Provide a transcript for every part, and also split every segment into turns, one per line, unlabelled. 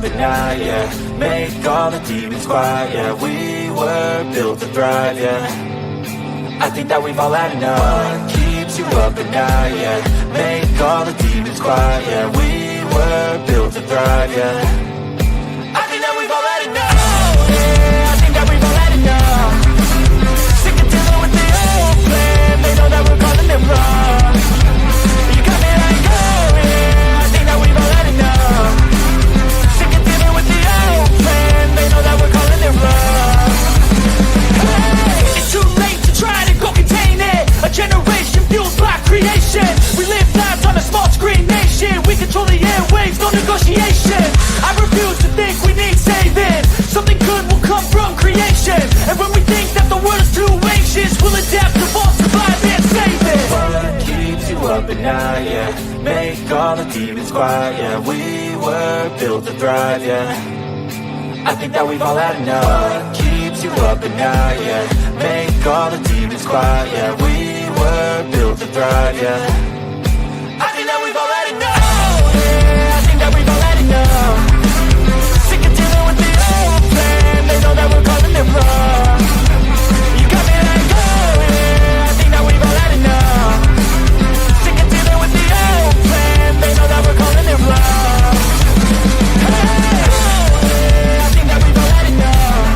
at night, yeah. Make all the demons quiet, yeah. We were built to thrive, yeah. I think that we've all had enough. What keeps you up at night, yeah. Make all the demons quiet, yeah. We were built to thrive, yeah. I think that we've all had enough, yeah. I think that we've all had enough. Sick of dealing with the old plan. They know that we're calling it wrong. You got me like, oh yeah. I think that we've all had enough. Sick of dealing with the old plan. They know that we're calling it wrong. Hey, it's too late to try to go contain it. A generation fueled by creation. We live lives on a small screen nation. We control the airwaves, no negotiation. I refuse to think we need saving. Something good will come from creation. And when we think that the world is too anxious, we'll adapt, evolve, survive, and save it. What keeps you up at night, yeah. Make all the demons quiet, yeah. We were built to thrive, yeah. I think that we've all had enough. What keeps you up at night, yeah. Make all the demons quiet, yeah. We were built to thrive, yeah. I think that we've all had enough, yeah. I think that we've all had enough. Sick of dealing with the old plan. They know that we're calling it wrong. You got me like, oh yeah. I think that we've all had enough. Sick of dealing with the old plan. They know that we're calling it wrong. Hey, oh yeah. I think that we've all had enough.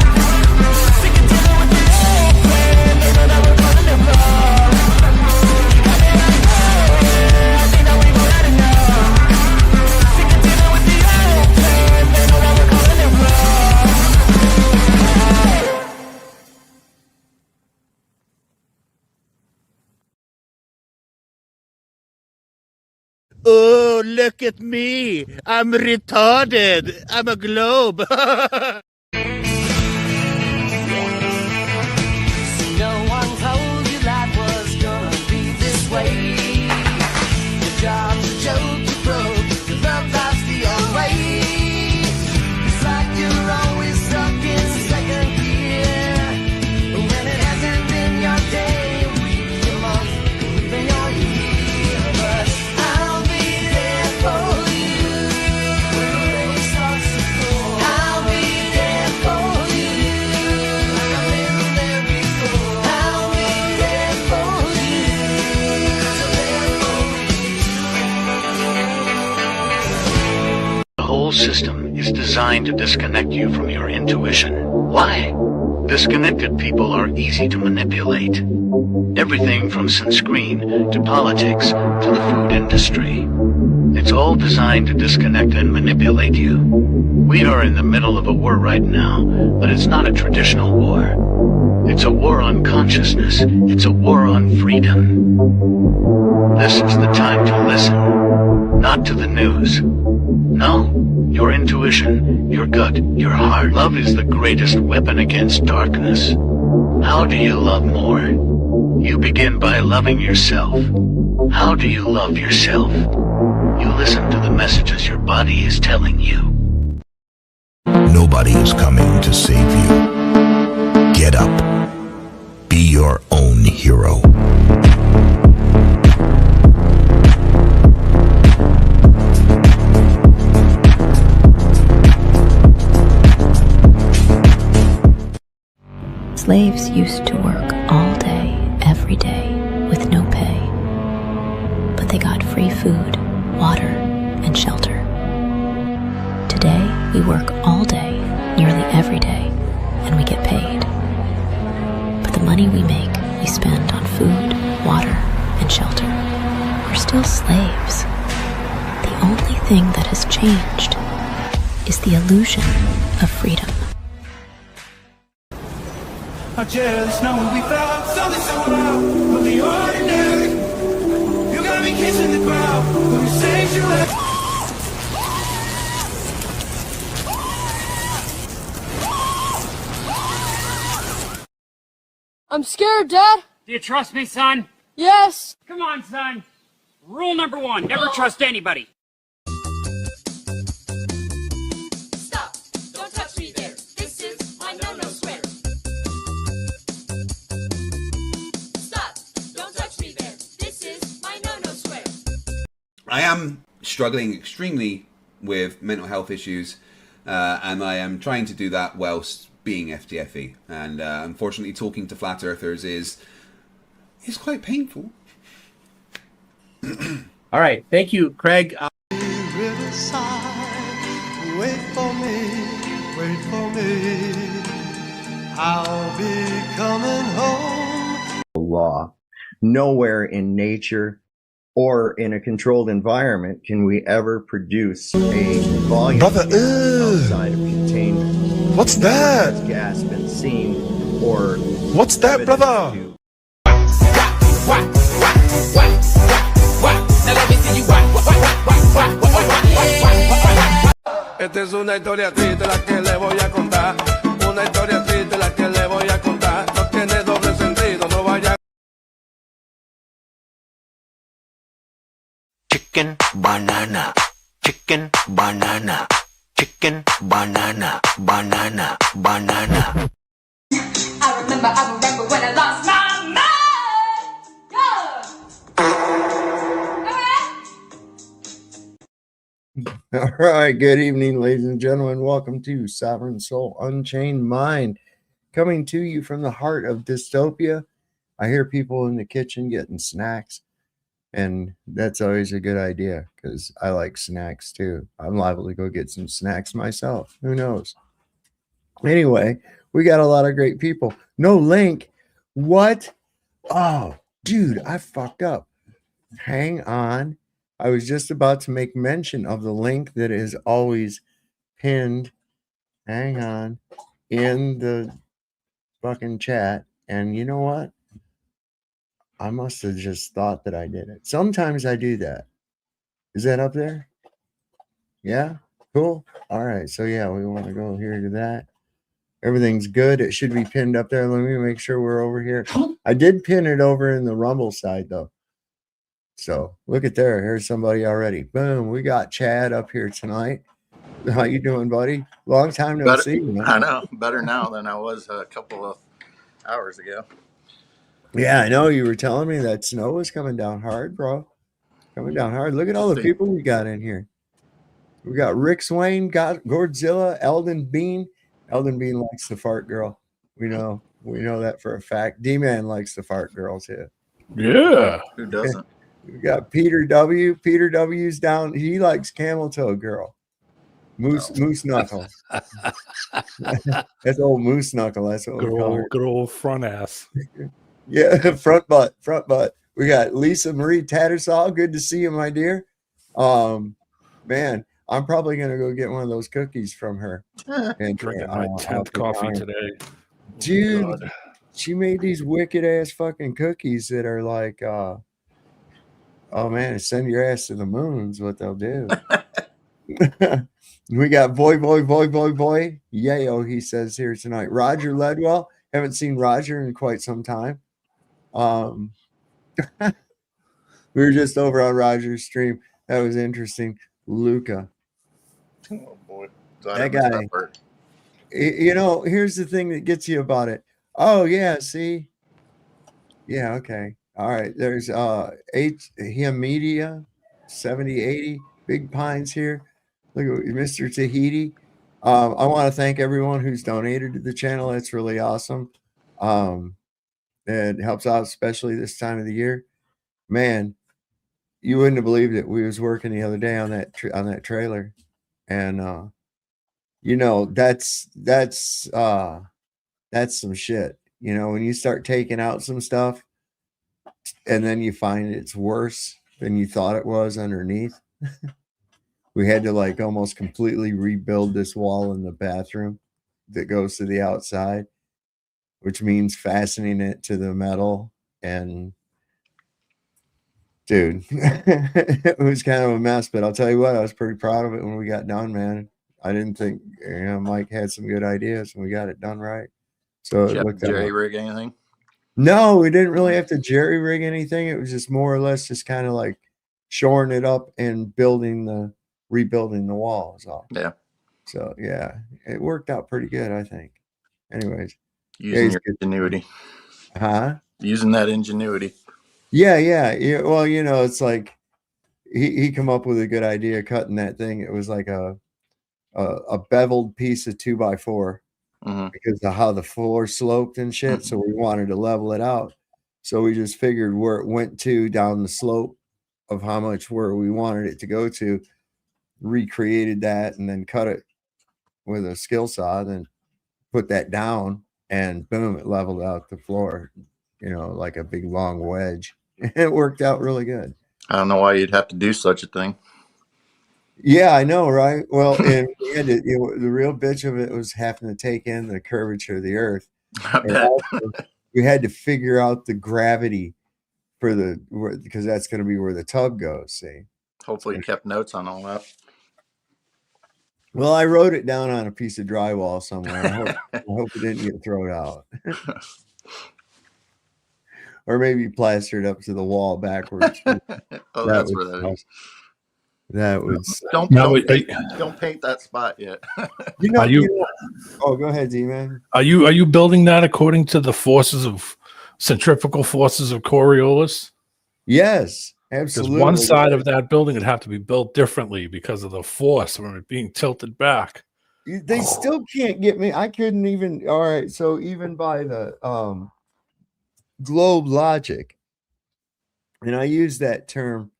Sick of dealing with the old plan. They know that we're calling it wrong. You got me like, oh yeah. I think that we've all had enough. Sick of dealing with the old plan. They know that we're calling it wrong.
Oh, look at me. I'm retarded. I'm a globe.
No one told you life was gonna be this way. Your job's a joke, you broke. Your love life's the old way. It's like you're always stuck in second gear. When it hasn't been your day, week, your month, even your year. But I'll be there for you when the rain starts to pour. I'll be there for you like I've been there before. I'll be there for you, 'cause I'm there for you.
The whole system is designed to disconnect you from your intuition. Why? Disconnected people are easy to manipulate. Everything from sunscreen to politics to the food industry. It's all designed to disconnect and manipulate you. We are in the middle of a war right now, but it's not a traditional war. It's a war on consciousness. It's a war on freedom. This is the time to listen, not to the news. No, your intuition, your gut, your heart. Love is the greatest weapon against darkness. How do you love more? You begin by loving yourself. How do you love yourself? You listen to the messages your body is telling you.
Nobody is coming to save you. Get up. Be your own hero.
Slaves used to work all day, every day, with no pay. But they got free food, water, and shelter. Today, we work all day, nearly every day, and we get paid. But the money we make, we spend on food, water, and shelter. We're still slaves. The only thing that has changed is the illusion of freedom.
I'm jealous knowing we found something so wild from the ordinary. You got me kissing the ground when you say you left.
I'm scared, Dad.
Do you trust me, son?
Yes.
Come on, son. Rule number one, never trust anybody.
Stop! Don't touch me there. This is my no-no square. Stop! Don't touch me there. This is my no-no square.
I am struggling extremely with mental health issues. and I am trying to do that whilst being FTFE. And unfortunately, talking to flat earthers is quite painful.
All right, thank you, Craig.
Wait for me, I'll be coming home.
Law. Nowhere in nature or in a controlled environment can we ever produce a volume outside of containment.
What's that?
Has gas been seen or
what's that, brother?
Esta es una historia triste la que le voy a contar. Una historia triste la que le voy a contar. No tiene doble sentido, no vaya.
Chicken, banana, chicken, banana, chicken, banana, banana, banana.
I remember when I lost my mind.
All right, good evening, ladies and gentlemen. Welcome to Sovereign Soul Unchained Mind, coming to you from the heart of dystopia. I hear people in the kitchen getting snacks, and that's always a good idea because I like snacks too. I'm liable to go get some snacks myself. Who knows? Anyway, we got a lot of great people. No link. What? Oh, dude, I fucked up. Hang on. I was just about to make mention of the link that is always pinned, hang on, in the fucking chat. And you know what? I must have just thought that I did it. Sometimes I do that. Is that up there? Yeah? Cool. All right. So yeah, we want to go here to that. Everything's good. It should be pinned up there. Let me make sure we're over here. I did pin it over in the Rumble side though. So look at there. Here's somebody already. Boom. We got Chad up here tonight. How you doing, buddy? Long time no see. Man.
I know. Better now than I was a couple of hours ago.
Yeah, I know. You were telling me that snow was coming down hard, bro. Coming down hard. Look at all the people we got in here. We got Rick Swain, got Godzilla, Eldon Bean. Eldon Bean likes the fart girl. We know that for a fact. D-Man likes the fart girl too.
Yeah.
Who doesn't?
We got Peter W. Peter W's down. He likes camel toe girl. Moose knuckle. That's old moose knuckle. That's what we call her.
Good old front ass.
Yeah, front butt. We got Lisa Marie Tattersall. Good to see you, my dear. Man, I'm probably gonna go get one of those cookies from her. And
drinking my 10th coffee today.
Dude,
God.
She made these wicked ass fucking cookies that are like oh man, send your ass to the moon is what they'll do. We got boy. Yayo, he says here tonight. Roger Ledwell. Haven't seen Roger in quite some time. We were just over on Roger's stream. That was interesting. Luca.
Oh boy.
That guy. You know, here's the thing that gets you about it. Oh yeah, see? Yeah, okay. All right, there's Media 7080 Big Pines here. Look at Mr. Tahiti. I want to thank everyone who's donated to the channel. That's really awesome. It helps out, especially this time of the year. Man, you wouldn't have believed it. We was working the other day on that trailer, and you know that's some shit. You know, when you start taking out some stuff and then you find it's worse than you thought it was underneath. We had to like almost completely rebuild this wall in the bathroom that goes to the outside, which means fastening it to the metal. And dude, it was kind of a mess, but I'll tell you what, I was pretty proud of it when we got done, man. I didn't think, Mike had some good ideas and we got it done right. So
did you have to jerry rig anything?
No, we didn't really have to jerry rig anything. It was just more or less just kind of like shoring it up and rebuilding the walls off.
Yeah.
So yeah, it worked out pretty good, I think. Anyways,
using your ingenuity.
Huh?
Using that ingenuity.
Yeah. Well, you know, it's like he come up with a good idea cutting that thing. It was like a beveled piece of 2x4 because of how the floor sloped and shit. So we wanted to level it out. So we just figured where it went to down the slope of how much where we wanted it to go to, recreated that, and then cut it with a skill saw, then put that down, and boom, it leveled out the floor, like a big long wedge. It worked out really good.
I don't know why you'd have to do such a thing.
Yeah, I know, right? Well, and we had to, the real bitch of it was having to take in the curvature of the earth.
I bet.
Also, we had to figure out the gravity for because that's going to be where the tub goes. See,
hopefully you kept notes on all that.
Well, I wrote it down on a piece of drywall somewhere. I hope it didn't get thrown out. Or maybe plastered up to the wall backwards.
Oh, that's where that is.
That was
don't paint that spot yet.
Oh, go ahead, Z-Man.
Are you building that according to the centrifugal forces of Coriolis?
Yes, absolutely.
Because one side of that building would have to be built differently because of the force from it being tilted back.
They still can't get me. I couldn't even. All right, so even by the globe logic, and I use that term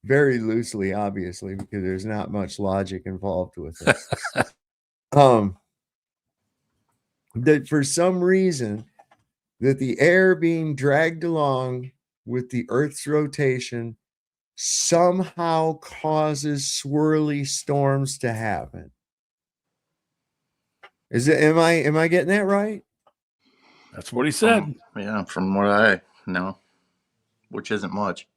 very loosely, obviously, because there's not much logic involved with it. That for some reason, that the air being dragged along with the Earth's rotation somehow causes swirly storms to happen. Am I getting that right?
That's what he said.
Yeah, from what I know, which isn't much.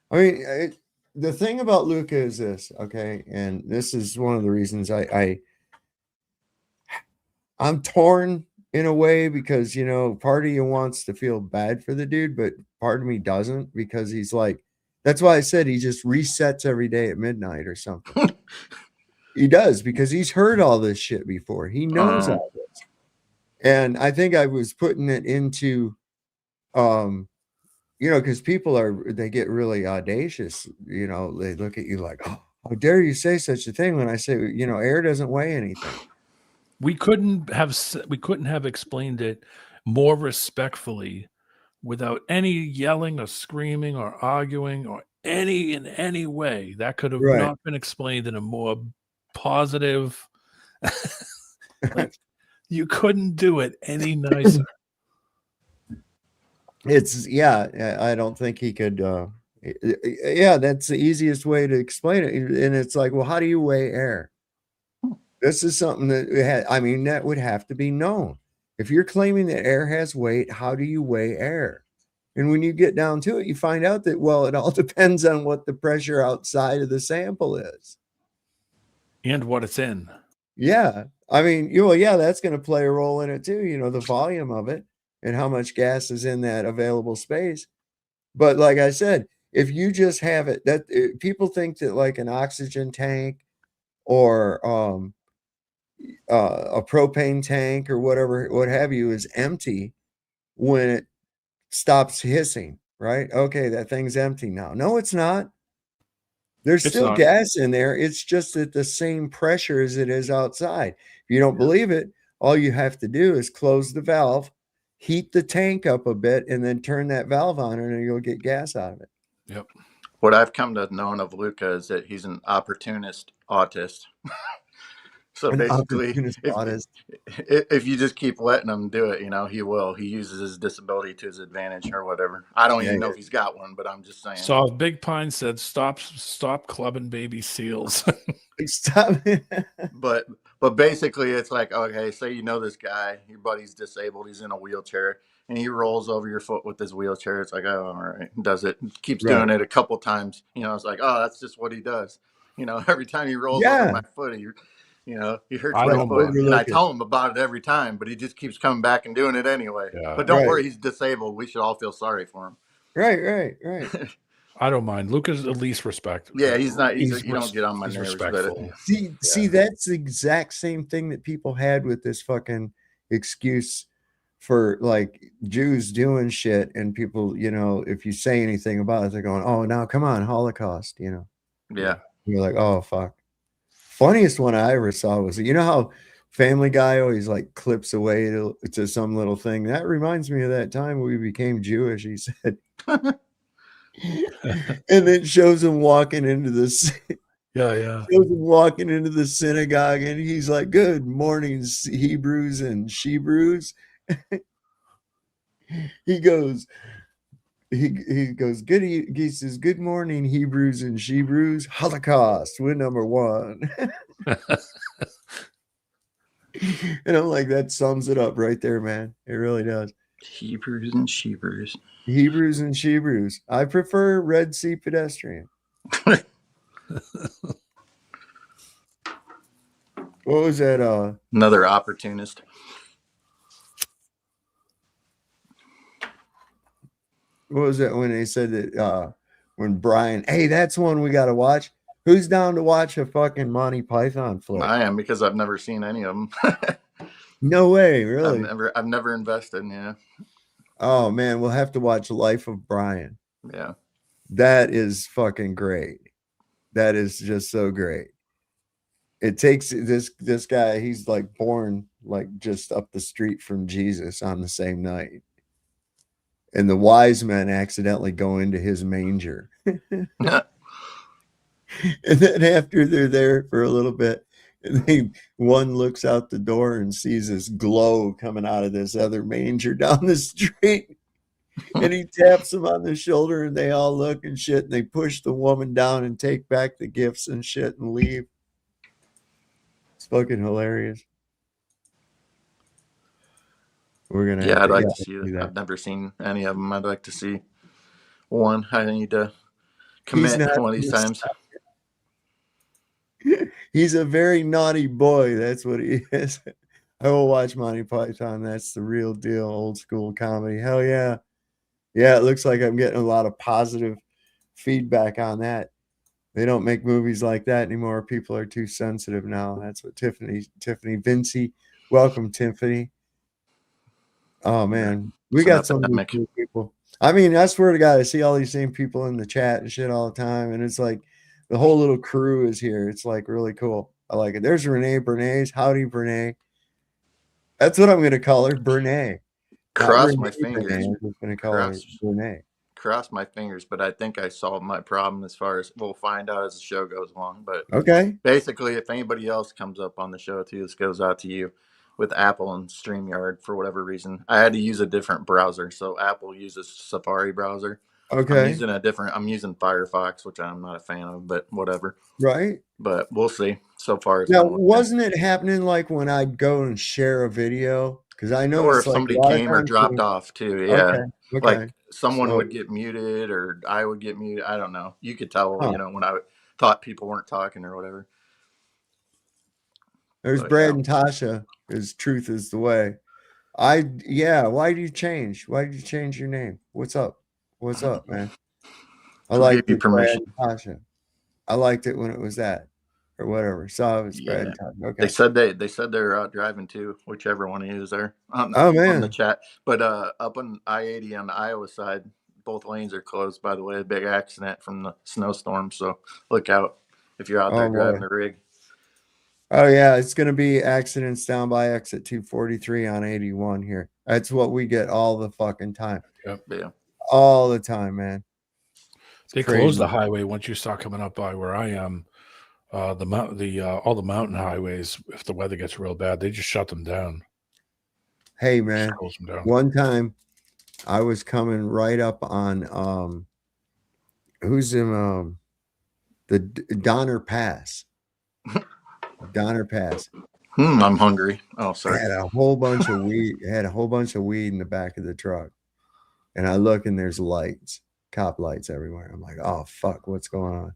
I mean, the thing about Luca is this, okay, and this is one of the reasons I'm torn in a way, because part of you wants to feel bad for the dude, but part of me doesn't, because he's like, that's why I said he just resets every day at midnight or something. He does, because he's heard all this shit before. He knows all this. And I think I was putting it into because people they get really audacious. They look at you like, oh, how dare you say such a thing, when I say, air doesn't weigh anything.
We couldn't have explained it more respectfully without any yelling or screaming or arguing or in any way. That could have not been explained in a more positive. You couldn't do it any nicer.
I don't think he could. That's the easiest way to explain it. And it's like, well, how do you weigh air? This is something that would have to be known. If you're claiming that air has weight, how do you weigh air? And when you get down to it, you find out that, well, it all depends on what the pressure outside of the sample is.
And what it's in.
Yeah. That's going to play a role in it too. The volume of it and how much gas is in that available space. But like I said, if you just have it, people think that like an oxygen tank or a propane tank or whatever, what have you, is empty when it stops hissing, right? Okay, that thing's empty now. No, it's not. There's still gas in there. It's just at the same pressure as it is outside. If you don't believe it, all you have to do is close the valve, heat the tank up a bit, and then turn that valve on, and you'll get gas out of it.
Yep.
What I've come to know of Luca is that he's an opportunist autist. So basically, if you just keep letting him do it, he will. He uses his disability to his advantage or whatever. I don't even know if he's got one, but I'm just saying.
So Big Pine said, stop clubbing baby seals.
Stop.
But basically, it's like, okay, say this guy, your buddy's disabled, he's in a wheelchair, and he rolls over your foot with his wheelchair. It's like, oh, all right, does it? Keeps doing it a couple times. It's like, oh, that's just what he does. Every time he rolls over my foot, he hurts my foot. And I tell him about it every time, but he just keeps coming back and doing it anyway. Yeah. But don't worry, he's disabled. We should all feel sorry for him.
Right.
I don't mind. Luca's at least respect.
Yeah, he's not. You don't get on my nerves.
Respectful.
See, that's the exact same thing that people had with this fucking excuse for like Jews doing shit, and people, if you say anything about it, they're going, "Oh, now come on, Holocaust,"
Yeah.
You're like, "Oh, fuck." Funniest one I ever saw was, you know how Family Guy always like clips away to some little thing. That reminds me of that time we became Jewish, he said. And then shows him walking into this.
Yeah.
Shows him walking into the synagogue, and he's like, "Good morning, Hebrews and Shebrews." he goes, he goes, "Good." He says, "Good morning, Hebrews and Shebrews. Holocaust, we're number one." And I'm like, that sums it up right there, man. It really does.
Hebrews and Shebrews.
Hebrews and Shebrews. I prefer Red Sea pedestrian. What was that?
Another opportunist.
What was that when they said that when Brian, hey, that's one we got to watch. Who's down to watch a fucking Monty Python flick?
I am, because I've never seen any of them.
No way, really?
I've never invested. Yeah.
Oh man, we'll have to watch Life of Brian.
Yeah.
That is fucking great. That is just so great. It takes this guy, he's like born like just up the street from Jesus on the same night. And the wise men accidentally go into his manger. And then after they're there for a little bit, one looks out the door and sees this glow coming out of this other manger down the street. And he taps them on the shoulder, and they all look and shit, and they push the woman down and take back the gifts and shit and leave. It's fucking hilarious. We're gonna
I'd like to
to
see
do
that. I've never seen any of them. I'd like to see one. I need to commit one of these times.
He's a very naughty boy. That's what he is. I will watch Monty Python. That's the real deal. Old school comedy. Hell yeah. Yeah, it looks like I'm getting a lot of positive feedback on that. They don't make movies like that anymore. People are too sensitive now. That's what Tiffany Vinci. Welcome, Tiffany. Oh man, we got some cool people. I mean, I swear to God, I see all these same people in the chat and shit all the time, and it's like the whole little crew is here. It's like really cool. I like it. There's Renee Bernays. Howdy, Renee. That's what I'm going to call her, Bernays.
Cross my fingers.
I'm just going to call her Bernays.
Cross my fingers, but I think I solved my problem as far as we'll find out as the show goes along. But
okay,
basically, if anybody else comes up on the show too, this goes out to you. With Apple and StreamYard, for whatever reason, I had to use a different browser. So Apple uses Safari browser.
Okay.
I'm using Firefox, which I'm not a fan of, but whatever.
Right.
But we'll see. So far,
now, wasn't it happening like when I'd go and share a video? Because I know,
or if somebody came or dropped off too. Yeah.
Okay.
Like someone would get muted, or I would get muted. I don't know. You could tell, when I thought people weren't talking or whatever.
There's Brad and Tasha. His truth is the way. Why did you change? Why did you change your name? What's up? What's up, man? I liked it, Brad and Tasha. I liked it when it was that, or whatever. So it was Brad and Tasha. Okay.
They said they're out driving too, whichever one it is there on the chat. But up on I-80 on the Iowa side, both lanes are closed. By the way, a big accident from the snowstorm. So look out if you're out there driving the rig.
Oh yeah, it's going to be accidents down by exit 243 on 81 here. That's what we get all the fucking time.
Yep.
Yeah.
All the time, man.
They closed the highway once you start coming up by where I am. All the mountain highways, if the weather gets real bad, they just shut them down.
Hey man, one time I was coming right up on who's in the Donner Pass. Donner Pass.
I'm hungry. Oh, sorry.
I had a whole bunch of weed. In the back of the truck, and I look and there's lights, cop lights everywhere. I'm like, oh fuck, what's going on?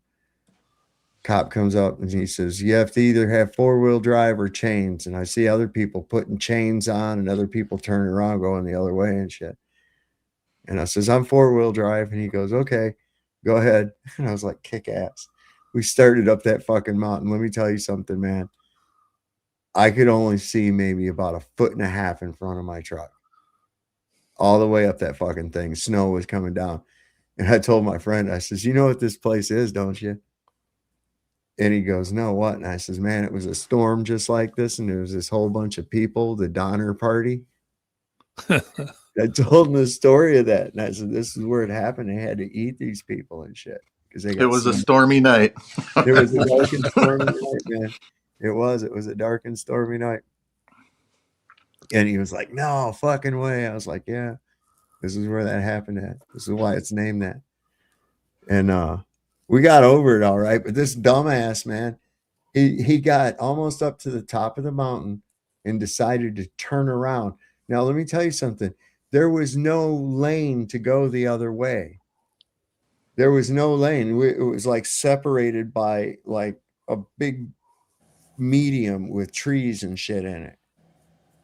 Cop comes up and he says, you have to either have 4-wheel drive or chains. And I see other people putting chains on and other people turning around going the other way and shit. And I says, I'm 4-wheel drive. And he goes, okay, go ahead. And I was like, kick ass. We started up that fucking mountain. Let me tell you something, man. I could only see maybe about 1.5 feet in front of my truck. All the way up that fucking thing. Snow was coming down. And I told my friend, I says, you know what this place is, don't you? And he goes, no, what? And I says, man, it was a storm just like this. And there was this whole bunch of people, the Donner Party. I told him the story of that. And I said, this is where it happened. They had to eat these people and shit. Because they got
It was a stormy night.
It was a dark and stormy night, man. It was a dark and stormy night. And he was like, no fucking way. I was like, yeah, this is where that happened at. This is why it's named that. And we got over it all right. But this dumbass, man, he got almost up to the top of the mountain and decided to turn around. Now, let me tell you something. There was no lane to go the other way. There was no lane. It was like separated by like a big medium with trees and shit in it.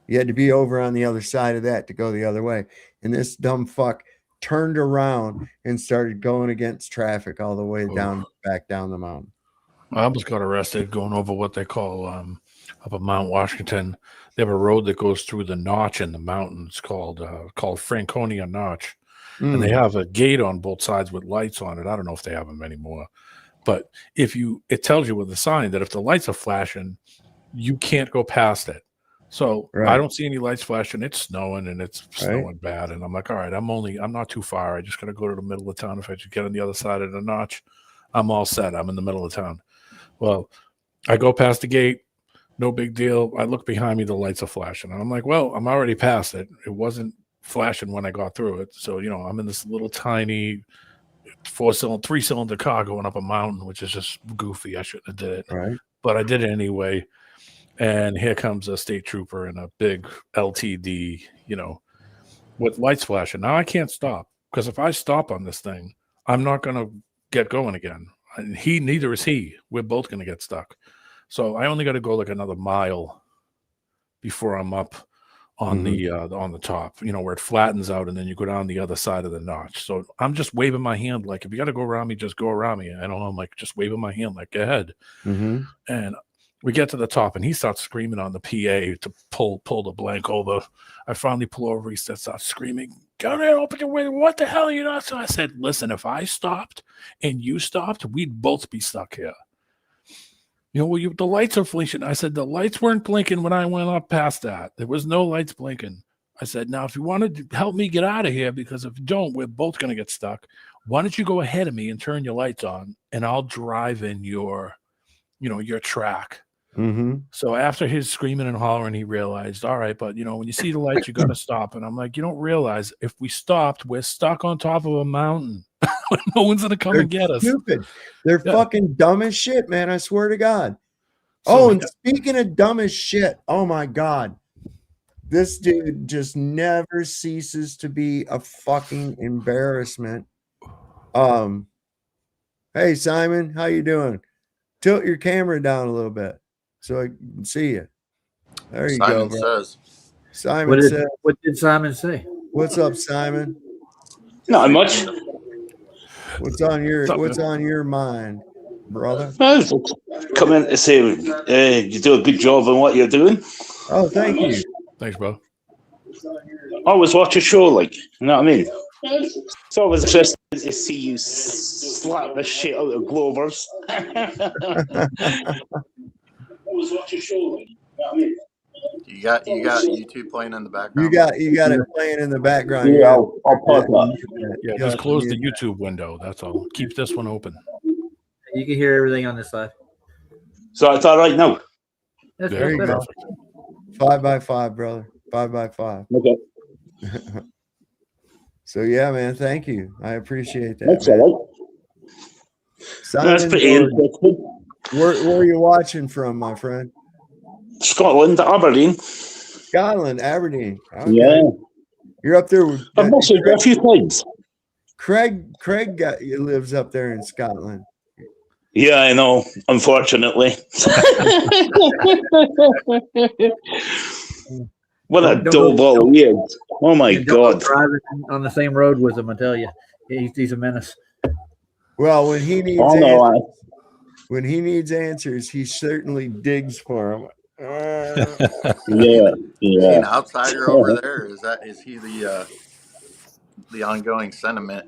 You had to be over on the other side of that to go the other way. And this dumb fuck turned around and started going against traffic all the way down, back down the mountain.
I almost got arrested going over what they call up at Mount Washington. They have a road that goes through the notch in the mountains called Franconia Notch. And they have a gate on both sides with lights on it. I don't know if they have them anymore. But it tells you with the sign that if the lights are flashing, you can't go past it. So I don't see any lights flashing. It's snowing and it's snowing bad. And I'm like, all right, I'm not too far. I just got to go to the middle of town. If I just get on the other side of the notch, I'm all set. I'm in the middle of town. Well, I go past the gate. No big deal. I look behind me. The lights are flashing. And I'm like, well, I'm already past it. It wasn't flashing when I got through it. So, I'm in this little tiny 3-cylinder car going up a mountain, which is just goofy. I shouldn't have did it.
Right.
But I did it anyway. And here comes a state trooper in a big LTD, with lights flashing. Now I can't stop because if I stop on this thing, I'm not going to get going again. And neither is he. We're both going to get stuck. So I only got to go like another mile before I'm up on the top, where it flattens out and then you go down the other side of the notch. So I'm just waving my hand like, if you got to go around me, just go around me. I'm like just waving my hand like, go ahead. And we get to the top and he starts screaming on the PA to pull the blank over. I finally pull over. He starts screaming, go there, open your window. What the hell are you not? So I said, listen, if I stopped and you stopped, we'd both be stuck here. The lights are flashing. I said, the lights weren't blinking when I went up past that. There was no lights blinking. I said, now, if you want to help me get out of here, because if you don't, we're both going to get stuck. Why don't you go ahead of me and turn your lights on and I'll drive in your track. So after his screaming and hollering, he realized, all right, but when you see the lights, you got to stop. And I'm like, you don't realize if we stopped, we're stuck on top of a mountain. No one's gonna come and get us.
Stupid. They're fucking dumb as shit, man. I swear to God. And speaking of dumb as shit, oh my God, this dude just never ceases to be a fucking embarrassment. Hey Simon, how you doing? Tilt your camera down a little bit so I can see you. There you go, bro. Simon says.
What did Simon say?
What's up, Simon?
Not much.
What's on your mind, brother?
Come in to say you do a good job on what you're doing.
Oh, thank you.
Thanks, bro.
I always watch a show, like, you know what I mean? It's always interesting to see you slap the shit out of Glovers. Always watch a show, like, you know what I mean?
You got YouTube playing in the background.
You got it playing in the background.
Yeah, I'll pause that.
Yeah, just close the YouTube window. That's all. Keep this one open.
You can hear everything on this side.
So it's all right now.
There you go. 5x5, brother. 5x5.
Okay.
So yeah, man. Thank you. I appreciate that.
That's all right.
Simon,
that's pretty interesting.
Where are you watching from, my friend?
Scotland, Aberdeen.
Scotland, Aberdeen. Okay.
Yeah.
You're up there with
I've mostly got a few times.
Craig lives up there in Scotland.
Yeah, I know, unfortunately. What a dull ball he is. Oh my God.
Driving on the same road with him, I tell you. He's a menace.
Well, when he needs answers, he certainly digs for them.
Yeah.
An outsider over there? Is he the ongoing sentiment?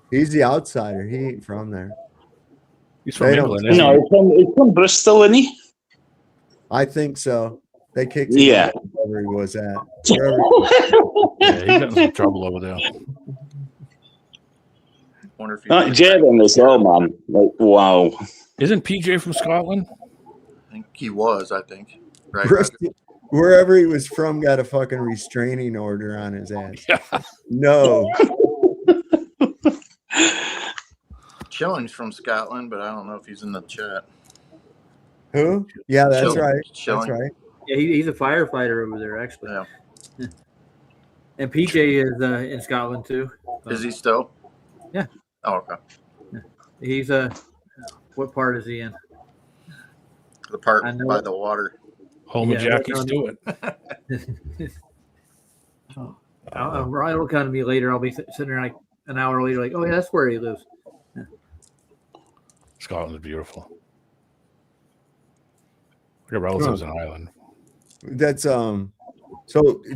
He's the outsider. He ain't from there.
He's from
They don't
England, isn't
No,
he?
it's from Bristol, isn't he?
I think so. They kicked him
Yeah.
out wherever he was at.
Yeah, he got in some trouble over there.
Wonder if
Not Jevon as well, man. Like, wow.
Isn't PJ from Scotland?
I think he was. I think. Right.
Bristol, wherever he was from got a fucking restraining order on his ass.
Yeah.
No.
Chilling's from Scotland, but I don't know if he's in the chat.
Who? Yeah, that's
Chilling.
right.
Chilling.
That's right.
Yeah, he's a firefighter over there, actually.
Yeah.
And PJ is in Scotland too.
Is he still?
Yeah.
Oh, okay.
He's what part is he in?
The part by the water.
Home of Jackie Stewart.
It'll come to me later. I'll be sitting there like an hour later, like, oh yeah, that's where he lives. Yeah.
Scotland's beautiful. I got relatives in Ireland.
That's so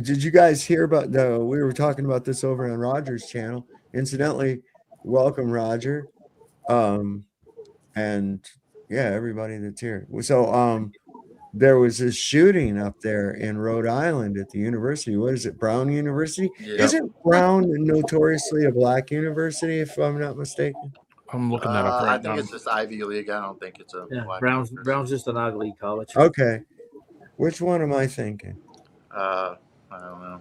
did you guys hear about we were talking about this over on Roger's channel. Incidentally, welcome Roger. And yeah, everybody that's here. So there was this shooting up there in Rhode Island at the university. What is it? Brown University?
Yep.
Isn't Brown notoriously a black university, if I'm not mistaken?
I'm looking that up
I
right
think
now.
it's just Ivy League. I don't think it's a black
Brown's
university.
just an ugly college.
Okay. Which one am I thinking?
I don't know.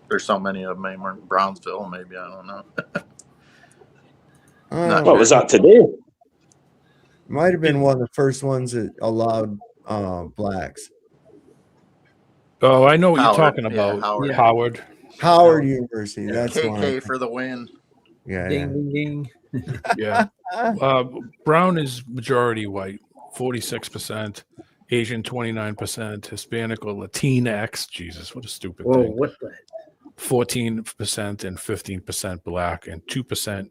There's so many of them. Maybe Brownsville, maybe. I don't know.
What was that today?
Might have been one of the first ones that allowed blacks.
Oh, I know what
Howard.
you're talking
Yeah,
about.
Howard.
Howard.
Howard University. That's the one.
KK for the win.
Yeah.
Ding, ding, ding.
Yeah. Brown is majority white, 46%, Asian 29%, Hispanic or Latinx. Jesus, what a stupid
Whoa,
thing.
what the?
14% and 15% black and 2%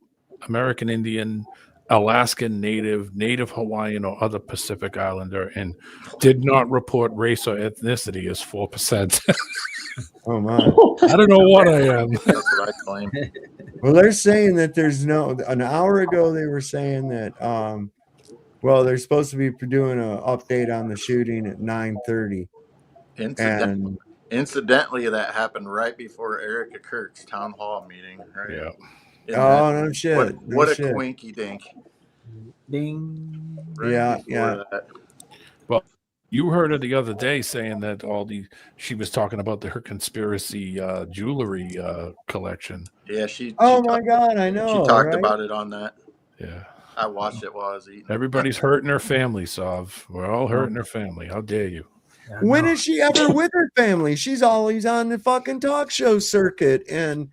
American Indian, Alaskan Native Hawaiian or other Pacific Islander, and did not report race or ethnicity as 4%.
Oh my!
I don't know what I am.
That's what I claim.
Well, they're saying that there's an hour ago they were saying that they're supposed to be doing an update on the shooting at 9:30.
Incidentally, that happened right before Erica Kirk's town hall meeting. Right?
Yeah. No shit.
What a quinky dink.
Ding.
Yeah.
That.
Well, you heard her the other day saying that she was talking about her conspiracy jewelry collection.
Yeah,
my God, I know.
She talked
right?
about it on that.
Yeah.
I watched it while I was eating.
Everybody's hurting her family, Sav. We're all hurting her family. How dare you?
When is she ever with her family? She's always on the fucking talk show circuit and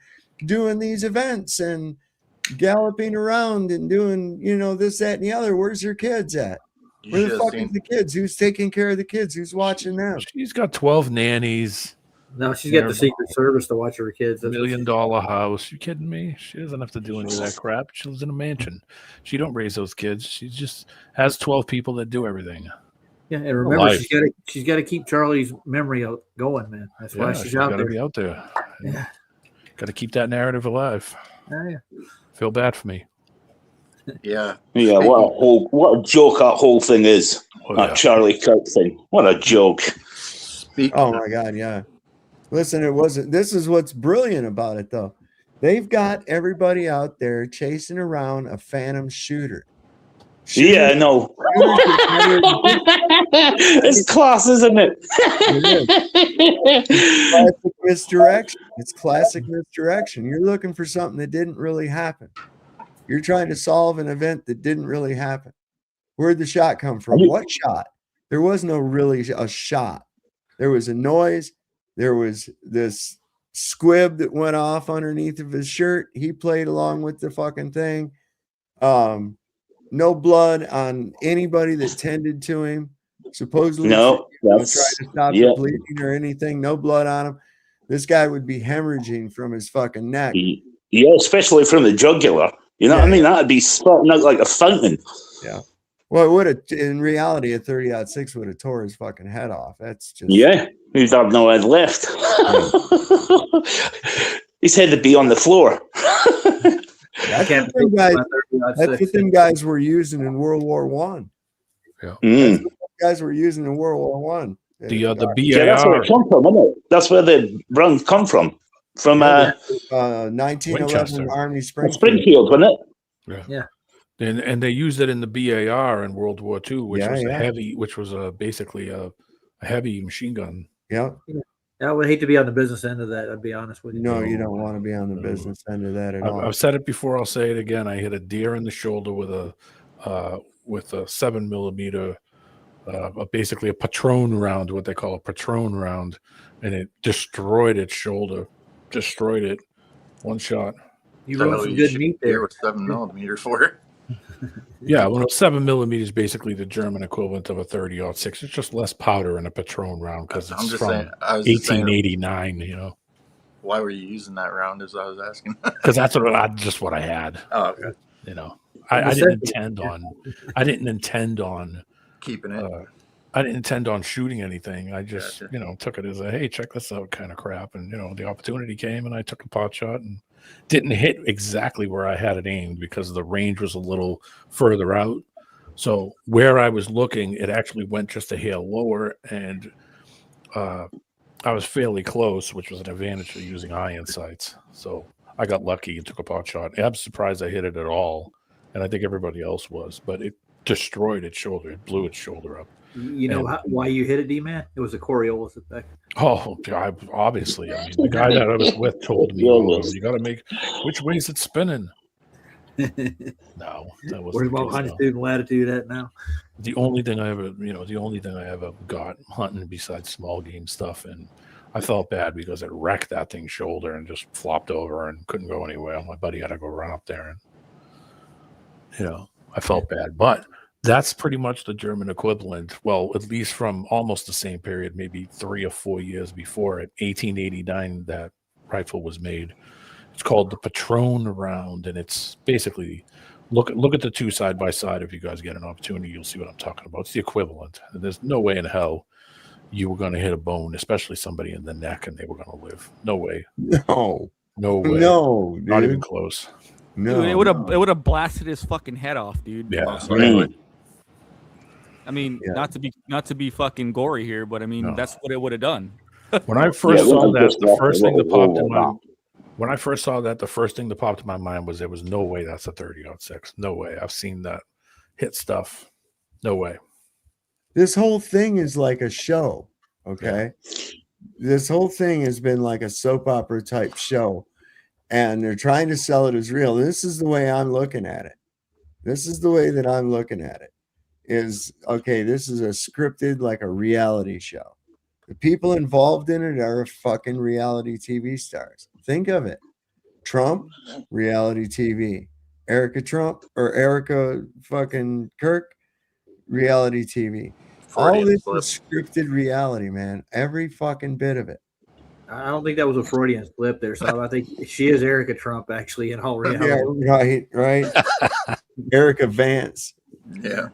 doing these events and galloping around and doing, this, that, and the other. Where's her kids at? Where the fuck is the kids? Who's taking care of the kids? Who's watching them?
She's got 12 nannies.
No, she's got the Secret Service to watch her kids.
$1 million house. You kidding me? She doesn't have to do any of that crap. She lives in a mansion. She don't raise those kids. She just has 12 people that do everything.
Yeah, and remember, she's got to keep Charlie's memory going, man. That's why she's out there.
Got to be out there.
Yeah,
got to keep that narrative alive.
Yeah.
Feel bad for me.
Yeah.
Yeah, what a joke that whole thing is. That Charlie Kirk thing. What a joke.
Oh my God, yeah. Listen, this is what's brilliant about it though. They've got everybody out there chasing around a phantom shooter.
Yeah, I know. It's class, isn't it?
Classic misdirection. It's classic misdirection. You're looking for something that didn't really happen. You're trying to solve an event that didn't really happen. Where'd the shot come from? What shot? There was no really a shot. There was a noise. There was this squib that went off underneath of his shirt. He played along with the fucking thing. No blood on anybody that tended to him. Supposedly,
no,
trying to stop the bleeding or anything. No blood on him. This guy would be hemorrhaging from his fucking neck.
Yeah, especially from the jugular. You know what I mean? That'd be spouting out like a fountain.
Yeah. Well, it would have. In reality, a 30-06 would have tore his fucking head off. That's just.
Yeah, he'd have no head left. His head would be on the floor.
That's what them guys. That's what them guys were using in World War One.
Yeah,
that's what them guys were using in World War One.
The BAR.
Yeah, that's where it come from, isn't it? That's where the runs come from. From
1911
Winchester.
Army Springfield.
Springfield, wasn't it?
Yeah.
And they used it in the BAR in World War II, which was
Yeah.
a heavy, which was basically a heavy machine gun.
Yeah.
I would hate to be on the business end of that. I'd be honest with you.
No, you don't want to be on the business end of that at all.
I've said it before. I'll say it again. I hit a deer in the shoulder with a 7mm, basically a patron round, what they call a patron round, and it destroyed its shoulder. Destroyed it. One shot.
You wrote some good meat there.
With 7mm for it.
Yeah, well, 7mm is basically the German equivalent of a 30-06. It's just less powder in a Patron round because it's from 1889. You know,
why were you using that round? As I was asking,
because that's just what I had.
Oh, okay.
You know, I didn't intend on
keeping it.
I didn't intend on shooting anything. I just, took it as a, hey, check this out kind of crap. And, the opportunity came and I took a pot shot and didn't hit exactly where I had it aimed because the range was a little further out. So where I was looking, it actually went just a hair lower. And I was fairly close, which was an advantage of using iron sights. So I got lucky and took a pot shot. I'm surprised I hit it at all. And I think everybody else was. But it destroyed its shoulder. It blew its shoulder up.
You know why you hit it, D-Man? It was a Coriolis effect.
Oh, obviously. I mean, the guy that I was with told me, you got to make, which way is it spinning? No, that wasn't.
Where's my longitude and latitude at now?
The only thing I ever got hunting besides small game stuff, and I felt bad because it wrecked that thing's shoulder and just flopped over and couldn't go anywhere. My buddy had to go run up there, and I felt bad, but that's pretty much the German equivalent. Well, at least from almost the same period, maybe 3 or 4 years before it, 1889, that rifle was made. It's called the Patron round, and it's basically look at the two side by side. If you guys get an opportunity, you'll see what I'm talking about. It's the equivalent. And there's no way in hell you were going to hit a bone, especially somebody in the neck, and they were going to live. No way.
No
way.
No, dude.
Not even close.
No,
dude, it would have blasted his fucking head off, dude.
Yeah.
I mean, not to be fucking gory here, but I mean that's what it would have done.
When I first saw that, the first thing that popped in my the first thing that popped in my mind was there was no way that's a 30-06. No way. I've seen that hit stuff. No way.
This whole thing is like a show. Okay. This whole thing has been like a soap opera type show, and they're trying to sell it as real. This is the way I'm looking at it. This is the way that I'm looking at it. Is okay, this is a scripted, like a reality show. The people involved in it are fucking reality TV stars. Think of it. Trump, reality TV. Erica Trump or Erica fucking Kirk, reality TV. All this is scripted reality, man. Every fucking bit of it.
I don't think that was a Freudian slip there, so I think she is Erica Trump actually in all reality.
Yeah, right. Erica Vance.
Yeah.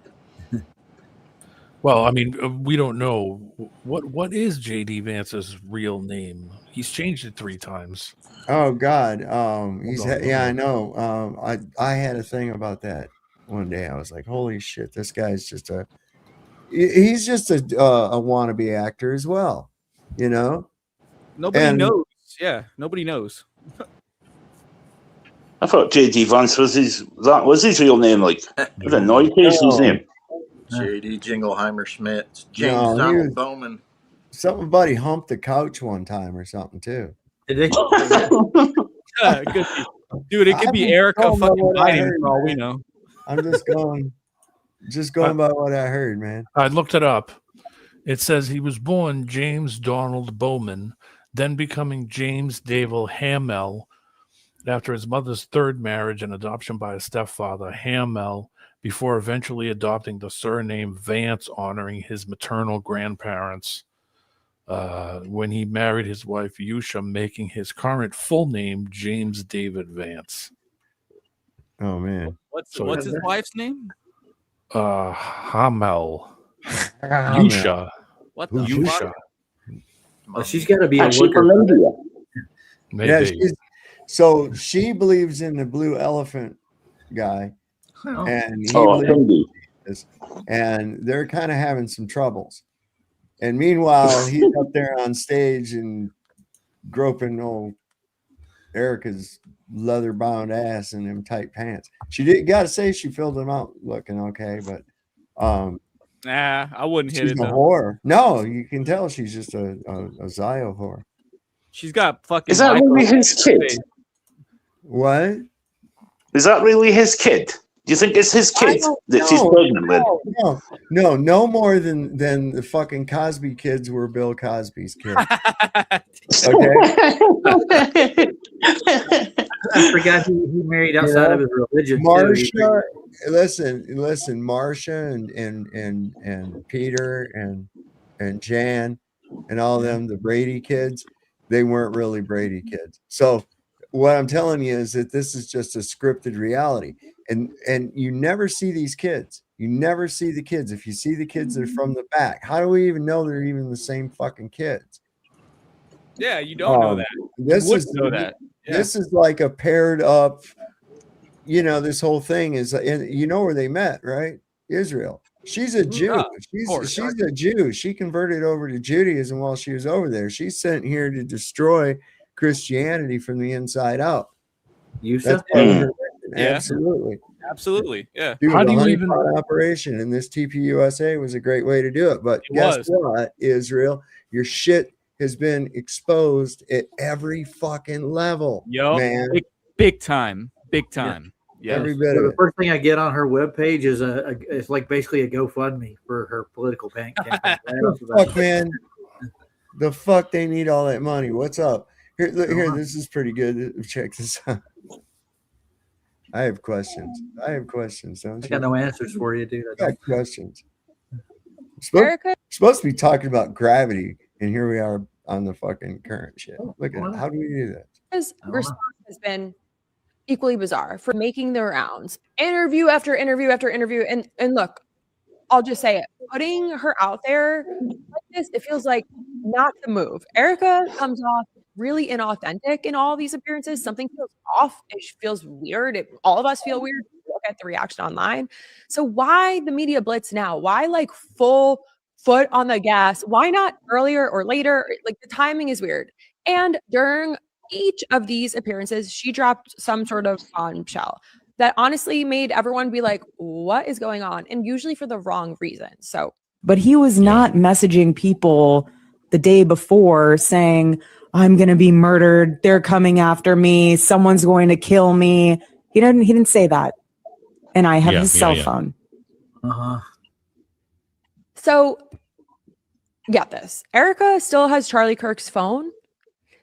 Well, I mean, we don't know what is JD Vance's real name. He's changed it 3 times.
Oh God, I know. I had a thing about that one day. I was like, holy shit, this guy's just he's just a wannabe actor as well,
Nobody knows. Yeah, nobody knows.
I thought JD Vance was his real name. Like, I didn't know he changed his name.
JD Jingleheimer Schmidt, James Donald Bowman.
Something about he humped the couch one time or something too.
Dude, it could be Erica fucking Biden for all we know.
I'm just going by what I heard, man.
I looked it up. It says he was born James Donald Bowman, then becoming James David Hamel after his mother's 3rd marriage and adoption by a stepfather, Hamel, before eventually adopting the surname Vance, honoring his maternal grandparents. When he married his wife, Yusha, making his current full name James David Vance.
Oh, man.
What's his wife's name?
Hamel. Yusha.
What the
Yusha?
Well, she's got to be
actually from India.
Maybe.
Yeah, So she believes in the blue elephant guy, and he believes
Hindi.
in this, and they're kind of having some troubles. And meanwhile, he's up there on stage and groping old Erica's leather-bound ass in them tight pants. She did gotta say she filled them out looking okay, but
Nah, I wouldn't hit
she's
it
a
though.
whore. No, you can tell she's just a Zio whore.
She's got fucking.
Is that really his kid?
What?
Is that really his kid? Do you think it's his kid that she's pregnant with?
No more than the fucking Cosby kids were Bill Cosby's kids. Okay.
I forgot he married outside of his religion.
Marsha, listen, Marsha and Peter and Jan and all them, the Brady kids, they weren't really Brady kids. So what I'm telling you is that this is just a scripted reality. And you never see these kids. You never see the kids. If you see the kids, they're from the back. How do we even know they're even the same fucking kids?
Yeah, you don't know that.
This is
know that. Yeah.
This is like a paired up. You know, this whole thing is. You know where they met, right? Israel. She's a Jew. She's a Jew. She converted over to Judaism while she was over there. She's sent here to destroy Christianity from the inside out.
That's
absolutely.
Yeah.
Do a honeypot operation, and this TPUSA was a great way to do it. But guess what, Israel? Your shit has been exposed at every fucking level, man.
Big time. Yeah.
Every bit of
the
it.
first thing I get on her webpage is it's like basically a GoFundMe for her political bank campaign.
Fuck, man. The fuck they need all that money. What's up? Here, this is pretty good. Check this out. I have questions. Don't you?
I got no answers for you, dude.
I got questions. Supposed to be talking about gravity, and here we are on the fucking current shit. Look at it. How do we do that?
His response has been equally bizarre for making the rounds, interview after interview after interview. And look, I'll just say it, putting her out there like this, it feels like not the move. Erica comes off really inauthentic in all these appearances. Something feels off. It feels weird. All of us feel weird. Look at the reaction online. So why the media blitz now? Why like full foot on the gas? Why not earlier or later? Like the timing is weird. And during each of these appearances, she dropped some sort of bombshell that honestly made everyone be like, what is going on? And usually for the wrong reason. So,
but he was not messaging people the day before saying, I'm going to be murdered. They're coming after me. Someone's going to kill me. He didn't say that. And I have his cell phone.
So get this. Erica still has Charlie Kirk's phone.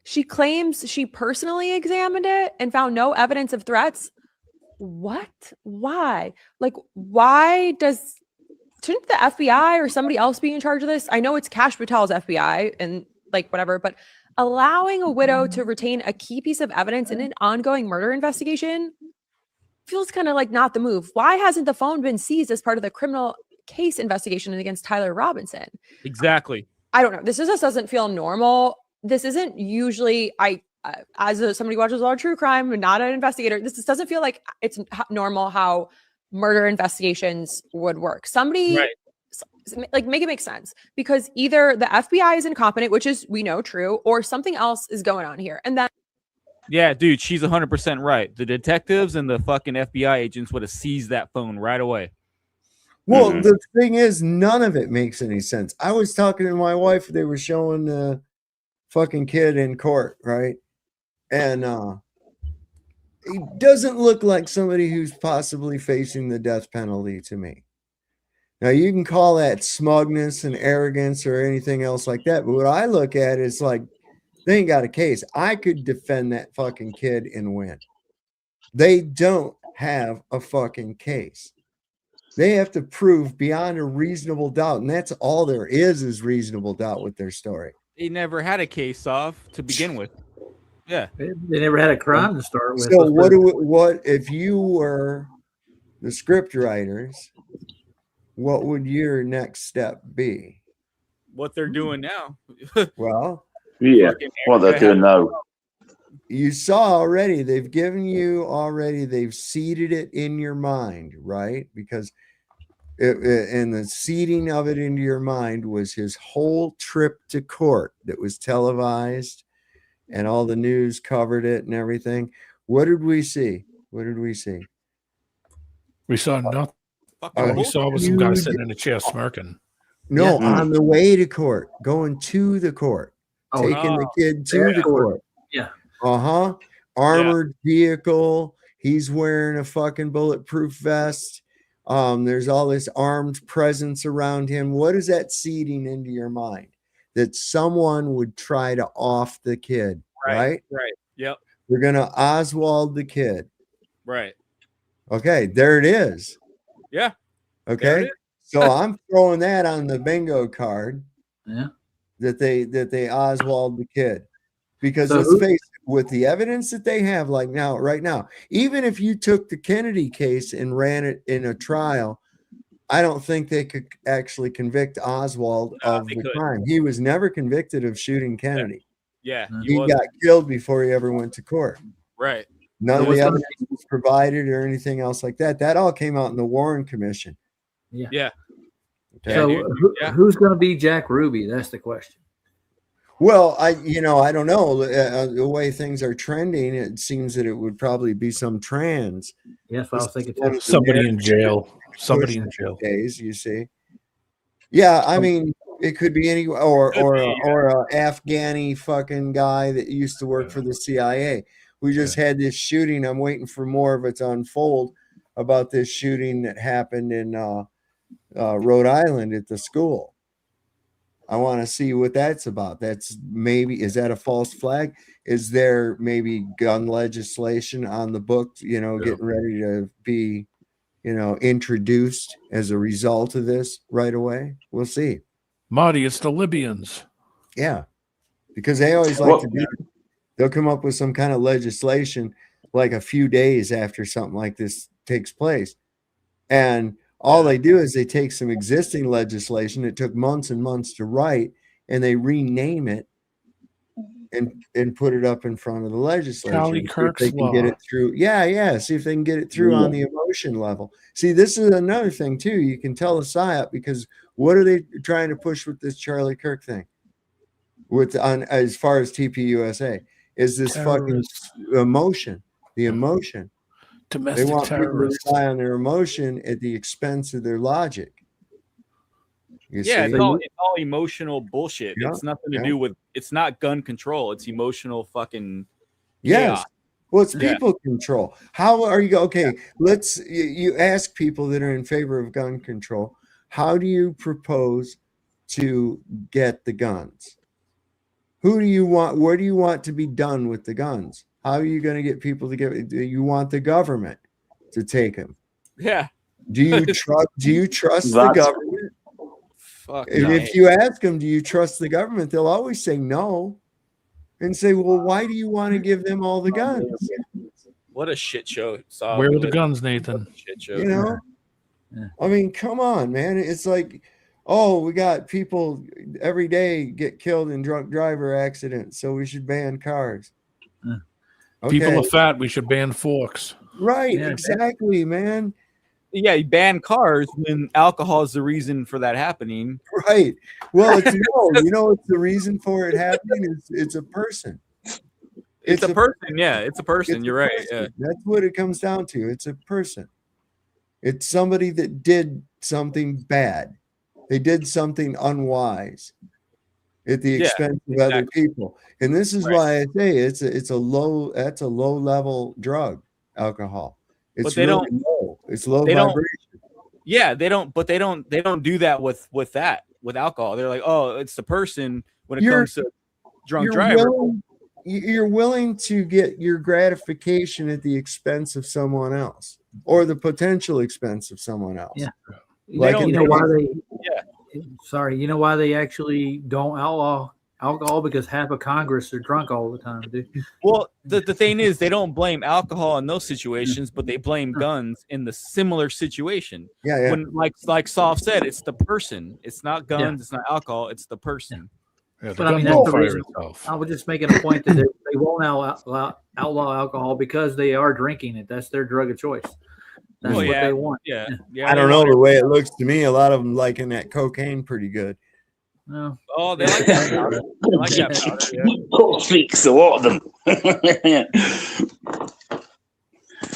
She claims she personally examined it and found no evidence of threats. What? Why? Like, shouldn't the FBI or somebody else be in charge of this? I know it's Kash Patel's FBI and like whatever, but allowing a widow to retain a key piece of evidence in an ongoing murder investigation feels kind of like not the move. Why hasn't the phone been seized as part of the criminal case investigation against Tyler Robinson?
Exactly.
I don't know. This just doesn't feel normal. This isn't usually, as somebody who watches a lot of true crime and not an investigator, this just doesn't feel like it's normal how murder investigations would work. Somebody like make it make sense, because either the FBI is incompetent, which is, we know, true, or something else is going on here. And then
yeah, dude, she's 100% right. The detectives and the fucking FBI agents would have seized that phone right away.
Well, the thing is, none of it makes any sense. I was talking to my wife. They were showing the fucking kid in court, right? And he doesn't look like somebody who's possibly facing the death penalty to me. Now, you can call that smugness and arrogance or anything else like that, but what I look at is like, they ain't got a case. I could defend that fucking kid and win. They don't have a fucking case. They have to prove beyond a reasonable doubt, and that's all there is reasonable doubt with their story.
They never had a case off to begin with. Yeah.
They never had a crime to start with.
So what if you were the script writers, what would your next step be?
What they're doing now.
Well,
yeah, what they're doing now.
you saw already, they've given you already, they've seeded it in your mind, right? Because and the seeding of it into your mind was his whole trip to court that was televised and all the news covered it and everything. What did we see? What did we see?
We saw nothing.
Fucking
We saw was some guy
huge-
sitting in a chair smirking.
No,
Yeah.
on the way to court, going to the court,
Oh,
taking the kid to
there's
the
court.
court.
Yeah.
Uh-huh. Armored vehicle. He's wearing a fucking bulletproof vest. There's all this armed presence around him. What is that seeding into your mind? That someone would try to off the kid, right?
Right. Yep.
We're gonna Oswald the kid.
Right.
Okay, there it is.
Yeah.
Okay. So I'm throwing that on the bingo card.
Yeah.
That they Oswald the kid. Because
So
let's
who-
face it, with the evidence that they have right now, even if you took the Kennedy case and ran it in a trial, I don't think they could actually convict Oswald of
they
the
couldn't.
crime. He was never convicted of shooting Kennedy.
Yeah.
He got killed before he ever went to court.
Right.
None
So
of
what's
the
gonna
evidence was provided or anything else like that. That all came out in the Warren Commission.
Yeah.
Yeah.
Okay.
So who's going to be Jack Ruby? That's the question.
Well, I don't know. The way things are trending, it seems that it would probably be some trans.
Yes, I was thinking
One
too.
of the
Somebody in jail.
narratives
Somebody in
pushed
jail.
Days, you see. Yeah, I mean, it could be any or a Afghani fucking guy that used to work for the CIA. We just had this shooting. I'm waiting for more of it to unfold about this shooting that happened in Rhode Island at the school. I want to see what that's about. That's maybe, is that a false flag? Is there maybe gun legislation on the books, getting ready to be, introduced as a result of this right away? We'll see.
Marty, it's the Libyans.
Yeah. Because they always like to do it. They'll come up with some kind of legislation like a few days after something like this takes place. And all they do is they take some existing legislation that took months and months to write, and they rename it and put it up in front of the legislature.
Charlie
See if
Kirk's
they can get
law.
it through. Yeah. See if they can get it through on the emotion level. See, this is another thing too. You can tell the psyop, because what are they trying to push with this Charlie Kirk thing? As far as TPUSA is this
Terrorists.
fucking emotion, the emotion.
Domestic
They want
terrorists.
people to rely on their emotion at the expense of their logic. You
Yeah,
see?
it's all emotional bullshit.
Yeah,
It's nothing to
yeah.
do with. It's not gun control. It's emotional fucking.
Yes.
chaos.
Well, it's
Yeah.
people control. How are you? Okay, you ask people that are in favor of gun control, how do you propose to get the guns? Who do you want? Where do you want to be done with the guns? How are you going to get people to get? Do you want the government to take them?
Yeah.
Do you trust? Do you trust the
That's-
government?
Fuck.
And
no.
if you ask them, do you trust the government? They'll always say no, and say, well, why do you want to give them all the guns?
What a shit show. Saw
Where
we
were the
lived-
guns, Nathan?
Shit show.
You know, I mean, come on, man. It's like, oh, we got people every day get killed in drunk driver accidents, so we should ban cars.
People are fat. We should ban forks.
Right,
Yeah,
exactly, man.
Yeah, you ban cars when alcohol is the reason for that happening.
Right. Well, it's no, you know what's the reason for it happening? It's a person.
It's a person. Yeah, it's a person.
It's
You're
a
right.
person.
Yeah.
That's what it comes down to. It's a person. It's somebody that did something bad. They did something unwise at the
Yeah,
expense of other people. And this is why I say it's a low level drug, alcohol. It's
But they
really
don't-
low. It's low
they don't-
vibration.
Yeah, they don't. But they don't do that with alcohol. They're like, oh, it's the person when it
You're-
comes to drunk driver.
You're willing to get your gratification at the expense of someone else, or the potential expense of someone else.
Yeah.
Like
you
in
know
the
why
case-
they? Sorry, you know why they actually don't outlaw alcohol? Because half of Congress are drunk all the time, dude.
Well, the thing is, they don't blame alcohol in those situations, but they blame guns in the similar situation.
Yeah.
When like Soft said, it's the person. It's not guns. It's not alcohol. It's the person.
Yeah, the
But I
gun
mean, that's
won't
the
fire
reason.
itself.
I was just making a point that they won't outlaw alcohol because they are drinking it. That's their drug of choice. That's what they want.
Yeah.
I don't know. The way it looks to me, a lot of them liking that cocaine pretty good.
No.
Oh, they like that powder. They like that powder. Yeah.
Coke freaks, a lot of them.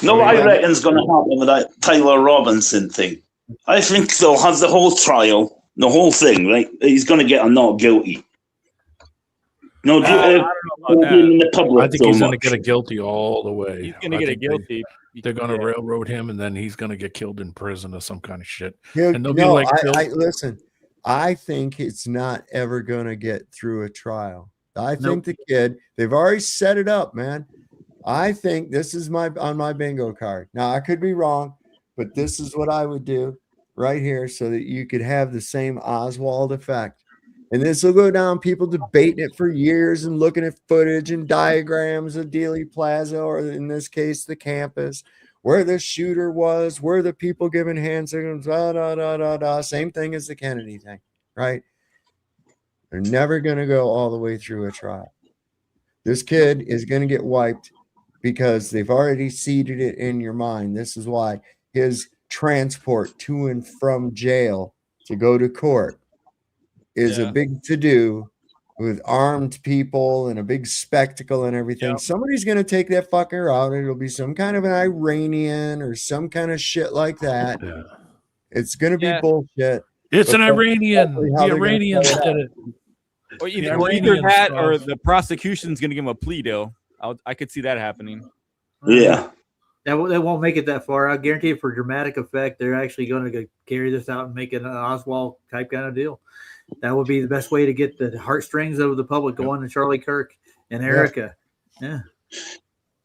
No, what I reckon's going to happen with that Tyler Robinson thing. I think they'll have the whole trial, the whole thing, right? He's going to get a not guilty. No,
I don't know about that.
in the public
I think
so
he's going to
much.
get a guilty all the way.
He's going to get a guilty.
They're going to
Yeah.
railroad him, and then he's going to get killed in prison or some kind of shit.
Yeah,
And they'll be
no,
like,
listen. I think it's not ever going to get through a trial. I think the kid, they've already set it up, man. I think this is on my bingo card. Now, I could be wrong, but this is what I would do right here so that you could have the same Oswald effect. And this will go down, people debating it for years and looking at footage and diagrams of Dealey Plaza, or in this case, the campus, where the shooter was, where the people giving hand signals, same thing as the Kennedy thing, right? They're never going to go all the way through a trial. This kid is going to get wiped because they've already seeded it in your mind. This is why his transport to and from jail to go to court is a big to-do with armed people and a big spectacle and everything. Somebody's going to take that fucker out. It'll be some kind of an Iranian or some kind of shit like that.
Yeah.
It's going to be bullshit.
It's an
But that's
Iranian.
exactly how
The
they're gonna
Iranians
play it
did it.
Or
The
either
Iranians
that or
stuff.
the prosecution's going to give him a plea deal. I could see that happening.
Yeah.
That won't make it that far. I guarantee you, for dramatic effect, they're actually going to carry this out and make it an Oswald type kind of deal. That would be the best way to get the heartstrings of the public going to Charlie Kirk and Erica. Yeah.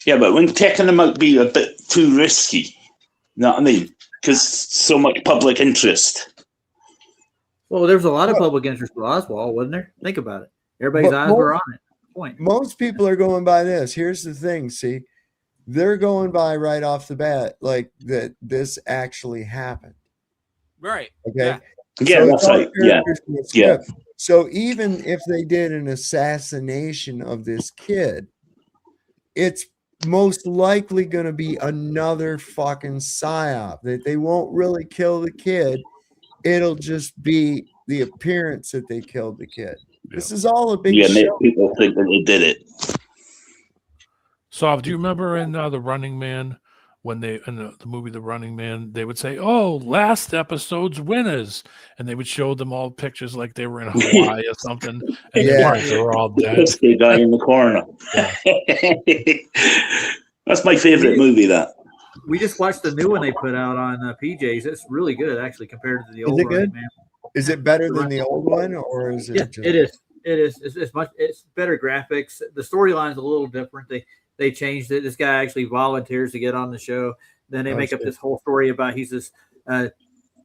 Yeah, but when taking them out be a bit too risky, you know what I mean? Because so much public interest.
Well, there was a lot of public interest with Oswald, wasn't there? Think about it. Everybody's eyes were on it. Point.
Most people are going by this. Here's the thing, see, they're going by right off the bat, like that this actually happened.
Right.
Okay.
Yeah,
So
that's
it's all
right. Yeah.
characters in the
Yeah.
script. So even if they did an assassination of this kid, it's most likely going to be another fucking psyop. That they won't really kill the kid. It'll just be the appearance that they killed the kid. This is all a big
Make
show.
people think that they did it.
So, do you remember in The Running Man, when they in the movie The Running Man, they would say, "Oh, last episode's winners," and they would show them all pictures like they were in Hawaii or something, and they were all dead.
That's the guy in the corner. That's my favorite movie. That
We just watched the new one they put out on PJs. It's really good, actually, compared to the old
Is it
Running
good?
Man.
Is it better than the old one, or is it?
Yeah,
just...
it is. It is. It's better graphics. The storyline's a little different. They changed it. This guy actually volunteers to get on the show. Then they make up this whole story about he's this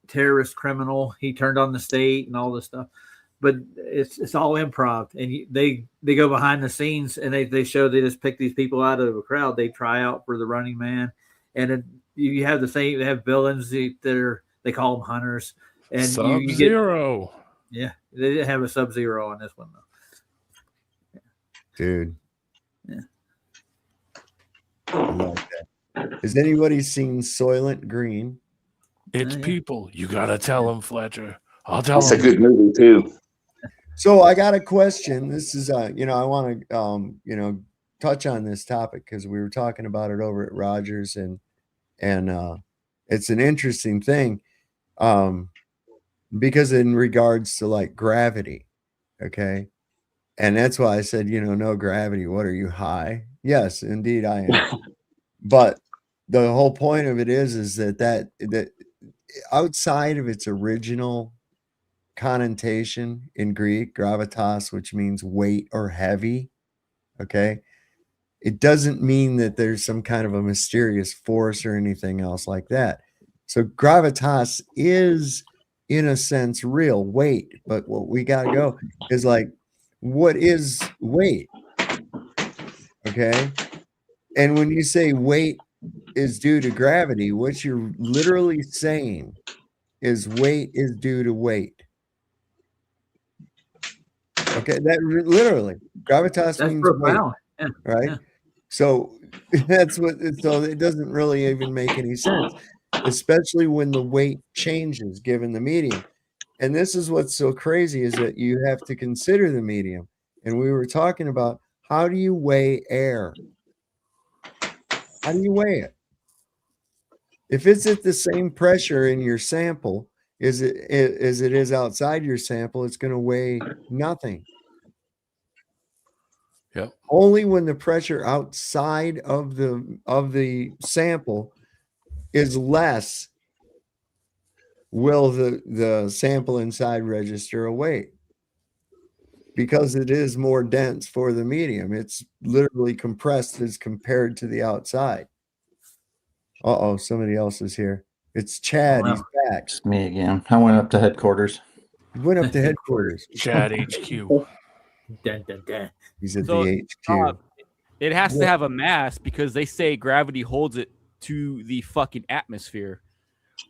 terrorist criminal. He turned on the state and all this stuff. But it's all improv, and they go behind the scenes and they show they just pick these people out of a crowd. They try out for the Running Man, and you have the same. They have villains that they call them hunters, and
Sub-Zero.
Yeah, they didn't have a Sub-Zero on this one though.
Dude.
Yeah.
I like that. Has anybody seen Soylent Green?
It's people. You gotta tell them, Fletcher. I'll tell
that's a
them.
good movie too.
So I got a question. This is I want to touch on this topic because we were talking about it over at Rogers, and it's an interesting thing because in regards to like gravity, okay, and that's why I said no gravity. What are you, high? Yes, indeed I am. But the whole point of it is that outside of its original connotation in Greek, gravitas, which means weight or heavy, okay, it doesn't mean that there's some kind of a mysterious force or anything else like that. So gravitas is in a sense real weight, but what we got to go is like, what is weight? Okay, and when you say weight is due to gravity, what you're literally saying is weight is due to weight. Okay, that literally gravitas means
profound.
weight,
Yeah,
right?
yeah.
So that's what. So it doesn't really even make any sense, especially when the weight changes given the medium. And this is what's so crazy is that you have to consider the medium. And we were talking about how do you weigh air? How do you weigh it? If it's at the same pressure in your sample as it is outside your sample, it's going to weigh nothing.
Yep.
Only when the pressure outside of the sample is less will the sample inside register a weight, because it is more dense for the medium. It's literally compressed as compared to the outside. Uh-oh, somebody else is here. It's Chad. He's back.
It's me again. I went up to headquarters.
He went up to headquarters.
Chad HQ.
Dun, dun, dun.
He's at
So,
the HQ.
It has to have a mass because they say gravity holds it to the fucking atmosphere.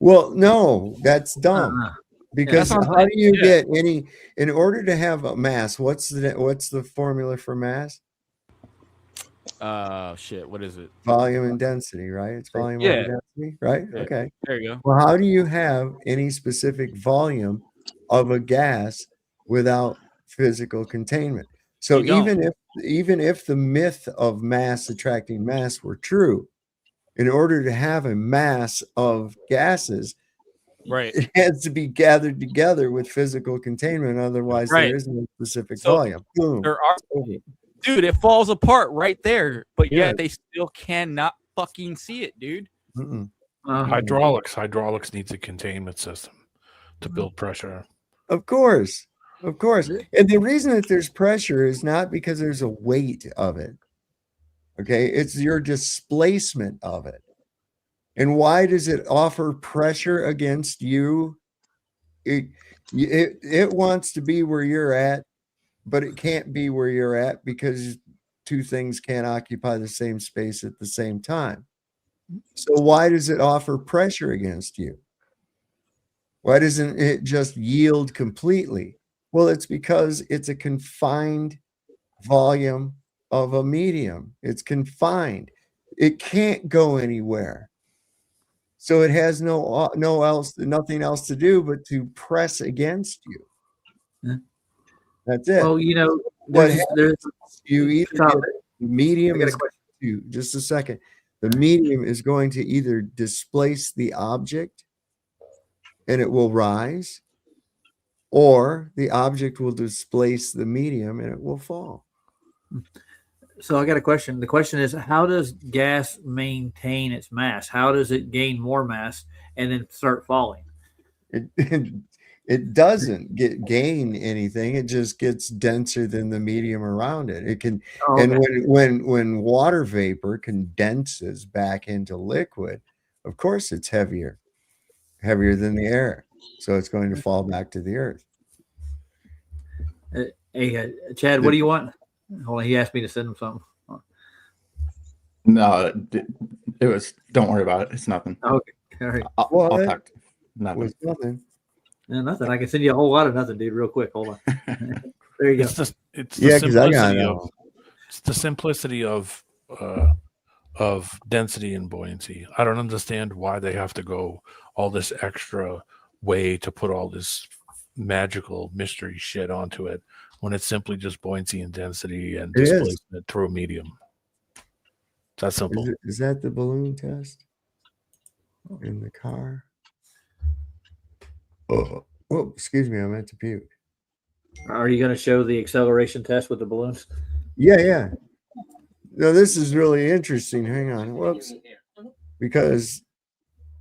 Well, no, that's dumb. Because
that's what I'm
how do
saying.
you get any, in order to have a mass, what's the formula for mass?
Shit, what is it?
Volume and density, right? It's volume
Yeah.
over density, right?
Yeah.
Okay.
There you go.
Well, how do you have any specific volume of a gas without physical containment? So
You don't.
even if the myth of mass attracting mass were true, in order to have a mass of gases,
Right.
it has to be gathered together with physical containment. Otherwise,
Right.
there is no specific
So,
volume. Boom.
There are, dude, it falls apart right there, but
Yeah.
yet they still cannot fucking see it, dude.
Hydraulics needs a containment system to build pressure.
Of course. And the reason that there's pressure is not because there's a weight of it. Okay. It's your displacement of it. And why does it offer pressure against you? It wants to be where you're at, but it can't be where you're at because two things can't occupy the same space at the same time. So why does it offer pressure against you? Why doesn't it just yield completely? Well, it's because it's a confined volume of a medium. It's confined. It can't go anywhere. So it has nothing else to do but to press against you.
Yeah.
That's it.
Well, you know,
What
there's
you either get the medium
I got a
is going to, just a second. The medium is going to either displace the object and it will rise, or the object will displace the medium and it will fall.
So I got a question. The question is, how does gas maintain its mass? How does it gain more mass and then start falling?
It doesn't gain anything. It just gets denser than the medium around it. It can, and when water vapor condenses back into liquid, of course it's heavier than the air. So it's going to fall back to the earth.
Hey, Chad, what do you want? Hold on, he asked me to send him something.
No, it was. Don't worry about it. It's nothing.
Okay, all right.
I'll talk. Nothing.
Was nothing.
No, nothing. I can send you a whole lot of nothing, dude. Real quick. Hold on. There you go.
It's the simplicity of density and buoyancy. I don't understand why they have to go all this extra way to put all this magical mystery shit onto it when it's simply just buoyancy and density and displacement through a medium. That's simple.
Is that the balloon test in the car? Oh, excuse me. I meant to puke.
Are you going to show the acceleration test with the balloons?
Yeah. No, this is really interesting. Hang on. Whoops. Because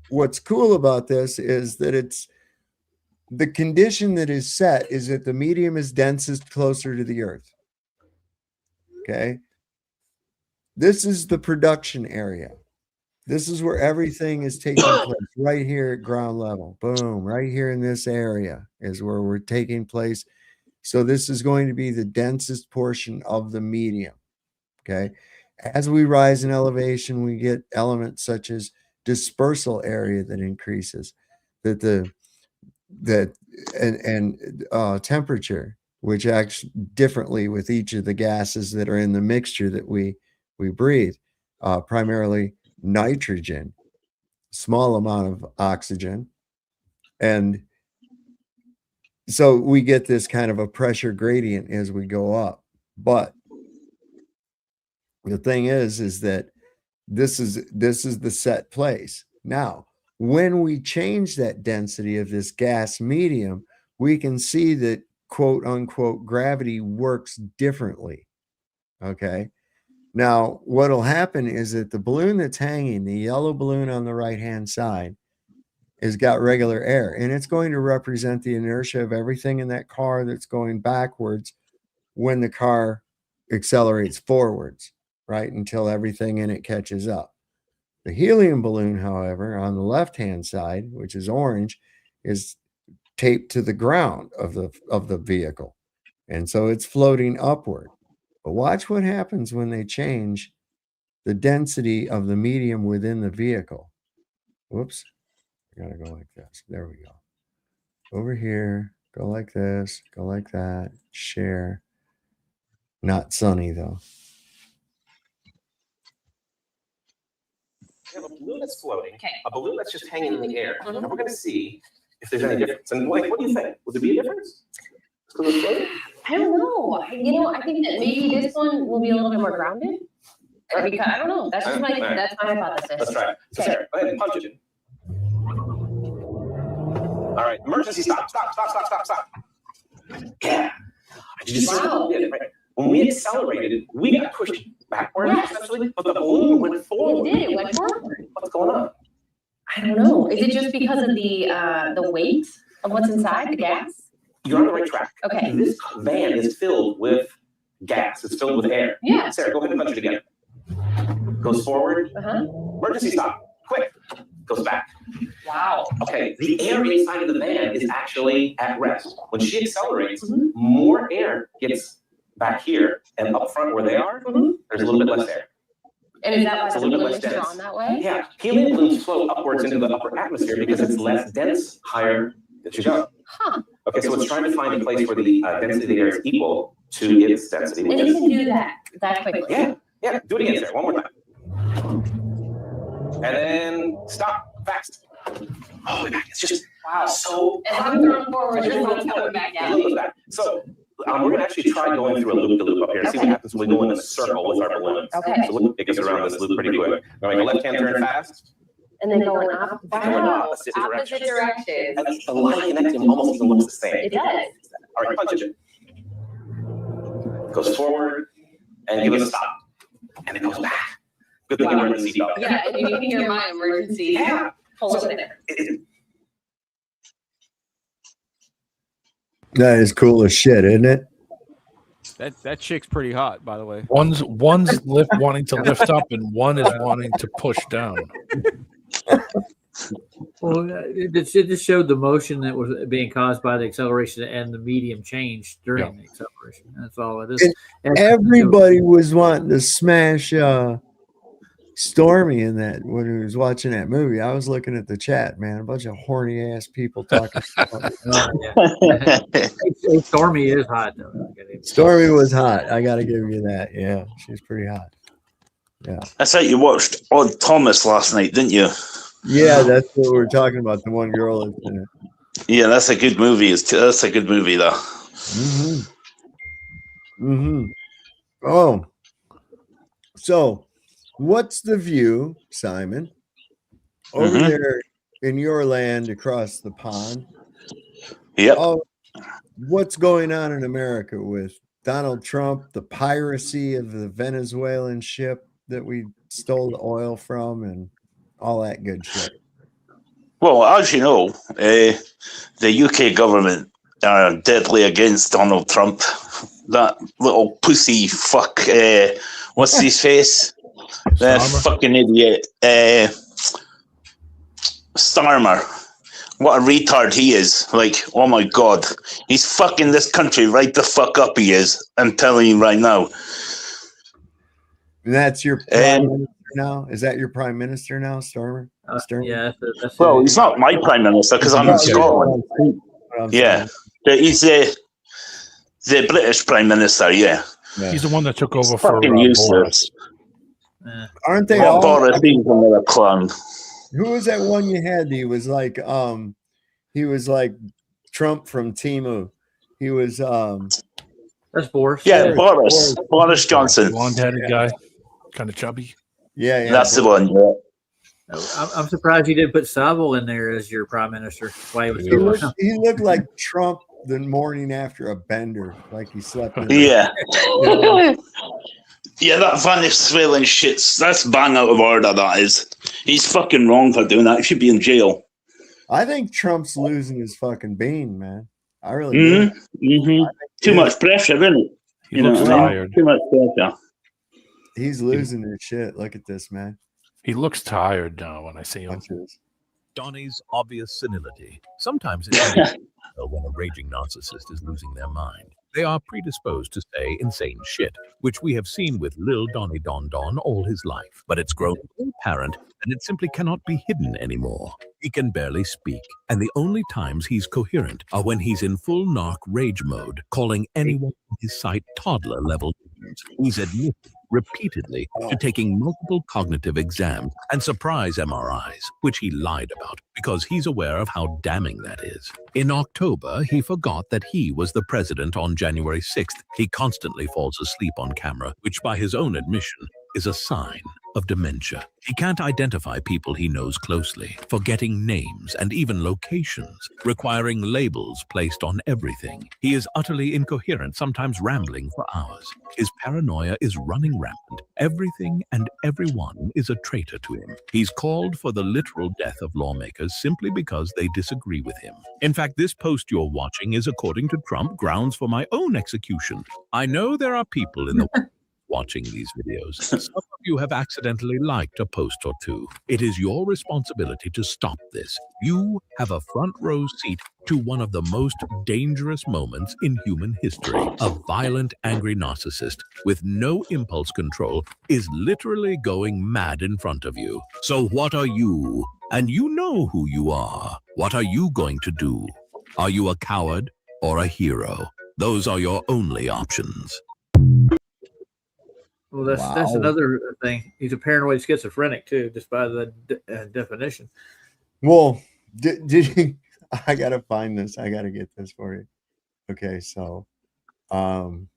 what's cool about this is that it's the condition that is set is that the medium is densest closer to the earth. Okay. This is the production area. This is where everything is taking place, right here at ground level. Boom, right here in this area is where we're taking place. So this is going to be the densest portion of the medium. Okay. As we rise in elevation, we get elements such as dispersal area that increases, temperature which acts differently with each of the gases that are in the mixture that we breathe. Primarily nitrogen, small amount of oxygen, and so we get this kind of a pressure gradient as we go up. But the thing is that this is the set place. Now, when we change that density of this gas medium, we can see that quote unquote gravity works differently. Okay. Now, what'll happen is that the balloon that's hanging, the yellow balloon on the right-hand side, has got regular air, and it's going to represent the inertia of everything in that car that's going backwards when the car accelerates forwards, right? Until everything in it catches up. The helium balloon, however, on the left-hand side, which is orange, is taped to the ground of the vehicle. And so it's floating upward. But watch what happens when they change the density of the medium within the vehicle. Whoops. I gotta go like this. There we go. Over here, go like this, go like that, share. Not sunny though.
We have a balloon that's floating, a balloon that's just hanging in the air. And we're going to see if there's any difference. And Blake, what do you think? Would there be a difference?
I don't know. I think that maybe this one will be a little bit more grounded. Or because I don't know. That's just my hypothesis.
Let's try it. So Sarah, go ahead and punch it. All right, emergency stop. Yeah. Did you see what we did? Right? When we accelerated, we got pushed backwards, essentially, but the balloon went forward.
It did. It went forward.
What's going on?
I don't know. Is it just because of the weight of what's inside, the gas?
You're on the right track.
Okay.
This van is filled with gas. It's filled with air.
Yeah.
Sarah, go ahead and punch it again. Goes forward. Emergency stop. Quick. Goes back.
Wow.
Okay. The air inside of the van is actually at rest. When she accelerates, more air gets back here, and up front where they are, there's a little bit less air.
And is that why
It's a
the
little bit
balloon
less
is
dense.
drawn that way?
Yeah, helium balloons float upwards into the upper atmosphere because it's less dense higher that you go.
Huh.
Okay, so it's trying to find a place where the density of the air is equal to its density.
And you can do that quickly.
Yeah, do it again, Sarah, one more time. And then stop, fast. Oh, way back. It's just so.
As I'm throwing forward, this one's coming back down.
So we're going to actually try going through a loop-de-loop up here. See what happens when we go in a circle with our balloons.
Okay.
So look, it gets around this loop pretty quick. All right, left-hand turn fast.
And then going up.
Going
Wow.
opposite
Opposite directions.
And the line connecting almost even looks the same.
It does.
All right, punch it. Goes forward and give it a stop. And it goes back. Good thing you were in the seatbelt.
Yeah, and you can hear my emergency.
Yeah.
Pull
So
it there.
That is cool as shit, isn't it?
That chick's pretty hot, by the way.
One's wanting to lift up, and one is wanting to push down.
Well, it just showed the motion that was being caused by the acceleration and the medium change during the acceleration. That's all it is.
And everybody was wanting to smash Stormy in that when he was watching that movie. I was looking at the chat, man, a bunch of horny ass people talking.
Stormy is hot though.
Stormy was hot. I got to give you that. Yeah, she's pretty hot. Yeah.
That's how you watched Odd Thomas last night, didn't you?
Yeah, that's what we're talking about. The one girl that's in it.
Yeah, that's a good movie. That's a good movie, though.
Oh, so what's the view, Simon, over there in your land across the pond?
Yep.
What's going on in America with Donald Trump, the piracy of the Venezuelan ship that we stole the oil from, and all that good shit?
Well, as you know, the UK government are deadly against Donald Trump. That little pussy fuck. What's his face? That fucking idiot. Starmer. What a retard he is. Like, oh my God. He's fucking this country right the fuck up, he is. I'm telling you right now.
And that's your prime minister now? Is that your prime minister now, Starmer?
Yeah.
Well, he's not my prime minister because I'm in Scotland. Yeah. But he's The British Prime Minister, yeah.
He's the one that took over
He's
for
fucking useless.
Boris.
Aren't they
What
all?
Boris? He's another clown.
Who was that one you had? He was like Trump from Timu. He was
That's Boris.
Yeah, Boris Johnson.
Blonde-headed guy, kind of chubby.
Yeah,
That's the one. Yeah.
I'm surprised you didn't put Savo in there as your prime minister. Why he was
he looked like Trump the morning after a bender, like he slept in.
Yeah. Yeah, that Venezuelan shit's that's bang out of order. That is. He's fucking wrong for doing that. He should be in jail.
I think Trump's losing his fucking bean, man. I really do.
Too much pressure, isn't it?
He looks tired.
Too much pressure.
He's losing his shit. Look at this, man.
He looks tired now when I see him.
Donnie's obvious senility. Sometimes it's tell when a raging narcissist is losing their mind. They are predisposed to say insane shit, which we have seen with Lil Donnie Don Don all his life. But it's grown apparent that it simply cannot be hidden anymore. He can barely speak, and the only times he's coherent are when he's in full narc rage mode, calling anyone in his sight toddler-level names. He's admitted repeatedly to taking multiple cognitive exams and surprise MRIs, which he lied about because he's aware of how damning that is. In October, he forgot that he was the president on January 6th. He constantly falls asleep on camera, which by his own admission is a sign of dementia. He can't identify people he knows closely, forgetting names and even locations, requiring labels placed on everything. He is utterly incoherent, sometimes rambling for hours. His paranoia is running rampant. Everything and everyone is a traitor to him. He's called for the literal death of lawmakers simply because they disagree with him. In fact, this post you're watching is, according to Trump, grounds for my own execution. I know there are people in the watching these videos. Some of you have accidentally liked a post or two. It is your responsibility to stop this. You have a front row seat to one of the most dangerous moments in human history. A violent, angry narcissist with no impulse control is literally going mad in front of you. So what are you? And you know who you are. What are you going to do? Are you a coward or a hero? Those are your only options.
Well, that's another thing. He's a paranoid schizophrenic too, just by the definition.
Well, did he? I gotta find this. I gotta get this for you. Okay, so,
Guys,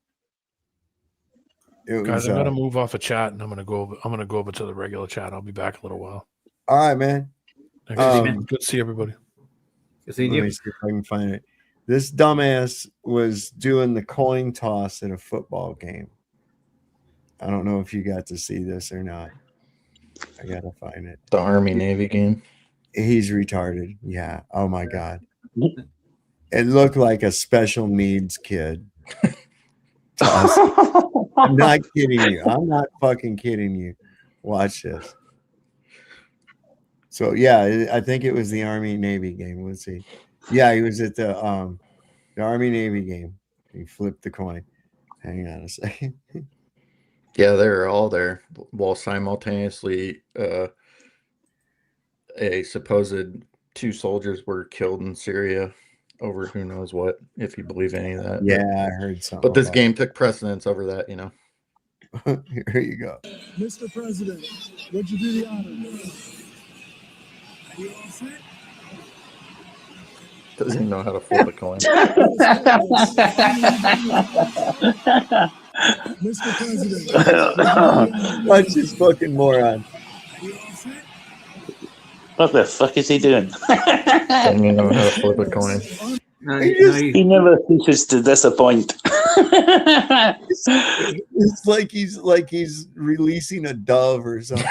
I'm gonna move off a chat and I'm gonna go over to the regular chat. I'll be back a little while.
All right, man.
Good to see everybody.
Let me see if I can find it. This dumbass was doing the coin toss at a football game. I don't know if you got to see this or not. I gotta find it.
The Army-Navy game.
He's retarded. Yeah. Oh my God. It looked like a special needs kid. I'm not kidding you. I'm not fucking kidding you. Watch this. So yeah, I think it was the Army-Navy game. Let's see. Yeah, he was at the Army-Navy game. He flipped the coin. Hang on a second.
Yeah, they were all there while simultaneously a supposed 2 soldiers were killed in Syria over who knows what, if you believe any of that.
Yeah, I heard something.
But this game took precedence over that, you know.
Here you go.
Mr. President, would you do the honors? Are you all set?
Doesn't even know how to flip a coin.
Mr. President.
Watch this fucking moron.
What the fuck is he doing?
Doesn't even know how to flip a coin.
He never ceases to disappoint.
It's like he's releasing a dove or something.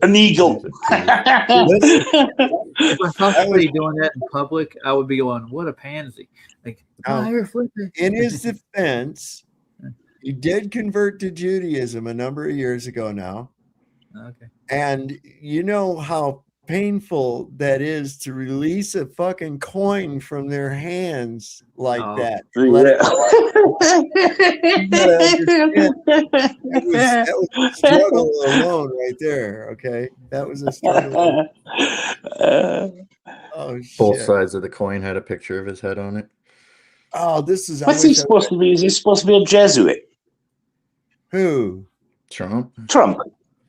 An eagle.
If I saw somebody doing that in public, I would be going, "What a pansy!" Like, you're flipping.
In his defense, he did convert to Judaism a number of years ago now.
Okay.
And you know how painful that is to release a fucking coin from their hands like that. That was a struggle alone right there. Okay. That was a struggle. Oh, shit.
Both sides of the coin had a picture of his head on it.
Oh, this is.
What's he supposed to be? Is he supposed to be a Jesuit?
Who?
Trump.
Trump.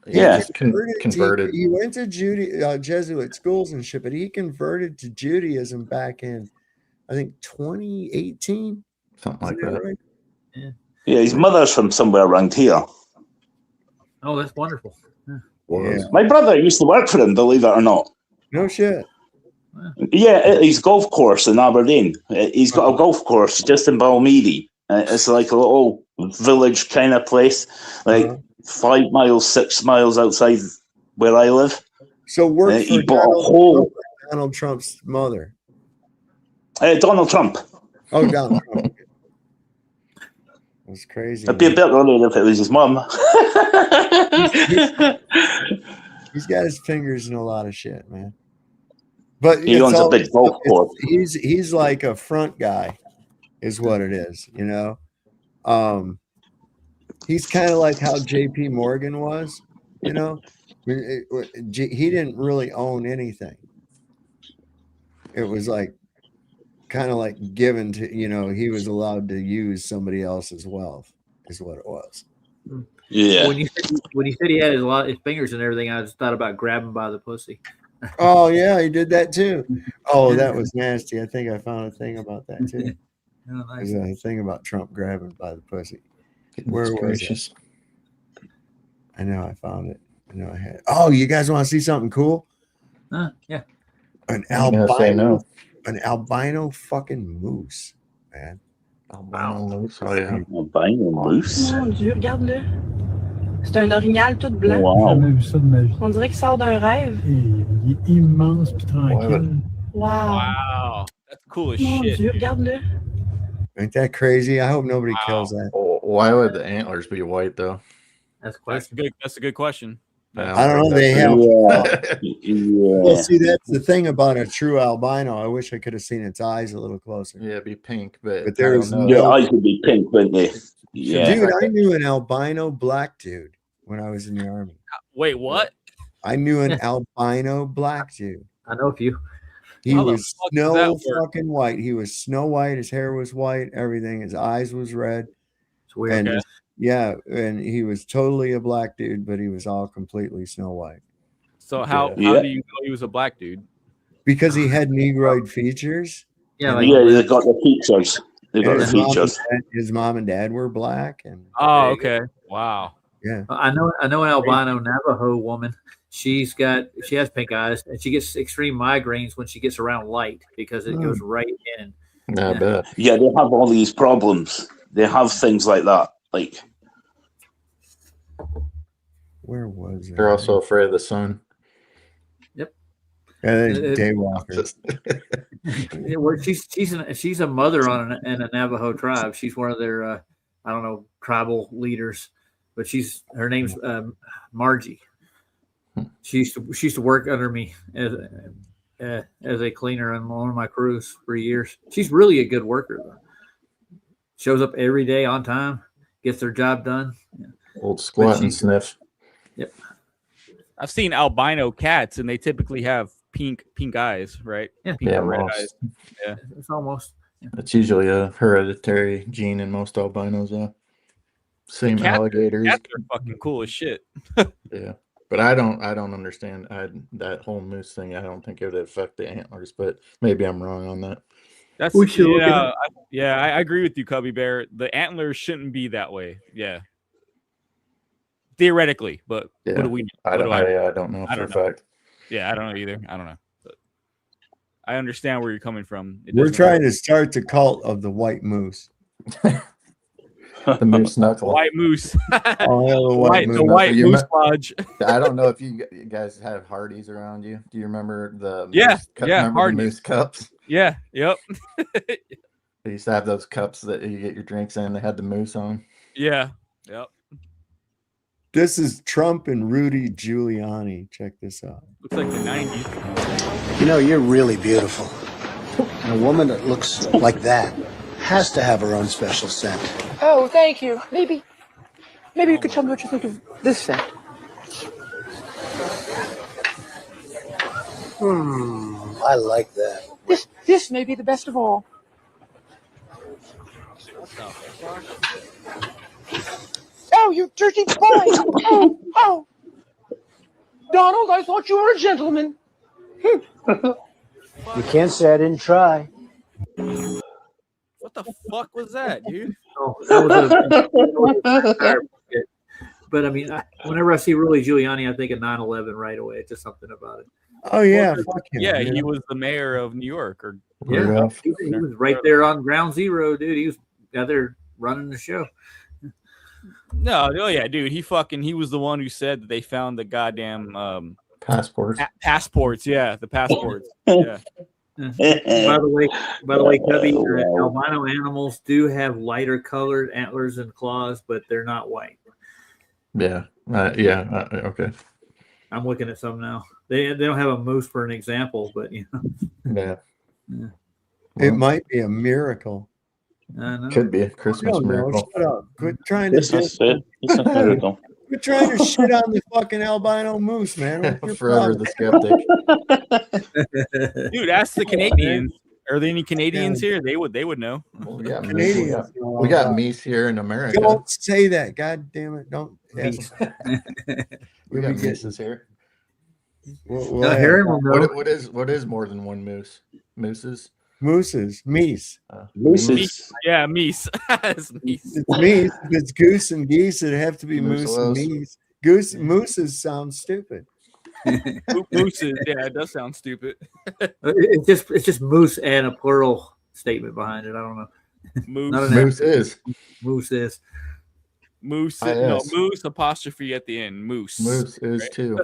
Yeah.
Converted.
He went to Jesuit schools and shit, but he converted to Judaism back in, I think, 2018.
Something like that.
Right?
Yeah, his mother's from somewhere around here.
Oh, that's wonderful.
Yeah.
My brother used to work for him, believe it or not.
No shit.
Yeah, at his golf course in Aberdeen. He's got a golf course just in Balmeedy. It's like a little village kind of place, like 5 miles, 6 miles outside where I live.
So worked
He
for
bought a whole
Donald Trump's mother.
Donald Trump.
Oh, Donald Trump. That's crazy.
It'd be a bit earlier if it was his mum.
He's got his fingers in a lot of shit, man. But
he owns a big golf course.
He's like a front guy, is what it is. You know, he's kind of like how J.P. Morgan was. You know, he didn't really own anything. It was like kind of like given to, you know, he was allowed to use somebody else's wealth, is what it was.
Yeah.
When you said he had his fingers and everything, I just thought about grabbing by the pussy.
Oh yeah, he did that too. Oh, that was nasty. I think I found a thing about that too.
Oh, nice.
There's a thing about Trump grabbing by the pussy. Where was it? I know I found it. I know I had it. Oh, you guys want to see something cool?
Yeah.
An
say no.
albino fucking moose, man.
Albino moose. Oh yeah.
Albino moose.
Mon Dieu, regarde-le. C'est un orignal tout blanc.
Wow.
J'ai jamais vu ça de ma vie.
On dirait qu'il sort d'un rêve.
Il est immense puis tranquille.
Wow.
Wow. That's cool as
Mon
shit.
Dieu, regarde-le.
Ain't that crazy? I hope nobody kills that.
Why would the antlers be white though?
That's
a good question.
I don't know. They have.
Yeah.
Well, see, that's the thing about a true albino. I wish I could have seen its eyes a little closer.
Yeah, it'd be pink, but
there is
Your eyes would be pink, wouldn't they? Yeah.
Dude, I knew an albino black dude when I was in the army.
Wait, what?
I knew an albino black dude.
I know a few.
He
How the
was
fuck does that
snow
work?
fucking white. He was snow white. His hair was white. Everything. His eyes was red.
It's weird.
And
Okay.
yeah, and he was totally a black dude, but he was all completely snow white
So how do you know he was a black dude?
because he had negroid features.
Yeah,
Yeah, they got the features. They got the features.
His mom and dad were black, and
Oh, okay. Wow.
yeah.
I know an albino Navajo woman. She has pink eyes, and she gets extreme migraines when she gets around light because it goes right in.
I bet.
Yeah, they have all these problems. They have things like that. Like,
Where was it?
They're also afraid of the sun.
Yep.
Daywalker.
Yeah, well, she's a mother in a Navajo tribe. She's one of their I don't know, tribal leaders, but her name's Margie. She used to work under me as a cleaner on one of my crews for years. She's really a good worker though. Shows up every day on time, gets their job done. Yeah.
Old squat and sniff.
Yep.
I've seen albino cats, and they typically have pink eyes, right?
Yeah.
Pink
Yeah,
or red
most.
eyes. Yeah.
It's almost.
It's usually a hereditary gene in most albinos. Same alligators.
Cats are fucking cool as shit.
Yeah, but I don't understand that whole moose thing. I don't think it would affect the antlers, but maybe I'm wrong on that.
That's
We should look at
I agree with you, Cubby Bear. The antlers shouldn't be that way. Yeah. Theoretically, but
Yeah.
what do we know?
I don't know
I
for a
don't know.
fact.
Yeah, I don't know either. I don't know. But I understand where you're coming from. It
We're
doesn't
trying
work.
to start the cult of the white moose.
The moose knuckle.
White moose.
Oh, hell, the
White,
moose.
the white
You
moose
me-
lodge.
I don't know if you guys have Hardee's around you. Do you remember the
Yeah,
moose
yeah,
remember the
Hardee's.
moose cups?
Yeah, yep.
They used to have those cups that you get your drinks in. They had the moose on.
Yeah, yep.
This is Trump and Rudy Giuliani. Check this out.
Looks like the 90s.
You know, you're really beautiful. And a woman that looks like that has to have her own special scent.
Oh, thank you. Maybe you could tell me what you think of this scent.
I like that.
This may be the best of all. Oh, you dirty boy! Oh! Donald, I thought you were a gentleman.
You can't say I didn't try.
What the fuck was that, dude?
Oh, that was a but I mean, whenever I see Rudy Giuliani, I think of 9/11 right away. It's just something about it.
Oh yeah,
Well,
fuck him.
yeah,
you
he
know?
was the mayor of New York, or
Yeah, he was right there on ground zero, dude. He was out there running the show.
No, oh yeah, dude. He was the one who said that they found the goddamn
passports.
Passports, yeah, the passports. Yeah.
By the way, Cubby, albino animals do have lighter colored antlers and claws, but they're not white.
Yeah. Okay.
I'm looking at some now. They don't have a moose for an example, but you know.
Yeah.
It might be a miracle.
I know.
Could be a Christmas miracle.
Shut up. Quit trying to
It's a miracle.
Quit trying to shit on the fucking albino moose, man. What's your
Forever
problem?
the skeptic.
Dude, ask the Canadians. Are there any Canadians here? They would know.
Well, we got
Canadians.
we got meese here in America.
Don't say that. God damn it. Don't.
we got mooses here. What is more than one moose? Mooses.
Mooses. Meese.
Meese. Yeah, meese. It's meese.
It's meese. If it's goose and geese, it'd have to be moose and
Mooselos.
meese. Mooses sound stupid.
Mooses. Yeah, it does sound stupid.
It's just moose and a plural statement behind it. I don't know.
Moose.
Not an
Moose
F.
is.
Moose is.
Moose.
I
No,
is.
moose apostrophe at the end. Moose.
Moose is
right?
too.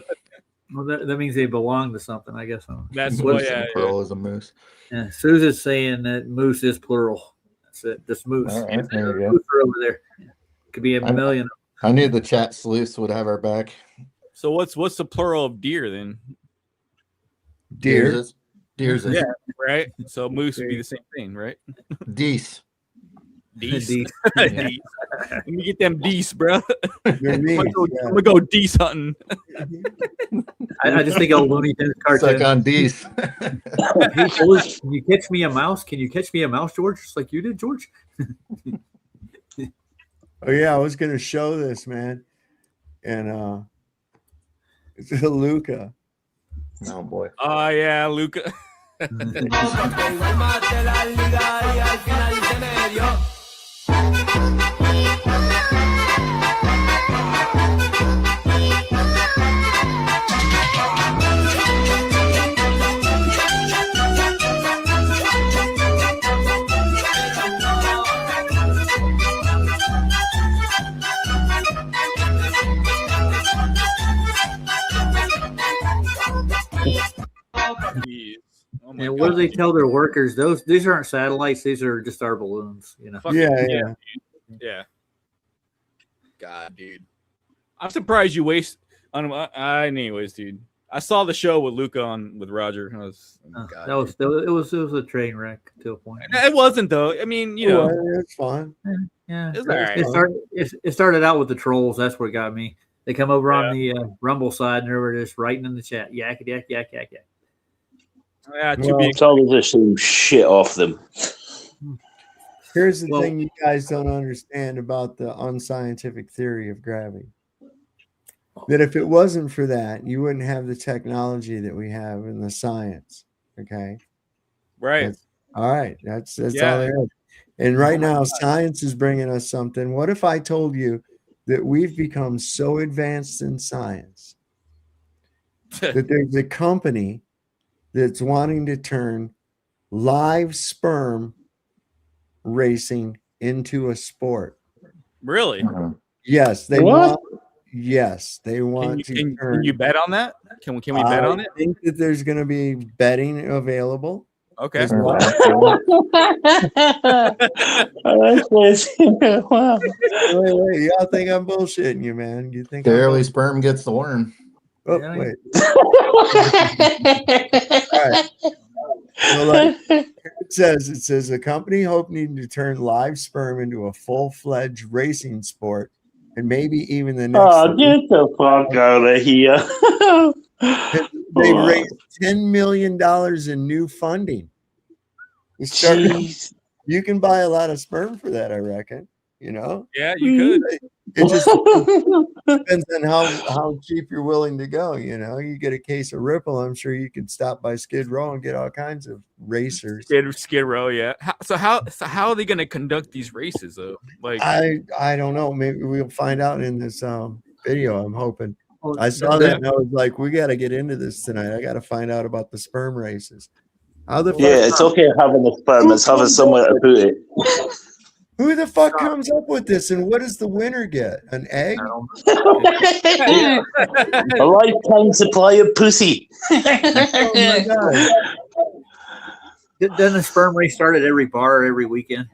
Well, that means they belong to something, I guess.
That's
what
what. Yeah,
Pearl is a moose.
Yeah, Susan's saying that moose is plural. That's it. Just moose.
All right, there you go.
Moose are over there. Could be a million.
I knew the chat sleuths would have our back.
So what's the plural of deer then?
Deer.
Deers.
Yeah, right. So moose would be the same thing, right?
Deese.
Deese.
Deese.
Deese. Let me get them deese, bro.
They're
I'm
meese,
gonna go deese hunting.
I just think of Looney Tunes cartoon.
Suck on Deese.
Hey, George, can you catch me a mouse? Can you catch me a mouse, George? Just like you did, George.
Oh yeah, I was gonna show this, man. And it's Luca.
Oh boy.
Oh yeah, Luca. Jeez. Oh my
And what do
God.
they tell their workers? These aren't satellites. These are just our balloons. You know.
Fucking-
Yeah.
dude. Yeah. God, dude. I'm surprised you waste on. Anyways, dude. I saw the show with Luca on with Roger. I was, God,
It was a train wreck to a point.
it wasn't though. I mean, you know,
it's fine.
Yeah,
It's all right.
it started out with the trolls. That's what got me. They come over on the Rumble side and they were just writing in the chat, yak, yak, yak, yak, yak.
yeah, too big.
Tell this shit off them.
Here's the
Well-
thing you guys don't understand about the unscientific theory of gravity. That if it wasn't for that, you wouldn't have the technology that we have in the science. Okay.
Right.
All right. That's
Yeah.
all there is. And right now, science is bringing us something. What if I told you that we've become so advanced in science that there's a company that's wanting to turn live sperm racing into a sport?
Really?
Yes, they
What?
want. Yes, they want to
Can
turn.
you bet on that? Can we bet on it?
I think that there's going to be betting available.
Okay.
There's wow. Wait, y'all think I'm bullshitting you, man? You think
The
I'm
early sperm gets the worm.
Oh, wait. All right. So like it says a company hoping to turn live sperm into a full-fledged racing sport, and maybe even the next.
Oh, get the fuck out of here.
They raised $10 million in new funding. You can buy a lot of sperm for that, I reckon. You know?
Yeah, you could.
It just depends on how cheap you're willing to go. You know, you get a case of Ripple, I'm sure you could stop by Skid Row and get all kinds of racers.
Skid Row, yeah. How are they going to conduct these races though? Like
I don't know. Maybe we'll find out in this video. I'm hoping.
Well,
I saw that and I was like, we got to get into this tonight. I got to find out about the sperm races. How the
Yeah, it's okay having a sperm. It's having somewhere to put it.
Who the fuck comes up with this, and what does the winner get? An egg?
A lifetime supply of pussy.
Oh my God.
Doesn't a sperm race start at every bar every weekend?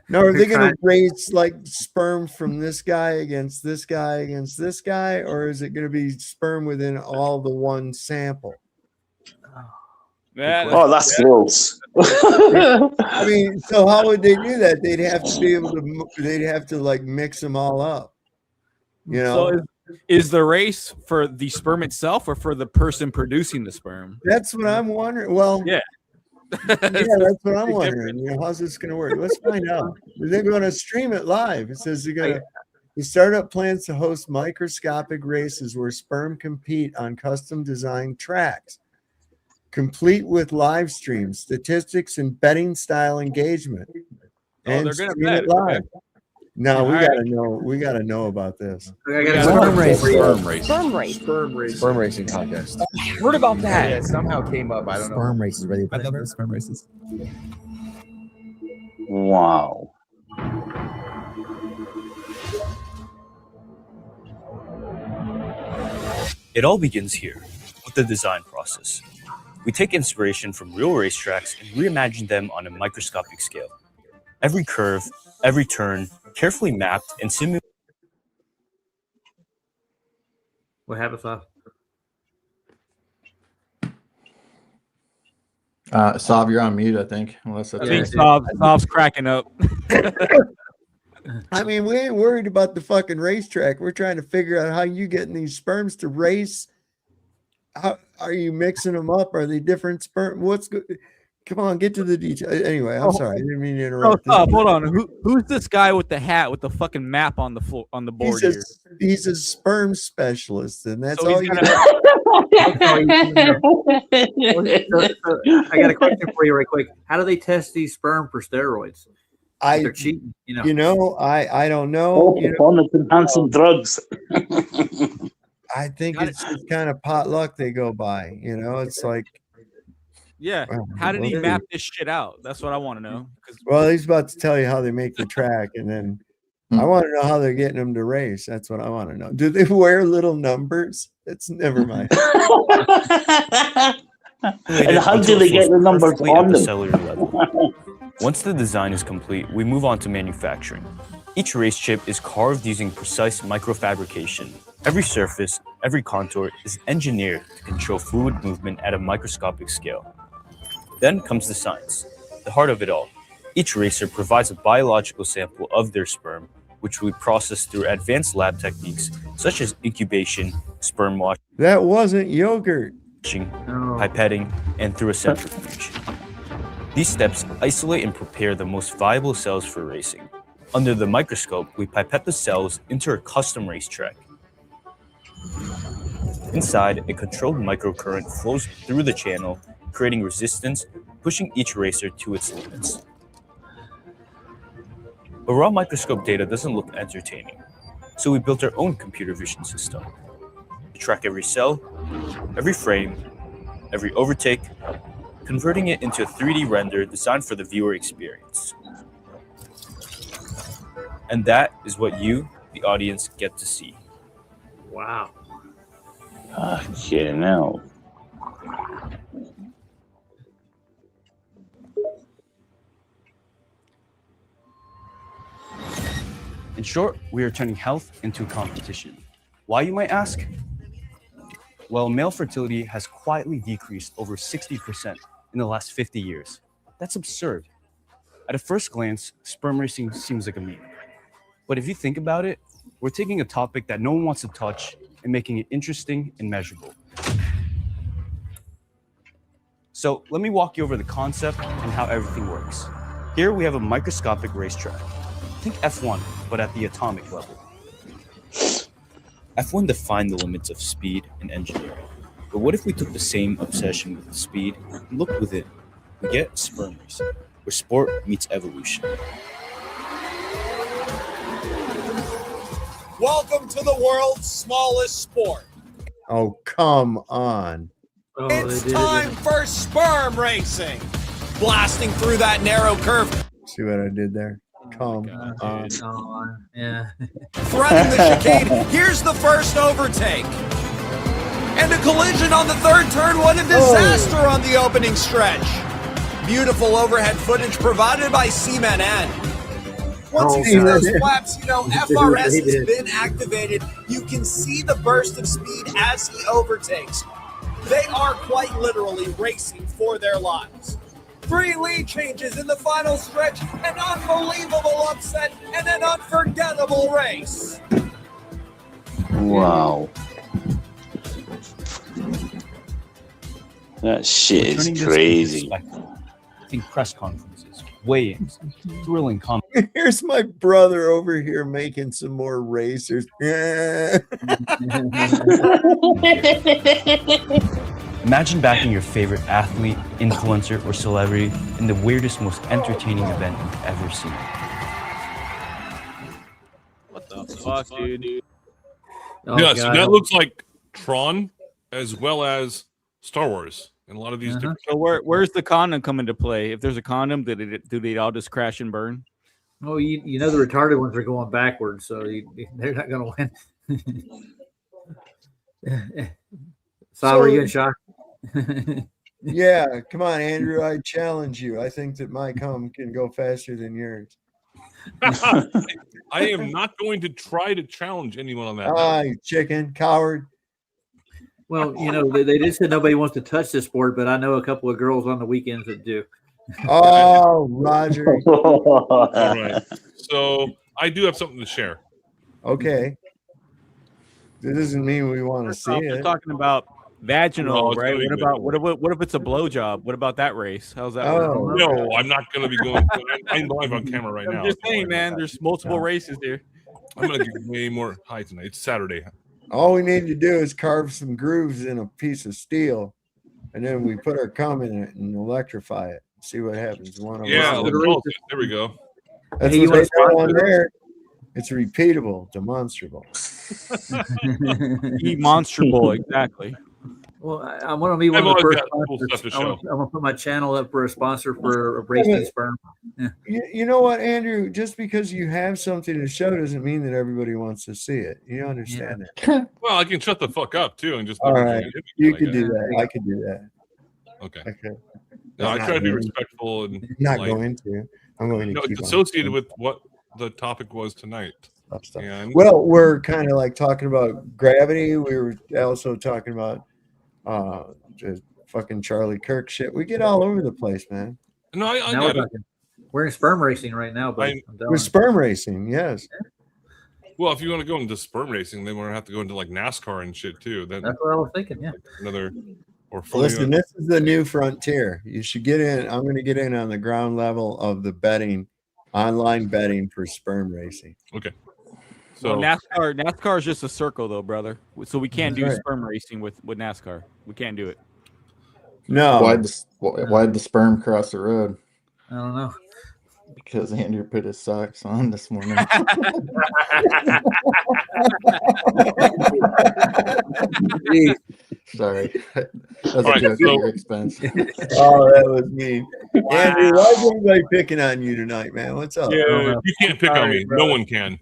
No, are they going to race like sperm from this guy against this guy against this guy, or is it going to be sperm within all the one sample?
Oh, that's gross.
I mean, so how would they do that? They'd have to be able to. They'd have to like mix them all up. You know.
So is the race for the sperm itself or for the person producing the sperm?
That's what I'm wondering. Well,
yeah.
That's what I'm wondering. You know, how's this going to work? Let's find out. They're going to stream it live. It says they're going to. The startup plans to host microscopic races where sperm compete on custom designed tracks, complete with live streams, statistics, and betting style engagement. And
they're going to
stream
bet
it live. No, we
All
gotta know. We gotta know about this.
Sperm
racing contest.
I heard about that.
Yeah, it somehow came up. I don't know.
Sperm races, really.
I love those sperm races.
Wow.
It all begins here with the design process. We take inspiration from real racetracks and reimagine them on a microscopic scale. Every curve, every turn, carefully mapped and simulated.
What happened, Sav?
Sav, you're on mute, I think. Unless
I think Sav's cracking up.
I mean, we ain't worried about the fucking racetrack. We're trying to figure out how you getting these sperms to race. How are you mixing them up? Are they different sperm? What's good? Come on, get to the detail. Anyway, I'm sorry. I didn't mean to interrupt.
Hold on. Who's this guy with the hat with the fucking map on the floor on the board here?
He's a sperm specialist, and that's
So
all
he's
you
I got a question for you, right quick. How do they test these sperm for steroids? They're cheating.
I don't know.
Performance enhancing drugs.
I think it's just kind of potluck they go by. You know, it's like.
Yeah. How did he map this shit out? That's what I want to know.
Well, he's about to tell you how they make the track, and then I want to know how they're getting them to race. That's what I want to know. Do they wear little numbers? It's never mind.
And how do they get the numbers on them?
Cellular level. Once the design is complete, we move on to manufacturing. Each race chip is carved using precise microfabrication. Every surface, every contour is engineered to control fluid movement at a microscopic scale. Then comes the science, the heart of it all. Each racer provides a biological sample of their sperm, which we process through advanced lab techniques such as incubation, sperm washing,
That wasn't yogurt.
pipetting, and through a centrifuge. These steps isolate and prepare the most viable cells for racing. Under the microscope, we pipette the cells into a custom racetrack. Inside, a controlled microcurrent flows through the channel, creating resistance, pushing each racer to its limits. But raw microscope data doesn't look entertaining, so we built our own computer vision system to track every cell, every frame, every overtake, converting it into a 3D render designed for the viewer experience. And that is what you, the audience, get to see.
Wow.
Yeah, now.
In short, we are turning health into a competition. Why, you might ask? Well, male fertility has quietly decreased over 60% in the last 50 years. That's absurd. At a first glance, sperm racing seems like a meme. But if you think about it, we're taking a topic that no one wants to touch and making it interesting and measurable. So let me walk you over the concept and how everything works. Here we have a microscopic racetrack. Think F1, but at the atomic level. F1 defined the limits of speed and engineering. But what if we took the same obsession with speed and looked within? We get sperm racing, where sport meets evolution.
Welcome to the world's smallest sport.
Oh, come on.
It's time for sperm racing. Blasting through that narrow curve.
See what I did there? Come on.
Yeah.
Threading the chicane. Here's the first overtake. And a collision on the third turn. What a disaster on the opening stretch. Beautiful overhead footage provided by CNN. Once you see those flaps, FRS has been activated. You can see the burst of speed as he overtakes. They are quite literally racing for their lives. 3 lead changes in the final stretch, an unbelievable upset, and an unforgettable race.
Wow. That shit is
Turning this into
crazy.
perspective, I think press conferences, weigh-ins, thrilling comments.
Here's my brother over here making some more racers.
Imagine backing your favorite athlete, influencer, or celebrity in the weirdest, most entertaining event you've ever seen.
What the fuck, dude?
Yeah, so that looks like Tron as well as Star Wars and a lot of these different.
So where's the condom come into play? If there's a condom, do they all just crash and burn?
Oh, you know the retarded ones are going backwards, so they're not going to win. Saw, were you in shock?
Yeah, come on, Andrew. I challenge you. I think that my cum can go faster than yours.
I am not going to try to challenge anyone on that.
You chicken, coward.
Well, they just said nobody wants to touch this sport, but I know a couple of girls on the weekends that do.
Oh, Roger.
All right. So I do have something to share.
Okay. That doesn't mean we want to see
We're
it.
talking about vaginal,
No,
right?
it's
What
gonna be
about what if it's a blowjob? What about that race? How's that?
Oh,
work?
No, I'm not going to be going. I'm live on camera right now.
I'm just saying, man. There's multiple races here.
I'm going to get way more high tonight. It's Saturday.
All we need to do is carve some grooves in a piece of steel, and then we put our cum in it and electrify it. See what happens.
Yeah, there we go.
That's
Hey,
what they
you
got
wanna
on there. It's repeatable, demonstrable.
Demonstrable, exactly.
Well, I want to be one
I've
of the
always
first
got cool
sponsors.
stuff to
I'm
show.
going to put my channel up for a sponsor for racing sperm. Yeah.
You know what, Andrew? Just because you have something to show doesn't mean that everybody wants to see it. You understand that?
Well, I can shut the fuck up too and just.
All right, you could do that. I could do that.
Okay.
Okay.
No, I try to be respectful and
Not
like,
going to. I'm going to
No,
keep
it's
on.
associated with what the topic was tonight. And
Well, we're kind of like talking about gravity. We were also talking about just fucking Charlie Kirk shit. We get all over the place, man.
no, I
Now
got it.
we're in sperm racing right now, but
With sperm racing, yes.
Well, if you want to go into sperm racing, then we're gonna have to go into like NASCAR and shit too. Then
that's what I was thinking. Yeah.
another or
Listen, this is the new frontier. You should get in. I'm going to get in on the ground level of the betting, online betting for sperm racing.
Okay.
So NASCAR is just a circle, though, brother. So we can't do
Right.
sperm racing with NASCAR. We can't do it.
No.
Why'd the sperm cross the road?
I don't know.
Because Andrew put his socks on this morning. Sorry. That's a
right,
joke at
so-
your expense.
Oh, that was mean. Andrew, why is everybody picking on you tonight, man? What's up?
Yeah, you can't pick on me. No one can.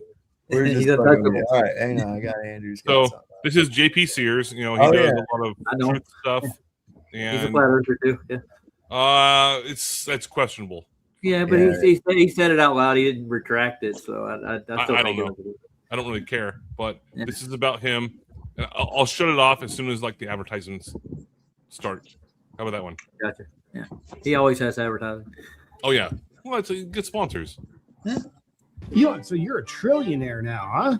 We're
He's
just
a
fucking with
touchable.
you. All right, hang on. I got Andrew's.
So this is JP Sears. You know, he
Oh,
does
yeah.
a lot of
I know.
truth stuff,
He's a
and
flat earther too. Yeah.
that's questionable.
Yeah, but he said it out loud. He didn't retract it, so I still
I
think
don't know. I don't really care, but this is about him. And I'll shut it off as soon as like the advertisements start. How about that one?
Gotcha. Yeah, he always has advertising.
Oh yeah. Well, it's good sponsors.
So you're a trillionaire now, huh?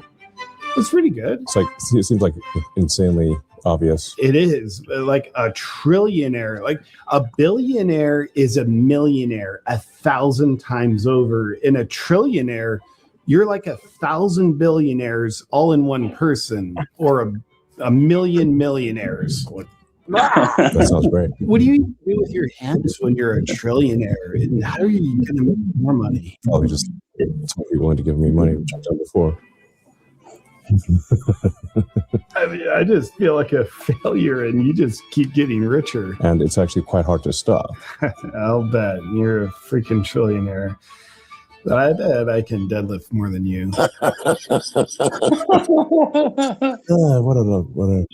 That's pretty good.
It's like it seems like insanely obvious.
It is like a trillionaire, like a billionaire is a millionaire 1,000 times over. In a trillionaire, you're like 1,000 billionaires all in one person, or a million millionaires.
That sounds great.
What do you do with your hands when you're a trillionaire? And how are you going to make more money?
Probably just tell people to give me money, which I've done before.
I mean, I just feel like a failure, and you just keep getting richer.
And it's actually quite hard to stop.
I'll bet you're a freaking trillionaire. But I bet I can deadlift more than you.
What a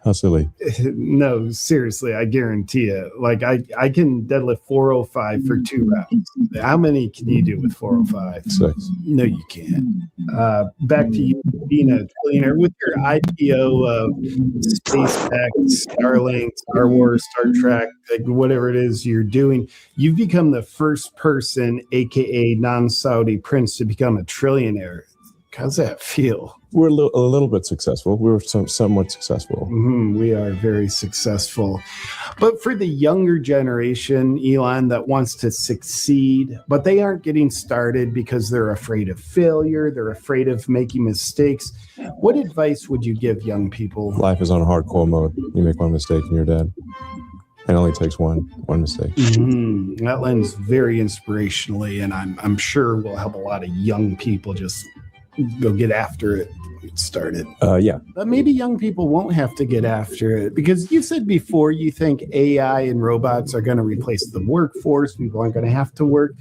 how silly.
No, seriously, I guarantee it. Like I can deadlift 405 for 2 rounds. How many can you do with 405?
6.
No, you can't. Back to you being a trillionaire with your IPO of SpaceX, Starlink, Star Wars, Star Trek, like whatever it is you're doing. You've become the first person, aka non-Saudi prince, to become a trillionaire. How's that feel?
We're a little bit successful. We were somewhat successful.
We are very successful. But for the younger generation, Elon, that wants to succeed, but they aren't getting started because they're afraid of failure, they're afraid of making mistakes, what advice would you give young people?
Life is on hardcore mode. You make one mistake and you're dead. It only takes one mistake.
That lends very inspirationally, and I'm sure will help a lot of young people just go get after it. Get started.
Yeah.
But maybe young people won't have to get after it, because you said before you think AI and robots are going to replace the workforce. People aren't going to have to work.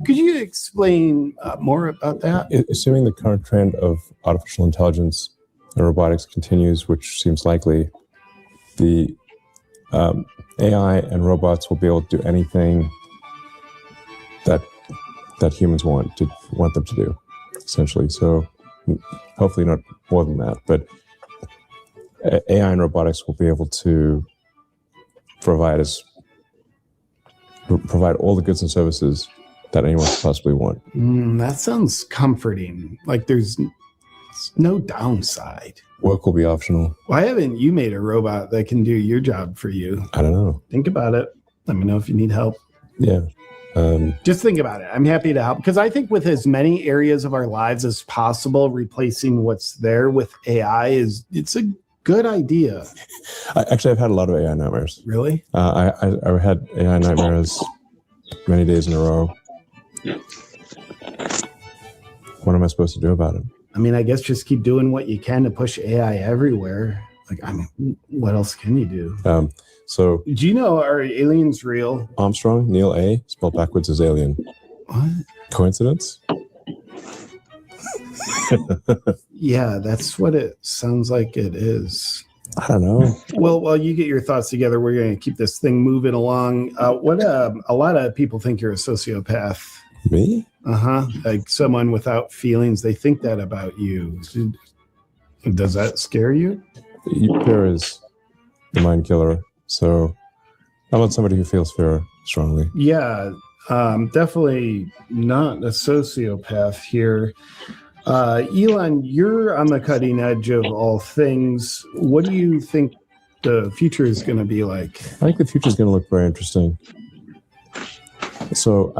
Could you explain more about that?
Assuming the current trend of artificial intelligence and robotics continues, which seems likely, the AI and robots will be able to do anything that humans want them to do, essentially. So hopefully not more than that, but AI and robotics will be able to provide all the goods and services that anyone could possibly want.
That sounds comforting. Like there's no downside.
Work will be optional.
Why haven't you made a robot that can do your job for you?
I don't know.
Think about it. Let me know if you need help.
Yeah.
Just think about it. I'm happy to help, because I think with as many areas of our lives as possible, replacing what's there with AI it's a good idea.
I've had a lot of AI nightmares.
Really?
I had AI nightmares many days in a row. What am I supposed to do about it?
I mean, I guess just keep doing what you can to push AI everywhere. Like, I mean, what else can you do?
So,
do you know, are aliens real?
Armstrong, Neil A, spelled backwards as alien.
What?
Coincidence?
Yeah, that's what it sounds like it is.
I don't know.
Well, while you get your thoughts together, we're going to keep this thing moving along. A lot of people think you're a sociopath.
Me?
Like someone without feelings. They think that about you. Does that scare you?
Fear is the mind killer. So I want somebody who feels fear strongly.
Yeah, definitely not a sociopath here. Elon, you're on the cutting edge of all things. What do you think the future is going to be like?
I think the future is going to look very interesting. So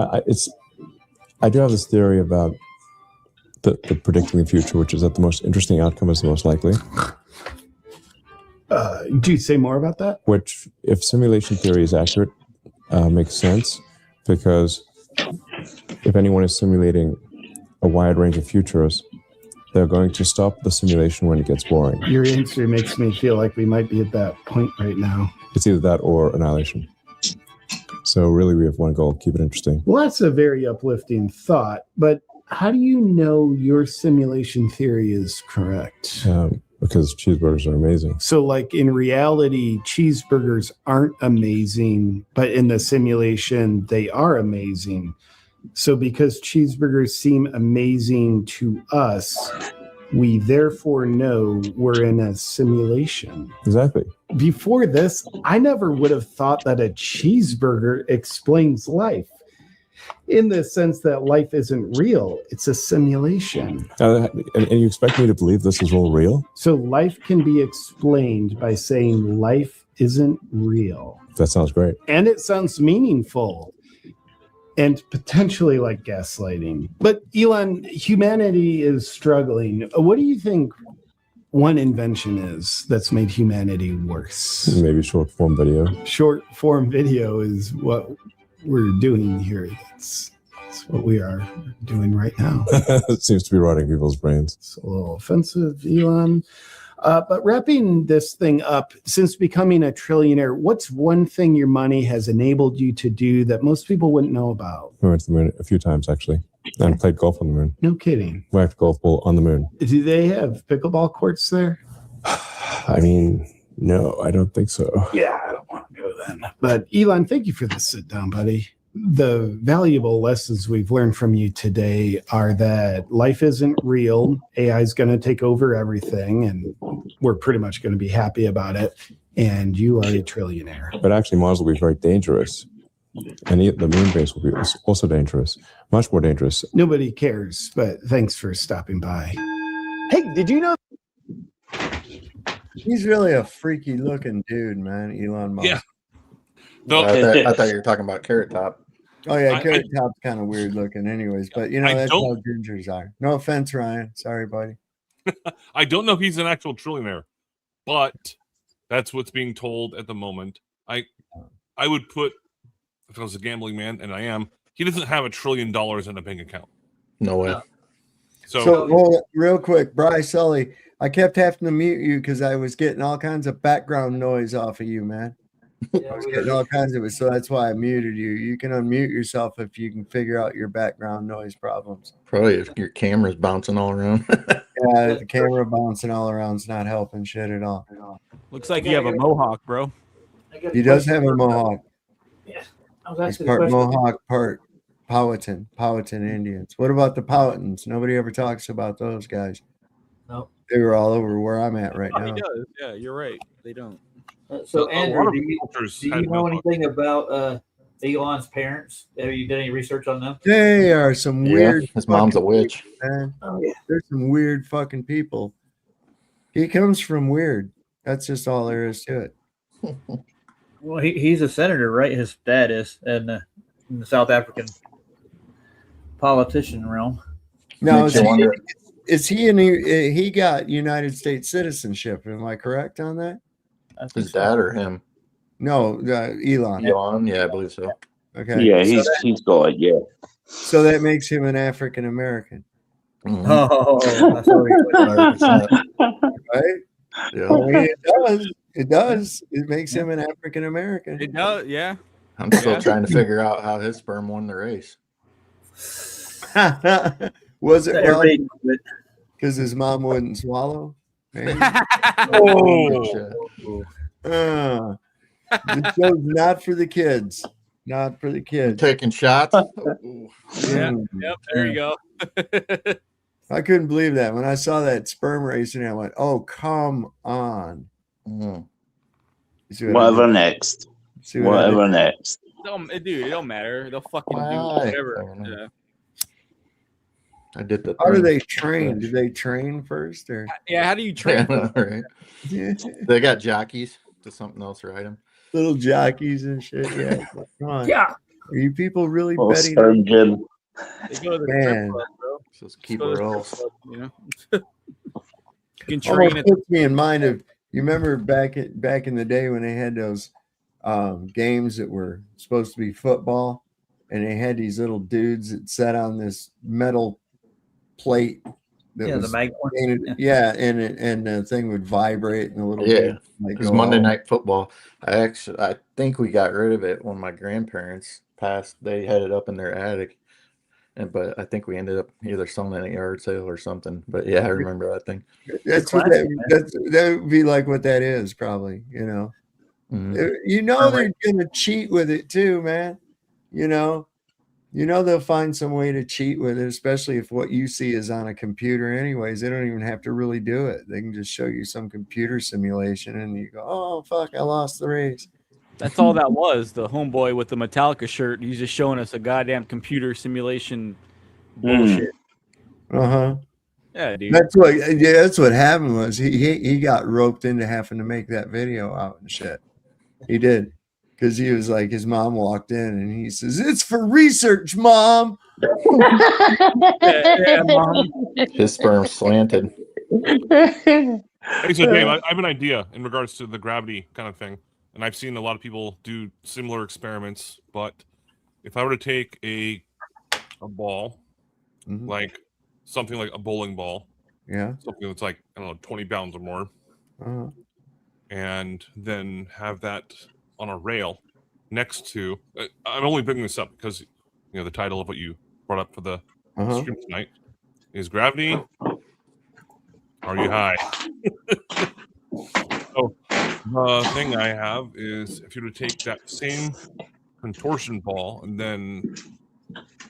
I do have this theory about the predicting the future, which is that the most interesting outcome is the most likely.
Do you say more about that?
Which, if simulation theory is accurate, makes sense, because if anyone is simulating a wide range of futures, they're going to stop the simulation when it gets boring.
Your answer makes me feel like we might be at that point right now.
It's either that or annihilation. So really, we have one goal: keep it interesting.
Well, that's a very uplifting thought, but how do you know your simulation theory is correct?
Because cheeseburgers are amazing.
So, like, in reality, cheeseburgers aren't amazing, but in the simulation, they are amazing. So because cheeseburgers seem amazing to us, we therefore know we're in a simulation.
Exactly.
Before this, I never would have thought that a cheeseburger explains life. in the sense that life isn't real. It's a simulation.
And you expect me to believe this is all real?
So life can be explained by saying life isn't real.
That sounds great.
And it sounds meaningful and potentially like gaslighting. But Elon, humanity is struggling. What do you think one invention is that's made humanity worse?
Maybe short form video.
Short form video is what we're doing here. It's what we are doing right now.
It seems to be rotting people's brains.
It's a little offensive, Elon. But wrapping this thing up, since becoming a trillionaire, what's one thing your money has enabled you to do that most people wouldn't know about?
We went to the moon a few times, actually, and played golf on the moon.
No kidding.
Whacked a golf ball on the moon.
Do they have pickleball courts there?
I mean, no, I don't think so.
Yeah, I don't want to go then. But Elon, thank you for this sit down, buddy. The valuable lessons we've learned from you today are that life isn't real. AI is going to take over everything, and we're pretty much going to be happy about it. And you are a trillionaire.
But actually, Mars will be very dangerous. And the moon base will be also dangerous, much more dangerous.
Nobody cares, but thanks for stopping by. Hey, did you know?
He's really a freaky looking dude, man, Elon Musk.
Yeah. I thought you were talking about Carrot Top.
Oh yeah, Carrot Top's kind of weird looking, anyways. But that's how gingers are. No offense, Ryan. Sorry, buddy.
I don't know if he's an actual trillionaire, but that's what's being told at the moment. I would put, if I was a gambling man, and I am, he doesn't have $1 trillion in a bank account.
No way.
So well, real quick, Bryce Sully, I kept having to mute you because I was getting all kinds of background noise off of you, man. I was getting all kinds of it, so that's why I muted you. You can unmute yourself if you can figure out your background noise problems.
Probably your camera's bouncing all around.
Yeah, the camera bouncing all around is not helping shit at all.
Looks like you have a mohawk, bro.
He does have a mohawk.
Yeah,
He's part Mohawk, part Powhatan Indians. What about the Powhatans? Nobody ever talks about those guys.
No.
They were all over where I'm at right now.
He does. Yeah, you're right. They don't.
So Andrew, do you know anything about Elon's parents? Have you done any research on them?
They are some weird.
His mom's a witch.
Man.
Oh, yeah.
There's some weird fucking people. He comes from weird. That's just all there is to it.
Well, he's a senator, right? His dad is, in the South African politician realm.
No, is he he got United States citizenship? Am I correct on that?
His dad or him?
No, Elon.
Elon, yeah, I believe so.
Okay.
Yeah, he's got it. Yeah.
So that makes him an African American.
Mm-hmm.
Oh, that's
right?
Yeah.
I mean, it does. It does. It makes him an African American.
It does. Yeah.
I'm still trying to figure out how his sperm won the race.
Was it because his mom wouldn't swallow? Maybe? The show's not for the kids. Not for the kids.
Taking shots.
Yeah. Yep. There you go.
I couldn't believe that when I saw that sperm racing. I went, "Oh, come on!"
Whatever next. Whatever next.
Dude, it don't matter. They'll fucking do whatever. Yeah.
I did the.
How do they train? Do they train first, or
yeah? How do you train?
Right. They got jockeys to something else, right?
Little jockeys and shit. Yeah, come on.
Yeah.
Are you people really
Oh,
betting?
sperm gym.
They go to the
Man.
strip club, bro.
Just keep it rolls.
You know. You can train
Almost
it.
puts me in mind of you remember back in the day when they had those games that were supposed to be football, and they had these little dudes that sat on this metal plate. That was
the mag one.
painted, and the thing would vibrate and a little
It was Monday Night Football. I think we got rid of it when my grandparents passed. They had it up in their attic, but I think we ended up either selling it at a yard sale or something. But yeah, I remember that thing.
That's what that would be like. What that is probably, you know.
Mm-hmm.
They're gonna cheat with it too, man. You know they'll find some way to cheat with it, especially if what you see is on a computer. Anyways, they don't even have to really do it. They can just show you some computer simulation, and you go, "Oh fuck, I lost the race."
That's all that was. The homeboy with the Metallica shirt. He's just showing us a goddamn computer simulation bullshit.
Uh-huh.
Yeah, dude.
That's what happened was he got roped into having to make that video out and shit. He did. Because he was like, his mom walked in and he says, "It's for research, Mom."
Yeah, Mom.
His sperm slanted.
Hey, so Dave, I have an idea in regards to the gravity kind of thing, and I've seen a lot of people do similar experiments. But if I were to take a ball, like something like a bowling ball, something that's like, I don't know, 20 pounds or more, and then have that on a rail next to. I'm only bringing this up because the title of what you brought up for the stream tonight is gravity. Are you high? So the thing I have is if you were to take that same contortion ball and then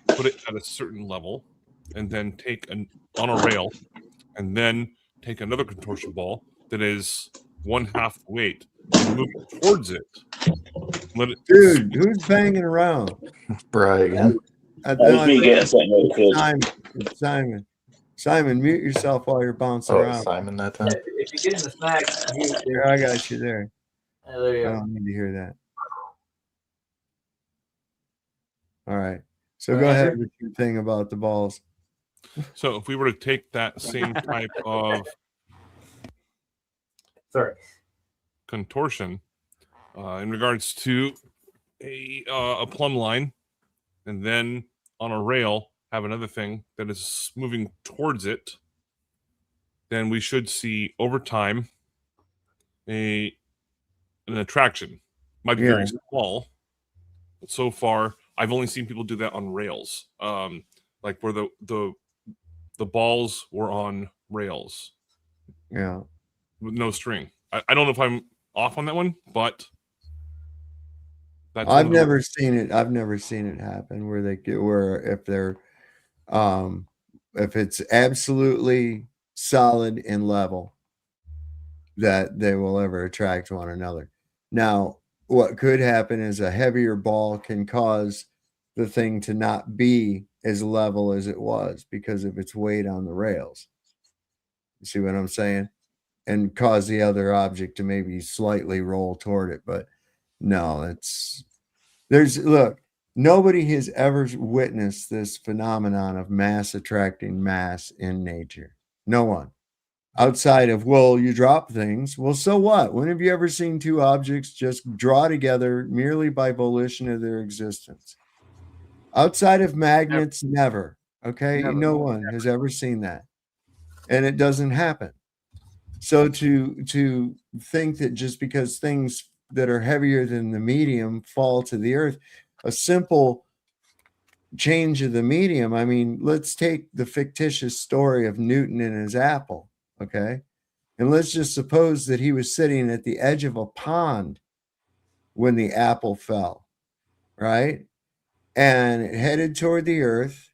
put it at a certain level, and then take on a rail, and then take another contortion ball that is 1/2 the weight and move it towards it. Let it
Dude, who's banging around?
Brian.
I
That was me getting something out of the
Simon. It's Simon. Simon, mute yourself while you're bouncing around.
Simon that time.
If you're getting the snacks,
Here, I got you there.
there you
I
go.
don't need to hear that. All right. So go ahead with your thing about the balls.
So if we were to take that same type of contortion in regards to a plumb line, and then on a rail have another thing that is moving towards it, then we should see over time an attraction. Might be very small, but so far I've only seen people do that on rails, like where the balls were on rails.
Yeah.
With no string. I don't know if I'm off on that one, but that's
I've never seen it. I've never seen it happen where if they're if it's absolutely solid and level, that they will ever attract one another. Now, what could happen is a heavier ball can cause the thing to not be as level as it was because of its weight on the rails. You see what I'm saying? And cause the other object to maybe slightly roll toward it. But no, look, nobody has ever witnessed this phenomenon of mass attracting mass in nature. No one. Outside of, well, you drop things. Well, so what? When have you ever seen two objects just draw together merely by volition of their existence? Outside of magnets, never. Okay? No one has ever seen that. And it doesn't happen. So to think that just because things that are heavier than the medium fall to the earth, a simple change of the medium. I mean, let's take the fictitious story of Newton and his apple, okay? And let's just suppose that he was sitting at the edge of a pond when the apple fell, right? And it headed toward the earth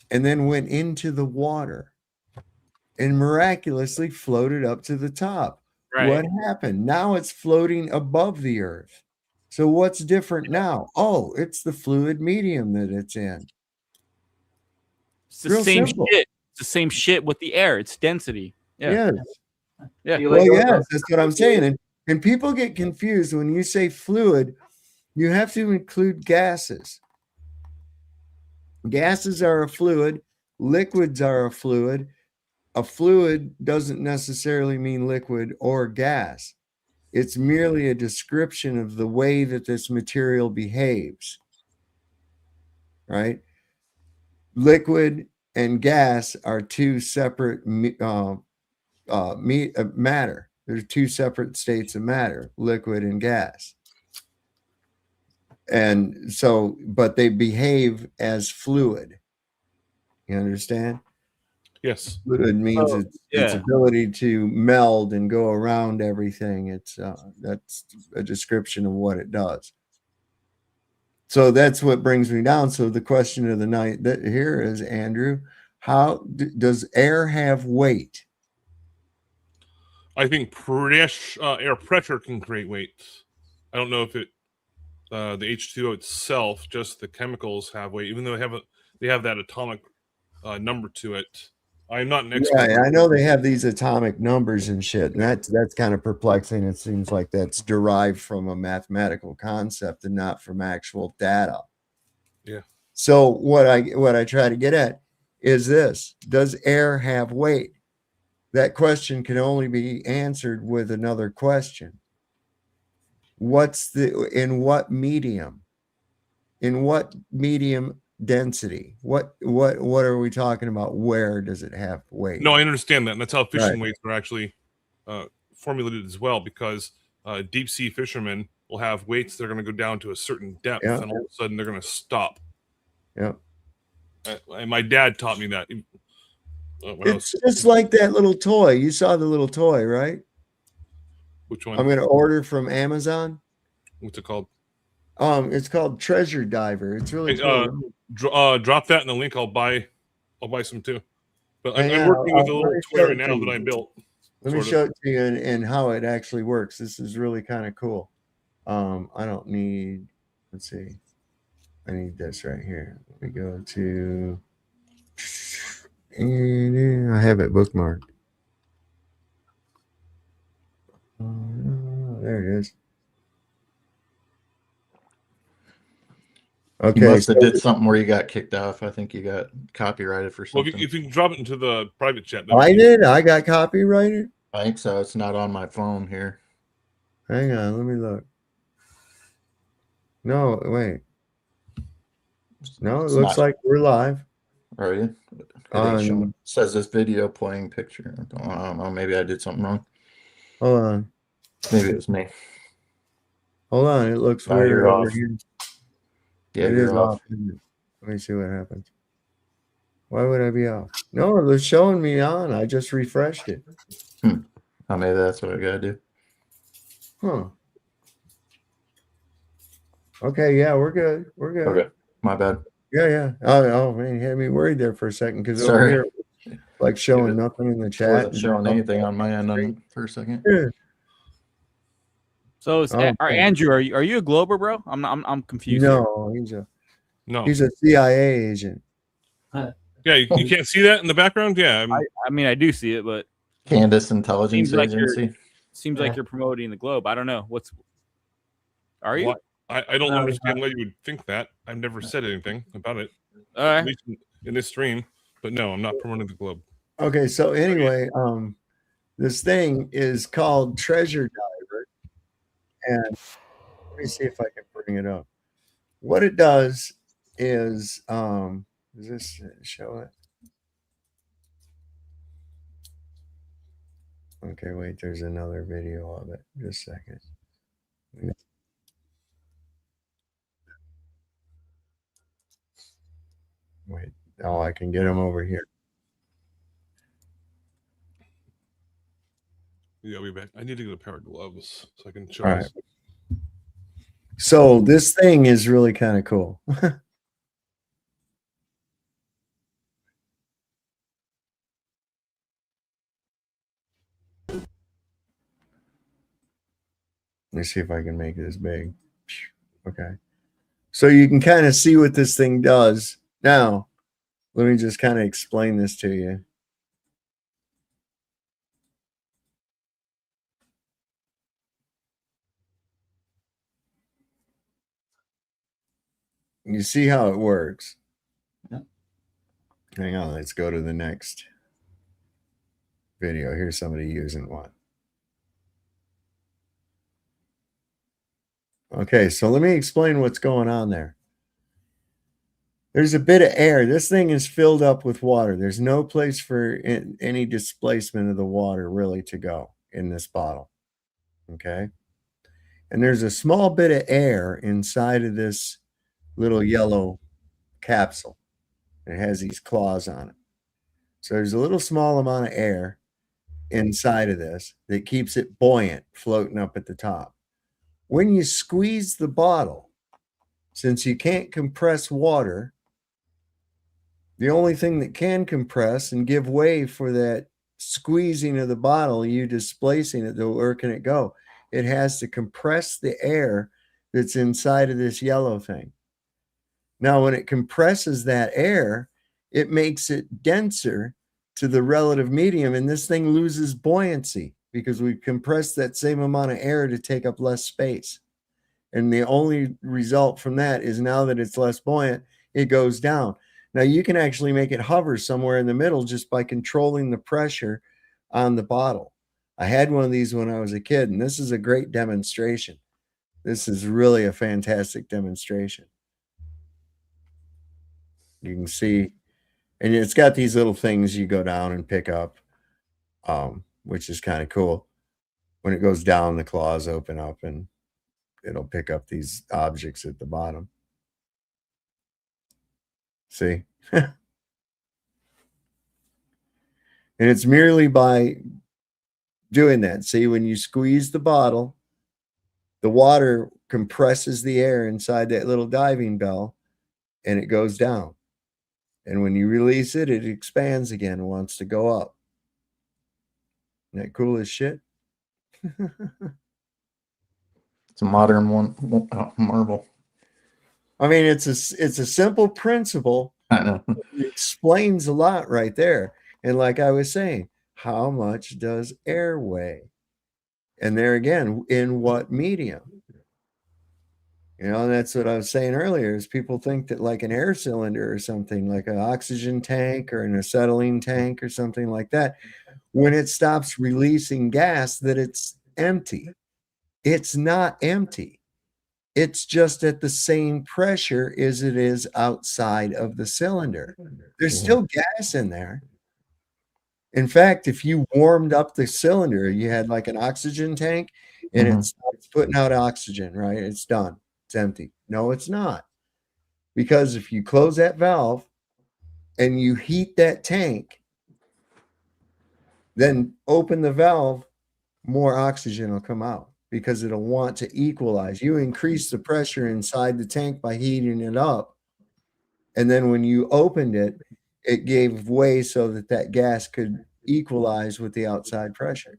and then went into the water and miraculously floated up to the top.
Right.
What happened? Now it's floating above the earth. So what's different now? Oh, it's the fluid medium that it's in.
It's the same shit. It's the same shit with the air. It's density. Yeah.
Yes.
Yeah.
Well, yes, that's what I'm saying. And people get confused when you say fluid, you have to include gases. Gases are a fluid. Liquids are a fluid. A fluid doesn't necessarily mean liquid or gas. It's merely a description of the way that this material behaves, right? Liquid and gas are two separate matter. There's two separate states of matter, liquid and gas. And so, but they behave as fluid. You understand?
Yes.
Fluid means its ability to meld and go around everything. It's that's a description of what it does. So that's what brings me down. So the question of the night that here is, Andrew, how does air have weight?
I think air pressure can create weight. I don't know if it the H2O itself, just the chemicals have weight, even though they have that atomic number to it. I'm not an expert.
Yeah, I know they have these atomic numbers and shit, and that's kind of perplexing. It seems like that's derived from a mathematical concept and not from actual data.
Yeah.
So what I try to get at is this: does air have weight? That question can only be answered with another question. In what medium? In what medium density? What are we talking about? Where does it have weight?
No, I understand that, and that's how fishing
Right.
weights are actually formulated as well. Because deep sea fishermen will have weights that are going to go down to a certain depth,
Yeah.
and all of a sudden they're going to stop.
Yeah.
And my dad taught me that.
It's just like that little toy. You saw the little toy, right?
Which one?
I'm going to order from Amazon.
What's it called?
It's called Treasure Diver. It's really
Hey,
cool.
drop that in the link. I'll buy some too. But I'm
Yeah,
working with a
let
little
me
toy
show
right
it
now
to
that
you.
I built.
Let me
sort
show
of.
it to you and how it actually works. This is really kind of cool. I don't need, let's see. I need this right here. Let me go to, and I have it bookmarked. There it is.
You
Okay.
must have
so-
did something where you got kicked off. I think you got copyrighted for
Well,
something.
if you can drop it into the private chat.
I did. I got copyrighted.
I think so. It's not on my phone here.
Hang on. Let me look. No, wait. No, it
It's
looks
not-
like we're live.
Right. It ain't showing. It says this video playing picture. I don't know. Maybe I did something wrong.
Hold on.
Maybe it was me.
Hold on. It looks
No,
weird
you're
over
off.
here.
Yeah,
It
you're
is
off.
isn't it? Let me see what happens. Why would I be off? No, it was showing me on. I just refreshed it.
Oh, maybe that's what I gotta do.
Huh. Okay, yeah, we're good. We're good.
Okay, my bad.
Yeah. Oh man, you had me worried there for a second because over
Sorry.
here, like showing nothing in the
It
chat.
wasn't
and
showing
nothing
anything on my end
screen.
for a second.
Yeah.
So, Andrew, are you a Glober, bro? I'm confused.
No, he's a CIA agent.
Yeah, you can't see that in the background. Yeah,
I mean, I do see it, but
Candace Intelligence Agency.
Seems like you're promoting the globe. I don't know what's. Are you?
What? I don't understand why you would think that. I've never said anything about it.
All right.
At least in this stream. But no, I'm not promoting the globe.
Okay, so anyway, this thing is called Treasure Diver, and let me see if I can bring it up. What it does is, does this show it? Okay, wait, there's another video of it. Just a second. Wait, oh, I can get them over here.
Yeah, I'll be back. I need to get a pair of gloves so I can show
All right.
this.
So this thing is really kind of cool. Let me see if I can make this big. Okay. So you can kind of see what this thing does. Now, let me just kind of explain this to you. You see how it works.
Yeah.
Hang on, let's go to the next video. Here's somebody using one. Okay, so let me explain what's going on there. There's a bit of air. This thing is filled up with water. There's no place for any displacement of the water really to go in this bottle. Okay. And there's a small bit of air inside of this little yellow capsule. It has these claws on it. So there's a little small amount of air inside of this that keeps it buoyant, floating up at the top. When you squeeze the bottle, since you can't compress water, the only thing that can compress and give way for that squeezing of the bottle, you displacing it, where can it go? It has to compress the air that's inside of this yellow thing. Now, when it compresses that air, it makes it denser to the relative medium, and this thing loses buoyancy because we compressed that same amount of air to take up less space. And the only result from that is now that it's less buoyant, it goes down. Now, you can actually make it hover somewhere in the middle just by controlling the pressure on the bottle. I had one of these when I was a kid, and this is a great demonstration. This is really a fantastic demonstration. You can see, and it's got these little things you go down and pick up, which is kind of cool. When it goes down, the claws open up and it'll pick up these objects at the bottom. See? And it's merely by doing that. See, when you squeeze the bottle, the water compresses the air inside that little diving bell and it goes down. And when you release it, it expands again and wants to go up. Isn't that cool as shit?
It's a modern one, marble.
I mean, it's a simple principle.
I know.
It explains a lot right there. And like I was saying, how much does air weigh? And there again, in what medium? You know, and that's what I was saying earlier, is people think that like an air cylinder or something, like an oxygen tank or an acetylene tank or something like that, when it stops releasing gas, that it's empty. It's not empty. It's just at the same pressure as it is outside of the cylinder. There's still gas in there. In fact, if you warmed up the cylinder, you had like an oxygen tank and it's putting out oxygen, right? It's done. It's empty. No, it's not. Because if you close that valve and you heat that tank, then open the valve, more oxygen will come out because it'll want to equalize. You increase the pressure inside the tank by heating it up. And then when you opened it, it gave way so that that gas could equalize with the outside pressure.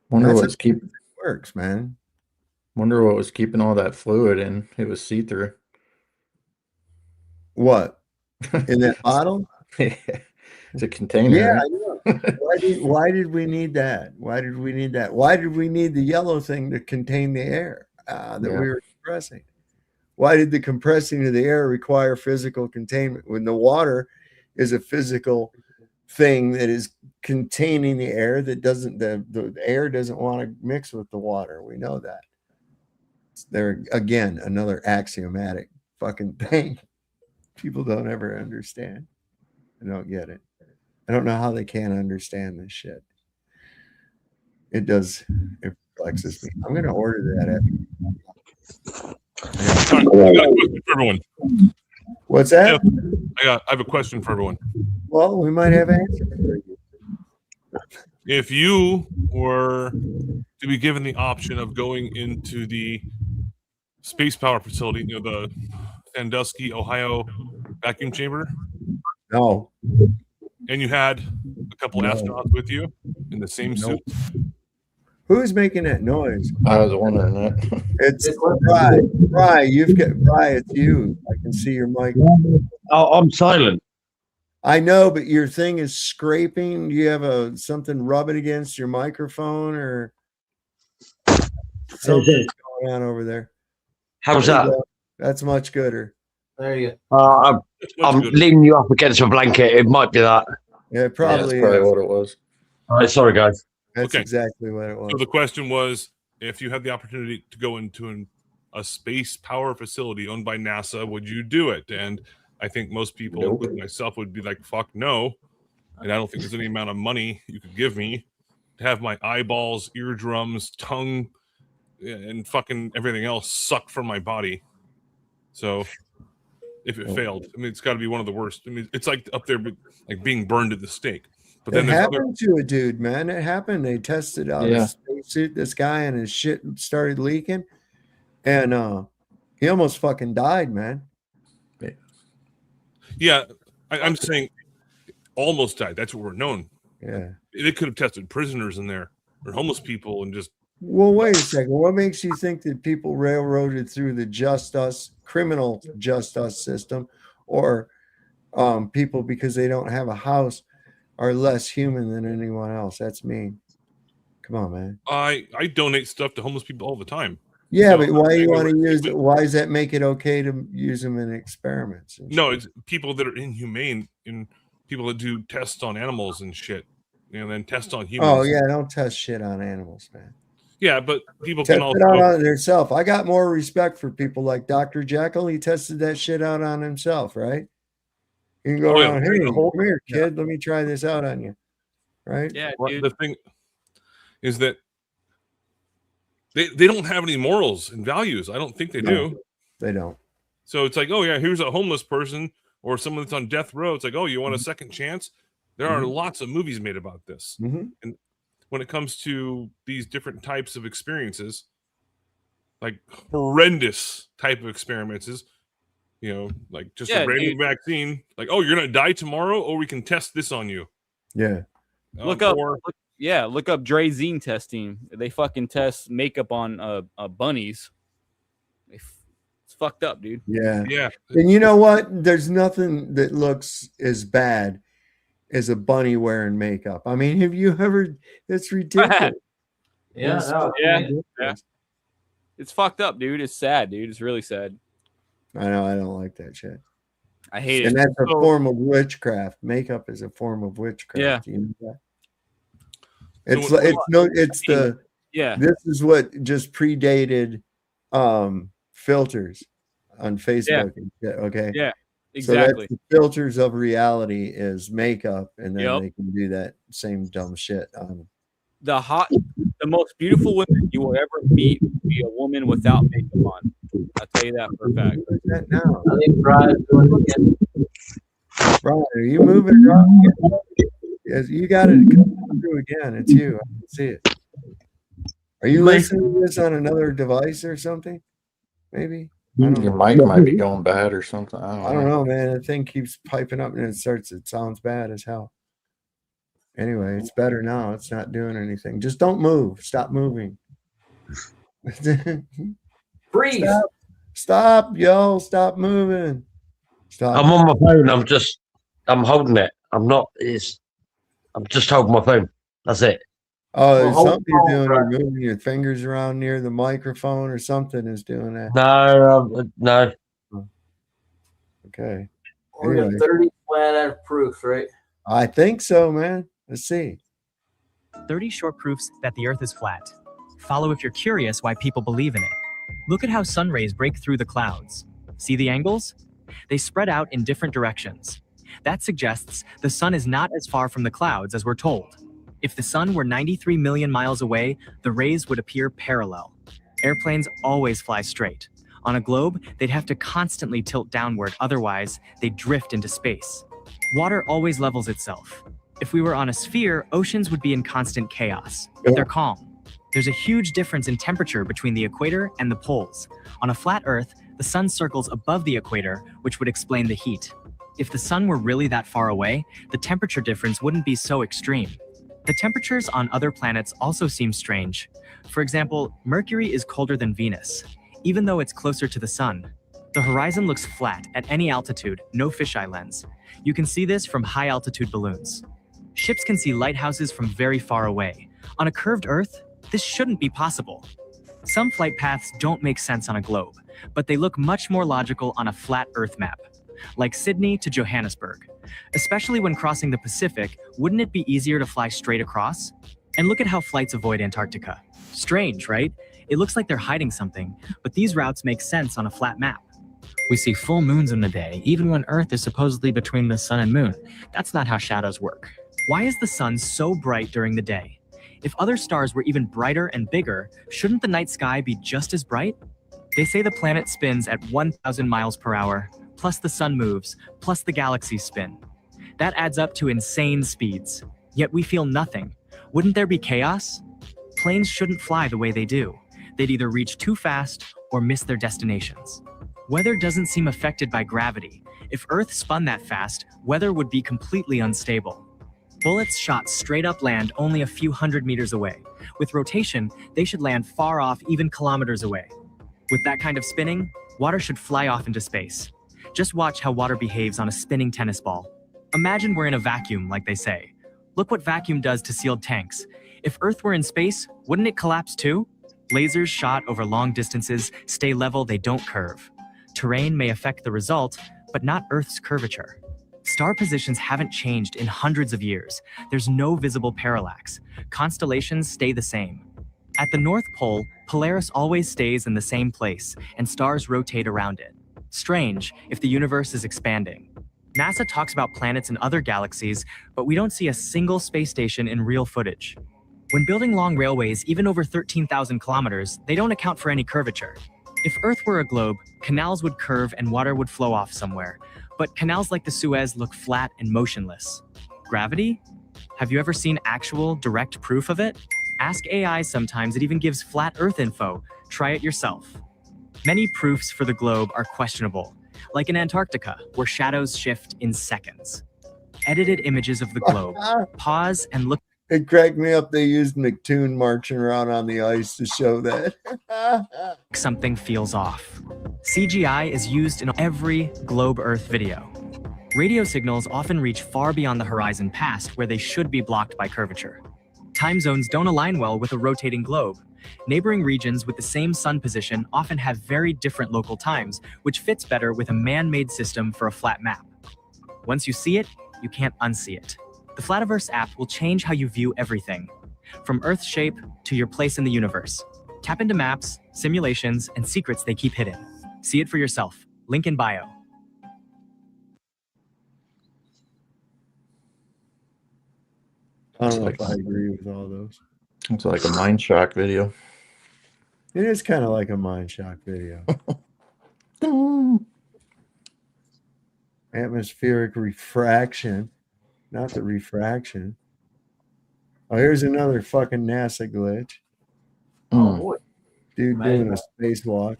Wonder
That's
what's
how
keep
it works, man.
Wonder what was keeping all that fluid in. It was see-through.
What? In that bottle?
It's a container.
Yeah,
right?
I know. Why did we need that? Why did we need that? Why did we need the yellow thing to contain the air that we were compressing? Why did the compressing of the air require physical containment when the water is a physical thing that is containing the air that doesn't, the air doesn't want to mix with the water. We know that. There again, another axiomatic fucking thing people don't ever understand. I don't get it. I don't know how they can't understand this shit. It does. It flexes me. I'm going to order that.
I got a question for everyone.
What's that?
I have a question for everyone.
Well, we might have answers for you.
If you were to be given the option of going into the space power facility, you know, the Sandusky, Ohio vacuum chamber,
no,
and you had a couple astronauts with you in the same suit,
who's making that noise?
I was wondering that.
It's Bry. You've got Bry. It's you. I can see your mic.
Oh, I'm silent.
I know, but your thing is scraping. Do you have something rubbing against your microphone or something's going on over there?
How's
There you
that?
go. That's much gooder.
There you
I'm leaning you up against a blanket. It might be that.
Yeah, it probably
That's probably
is.
what it was.
All right, sorry, guys.
That's
Okay.
exactly what it was.
So the question was, if you had the opportunity to go into a space power facility owned by NASA, would you do it? And I think most people, including myself, would be like, fuck no. And I don't think there's any amount of money you could give me to have my eyeballs, eardrums, tongue, and fucking everything else sucked from my body. So if it failed, I mean, it's got to be one of the worst. I mean, it's like up there, like being burned at the stake. But then
It
there's
happened to a dude, man. It happened. They tested out a spacesuit, this guy, and his shit started leaking. And he almost fucking died, man.
Yeah, I'm saying almost died. That's what we're known.
Yeah.
They could have tested prisoners in there or homeless people and just
Well, wait a second. What makes you think that people railroaded through the just us criminal just us system, or people because they don't have a house are less human than anyone else? That's mean. Come on, man.
I donate stuff to homeless people all the time.
Yeah,
So,
but why
I
you
go
want to
right-
use it? Why does that make it okay to use them in experiments? and
No,
shit?
it's people that are inhumane and people that do tests on animals and shit, and then test on humans.
Oh yeah, don't test shit on animals, man.
Yeah, but people
Test
can
it out
also.
on themselves. I got more respect for people like Dr. Jekyll. He tested that shit out on himself, right? You can go
Oh, yeah,
around, hey,
the
come here, kid. Let me try this out on you, right?
Yeah,
Well,
dude.
the thing is that they don't have any morals and values. I don't think they
No,
do.
they don't.
So it's like, oh yeah, here's a homeless person or someone that's on death row. It's like, oh, you want a second chance? There are
Mhm.
lots of movies made about this.
Mhm.
And when it comes to these different types of experiences, like horrendous type of experiences, like just
Yeah,
a random
dude.
vaccine, like, oh, you're gonna die tomorrow, or we can test this on you.
Yeah.
Look up,
or
look up Drazine testing. They fucking test makeup on bunnies. It's fucked up, dude.
Yeah.
Yeah.
And you know what? There's nothing that looks as bad as a bunny wearing makeup. I mean, have you ever? That's ridiculous.
Yeah,
It's
no,
fucking
yeah,
ridiculous.
It's fucked up, dude. It's sad, dude. It's really sad.
I know. I don't like that shit.
I hate
And
it.
that's a
So-
form of witchcraft. Makeup is a form of witchcraft.
Yeah.
You know that?
So
It's
what-
it's the
Yeah.
This is what just predated filters on Facebook. And shit, okay.
Yeah,
So that's
exactly.
the filters of reality is makeup, and then
Yep.
they can do that same dumb shit on.
The most beautiful woman you will ever meet will be a woman without makeup on. I'll tell you that for a fact.
Who's that now?
I think Brian's doing it again.
Brian, are you moving around? Yes, you got it come through again. It's you. I can see it. Are you listening to this on another device or something? Maybe. I don't
Your
know.
mic might be going bad or something.
I don't know, man. The thing keeps piping up and it sounds bad as hell. Anyway, it's better now. It's not doing anything. Just don't move. Stop moving.
Freeze.
Stop, yo. Stop moving. Stop.
I'm on my phone. I'm holding it. I'm just holding my phone. That's it.
Oh, there's
hold
something you're
on,
doing.
bro.
You're moving your fingers around near the microphone or something is doing that.
No.
Okay.
We're
Anyway,
at 30 flat out of proofs, right?
I think so, man. Let's see.
30 short proofs that the Earth is flat. Follow if you're curious why people believe in it. Look at how sun rays break through the clouds. See the angles? They spread out in different directions. That suggests the sun is not as far from the clouds as we're told. If the sun were 93 million miles away, the rays would appear parallel. Airplanes always fly straight. On a globe, they'd have to constantly tilt downward, otherwise they'd drift into space. Water always levels itself. If we were on a sphere, oceans would be in constant chaos, but they're calm. There's a huge difference in temperature between the equator and the poles. On a flat Earth, the sun circles above the equator, which would explain the heat. If the sun were really that far away, the temperature difference wouldn't be so extreme. The temperatures on other planets also seem strange. For example, Mercury is colder than Venus, even though it's closer to the sun. The horizon looks flat at any altitude, no fisheye lens. You can see this from high-altitude balloons. Ships can see lighthouses from very far away. On a curved Earth, this shouldn't be possible. Some flight paths don't make sense on a globe, but they look much more logical on a flat Earth map, like Sydney to Johannesburg. Especially when crossing the Pacific, wouldn't it be easier to fly straight across? And look at how flights avoid Antarctica. Strange, right? It looks like they're hiding something, but these routes make sense on a flat map. We see full moons in the day, even when Earth is supposedly between the sun and moon. That's not how shadows work. Why is the sun so bright during the day? If other stars were even brighter and bigger, shouldn't the night sky be just as bright? They say the planet spins at 1,000 miles per hour, plus the sun moves, plus the galaxies spin. That adds up to insane speeds. Yet we feel nothing. Wouldn't there be chaos? Planes shouldn't fly the way they do. They'd either reach too fast or miss their destinations. Weather doesn't seem affected by gravity. If Earth spun that fast, weather would be completely unstable. Bullets shot straight up land only a few hundred meters away. With rotation, they should land far off, even kilometers away. With that kind of spinning, water should fly off into space. Just watch how water behaves on a spinning tennis ball. Imagine we're in a vacuum, like they say. Look what vacuum does to sealed tanks. If Earth were in space, wouldn't it collapse too? Lasers shot over long distances stay level, they don't curve. Terrain may affect the result, but not Earth's curvature. Star positions haven't changed in hundreds of years. There's no visible parallax. Constellations stay the same. At the North Pole, Polaris always stays in the same place, and stars rotate around it. Strange if the universe is expanding. NASA talks about planets in other galaxies, but we don't see a single space station in real footage. When building long railways, even over 13,000 kilometers, they don't account for any curvature. If Earth were a globe, canals would curve and water would flow off somewhere. But canals like the Suez look flat and motionless. Gravity? Have you ever seen actual, direct proof of it? Ask AI sometimes, it even gives flat Earth info. Try it yourself. Many proofs for the globe are questionable, like in Antarctica, where shadows shift in seconds. Edited images of the globe. Pause and look.
It cracked me up. They used McToon marching around on the ice to show that.
Something feels off. CGI is used in every globe Earth video. Radio signals often reach far beyond the horizon past where they should be blocked by curvature. Time zones don't align well with a rotating globe. Neighboring regions with the same sun position often have very different local times, which fits better with a man-made system for a flat map. Once you see it, you can't unsee it. The Flativerse app will change how you view everything, from Earth's shape to your place in the universe. Tap into maps, simulations, and secrets they keep hidden. See it for yourself. Link in bio.
I don't know if I agree with all those.
It's like a mind shock video.
It is kind of like a mind shock video. Atmospheric refraction, not the refraction. Oh, here's another fucking NASA glitch.
Oh, boy.
Dude doing a spacewalk.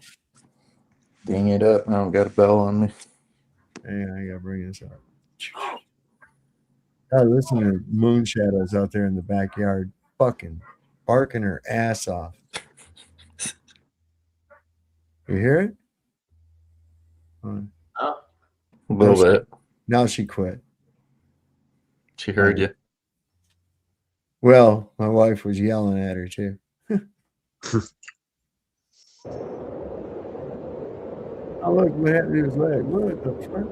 Ding it up. I don't got a bell on me.
Hang on, I gotta bring this up. God, listen to moon shadows out there in the backyard, fucking barking her ass off. You hear it?
A little bit.
Now she quit.
She heard you.
Well, my wife was yelling at her too. Oh, look what happened to his leg. What the fuck?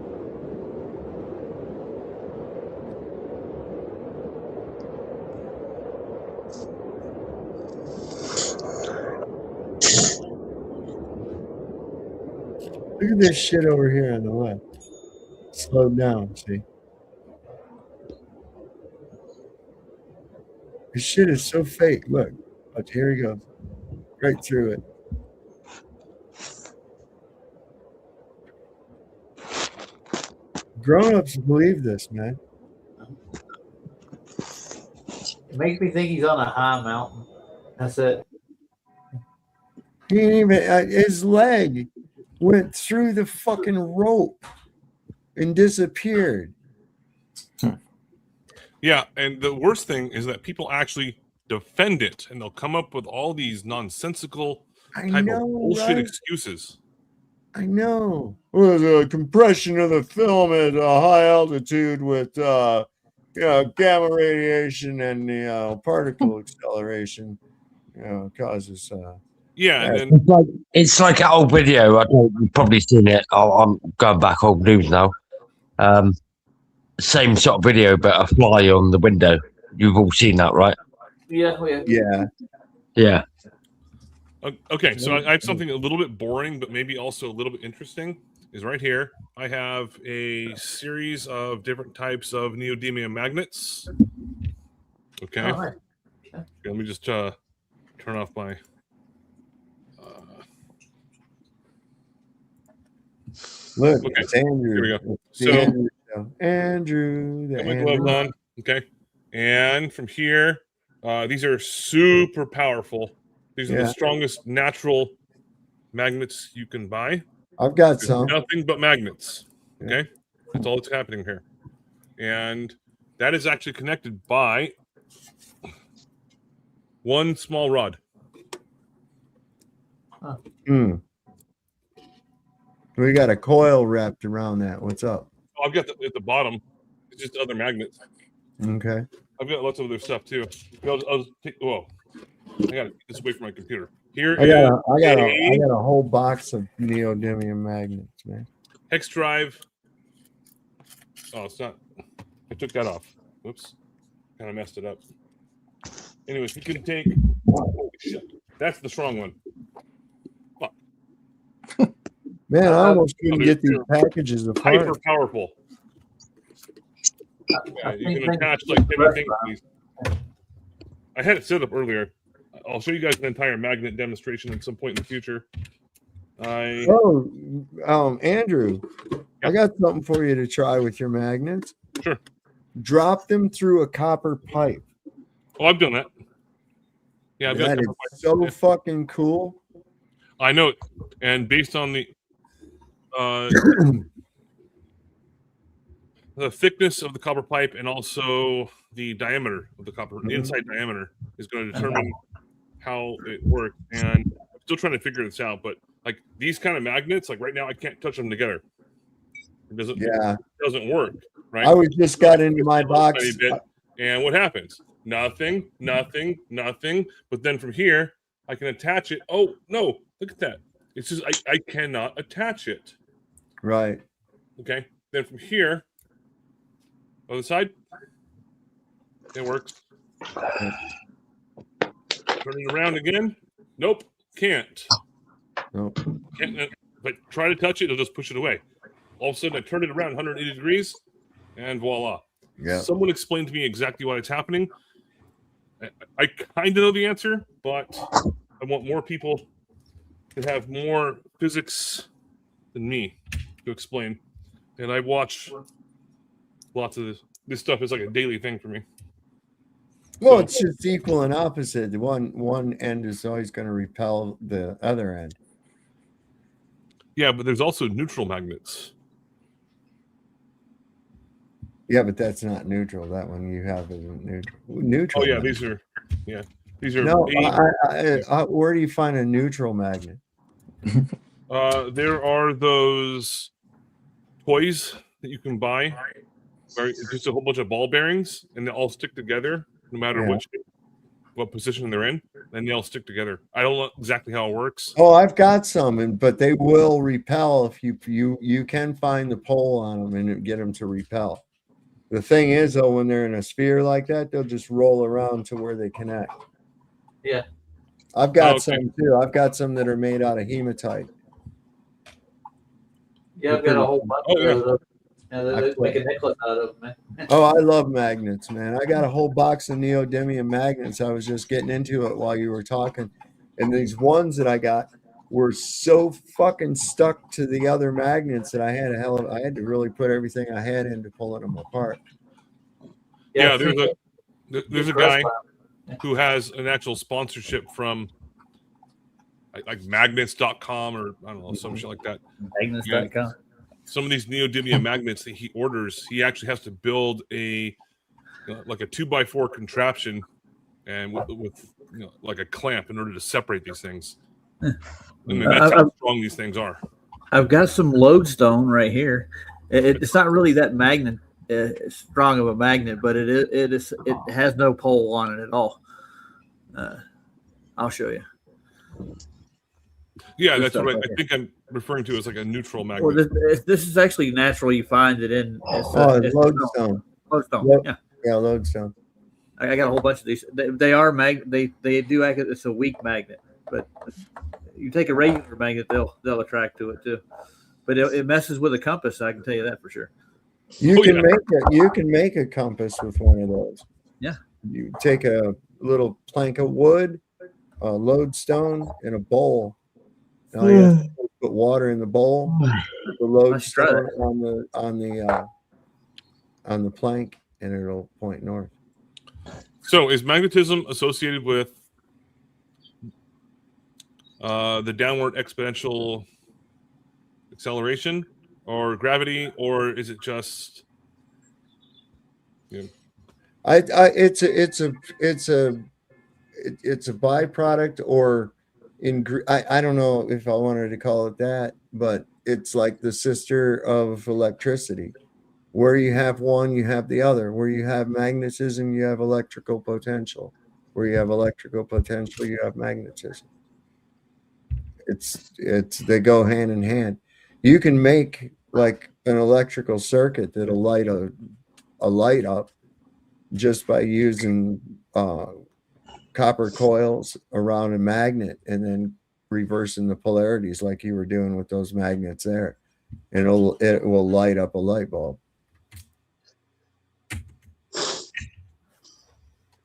Look at this shit over here on the left. Slow down, see? This shit is so fake. Look. Watch, here he goes. Right through it. Grown-ups believe this, man.
It makes me think he's on a high mountain. That's it.
He didn't even, his leg went through the fucking rope and disappeared.
Yeah, and the worst thing is that people actually defend it, and they'll come up with all these nonsensical type of bullshit excuses.
I know. Well, the compression of the film at a high altitude with gamma radiation and particle acceleration causes.
Yeah, and then
it's like an old video. You've probably seen it. I'm going back old news now. Same sort of video, but a fly on the window. You've all seen that, right?
Yeah.
Okay, so I have something a little bit boring, but maybe also a little bit interesting. Is right here. I have a series of different types of neodymium magnets. Okay.
Oh, right.
Okay, let me just turn off my.
Look,
okay.
It's Andrew.
Here we go.
It's
So
Andrew.
got my gloves on. Okay, and from here, these are super powerful. These are the strongest natural magnets you can buy.
I've got
There's
some.
nothing but magnets. Okay, that's all that's happening here. And That is actually connected by one small rod.
Hmm. We got a coil wrapped around that. What's up?
Oh, I've got at the bottom. It's just other magnets.
Okay.
I've got lots of other stuff too. I'll take. Whoa! I got to get this away from my computer. Here
I got
is
a whole box of neodymium magnets, man.
hex drive. Oh, it's not. I took that off. Whoops. Kind of messed it up. Anyways, you can take. Holy shit. That's the strong one. Fuck.
Man, I almost couldn't get these packages apart.
Hyper powerful. Yeah, you can attach like anything to these. I had it set up earlier. I'll show you guys an entire magnet demonstration at some point in the future.
Andrew, I got something for you to try with your magnets.
Sure.
Drop them through a copper pipe.
Oh, I've done that. Yeah, I've got
That
copper
is
pipe.
so fucking cool.
I know it. And based on the the thickness of the copper pipe and also the diameter of the copper, the inside diameter is going to determine how it works. And I'm still trying to figure this out. But like these kind of magnets, like right now, I can't touch them together. It doesn't work. Right.
I was just got into my box.
Tiny bit, and what happens? Nothing. But then from here, I can attach it. Oh no! Look at that. It's just I cannot attach it.
Right.
Okay. Then from here, other side, it works. Turn it around again. Nope. Can't.
Nope.
Can't. But try to touch it, it'll just push it away. All of a sudden, I turn it around 180 degrees, and voila.
Yeah.
Someone explained to me exactly why it's happening. I kind of know the answer, but I want more people to have more physics than me to explain. And I watch lots of this. This stuff is like a daily thing for me.
Well, it's just equal and opposite. The one end is always going to repel the other end.
Yeah, but there's also neutral magnets.
Yeah, but that's not neutral. That one you have isn't neutral. Neutral.
Oh yeah,
magnet.
these are.
No, where do you find a neutral magnet?
There are those toys that you can buy. Where it's just a whole bunch of ball bearings, and they all stick together, no matter what position they're in, and they all stick together. I don't know exactly how it works.
Oh, I've got some, but they will repel if you can find the pole on them and get them to repel. The thing is, though, when they're in a sphere like that, they'll just roll around to where they connect.
Yeah.
I've got some too. I've got some that are made out of hematite.
Yeah, I've got a whole bunch of those. Yeah, they make a necklace out of them, man.
Oh, I love magnets, man. I got a whole box of neodymium magnets. I was just getting into it while you were talking. And these ones that I got were so fucking stuck to the other magnets that I had to really put everything I had into pulling them apart.
Yeah, there's a guy who has an actual sponsorship from like magnets.com or I don't know, some shit like that.
Magnets.com.
Some of these neodymium magnets that he orders, he actually has to build like a 2x4 contraption and with like a clamp in order to separate these things. I mean, that's how strong these things are.
I've got some lodestone right here. It's not really that magnet strong of a magnet, but it has no pole on it at all. I'll show you.
Yeah, that's what I think I'm referring to as like a neutral magnet.
Well, this is actually natural. You find it in
lodestone.
Lodestone.
Yeah, lodestone.
I got a whole bunch of these. They are They do act. It's a weak magnet, but you take a regular magnet, they'll attract to it too. But it messes with a compass. I can tell you that for sure.
You can make a compass with one of those.
Yeah.
You take a little plank of wood, a lodestone, and a bowl. Now you have to put water in the bowl, put the lodestone on the plank, and it'll point north.
So, is magnetism associated with the downward exponential acceleration, or gravity, or is it just
It's a byproduct, or I don't know if I wanted to call it that, but it's like the sister of electricity. Where you have one, you have the other. Where you have magnetism, you have electrical potential. Where you have electrical potential, you have magnetism. It's they go hand in hand. You can make like an electrical circuit that'll light a light up just by using copper coils around a magnet and then reversing the polarities like you were doing with those magnets there. And it will light up a light bulb.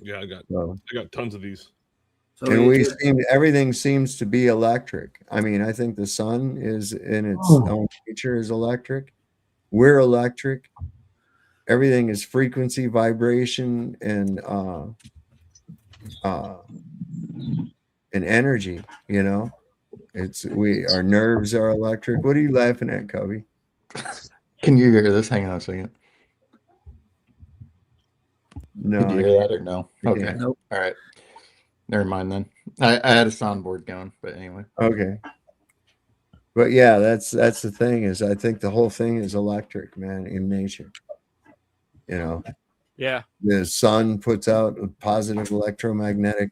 Yeah, I got tons of these.
And everything seems to be electric. I mean, I think the sun is in its own nature is electric. We're electric. Everything is frequency, vibration, and energy. You know, our nerves are electric. What are you laughing at, Cubby?
Can you hear this? Hang on a second.
No,
Did you hear that or no?
I
Okay.
can't.
Nope. All right. Never mind then. I had a soundboard going, but anyway.
Okay. But yeah, that's the thing, is I think the whole thing is electric, man, in nature. You know.
Yeah.
The sun puts out a positive electromagnetic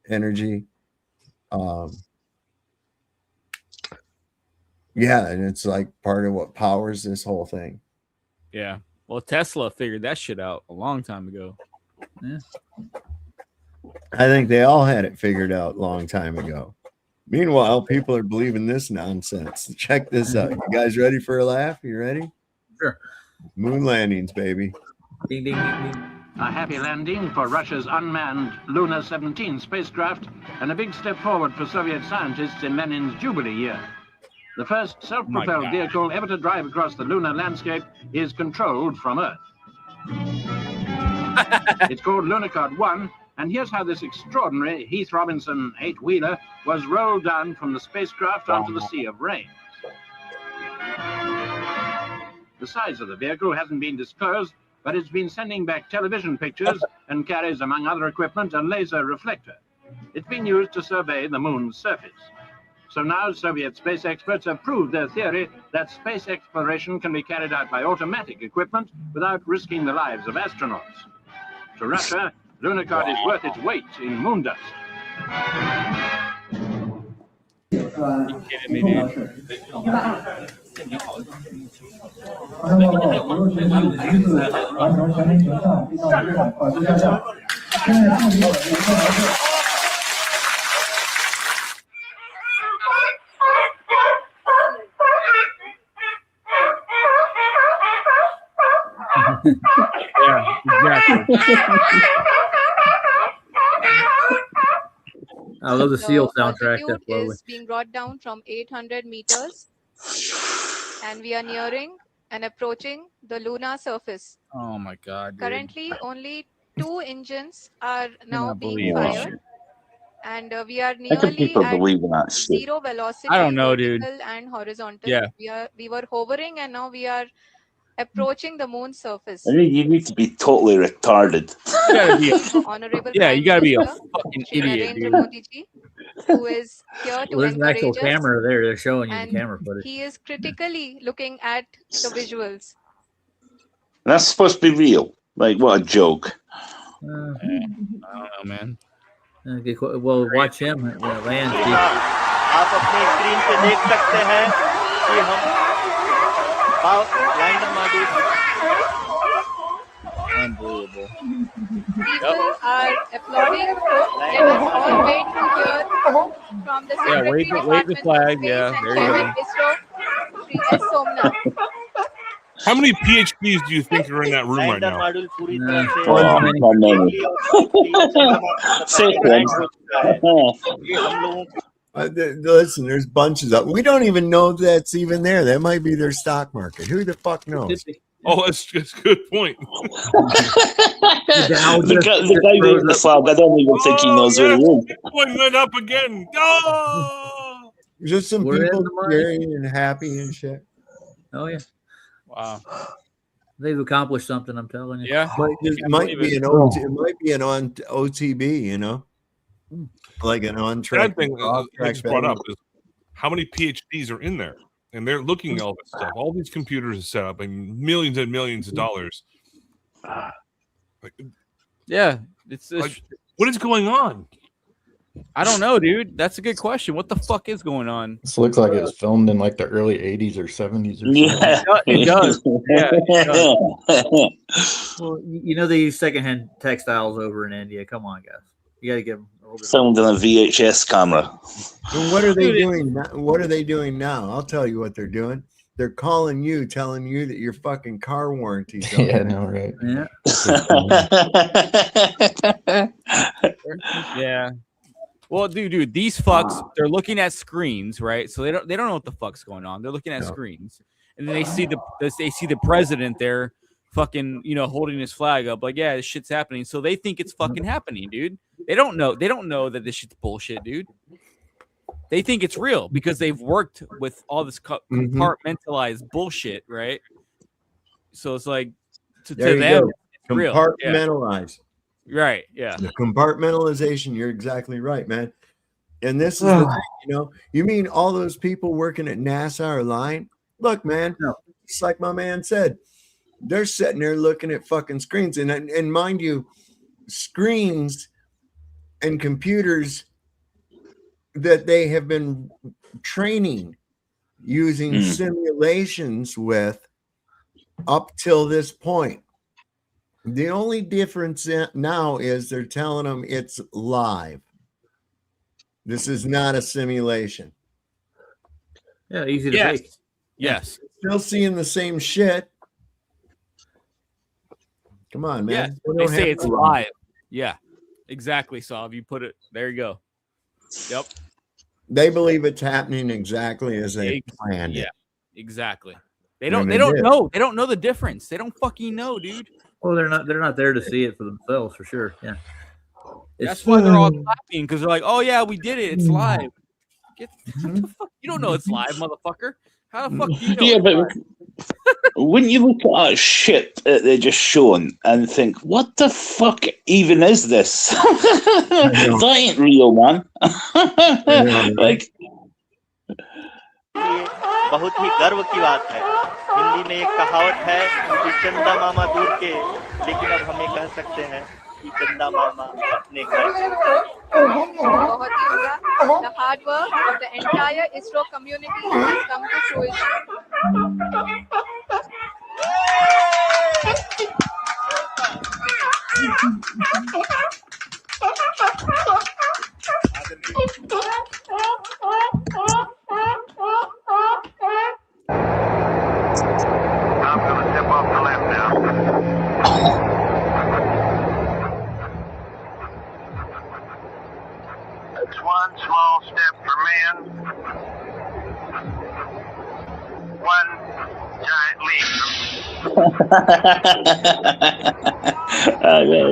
energy. Yeah, and it's like part of what powers this whole thing.
Yeah. Well, Tesla figured that shit out a long time ago. Yeah.
I think they all had it figured out a long time ago. Meanwhile, people are believing this nonsense. Check this out. You guys ready for a laugh? You ready?
Sure.
Moon landings, baby.
Ding, ding, ding, ding. A happy landing for Russia's unmanned Luna 17 spacecraft, and a big step forward for Soviet scientists in Lenin's Jubilee year. The first self-propelled vehicle ever to drive across the lunar landscape is controlled from Earth. It's called Lunicod 1, and here's how this extraordinary Heath Robinson 8-wheeler was rolled down from the spacecraft onto the Sea of Rain. The size of the vehicle hasn't been disclosed, but it's been sending back television pictures and carries, among other equipment, a laser reflector. It's been used to survey the moon's surface. So now Soviet space experts have proved their theory that space exploration can be carried out by automatic equipment without risking the lives of astronauts. To Russia, Lunicod is worth its weight in moon dust.
Kidding me, dude. Yeah, exactly.
I love the Seal soundtrack.
Altitude is being brought down from 800 meters, and we are nearing and approaching the lunar surface.
Oh my God. Dude.
Currently, only 2 engines are now
Cannot
being
believe
fired,
it.
and we are
How can
nearly
people
at
believe in that shit?
zero velocity,
I don't know, dude.
vertical and horizontal.
Yeah.
We were hovering, and now we are approaching the moon's surface.
I mean, you need to be totally retarded.
You gotta be
Honorable
yeah, you gotta be a
Minister,
fucking
Shri
idiot,
Narendra
dude.
Modi ji, who is here to
Well, there's an actual
encourage us,
camera there. They're showing you the
and
camera footage.
he is critically looking at the visuals.
That's supposed to be real. Like, what a joke.
I don't know, man.
Okay, well, watch him land. See.
आप अपने screen पे देख सकते हैं कि हम lander module
Unbelievable.
People are applauding. Let us all wait to hear from the
Yeah,
Secretary
wave the
Department
flag.
of Space
Yeah,
and
there you
Chairman
go.
ISRO, Shri S. Somnath.
How many PhDs do you think are in that room right
lander
now?
Module पूरी तरह से
Oh, not many. Fake ones.
ये हम लोगों को
Listen, there's bunches of. We don't even know that's even there. That might be their stock market. Who the fuck knows?
Oh, that's a good point.
The guy with the flag, I don't even think he knows where he is.
One went up again. Oh!
Just some
We're in
people
the money.
cheering and happy and shit.
Oh yeah.
Wow.
They've accomplished something. I'm telling you.
Yeah,
It might be an OTB, you know, like an on
The
track.
sad thing I just brought up is how many PhDs are in there, and they're looking at all this stuff. All these computers are set up, and millions of dollars.
yeah. It's
Like, what is going on?
I don't know, dude. That's a good question. What the fuck is going on?
This looks like it was filmed in like the early 80s or 70s or
Yeah.
something.
It does. Yeah, it does.
Well, you know they use secondhand textiles over in India. Come on, guys. You got to give them a little bit.
Filmed on a VHS camera.
And what are they doing? What are they doing now? I'll tell you what they're doing. They're calling you, telling you that your fucking car warranty's up.
Yeah, I know, right?
Yeah.
Yeah. Well, dude, these fucks, they're looking at screens, right? So they don't know what the fuck's going on. They're looking at screens. And then they see the president there fucking, holding his flag up like, yeah, this shit's happening. So they think it's fucking happening, dude. They don't know that this shit's bullshit, dude. They think it's real because they've worked with all this compartmentalized bullshit, right? So it's like to them, it's real.
Compartmentalize.
Right. Yeah.
The compartmentalization. You're exactly right, man. And this is the thing, you mean all those people working at NASA are lying? Look, man, just like my man said, they're sitting there looking at fucking screens. And mind you, screens and computers that they have been training using simulations with up till this point. The only difference now is they're telling them it's live. This is not a simulation.
Yeah, easy to fake.
Yes.
Still seeing the same shit. Come on, man.
Yeah, they say it's live. Yeah, exactly. So if you put it, there you go. Yep.
They believe it's happening exactly as they planned it.
Yeah, exactly. They don't know. They don't know the difference. They don't fucking know, dude.
Well, they're not there to see it for themselves, for sure. Yeah.
That's why they're all clapping, because they're like, "Oh yeah, we did it. It's live." What the fuck? You don't know it's live, motherfucker. How the fuck do you know?
Yeah, but wouldn't you look at that shit that they're just showing and think, what the fuck even is this? That ain't real, man. Like,
बहुत ही गर्व की बात है। हिंदी में एक कहावत है कि चंदा मामा दूर के, लेकिन अब हम ये कह सकते हैं कि चंदा मामा अपने घर के।
बहुत ही उम्दा। The hard work of the entire ISRO community has come to fruition.
I'm going to step off the left now. It's one small step for man, one giant leap.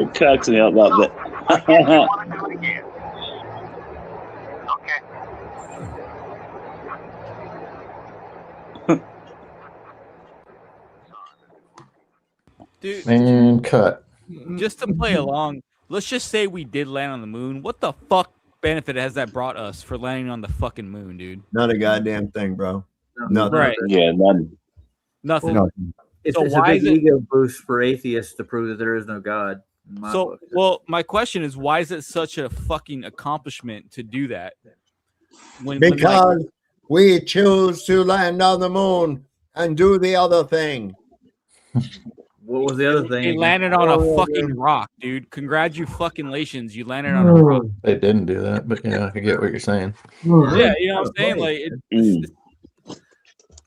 it cracks me up that bit.
Dude,
And cut.
just to play along, let's just say we did land on the moon. What the fuck benefit has that brought us for landing on the fucking moon, dude?
Not a goddamn thing, bro. Nothing.
Right.
Yeah, none.
Nothing.
It's
So
a
why
big
is it-
ego boost for atheists to prove that there is no God. in my
So,
book.
well, my question is, why is it such a fucking accomplishment to do that? When
Because we choose to land on the moon and do the other thing.
What was the other thing?
you
again?
landed on a fucking rock, dude. Congratulations, you landed on a rock.
They didn't do that, but yeah, I get what you're saying.
Yeah, you know what I'm saying? Like,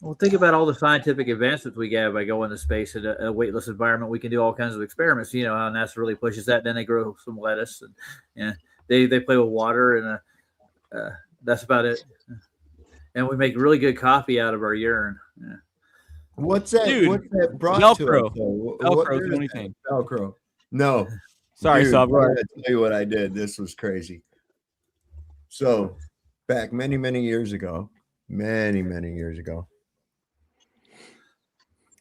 Well, think about all the scientific advancements we get by going to space in a weightless environment. We can do all kinds of experiments. You know how NASA really pushes that. Then they grow some lettuce, and they play with water, and that's about it. And we make really good coffee out of our urine. Yeah.
What's that?
Dude,
what's that brought to
Velcro.
us? Though?
Velcro's
is
the only
that?
thing.
Velcro. No.
Sorry,
Dude,
Sub.
I gotta tell you what I did. This was crazy. So, back many years ago,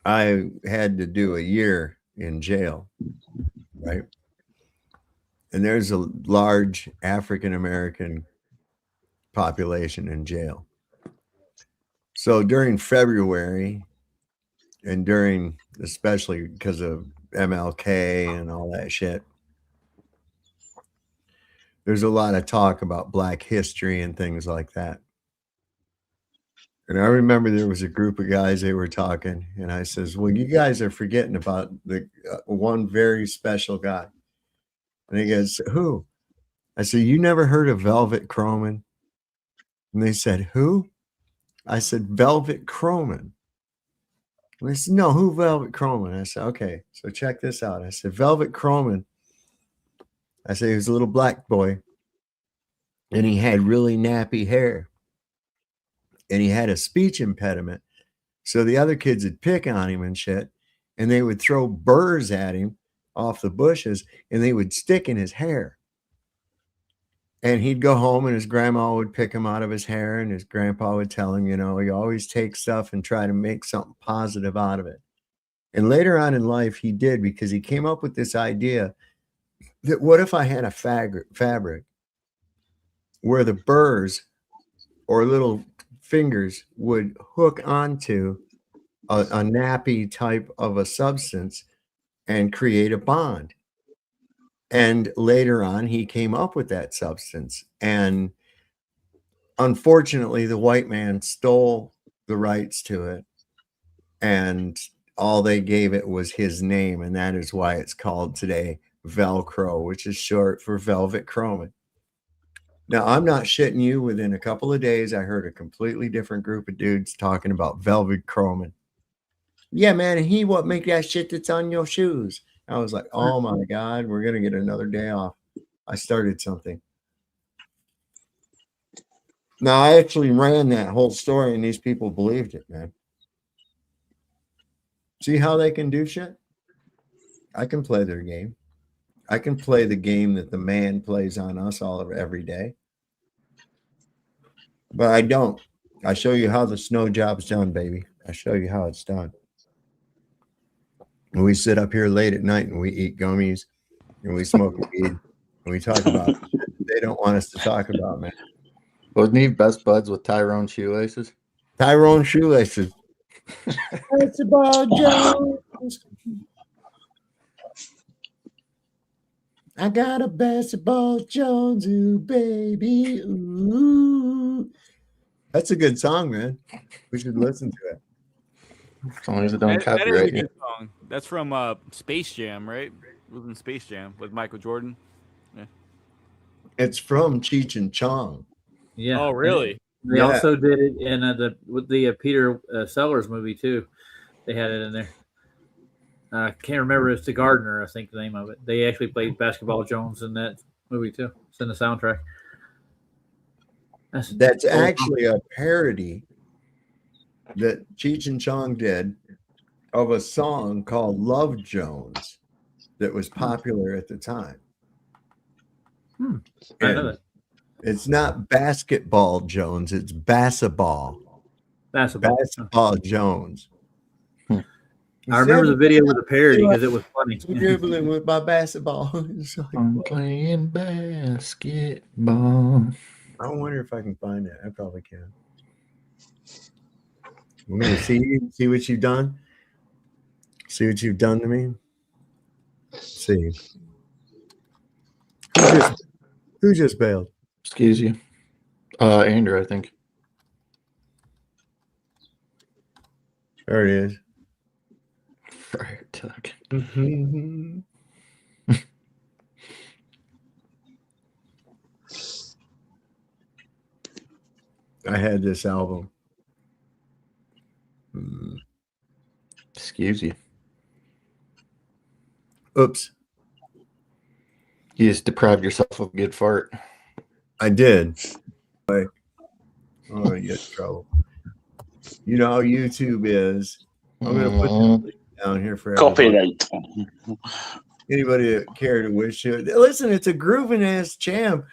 I had to do a year in jail, right? And there's a large African American population in jail. So during February and during, especially because of MLK and all that shit, there's a lot of talk about Black history and things like that. And I remember there was a group of guys, they were talking, and I says, well, you guys are forgetting about the one very special guy. And he goes, who? I said, you never heard of Velvet Croman? And they said, who? I said, Velvet Croman. And they said, no, who Velvet Croman? I said, okay, so check this out. I said, Velvet Croman. I said, he was a little black boy, and he had really nappy hair, and he had a speech impediment. So the other kids would pick on him and shit, and they would throw burrs at him off the bushes, and they would stick in his hair. And he'd go home, and his grandma would pick him out of his hair, and his grandpa would tell him, you know, you always take stuff and try to make something positive out of it. And later on in life, he did, because he came up with this idea that what if I had a fabric where the burrs or little fingers would hook onto a nappy type of a substance and create a bond. And later on, he came up with that substance. And unfortunately, the white man stole the rights to it. And all they gave it was his name. And that is why it's called today Velcro, which is short for Velvet Croman. Now, I'm not shitting you. Within a couple of days, I heard a completely different group of dudes talking about Velvet Croman. Yeah, man, and he what make that shit that's on your shoes. I was like, oh my God, we're going to get another day off. I started something. Now, I actually ran that whole story, and these people believed it, man. See how they can do shit? I can play their game. I can play the game that the man plays on us every day. But I don't. I show you how the snow job's done, baby. I show you how it's done. And we sit up here late at night and we eat gummies and we smoke weed and we talk about shit that they don't want us to talk about, man.
Wasn't he best buds with Tyrone Shoelaces?
Tyrone Shoelaces. It's about Jones. I got a basketball Jones, ooh, baby. Ooh. That's a good song, man. We should listen to it.
As long as it don't
That is a
copyright
good
you.
song. That's from Space Jam, right? It was in Space Jam with Michael Jordan. Yeah.
It's from Cheech and Chong.
Yeah.
Oh, really?
And they also did it in the Peter Sellers movie too. They had it in there. I can't remember. It's The Gardener, I think the name of it. They actually played Basketball Jones in that movie too. It's in the soundtrack.
That's actually a parody that Cheech and Chong did of a song called Love Jones that was popular at the time.
I know that.
It's not Basketball Jones, it's Basketball. Basketball Jones.
I remember the video with the parody because it was funny.
Dribbling with my basketball.
I'm playing basketball.
I wonder if I can find it. I probably can. I'm gonna see what you've done. See what you've done to me. See. Who just bailed?
Excuse you. Andrew, I think.
There it is.
Friar Tuck.
I had this album.
Excuse you.
Oops.
You just deprived yourself of a good fart.
I did. I'm gonna get in trouble. You know how YouTube is. I'm gonna put the link down here for everybody.
Copyright.
Anybody that care to wish it. Listen, it's a grooving ass jam.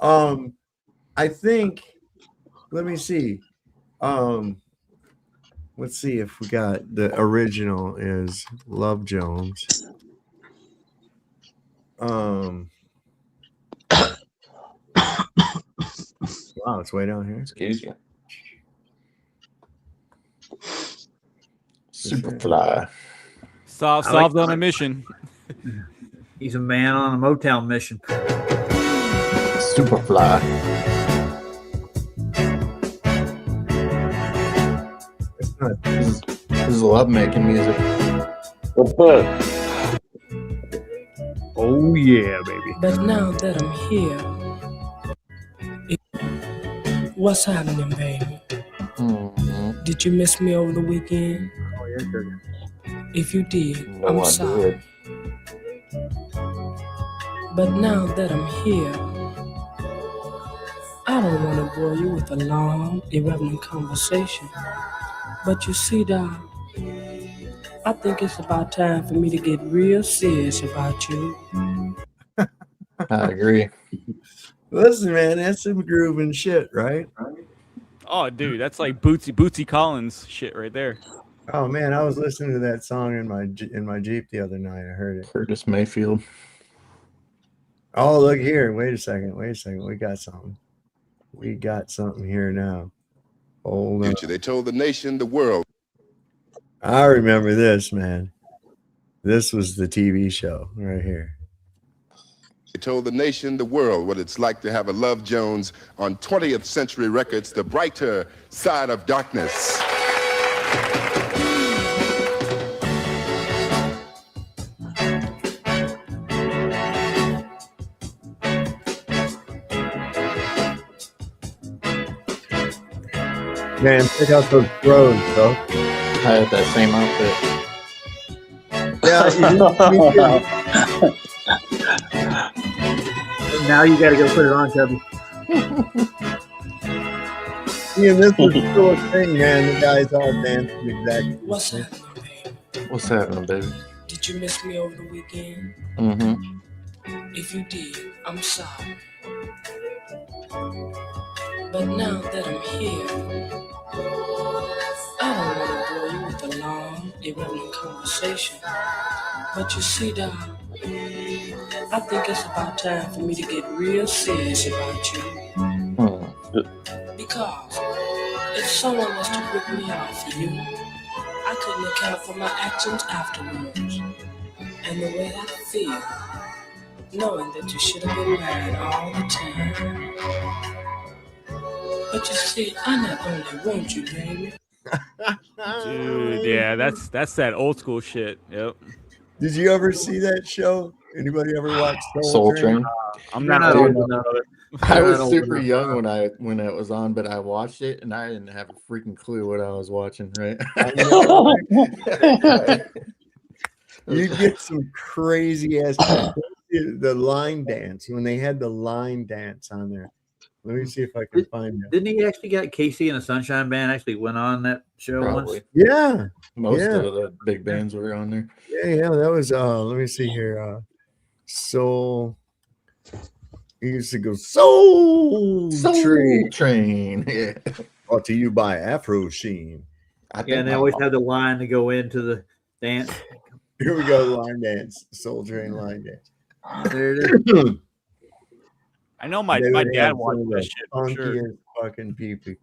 I think. Let me see. Let's see if we got the original is Love Jones. Wow, it's way down here.
Excuse you. Superfly.
Solved on a mission.
He's a man on a Motown mission.
Superfly.
It's not.
This is love making music.
Oh yeah, baby.
But now that I'm here, what's happening, baby? Did you miss me over the weekend?
Oh yeah, sure.
If you did,
No,
I'm
I
sorry.
did.
But now that I'm here, I don't want to bore you with a long, irrelevant conversation. But you see, Doc, I think it's about time for me to get real serious about you.
I agree.
Listen, man, that's some grooving shit, right?
Oh, dude, that's like Bootsy Collins shit right there.
Oh man, I was listening to that song in my Jeep the other night. I heard it.
Curtis Mayfield.
Oh, look here. Wait a second. We got something. We got something here now. Hold on.
They told the nation, the world.
I remember this, man. This was the TV show right here.
They told the nation, the world, what it's like to have a Love Jones on 20th Century Records, The Brighter Side of Darkness.
Man, check out those throws, bro.
I had that same outfit.
Yeah,
Now you got to go put it on, Chubby.
Yeah, this was still a thing, man. The guys all dancing exactly.
What's happening, baby?
What's happening, baby?
Did you miss me over the weekend?
Mm-hmm.
If you did, I'm sorry. But now that I'm here, I don't want to bore you with a long, irrelevant conversation. But you see, Doc, I think it's about time for me to get real serious about you. Because if someone was to rip me off of you, I couldn't account for my actions afterwards. And the way I feel, knowing that you should have been mine all the time. But you see, I not only want you, baby.
Dude, yeah, that's that old school shit. Yep.
Did you ever see that show? Anybody ever watch
Soul Train?
I'm
Not
not
old
old
enough.
I was
Not old
super
enough.
young when it was on, but I watched it and I didn't have a freaking clue what I was watching. Right?
You get some crazy ass the line dance when they had the line dance on there. Let me see if I can find it.
Didn't he actually got Casey and the Sunshine Band actually went on that show
Probably.
once?
Yeah,
Most
yeah.
of the big bands were on there.
Yeah, that was let me see here. Soul. He used to go Soul
Train. Yeah.
Brought to you by Afro Sheen.
Yeah, and they always had the line to go into the dance.
Here we go, line dance. Soul Train line dance.
There it is.
I know my
They would
dad
have
watched
some of
this
the
shit for sure.
funkiest fucking people.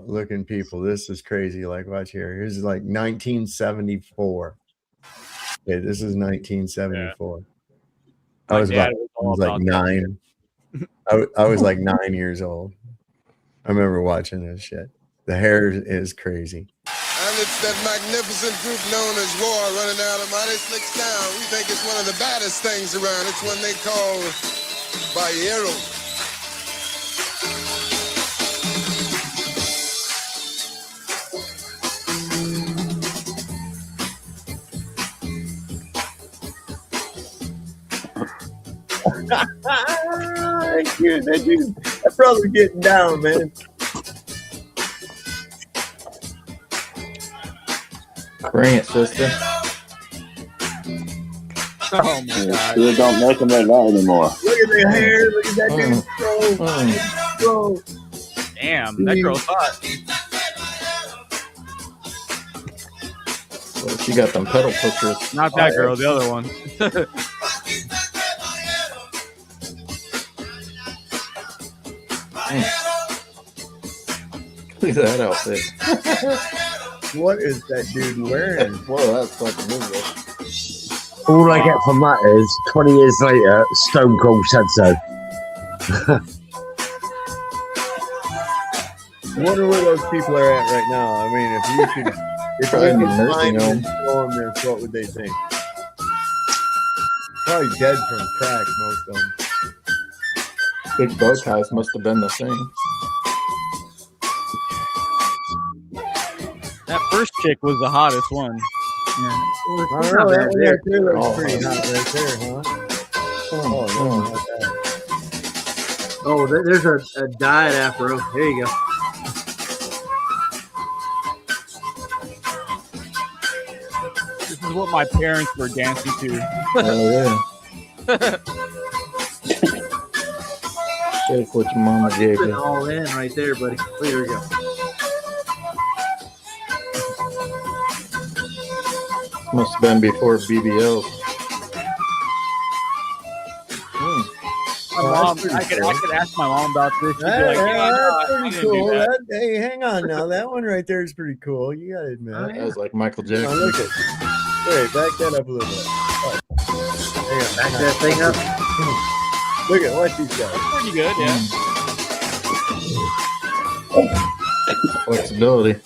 Looking people. This is crazy. Like, watch here. Here's like 1974. Okay, this is 1974.
My
I was
dad
about,
was
I
all
was like
about that
9. I was like 9 years old. I remember watching this shit. The hair is crazy.
And it's that magnificent group known as War running out of Mighty Slick Sound. We think it's one of the baddest things around. It's one they call Bayero.
That brother getting down, man.
Bring it, sister.
Oh my god.
They don't make them like that anymore.
Look at the hair. Look at that dude. Bro.
Damn, that girl's hot.
She got them pedal pushers.
Not that girl, the other one.
Look at that outfit.
What is that dude wearing?
Whoa, that's fucking movie.
All I get from that is 20 years later, Stone Cold said so.
Wonder where those people are at right now. I mean, if you could
Probably in the nursing
find them
home.
and show them this, what would they think? Probably dead from crack, most of them.
Big bow ties must have been the thing.
That first chick was the hottest one.
I don't know, that one right there looks pretty hot right there, huh?
Oh, there's a dyed afro. There you go.
This is what my parents were dancing to.
Oh, yeah. Take what your mama gave
Put it
you.
all in right there, buddy. Oh, here we go.
Must have been before BBL.
My mom, I could ask my mom about this. She'd be like,
That's
"Yeah, no, I
pretty
didn't do
cool.
that."
Hey, hang on now. That one right there is pretty cool. You gotta admit.
That was like Michael Jackson.
Oh, look at. Wait, back that up a little bit. Oh. Hang on,
Back that thing up.
Look at watch these guys.
Pretty good, yeah.
Flexibility.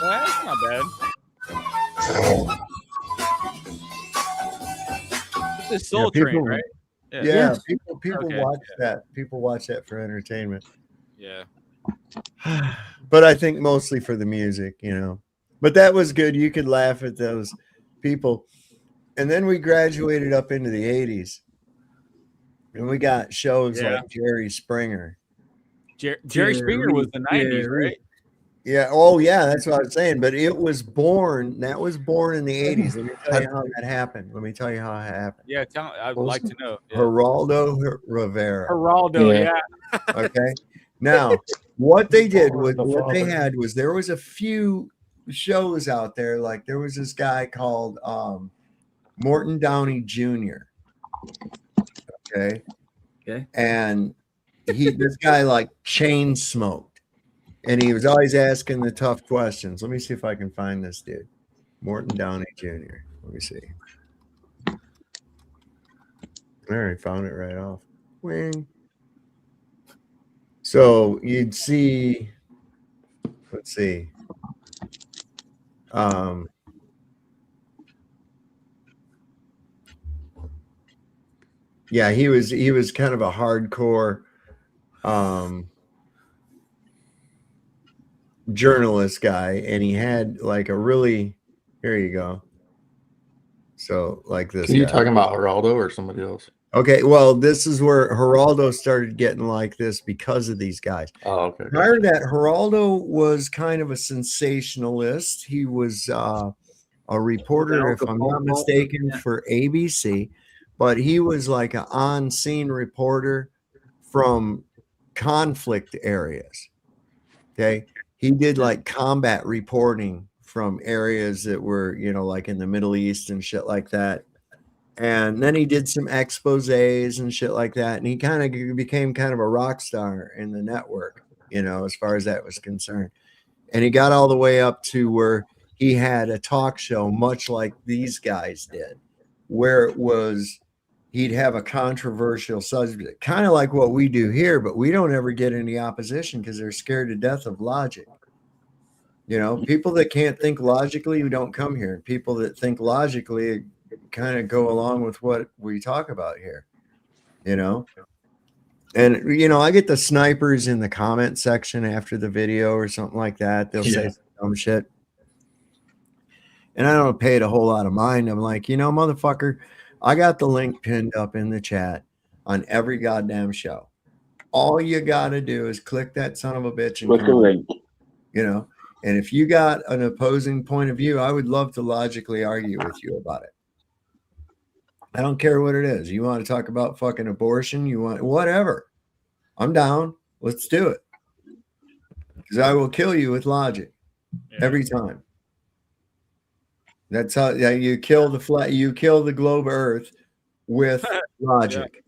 Well, that's not bad. This is Soul
Yeah,
Train,
people-
right?
Yeah, people
Okay,
watch that. People watch that for entertainment.
Yeah.
But I think mostly for the music, you know. But that was good. You could laugh at those people. And then we graduated up into the 80s. And we got shows
Yeah.
like Jerry Springer.
Jerry Springer was the 90s, right?
Yeah. Oh, yeah. That's what I was saying. But it was born. That was born in the 80s. Let me tell you how that happened.
Yeah, I'd like to know. Yeah.
Geraldo Rivera.
Geraldo, yeah.
Okay. Now, what they did was what they had was there was a few shows out there. Like there was this guy called Morton Downey Jr. Okay. And this guy like chain smoked. And he was always asking the tough questions. Let me see if I can find this dude. Morton Downey Jr. Let me see. I already found it right off. Wing. So you'd see, let's see. Yeah, he was kind of a hardcore journalist guy, and he had like a really, here you go. So like this.
Are you
guy.
talking about Geraldo or somebody else?
Okay, well, this is where Geraldo started getting like this because of these guys.
Oh, okay.
Prior to that, Geraldo was kind of a sensationalist. He was a reporter, if I'm not mistaken, for ABC, but he was like an on-scene reporter from conflict areas. Okay, he did like combat reporting from areas that were, you know, like in the Middle East and shit like that. And then he did some exposés and shit like that. And he kind of became kind of a rock star in the network, you know, as far as that was concerned. And he got all the way up to where he had a talk show, much like these guys did, where it was he'd have a controversial subject, kind of like what we do here, but we don't ever get any opposition because they're scared to death of logic. You know, people that can't think logically who don't come here. People that think logically kind of go along with what we talk about here, you know. And you know, I get the snipers in the comment section after the video or something like that. They'll say some dumb shit, and I don't pay it a whole lot of mind. I'm like, you know, motherfucker, I got the link pinned up in the chat on every goddamn show. All you gotta do is click that son of a bitch and
Click the link.
you know. And if you got an opposing point of view, I would love to logically argue with you about it. I don't care what it is. You want to talk about fucking abortion? You want whatever. I'm down. Let's do it. Because I will kill you with logic every time. That's how you kill the flat. You kill the globe Earth with logic.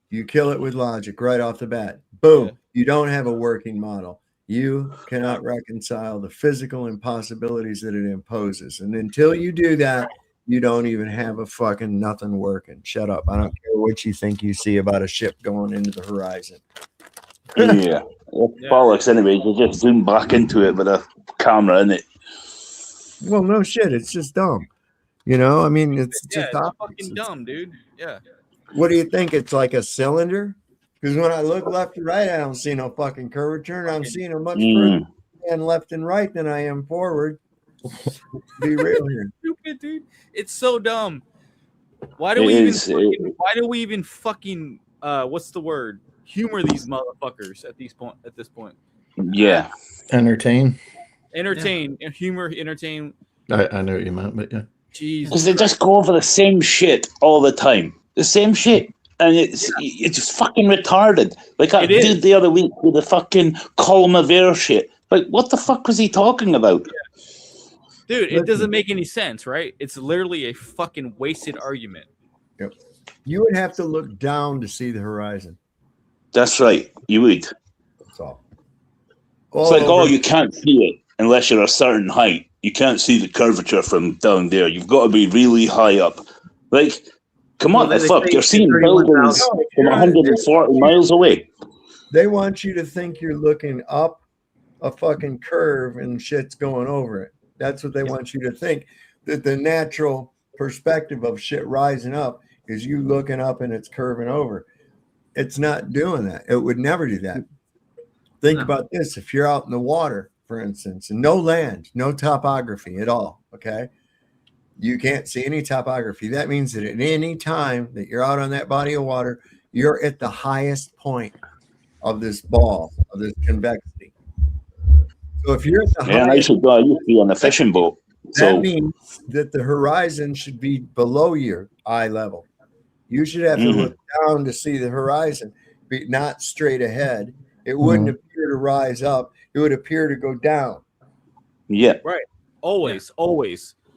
You kill it with logic right off the bat. Boom.
Yeah.
You don't have a working model. You cannot reconcile the physical impossibilities that it imposes. And until you do that, you don't even have a fucking nothing working. Shut up. I don't care what you think you see about a ship going into the horizon.
Yeah. Bollocks, anyway. You just zoom back into it with a camera in it.
Well, no shit. It's just dumb. You know, I mean, it's
Yeah,
just
it's
optics.
fucking dumb, dude. Yeah.
What do you think? It's like a cylinder? Because when I look left to right, I don't see no fucking curvature, and I'm seeing a much further and left and right than I am forward. Be real here.
Stupid, dude. It's so dumb. Why do
It
we even?
is.
Why do we even fucking? What's the word? Humor these motherfuckers at this point.
Yeah.
Entertain.
Entertain, humor, entertain.
I know what you meant, but yeah.
Jesus.
Because they just go over the same shit all the time. The same shit. And it's fucking retarded. Like I did the other week with the fucking column of air shit. Like, what the fuck was he talking about?
Dude, it doesn't make any sense, right? It's literally a fucking wasted argument.
Yep. You would have to look down to see the horizon.
That's right. You would.
That's all.
It's like, you can't see it unless you're a certain height. You can't see the curvature from down there. You've got to be really high up. Like, come on, fuck. You're seeing buildings from 140 miles away.
They want you to think you're looking up a fucking curve and shit's going over it. That's what they want you to think. That the natural perspective of shit rising up is you looking up and it's curving over. It's not doing that. It would never do that. Think about this. If you're out in the water, for instance, and no land, no topography at all, okay? You can't see any topography. That means that at any time that you're out on that body of water, you're at the highest point of this ball, of this convexity. So if you're at the
I used to be on a fishing boat. So
that means that the horizon should be below your eye level. You should have to look down to see the horizon, be not straight ahead. It wouldn't appear to rise up. It would appear to go down.
Yeah.
Right. Always.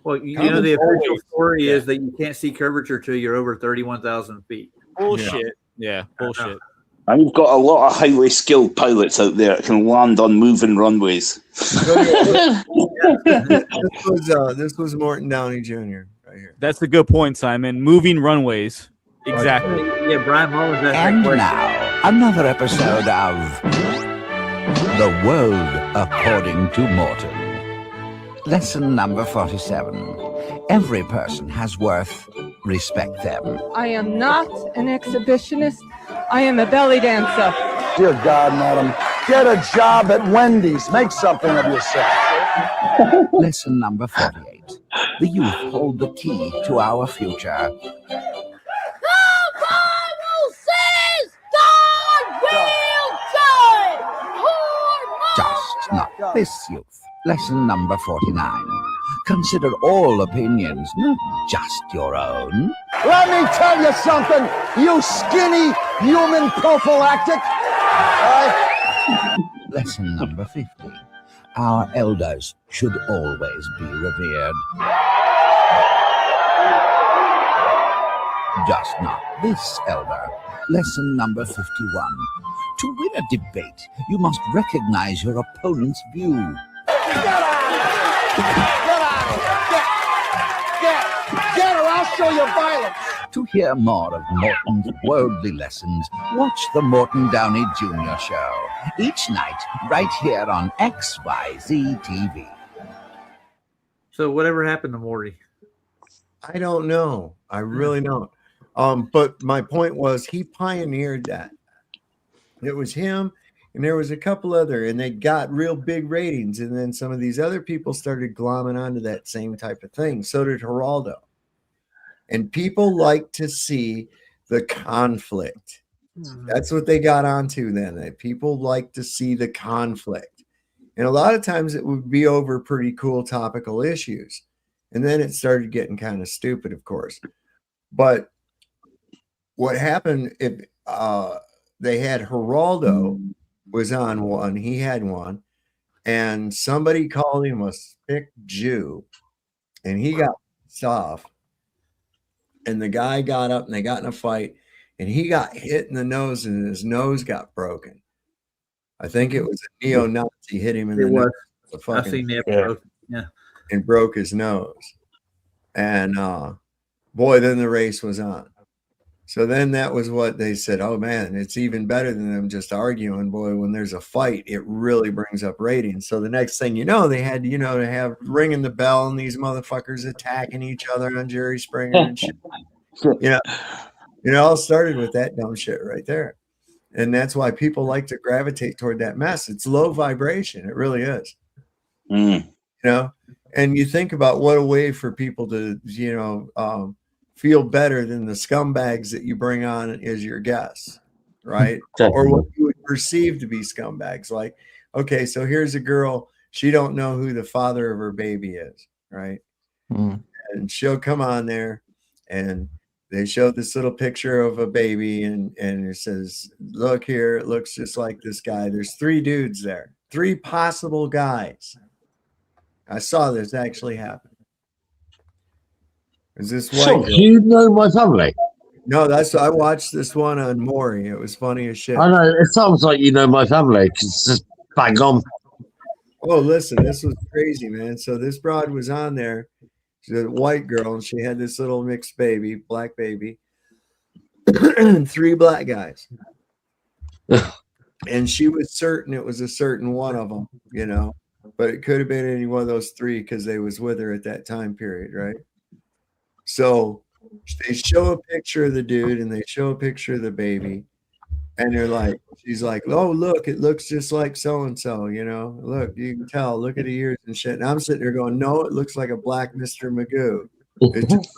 Well, you know, the official story is that you can't see curvature till you're over 31,000 feet.
Bullshit. Yeah, bullshit.
And you've got a lot of highly skilled pilots out there that can land on moving runways.
This was Morton Downey Jr. right here.
That's a good point, Simon. Moving runways. Exactly.
Yeah, Brian Mullins.
And now, another episode of The World According to Morton. Lesson number 47. Every person has worth. Respect them.
I am not an exhibitionist. I am a belly dancer.
Dear God, madam, get a job at Wendy's. Make something of yourself.
Lesson number 48. The youth hold the key to our future. Just not this youth. Lesson number 49. Consider all opinions, not just your own.
Let me tell you something, you skinny human prophylactic.
Lesson number 50. Our elders should always be revered. Just not this elder. Lesson number 51. To win a debate, you must recognize your opponent's view.
Get or I'll show you violence.
To hear more of Morton's worldly lessons, watch the Morton Downey Jr. Show. Each night, right here on XYZ TV.
So whatever happened to Morty?
I don't know. I really don't. But my point was he pioneered that. It was him, and there was a couple other, and they got real big ratings. And then some of these other people started glomming onto that same type of thing. So did Geraldo. And people like to see the conflict. That's what they got onto then. That people like to see the conflict. And a lot of times it would be over pretty cool topical issues. And then it started getting kind of stupid, of course. But what happened if they had Geraldo was on one, he had one, and somebody called him a sick Jew. and he got pissed off. And the guy got up and they got in a fight, and he got hit in the nose and his nose got broken. I think it was a neo-Nazi hit him in the nose.
I've seen that broken. Yeah.
And broke his nose. And boy, then the race was on. So then that was what they said, oh man, it's even better than them just arguing. Boy, when there's a fight, it really brings up ratings. So the next thing you know, they had, to have ringing the bell and these motherfuckers attacking each other on Jerry Springer and shit. It all started with that dumb shit right there. And that's why people like to gravitate toward that mess. It's low vibration. It really is. And you think about what a way for people to, feel better than the scumbags that you bring on as your guests, right? Or what you would perceive to be scumbags. Like, okay, so here's a girl, she don't know who the father of her baby is, right? And she'll come on there and they showed this little picture of a baby and it says, look here, it looks just like this guy. There's 3 dudes there, 3 possible guys. I saw this actually happen. Is this white?
So, do you know my family?
No, I watched this one on Maury. It was funny as shit.
I know, it sounds like you know my family because it's just bang on.
Oh, listen, this was crazy, man. So this broad was on there. She's a white girl, and she had this little mixed baby, black baby, and 3 black guys. And she was certain it was a certain one of them, but it could have been any one of those 3 because they was with her at that time period, right? So they show a picture of the dude and they show a picture of the baby, and she's like, oh, look, it looks just like so-and-so, look, you can tell, look at the ears and shit. And I'm sitting there going, no, it looks like a black Mr. Magoo. It just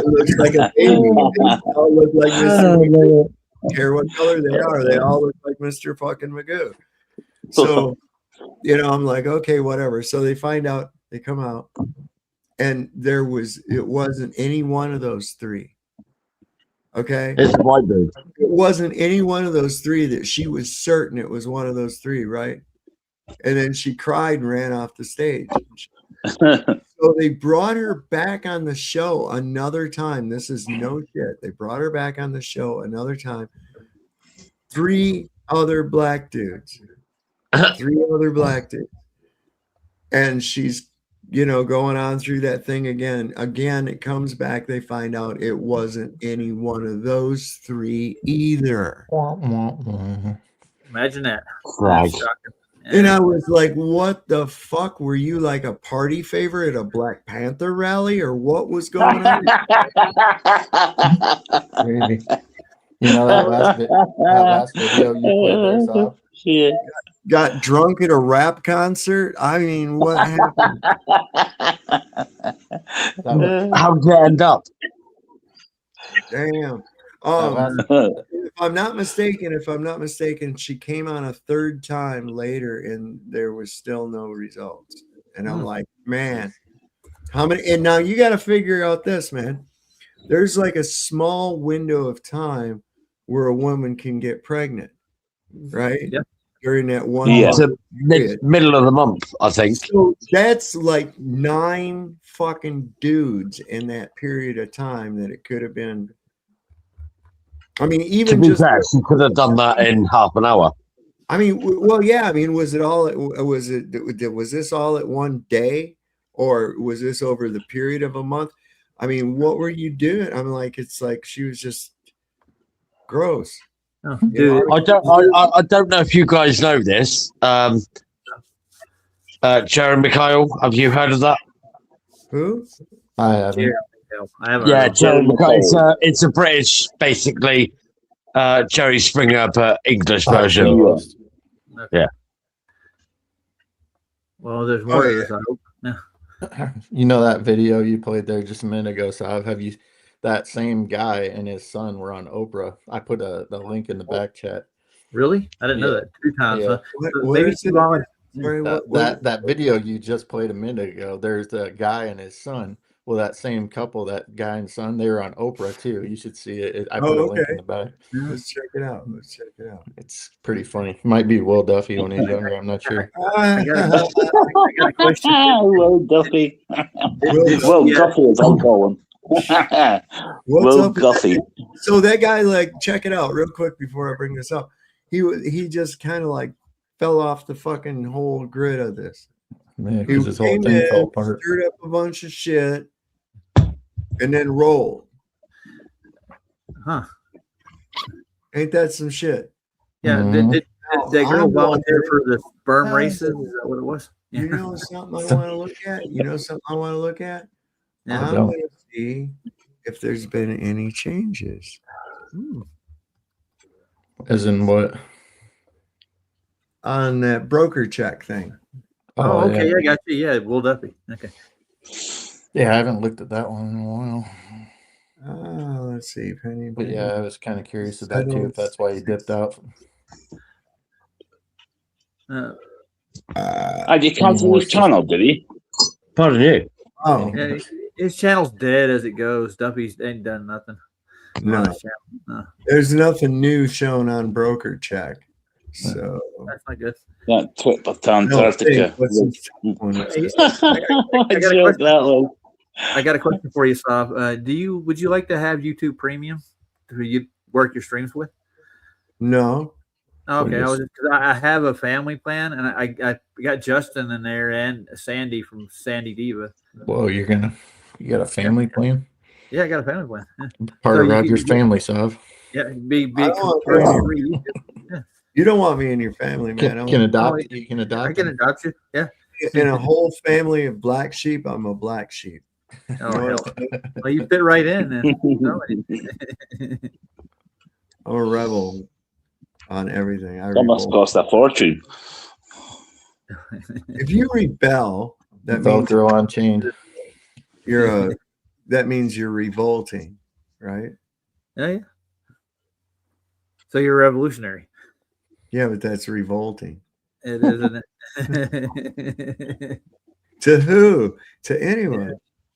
looks like a baby. They all look like Mr. Magoo. I don't care what color they are. They all look like Mr. fucking Magoo. So, I'm like, okay, whatever. So they find out, they come out. And it wasn't any one of those 3. Okay.
It's a white dude.
It wasn't any one of those 3 that she was certain it was one of those 3, right? And then she cried and ran off the stage. So they brought her back on the show another time. This is no shit. They brought her back on the show another time. 3 other black dudes. 3 other black dudes. And she's going on through that thing again. Again, it comes back. They find out it wasn't any one of those 3 either.
Imagine that.
Right.
And I was like, what the fuck? Were you like a party favor at a Black Panther rally or what was going on?
That last video you played there, Sob?
Yeah.
Got drunk at a rap concert. I mean, what happened?
How'd you end up?
Damn. If I'm not mistaken, she came on a 3rd time later and there was still no results. And I'm like, man, how many? And now you got to figure out this, man. There's like a small window of time where a woman can get pregnant, right?
Yep.
During that one
It's the middle of the month, I think.
So that's like 9 fucking dudes in that period of time that it could have been. I mean, even
to be
just
fair, she could have done that in half an hour.
I mean, well, yeah. I mean, was this all at one day, or was this over the period of a month? I mean, what were you doing? I'm like, it's like she was just gross.
Oh,
I don't know if you guys know this. Jerry Mikhail, have you heard of that?
Who?
I haven't.
Yeah, Jerry Mikhail. It's a British, basically, Jerry Springer, but English version. Yeah.
Well, there's more of this, I hope. Yeah.
That video you played there just a minute ago, Sob? Have you? That same guy and his son were on Oprah. I put the link in the back chat.
Really? I didn't know that. 2 times.
Yeah.
Maybe she volunteered.
That video you just played a minute ago, there's the guy and his son Well, that same couple, that guy and son, they were on Oprah too. You should see it. I
Oh,
put a link
okay.
in the back.
Let's check it out. Let's check it out.
It's pretty funny. Might be Will Duffy when he's younger. I'm not sure.
I got a question.
Will Duffy. Will
Yeah.
Duffy, as I'll call him.
What's
Will
up with
Duffy.
that? So that guy, like, check it out real quick before I bring this up. He just kind of like fell off the fucking whole grid of this.
Man,
He
because his whole
came
thing
in,
fell apart.
stirred up a bunch of shit, and then rolled.
Huh.
Ain't that some shit?
Yeah.
Mm-hmm.
Did that girl
I'm
volunteer
wondering-
for the sperm races? Is that what it was?
You know something I want to look at? You know something I want to look at?
Yeah.
I'm going to see if there's been any changes.
As in what?
On that broker check thing.
Oh, okay. Yeah, I got you. Yeah, Will Duffy. Okay.
Yeah, I haven't looked at that one in a while.
Let's see. Penny.
But yeah, I was kind of curious about too, if that's why he dipped out.
And you cancelled his channel, did he?
Pardon you.
Oh.
Yeah, his channel's dead as it goes. Duffy's ain't done nothing.
No.
on his channel. No.
There's nothing new shown on broker check. So
That's not good.
That trip to Antarctica.
I got a question for you, Sav. Would you like to have YouTube Premium? Who you work your streams with?
No.
Okay, because I have a family plan, and I got Justin in there and Sandy from Sandy Diva.
Whoa, you got a family plan?
Yeah, I got a family plan. Yeah.
Part
So
of
you
Roger's
can-
family, Sav.
Yeah, be
I don't want
free. Yeah.
You don't want me in your family, man. I
Can
want-
adopt. You can adopt.
I can adopt you. Yeah.
In a whole family of black sheep, I'm a black sheep.
Oh,
You know
hell.
what I'm saying?
Well, you fit right in then. No.
I'm a rebel on everything.
That must cost a fortune.
If you rebel, that means
Velcro Unchained.
that means you're revolting, right?
Yeah. So you're revolutionary.
Yeah, but that's revolting.
It is, isn't it?
To who? To anyone.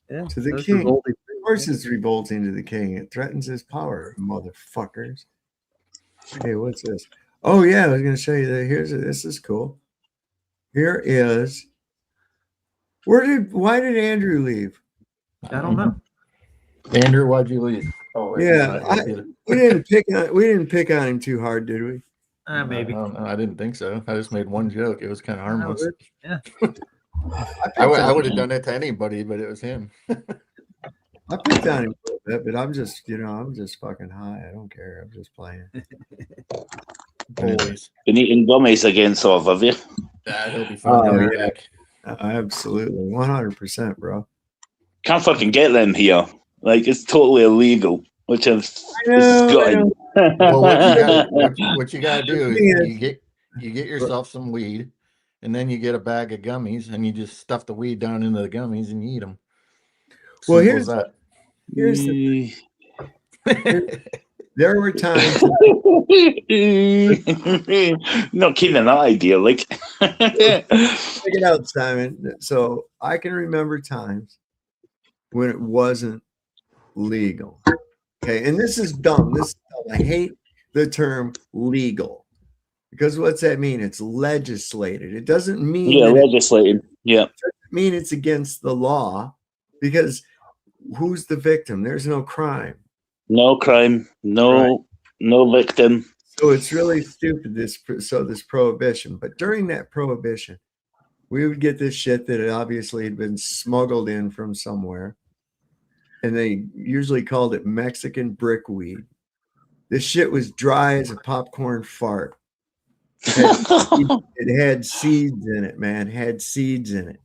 Yeah,
To the
that's
king.
revolting.
Of course it's revolting to the king. It threatens his power, motherfuckers. Hey, what's this? Oh yeah, I was gonna show you that. This is cool. Here is why did Andrew leave?
I don't know.
Andrew, why'd you leave? Oh, wait,
Yeah,
not either.
we didn't pick on him too hard, did we?
Maybe.
I didn't think so. I just made one joke. It was kind of harmless.
Yeah.
I would have done it to anybody, but it was him.
I picked on him a little bit, but I'm just fucking high. I don't care. I'm just playing.
Anyways,
Been eating gummies again, so have you?
he'll be fine. He'll be back.
Absolutely, 100%, bro.
Can't fucking get them here. Like, it's totally illegal, which is
know,
gutting.
Well, what you gotta do is you get yourself some weed, and then you get a bag of gummies, and you just stuff the weed down into the gummies and you eat them.
Well,
Simple as
here's the there were times.
Not kidding that idea. Like,
Check it out, Simon. So I can remember times when it wasn't legal. Okay, and this is dumb. This is dumb. I hate the term legal because what's that mean? It's legislated. It doesn't mean
legislated. Yeah,
it doesn't mean it's against the law because who's the victim? There's no crime.
no crime, no victim.
So it's really stupid. This prohibition, but during that prohibition, we would get this shit that obviously had been smuggled in from somewhere, and they usually called it Mexican brickweed. This shit was dry as a popcorn fart. It had seeds in it, man. Had seeds in it,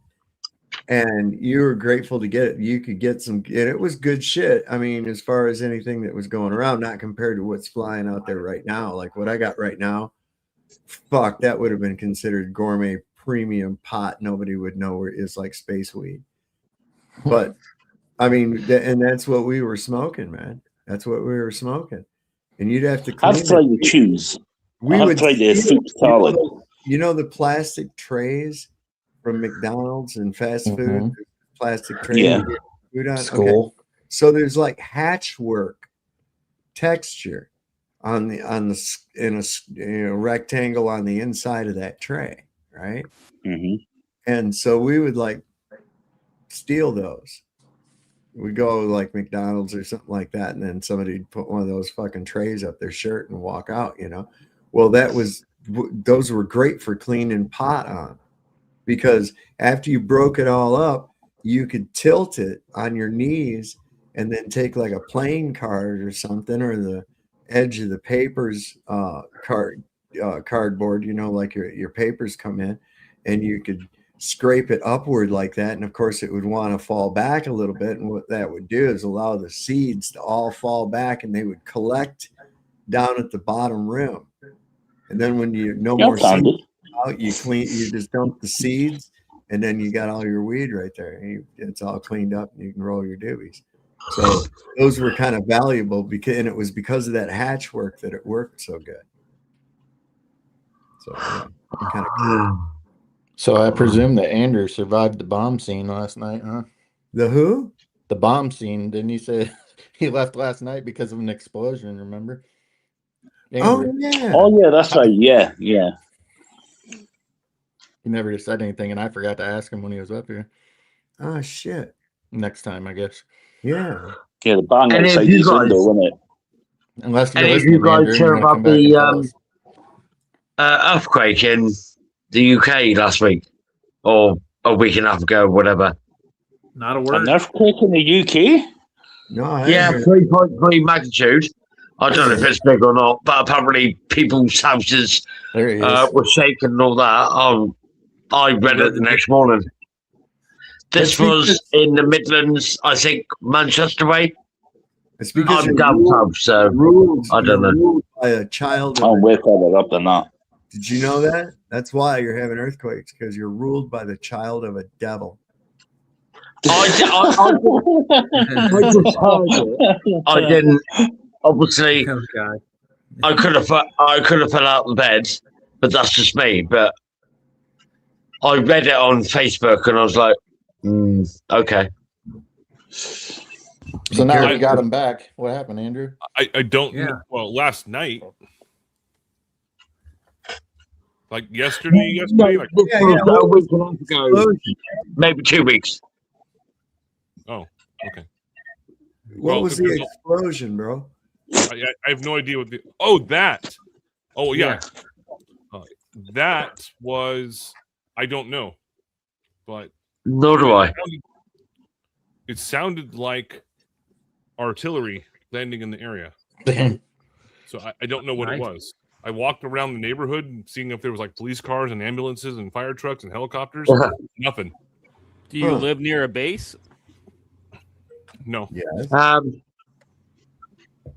and you were grateful to get it. You could get some, and it was good shit. I mean, as far as anything that was going around, not compared to what's flying out there right now. Like what I got right now, fuck, that would have been considered gourmet premium pot. Nobody would know where it's like space weed. But I mean, and that's what we were smoking, man. That's what we were smoking. And you'd have to clean
I've tried to choose. I've tried the fruit salad.
You know the plastic trays from McDonald's and fast food, plastic trays.
Yeah.
Udon.
School.
Okay. So there's like hatchwork texture on the in a rectangle on the inside of that tray, right?
Mm-hmm.
And so we would like steal those. We go like McDonald's or something like that, and then somebody'd put one of those fucking trays up their shirt and walk out, you know. Well, those were great for cleaning pot on, because after you broke it all up, you could tilt it on your knees and then take like a playing card or something, or the edge of the papers cardboard, you know, like your papers come in, and you could scrape it upward like that, and of course it would want to fall back a little bit, and what that would do is allow the seeds to all fall back, and they would collect down at the bottom rim. And then when you more seeds out, you just dump the seeds, and then you got all your weed right there. It's all cleaned up, and you can roll your doobies. So those were kind of valuable, and it was because of that hatch work that it worked so good. So yeah, kind of cool.
So I presume that Andrew survived the bomb scene last night, huh?
The who?
The bomb scene. Didn't he say he left last night because of an explosion? Remember? Andrew.
Oh yeah.
Oh yeah, that's right. Yeah, yeah.
He never said anything, and I forgot to ask him when he was up here.
Oh shit.
Next time, I guess.
Yeah.
Yeah, the bang
And
outside
if you
his
guys-
window, wasn't it?
Unless you're
Any of
listening,
you guys
Andrew,
hear
you wanna
about
come back and tell
the
us?
earthquake in the UK last week, or a week and a half ago, whatever?
Not a word.
An earthquake in the UK?
No,
Yeah, 3.3 magnitude. I don't know if it's big or not, but apparently people's houses were shaken and all that. I read it the next morning. This was in the Midlands, I think, Manchester way.
It's because
I'm down south, so I don't know.
ruled by a child of
I'm way further up than that.
Did you know that? That's why you're having earthquakes, because you're ruled by the child of a devil.
I just heard it. I didn't. Obviously, I could have fell out of bed, but that's just me. But I read it on Facebook, and I was like, okay.
So now we got him back. What happened, Andrew?
I don't know. Well, last night, like yesterday, like
a week and a half ago, maybe 2 weeks.
Oh, okay.
What was the
there's
explosion, bro?
I have no idea what the. Oh, that. Oh, yeah. That was. I don't know, but
nor do I.
It sounded like artillery landing in the area. So I don't know what it was. I walked around the neighborhood seeing if there was like police cars and ambulances and fire trucks and helicopters. Nothing.
Do you live near a base?
No.
Yes.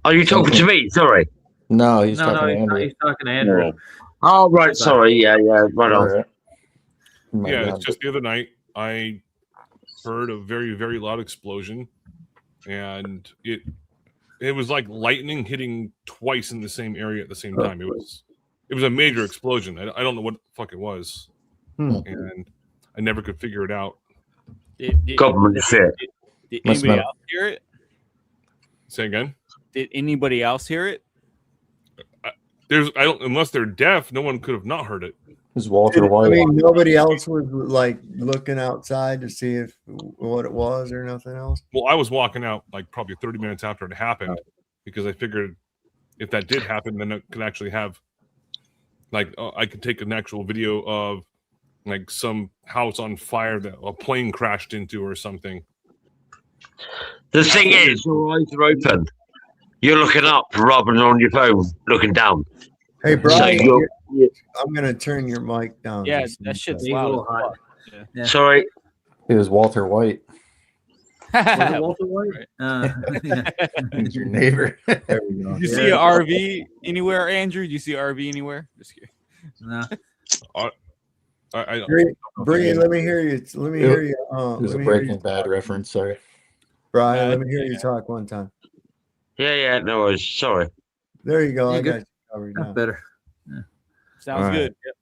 Are you talking to me? Sorry.
No, he's
No,
talking
no,
to
he's
Andrew.
not. He's talking to Andrew.
Oh, right. Sorry. Yeah. Right on.
Right. My
Yeah,
God.
it's just the other night I heard a very, very loud explosion, and it was like lightning hitting twice in the same area at the same time. It was a major explosion. I don't know what the fuck it was, and I never could figure it out.
Government shit.
Did
Must
anybody
have-
else hear it?
Say again.
Did anybody else hear it?
Unless they're deaf, no one could have not heard it.
This is Walter
I
White.
mean, nobody else was like looking outside to see what it was or nothing else.
Well, I was walking out like probably 30 minutes after it happened because I figured if that did happen, then it could actually have I could take an actual video of like some house on fire that a plane crashed into or something.
The thing is, your eyes are open. You're looking up rather than on your phone, looking down.
Hey, Brian,
So
I'm gonna turn your mic down.
Yeah,
just a
that shit's
second.
loud. as fuck. Yeah.
Sorry.
It was Walter White.
Was it Walter White?
He's your neighbor.
There we go.
Did you see an RV anywhere, Andrew? Did you see an RV anywhere? Just kidding.
No.
Bree, let me hear you. Let me hear you.
It was
let
a
me hear
Breaking
you.
Bad reference. Sorry.
Brian, let me hear you talk one time.
Yeah. No worries. Sorry.
There you go.
Yeah,
I
good.
got you covered now.
Better.
Sounds
All right.
good. Yep.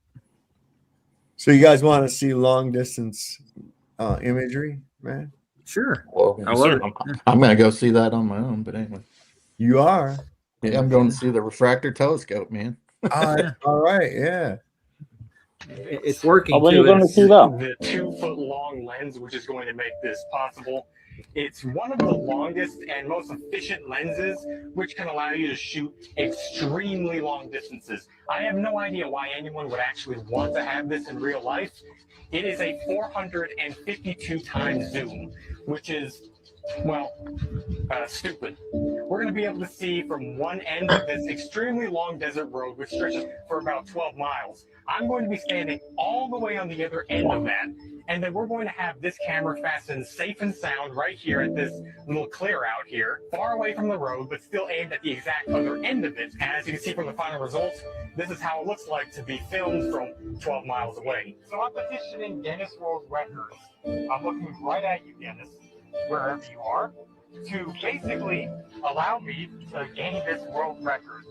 So you guys want to see long distance imagery, man?
Sure.
Well,
I love it.
I'm going to go see that on my own, but anyway.
You are?
Yeah, I'm going to see the refractor telescope, man.
All right, yeah.
It's working.
Oh, when
too.
are you going to
It's-
see that?
The 2-foot long lens, which is going to make this possible. It's one of the longest and most efficient lenses, which can allow you to shoot extremely long distances. I have no idea why anyone would actually want to have this in real life. It is a 452 times zoom, which is, well, stupid. We're going to be able to see from one end of this extremely long desert road, which stretches for about 12 miles. I'm going to be standing all the way on the other end of that. And then we're going to have this camera fastened safe and sound right here at this little clear out here, far away from the road, but still aimed at the exact other end of it. And as you can see from the final results, this is how it looks like to be filmed from 12 miles away. So I'm petitioning Guinness World Records. I'm looking right at you, Guinness, wherever you are, to basically allow me to gain this world record.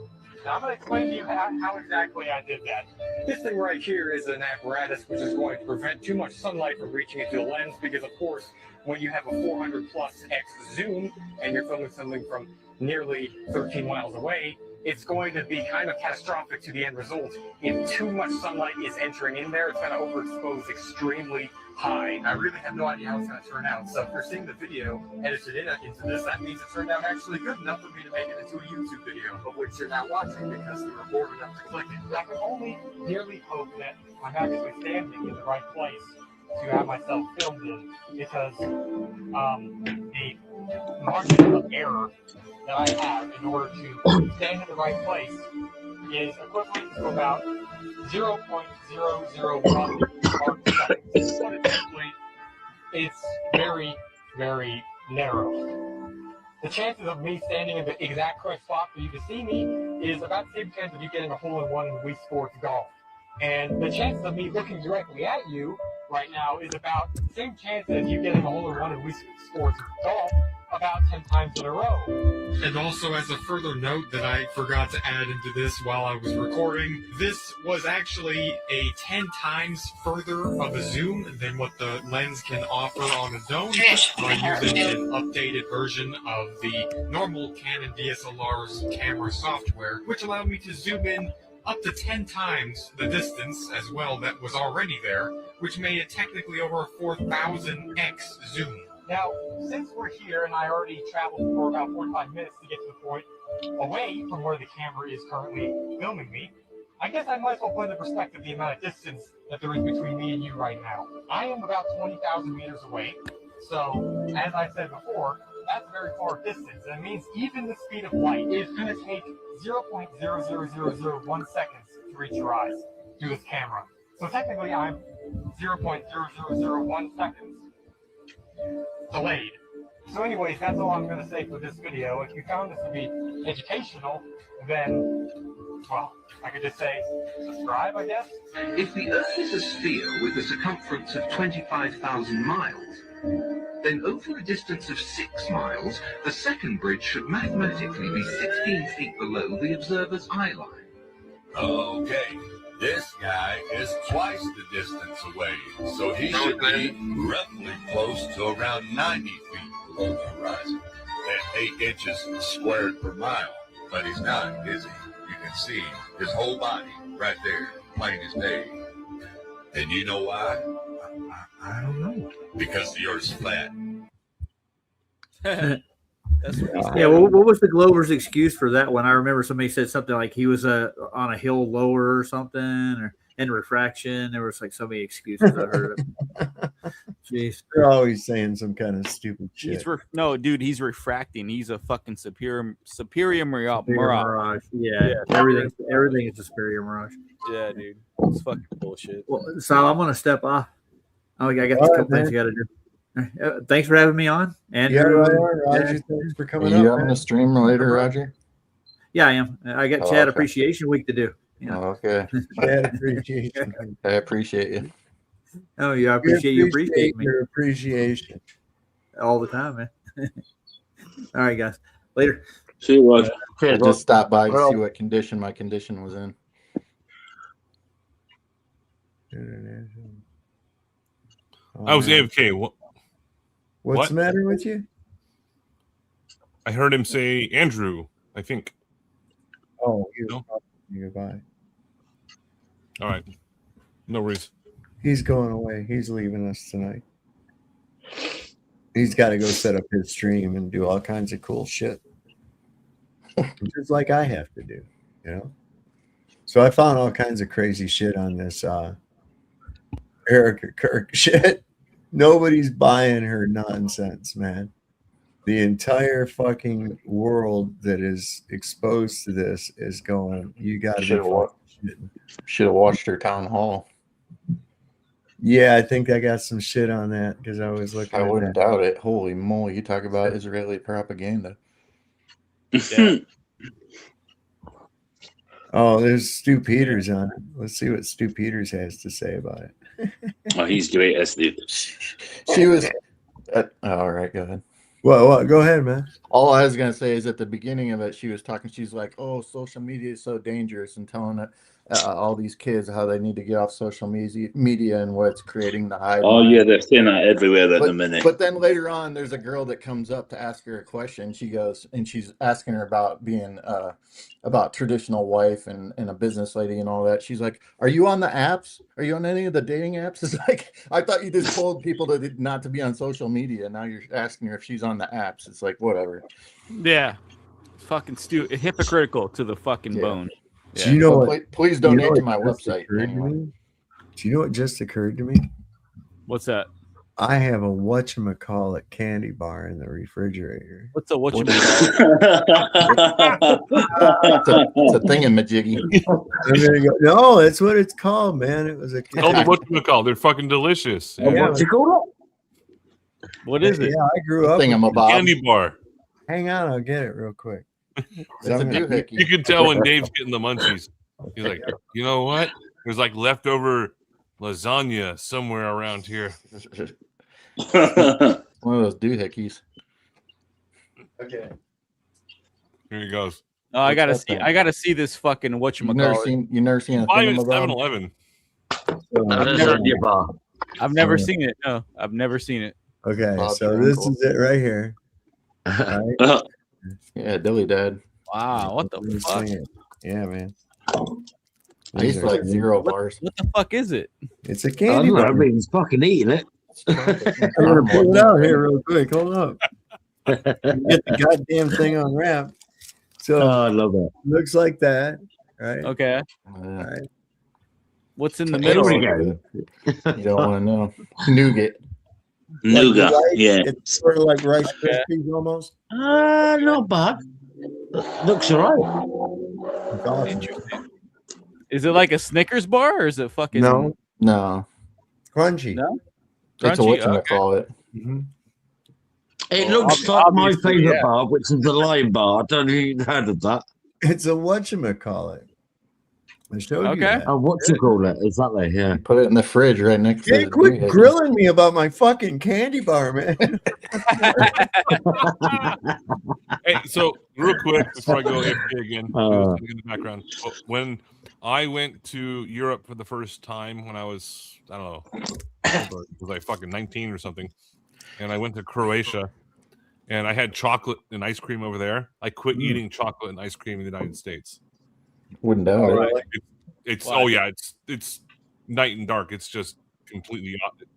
Now I'm going to explain to you how exactly I did that. This thing right here is an apparatus which is going to prevent too much sunlight from reaching into the lens because, of course, when you have a 400 plus X zoom and you're filming something from nearly 13 miles away, it's going to be kind of catastrophic to the end result. If too much sunlight is entering in there, it's going to overexpose extremely high. I really have no idea how it's going to turn out. So if you're seeing the video edited into this, that means it turned out actually good enough for me to make it into a YouTube video, of which you're now watching because you were bored enough to click it. I can only dearly hope that I'm actually standing in the right place to have myself filmed in, because the margin of error that I have in order to stand in the right place is equivalent to about 0.001 arc seconds. Put it simply, it's very, very narrow. The chances of me standing in the exact correct spot for you to see me is about the same chance of you getting a hole-in-one in Wii Sports Golf. And the chances of me looking directly at you right now is about the same chance as you getting a hole-in-one in Wii Sports Golf about 10 times in a row. And also, as a further note that I forgot to add into this while I was recording, this was actually a 10 times further of a zoom than what the lens can offer on its own by using an updated version of the normal Canon DSLR's camera software, which allowed me to zoom in up to 10 times the distance as well that was already there, which made it technically over a 4,000x zoom. Now, since we're here and I already traveled for about 45 minutes to get to the point away from where the camera is currently filming me, I guess I might as well put into perspective the amount of distance that there is between me and you right now. I am about 20,000 meters away, so as I said before, that's a very far distance. And it means even the speed of light is going to take 0.00001 seconds to reach your eyes through this camera. So technically I'm 0.0001 seconds delayed. So anyways, that's all I'm going to say for this video. If you found this to be educational, then, well, I could just say subscribe, I guess.
If the Earth is a sphere with a circumference of 25,000 miles, then over a distance of 6 miles, the second bridge should mathematically be 16 feet below the observer's eye line.
Okay, this guy is twice the distance away, so he should be roughly close to around 90 feet below the horizon. At 8 inches squared per mile, but he's not, is he? You can see his whole body right there, plain as day. And you know why? I don't know. Because the Earth's flat.
That's what he said.
Yeah, well, what was the Glover's excuse for that one? I remember somebody said something like he was on a hill lower or something, or in refraction. There was like so many excuses I heard. Jeez,
They're always saying some kind of stupid shit.
No, dude, he's refracting. He's a fucking superior mirage.
Mirage. Yeah, everything is a superior mirage.
Yeah, dude, it's fucking bullshit.
Well, Sal, I'm gonna step off. Oh, I got a couple things I got to do. Thanks for having me on. And
Yeah, Roger, thanks for coming
Are you
up.
having a stream later, Roger?
Yeah, I am. I got
Oh,
Chad
okay.
Appreciation Week to do.
Oh, okay.
Chad Appreciation.
I appreciate you.
Oh, yeah, I appreciate you appreciating me.
Your appreciation.
All the time, man. All right, guys. Later.
See you, Roger.
I just stopped by to see what condition my condition was in.
I was AFK. What?
What's
What?
the matter with you?
I heard him say Andrew, I think.
Oh, he was
No?
talking to you. Goodbye.
All right. No worries.
He's going away. He's leaving us tonight. He's got to go set up his stream and do all kinds of cool shit. Just like I have to do, you know? So I found all kinds of crazy shit on this Erica Kirk shit. Nobody's buying her nonsense, man. The entire fucking world that is exposed to this is going, you got to be fucking
Should have watched her town hall.
Yeah, I think I got some shit on that because I was looking
I
at
wouldn't
that.
doubt it. Holy moly, you talk about Israeli propaganda.
Yeah.
Oh, there's Stu Peters on it. Let's see what Stu Peters has to say about it.
Oh, he's great, isn't he?
She was. All right, go ahead.
What? Go ahead, man.
All I was gonna say is at the beginning of it, she was talking. She's like, "Oh, social media is so dangerous," and telling all these kids how they need to get off social media and what's creating the hive
Oh,
mind.
yeah, they're saying that everywhere at the minute.
But then later on, there's a girl that comes up to ask her a question. She goes and she's asking her about being about traditional wife and a business lady and all that. She's like, "Are you on the apps? Are you on any of the dating apps?" It's like, I thought you just told people not to be on social media. Now you're asking her if she's on the apps. It's like, whatever.
Yeah. Fucking hypocritical to the fucking bone. Yeah.
Do you know what?
Please
do you know
donate to
what
my
just
website.
occurred to
Anyway.
me? Do you know what just occurred to me?
What's that?
I have a whatchamacallit candy bar in the refrigerator.
What's a whatchamacallit?
It's a thingamajiggy.
I'm gonna go, no, that's what it's called, man. It was a
Oh, the whatchamacallit. They're fucking delicious.
What's it
called?
What is it?
Yeah, I grew up with
Thingamabob.
Candy bar.
Hang on, I'll get it real quick.
You can tell when Dave's getting the munchies. He's like, you know what? There's like leftover lasagna somewhere around here.
One of those doohickeys.
Okay.
Here he goes.
Oh, I gotta
What's
see.
that
I gotta see this fucking whatchamacallit.
You never seen a
7-Eleven.
I've never seen it. No, I've never seen it.
Okay,
Bob's
so
your
this
uncle.
is it right here. Right?
Yeah, Dilly Dad.
Wow, what the fuck?
Yeah, man.
I used to like zero bars.
What the fuck is it?
It's a
I
candy
don't know.
bar.
Everybody's fucking eating it.
I'm gonna pull it out here real quick. Hold up. Get the goddamn thing unwrapped. So
Oh, I love it.
looks like that, right?
Okay.
All right.
What's in the
Here
middle?
we go.
You don't want to know. Nougat.
Nougat,
Like rice,
yeah.
It's sort of like Rice Krispies almost.
Not bad. Looks alright.
It's awesome.
Interesting. Is it like a Snickers bar or is it fucking
No,
No,
crunchy.
No?
it's a
Crunchy?
whatchamacallit.
Mhm.
It looks like my
obviously,
favourite
yeah.
bar, which is the lime bar. I don't know if you've heard of that.
It's a whatchamacallit. I showed you
Okay.
that.
Oh, what you call it? Exactly, yeah.
Put it in the fridge right next to
Hey,
the
quit
doohickey.
grilling me about my fucking candy bar, man.
Hey, so real quick before I go AFK again, in the background. When I went to Europe for the first time when I was, I don't know, was I fucking 19 or something, and I went to Croatia, and I had chocolate and ice cream over there. I quit eating chocolate and ice cream in the United States.
Wouldn't doubt it.
Right. It's oh yeah, it's night and dark. It's just completely opposite.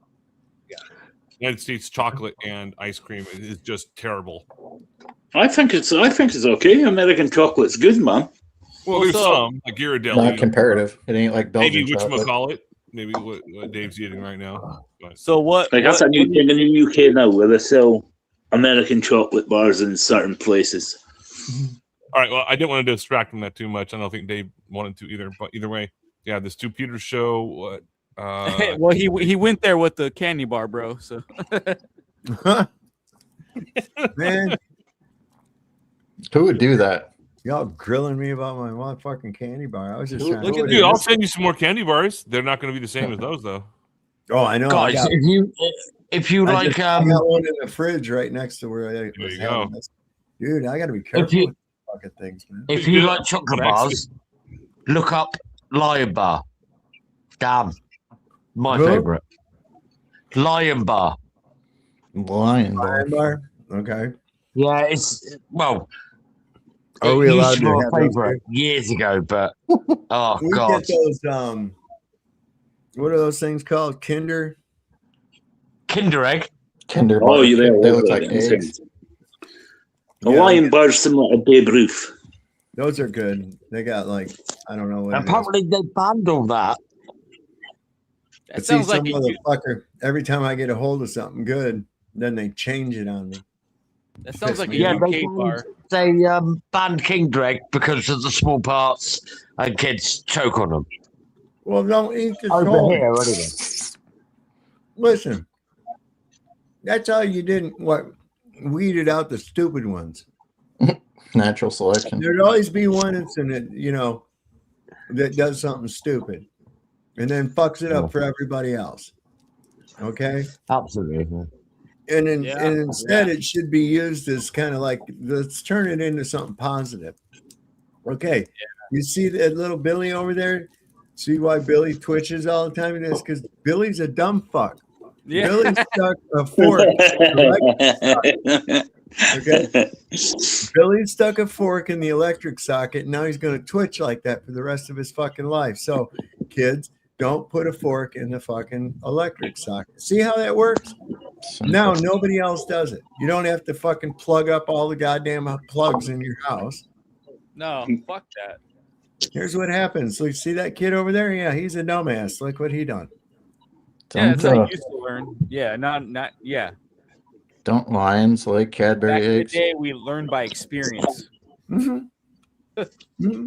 Yeah. United States chocolate and ice cream is just terrible.
I think it's okay. American chocolate's good, man.
Well, there's some like Ghirardelli.
Not comparative. It ain't like Belgian
Maybe
chocolate.
whatchamacallit. Maybe what Dave's eating right now. But
So what?
Like that's a new thing in the UK now, where they sell American chocolate bars in certain places.
all right. Well, I didn't want to distract from that too much. I don't think Dave wanted to either. But either way, yeah, the Stu Peters show. What?
Well, he went there with the candy bar, bro. So
Man,
Who would do that?
y'all grilling me about my motherfucking candy bar. I was just trying
Look
to
at dude, I'll send you some more candy bars. They're not going to be the same as those, though.
Oh, I know. I
Guys,
got,
if you
I
like,
just- I got one in the fridge right next to where I was
you
having
go.
this. Dude, I got to be careful
you-
with fucking things, man.
if you like chocolate bars, look up Lion Bar. Damn, my
Who?
favourite. Lion Bar.
Lion bar.
Lion bar. Okay.
Yeah, it's well.
Are
It
we
used
allowed
to
to
be
have
my
those
favorite
here?
years ago, but oh
We
god,
get those. What are those things called?
Kinder Egg.
Kinder
Oh,
bar.
you're there.
They look
Lovely.
like eggs.
A
Yeah,
lion bar is similar to Babe Ruth.
those are good. They got like I don't know what it is.
Apparently, they banned all that.
That
But see,
sounds like
some
a
motherfucker. Every time I get a hold of something good, then they change it on me.
that sounds like a
Yeah,
UK bar.
they banned Kinder Egg because of the small parts and kids choke on them.
Well, don't eat the
Over
toy.
here, anyway.
Listen, that's how you didn't weeded out the stupid ones.
Natural selection.
There'd always be one incident, that does something stupid, and then fucks it up for everybody else. Okay.
Absolutely.
And instead, it should be used as kind of like, let's turn it into something positive. Okay. You see that little Billy over there? See why Billy twitches all the time? It's because Billy's a dumb fuck.
Yeah.
Billy stuck a fork. Okay. Billy stuck a fork in the electric socket. And now he's going to twitch like that for the rest of his fucking life. So, kids, don't put a fork in the fucking electric socket. See how that works? Now nobody else does it. You don't have to fucking plug up all the goddamn plugs in your house.
No, fuck that.
Here's what happens. So you see that kid over there? Yeah, he's a dumbass. Look what he done.
Yeah, that's how you used to learn. Yeah, not yeah.
Don't lions lay Cadbury
Back in the
eggs?
day, we learned by experience.
Mm-hmm.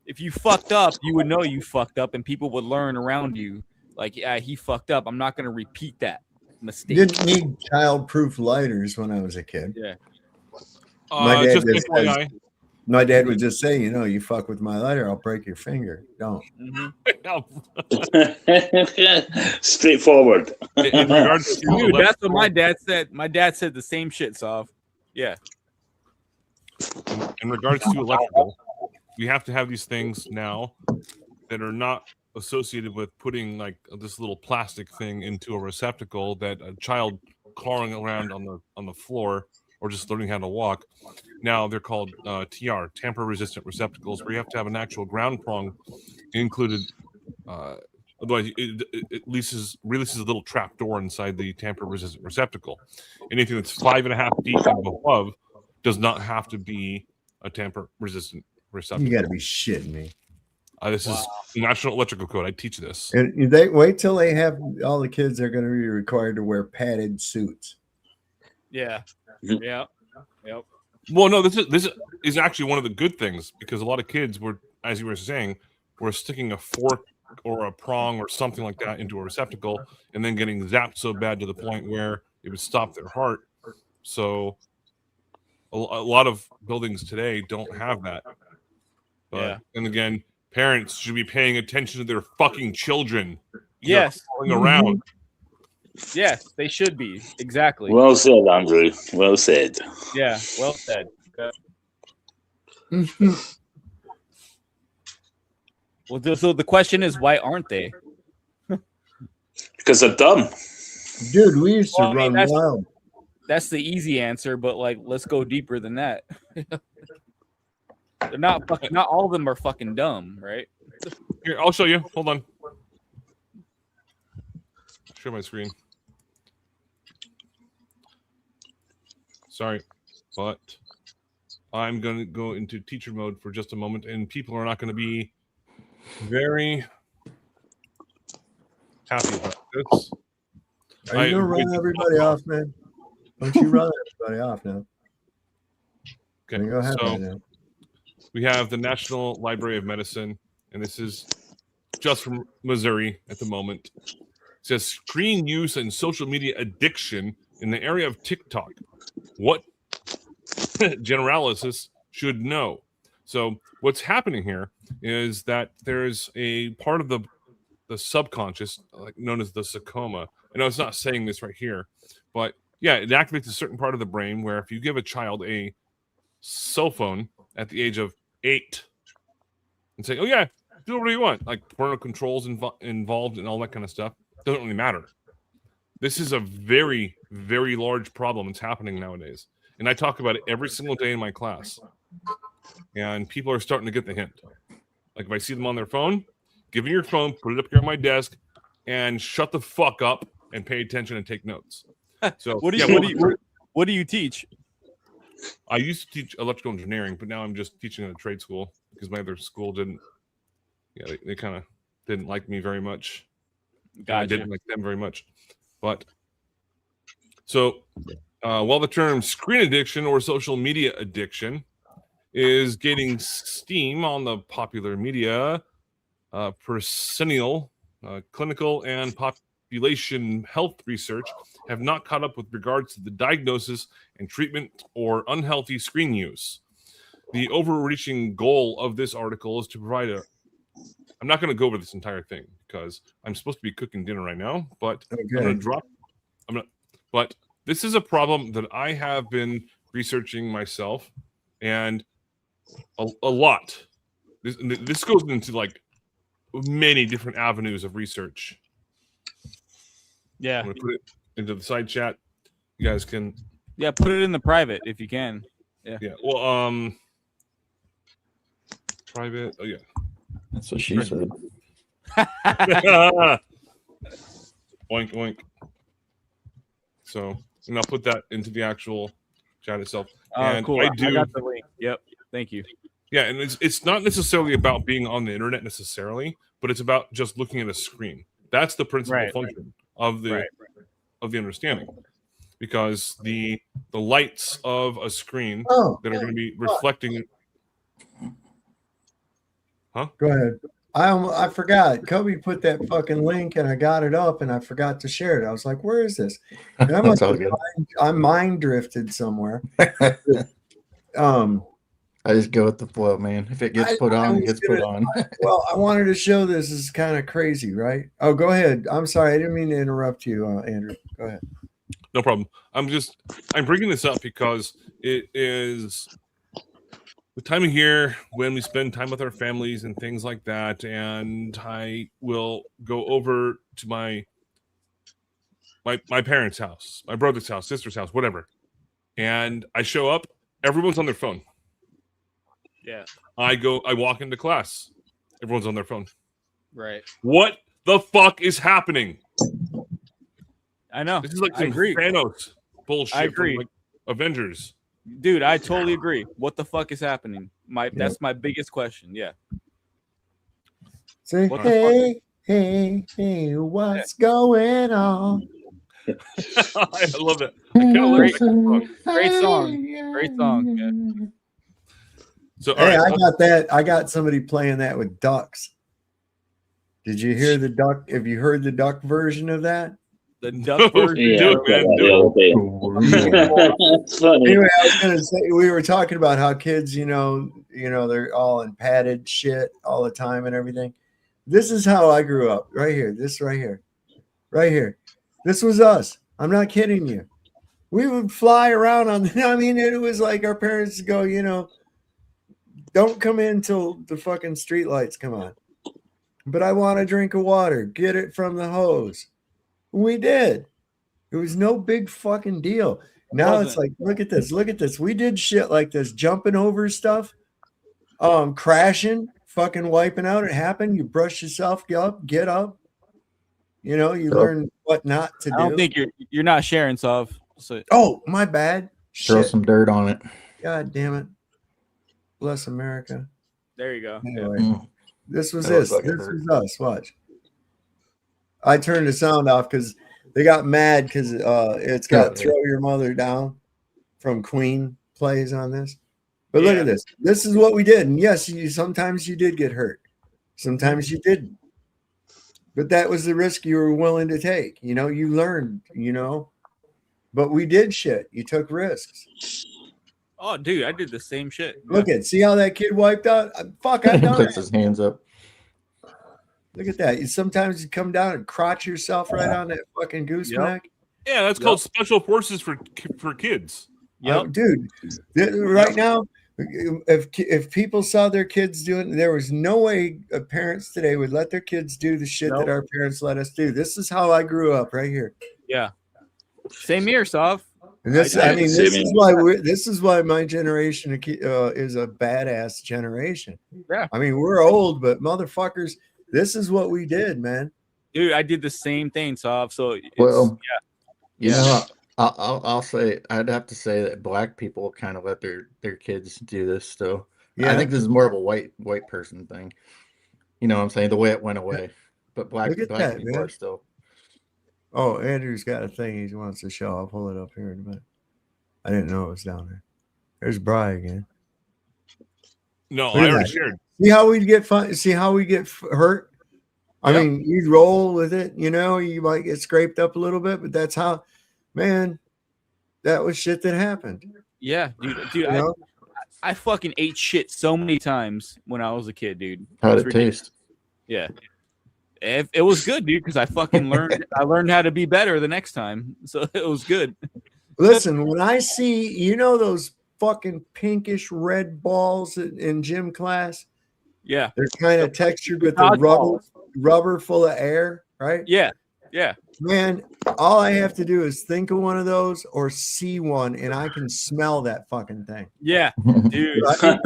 If you fucked up, you would know you fucked up, and people would learn around you. Like, yeah, he fucked up. I'm not going to repeat that mistake.
Didn't need child-proof lighters when I was a kid.
Yeah.
My dad would just say, you fuck with my lighter, I'll break your finger. Don't.
Straightforward.
In regards to
Dude, that's what my dad said. My dad said the same shit, Sov. Yeah.
In regards to electrical, we have to have these things now that are not associated with putting like this little plastic thing into a receptacle that a child crawling around on the floor or just learning how to walk. Now they're called TR, tamper-resistant receptacles, where you have to have an actual ground prong included. Otherwise, it releases a little trap door inside the tamper-resistant receptacle. Anything that's 5.5 deep and above does not have to be a tamper-resistant receptacle.
You got to be shitting me.
This is National Electrical Code. I teach this.
And they wait till they have all the kids are going to be required to wear padded suits.
Yeah. Yeah. Yep.
Well, no, this is actually one of the good things, because a lot of kids were, as you were saying, were sticking a fork or a prong or something like that into a receptacle and then getting zapped so bad to the point where it would stop their heart. So a lot of buildings today don't have that. But, and again, parents should be paying attention to their fucking children.
Yes.
Going around.
Yes, they should be. Exactly.
Well said, Andrew. Well said.
Yeah, well said. Well, so the question is, why aren't they?
Because they're dumb.
Dude, we used to run wild.
That's the easy answer, but like, let's go deeper than that. They're not all of them are fucking dumb, right?
Here, I'll show you. Hold on. Share my screen. Sorry, but I'm going to go into teacher mode for just a moment, and people are not going to be very happy about this.
Are you going to run everybody off, man? Don't you run everybody off now?
Okay,
Go ahead,
so
now.
we have the National Library of Medicine, and this is just from Missouri at the moment. It says screen use and social media addiction in the area of TikTok. What generalists should know. So what's happening here is that there's a part of the subconscious, like known as the sarcoma. I know it's not saying this right here, but yeah, it activates a certain part of the brain where if you give a child a cell phone at the age of 8 and say, oh yeah, do whatever you want, like parental controls involved and all that kind of stuff, doesn't really matter. This is a very, very large problem that's happening nowadays. And I talk about it every single day in my class. And people are starting to get the hint. Like if I see them on their phone, give me your phone, put it up here on my desk, and shut the fuck up and pay attention and take notes. So
what do you teach?
I used to teach electrical engineering, but now I'm just teaching at a trade school because my other school didn't. Yeah, they kind of didn't like me very much.
Gotcha.
I didn't like them very much. But so while the term screen addiction or social media addiction is gaining steam on the popular media, perennial clinical and population health research have not caught up with regards to the diagnosis and treatment or unhealthy screen use. The overreaching goal of this article is to provide a I'm not going to go over this entire thing because I'm supposed to be cooking dinner right now, but I'm going to but this is a problem that I have been researching myself and a lot. This goes into like many different avenues of research.
Yeah.
I'm going to put it into the side chat. You guys can.
Yeah, put it in the private if you can. Yeah.
Yeah. Well, private. Oh yeah.
That's what she said.
Oink oink. So, and I'll put that into the actual chat itself. And
cool.
I
got the link. Yep. Thank you.
Yeah, and it's not necessarily about being on the internet necessarily, but it's about just looking at a screen. That's the principal function of the of the understanding, because the lights of a screen that are going to be reflecting. Huh?
Go ahead. I forgot. Kobe put that fucking link, and I got it up, and I forgot to share it. I was like, "Where is this?" And I mind drifted somewhere.
I just go with the flow, man. If it gets put on, it gets put on.
Well, I wanted to show this is kind of crazy, right? Oh, go ahead. I'm sorry. I didn't mean to interrupt you, Andrew. Go ahead.
No problem. I'm bringing this up because it is the time of year when we spend time with our families and things like that. And I will go over to my parents' house, my brother's house, sister's house, whatever. And I show up, everyone's on their phone.
Yeah.
I walk into class, everyone's on their phone.
Right.
What the fuck is happening?
I know.
This is like some Thanos bullshit.
I agree.
From, like, Avengers.
Dude, I totally agree. What the fuck is happening? That's my biggest question. Yeah.
Say, hey, what's going on?
I love it. I kind of like
Great song. Yeah.
So,
hey, I got that. I got somebody playing that with ducks. Did you hear the duck? Have you heard the duck version of that?
The duck version.
Anyway, I was gonna say we were talking about how kids, you know, they're all in padded shit all the time and everything. This is how I grew up. Right here. This right here. Right here. This was us. I'm not kidding you. We would fly around on. I mean, it was like our parents go, don't come in till the fucking street lights come on. But I want a drink of water. Get it from the hose. We did. It was no big fucking deal. Now it's like, look at this. Look at this. We did shit like this, jumping over stuff, crashing, fucking wiping out. It happened. You brush yourself up, get up. You learn what not to do.
I don't think you're not sharing, Sov. So.
Oh, my bad.
Throw some dirt on it.
God damn it. Bless America.
There you go.
Anyway, this was this. This was us. Watch. I turned the sound off because they got mad because it's got "Throw Your Mother Down" from Queen plays on this. But look at this. This is what we did. And yes, sometimes you did get hurt. Sometimes you didn't. But that was the risk you were willing to take. You learned, But we did shit. You took risks.
Oh, dude, I did the same shit.
See how that kid wiped out? Fuck, I done
puts his hands up.
Look at that. Sometimes you come down and crotch yourself right on that fucking gooseneck.
Yeah, that's called special forces for kids.
Dude, right now, if people saw their kids doing, there was no way parents today would let their kids do the shit that our parents let us do. This is how I grew up right here.
Yeah. Same here, Sov.
And this, I mean, this is why my generation is a badass generation.
Yeah.
I mean, we're old, but motherfuckers, this is what we did, man.
Dude, I did the same thing, Sov. So it's,
Well,
yeah.
You know, I'll say I'd have to say that black people kind of let their kids do this still.
Yeah.
I think this is more of a white person thing. You know what I'm saying? The way it went away. But black
Look at
black
that,
people
man.
are still.
Oh, Andrew's got a thing he wants to show. I'll pull it up here in a minute. I didn't know it was down there. There's Bri again.
No,
Look
I
at
already
that.
shared.
See how we get fun? See how we get hurt? I mean, you roll with it, you know, you might get scraped up a little bit, but that's how, man, that was shit that happened.
Yeah, dude,
You know?
I fucking ate shit so many times when I was a kid, dude.
How'd
It's
it
ridiculous.
taste?
Yeah. It was good, dude, because I fucking learned how to be better the next time. So it was good.
Listen, when I see, you know, those fucking pinkish red balls in gym class,
Yeah.
they're kind of textured with the
dodgeballs.
rubber full of air, right?
Yeah. Yeah.
Man, all I have to do is think of one of those or see one, and I can smell that fucking thing.
Yeah, dude.
Because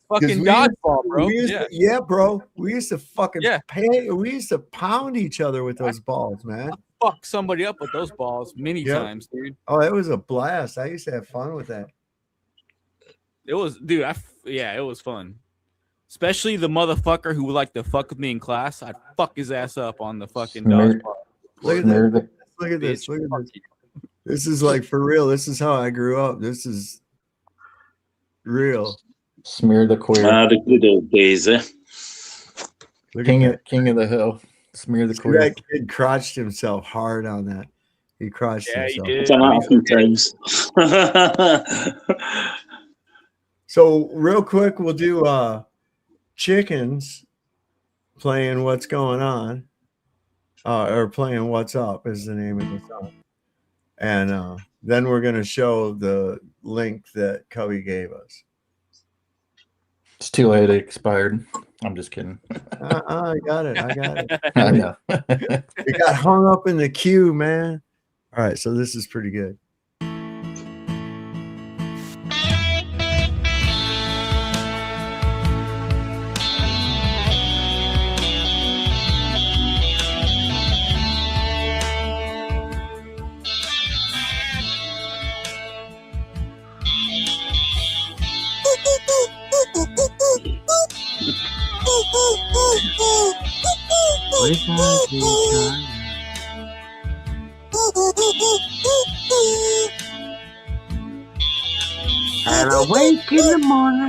Fucking dodgeball, bro.
Bro. We used to fucking we used to pound each other with those balls, man.
Fuck somebody up with those balls many
Yep.
times, dude.
Oh, it was a blast. I used to have fun with that.
It was, dude. It was fun. Especially the motherfucker who would like to fuck with me in class. I'd fuck his ass up on the fucking dodgeball.
Look at this. Look at this. Look at this. This is like for real. This is how I grew up. This is real.
Smear the queer.
The good old days, eh?
King of the hill. Smear the queer.
That kid crotched himself hard on that. He crotched himself.
Done that a few times.
So real quick, we'll do chickens playing What's Going On. Or playing What's Up is the name of the song. And then we're gonna show the link that Cubby gave us.
It's too late. It expired. I'm just kidding.
I got it. I got it.
I know.
It got hung up in the queue, man. All right, so this is pretty good.
And I wake in the morning.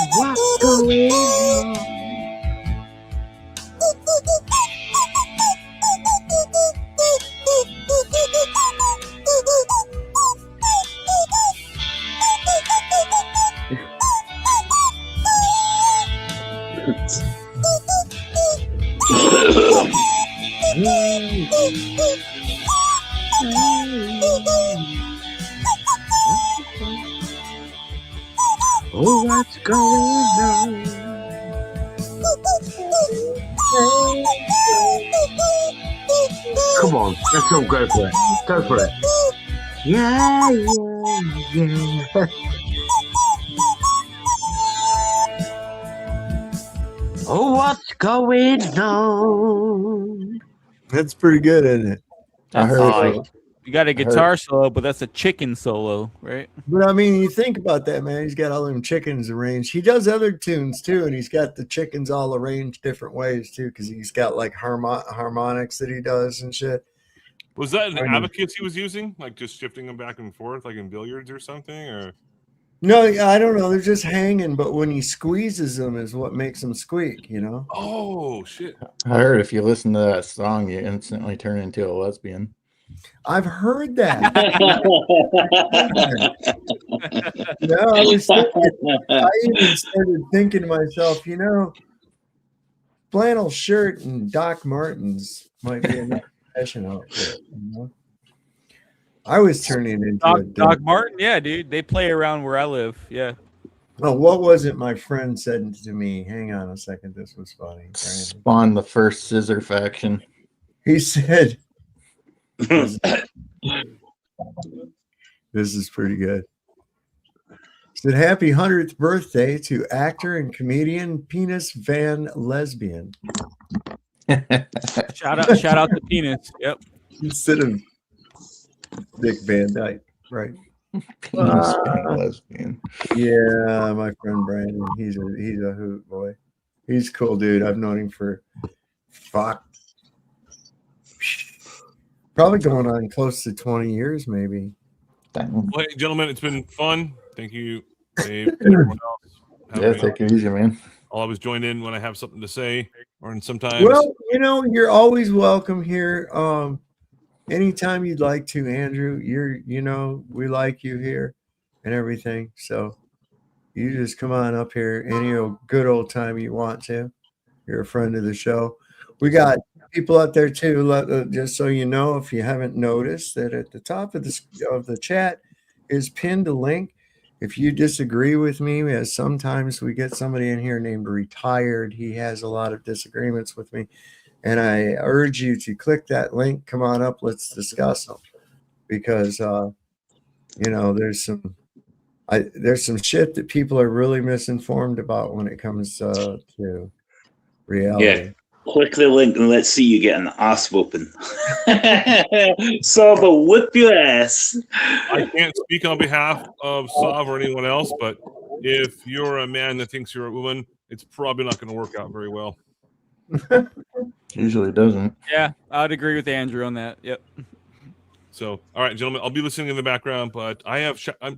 What's going on? Oh, what's going on? Come on, let's all go for it. Go for it. Yeah, yeah, yeah. Oh, what's going on?
That's pretty good, isn't it?
I heard it.
You got a guitar solo, but that's a chicken solo, right?
But I mean, you think about that, man. He's got all them chickens arranged. He does other tunes too, and he's got the chickens all arranged different ways too, because he's got like harmonics that he does and shit.
Was that an
I know.
abacus he was using? Like just shifting them back and forth, like in billiards or something? Or
No, I don't know. They're just hanging, but when he squeezes them is what makes them squeak, you know?
oh shit!
I heard if you listen to that song, you instantly turn into a lesbian.
I've heard that. No, I even started thinking to myself, flannel shirt and Doc Martens might be a fashion outfit. I was turning into
Doc Martin. Yeah, dude. They play around where I live. Yeah.
Oh, what was it my friend said to me? Hang on a second. This was funny.
Spawn the first scissor faction.
He said, this is pretty good. He said, happy 100th birthday to actor and comedian Penis Van Lesbian.
Shout out to Penis. Yep.
Instead of Dick Van Dyke. Right.
Penis Van Lesbian.
Yeah, my friend Brandon. He's a hoot boy. He's a cool dude. I've known him for probably going on close to 20 years, maybe.
Well, hey, gentlemen, it's been fun. Thank you, Dave. Everyone else.
Yeah, take it easy, man.
I'll always join in when I have something to say, or sometimes.
Well, you're always welcome here. Anytime you'd like to, Andrew. We like you here and everything. So you just come on up here any good old time you want to. You're a friend of the show. We got people out there too. Just so you know, if you haven't noticed, that at the top of the chat is pinned a link. If you disagree with me, as sometimes we get somebody in here named Retired, he has a lot of disagreements with me. And I urge you to click that link. Come on up. Let's discuss them. Because, there's some shit that people are really misinformed about when it comes to reality.
Yeah. Click the link and let's see you get an ass whooping. So, but whip your ass.
I can't speak on behalf of Sav or anyone else, but if you're a man that thinks you're a woman, it's probably not going to work out very well.
Usually doesn't.
Yeah, I'd agree with Andrew on that. Yep.
So, all right, gentlemen, I'll be listening in the background, but I have shepherd's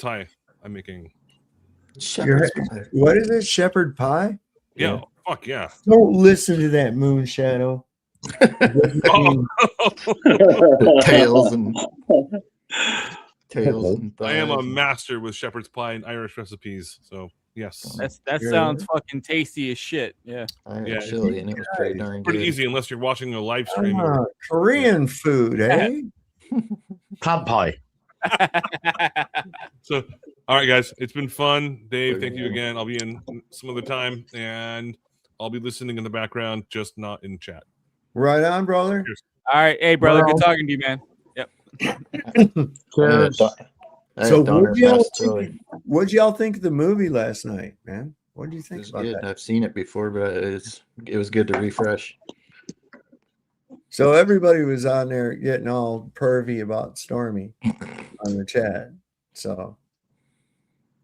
pie. I'm making.
What is it? Shepherd pie?
Yeah. Fuck yeah.
Don't listen to that moon shadow.
Tails and
I am a master with shepherd's pie and Irish recipes. So yes,
that sounds fucking tasty as shit. Yeah,
yeah, chili, and it was pretty darn
pretty
good.
easy unless you're watching a live stream.
Korean food, eh?
Crab pie.
So, all right, guys, it's been fun. Dave, thank you again. I'll be in some other time, and I'll be listening in the background, just not in chat.
Right on, brother.
Cheers.
All right, hey, brother, good talking to you, man. Yep.
So, what'd y'all think of the movie last night, man? What do you think about that?
I've seen it before, but it was good to refresh.
So everybody was on there getting all pervy about Stormy on the chat. So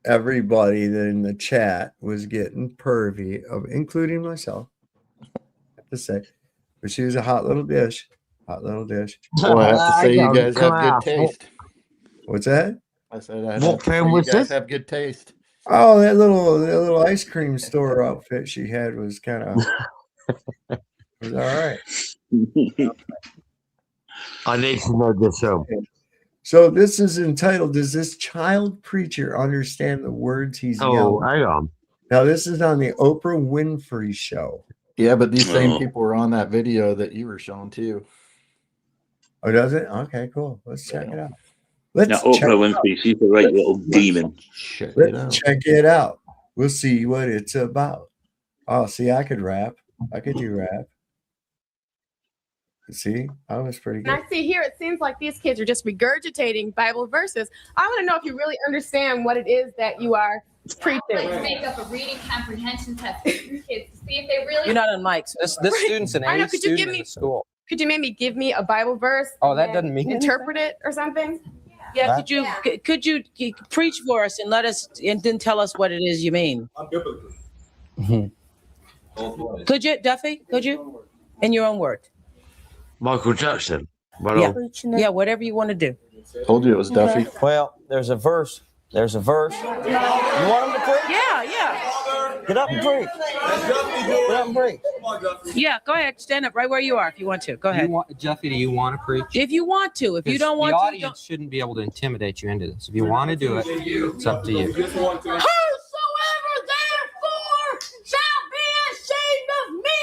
everybody that in the chat was getting pervy, including myself. I have to say, but she was a hot little dish. Hot little dish.
Well, I have to say, you guys have good taste.
What's that?
I said, I have to say you guys have good taste.
Oh, that little ice cream store outfit she had was kind of was all right.
I need to know this show.
So this is entitled, Does This Child Preacher Understand the Words He's Yelling?
Hang on.
Now, this is on the Oprah Winfrey Show.
Yeah, but these same people were on that video that you were showing too.
Oh, does it? Okay, cool. Let's check it out.
Now, Oprah Winfrey, she's a right little demon.
Let's check it out. We'll see what it's about. Oh, see, I could rap. I could do rap. See, I was pretty good.
And I see here, it seems like these kids are just regurgitating Bible verses. I want to know if you really understand what it is that you are preaching.
Like make up a reading comprehension test for these kids to see if they really.
You're not on mics. This student's an
I know.
A
Could you
student
give
in
me?
the school.
Could you maybe give me a Bible verse?
Oh, that
and
doesn't mean
interpret it or something.
Yeah, could you preach for us and let us and then tell us what it is you mean? Could you, Duffy? Could you? In your own words.
Michael Jackson.
Yeah, whatever you want to do.
Told you it was Duffy.
Well, there's a verse. You want him to preach?
Yeah.
Get up and preach. Get up and preach.
Yeah, go ahead. Stand up right where you are if you want to. Go ahead.
Jeffy, do you want to preach?
If you want to. If you don't want
the
to,
audience shouldn't be able to intimidate you into this. If you want to do it, it's up to you.
Whosoever therefore shall be ashamed of me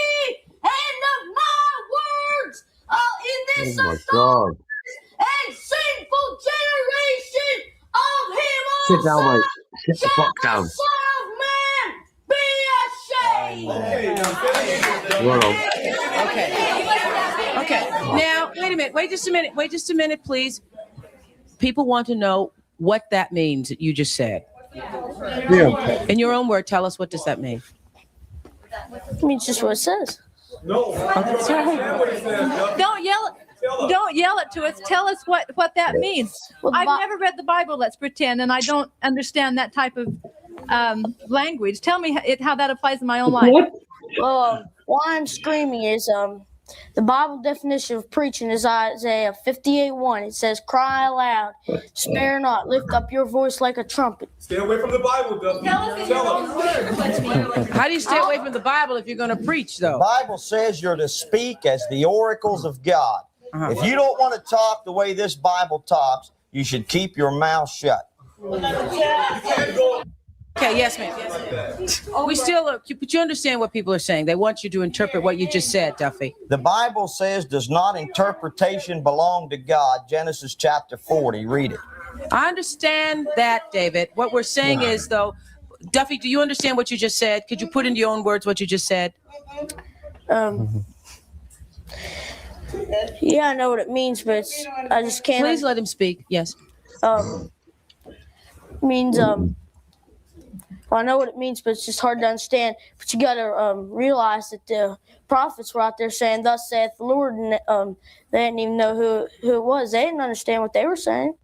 and of my words in this
God.
and sinful generation of him
Sit down,
also
mate. Sit the fuck down.
Son of Man be ashamed.
Well,
Okay. Now, wait a minute. Wait just a minute, please. People want to know what that means that you just said.
Yeah.
In your own word, tell us, what does that mean?
It means just what it says.
No.
That's right.
Don't yell it to us. Tell us what that means. I've never read the Bible, let's pretend, and I don't understand that type of language. Tell me how that applies in my own life.
Well, why I'm screaming is the Bible definition of preaching is Isaiah 58:1. It says, "Cry aloud, spare not, lift up your voice like a trumpet."
Stay away from the Bible, Duffy. Tell us.
How do you stay away from the Bible if you're going to preach, though?
The Bible says you're to speak as the oracles of God. If you don't want to talk the way this Bible talks, you should keep your mouth shut.
Okay, yes, ma'am. We still, but you understand what people are saying. They want you to interpret what you just said, Duffy.
The Bible says, does not interpretation belong to God? Genesis chapter 40. Read it.
I understand that, David. What we're saying is, though, Duffy, do you understand what you just said? Could you put into your own words what you just said?
Yeah, I know what it means, but I just can't.
Please let him speak. Yes.
Means well, I know what it means, but it's just hard to understand. But you got to realize that the prophets were out there saying, "Thus saith the Lord," and they didn't even know who it was. They didn't understand what they were saying.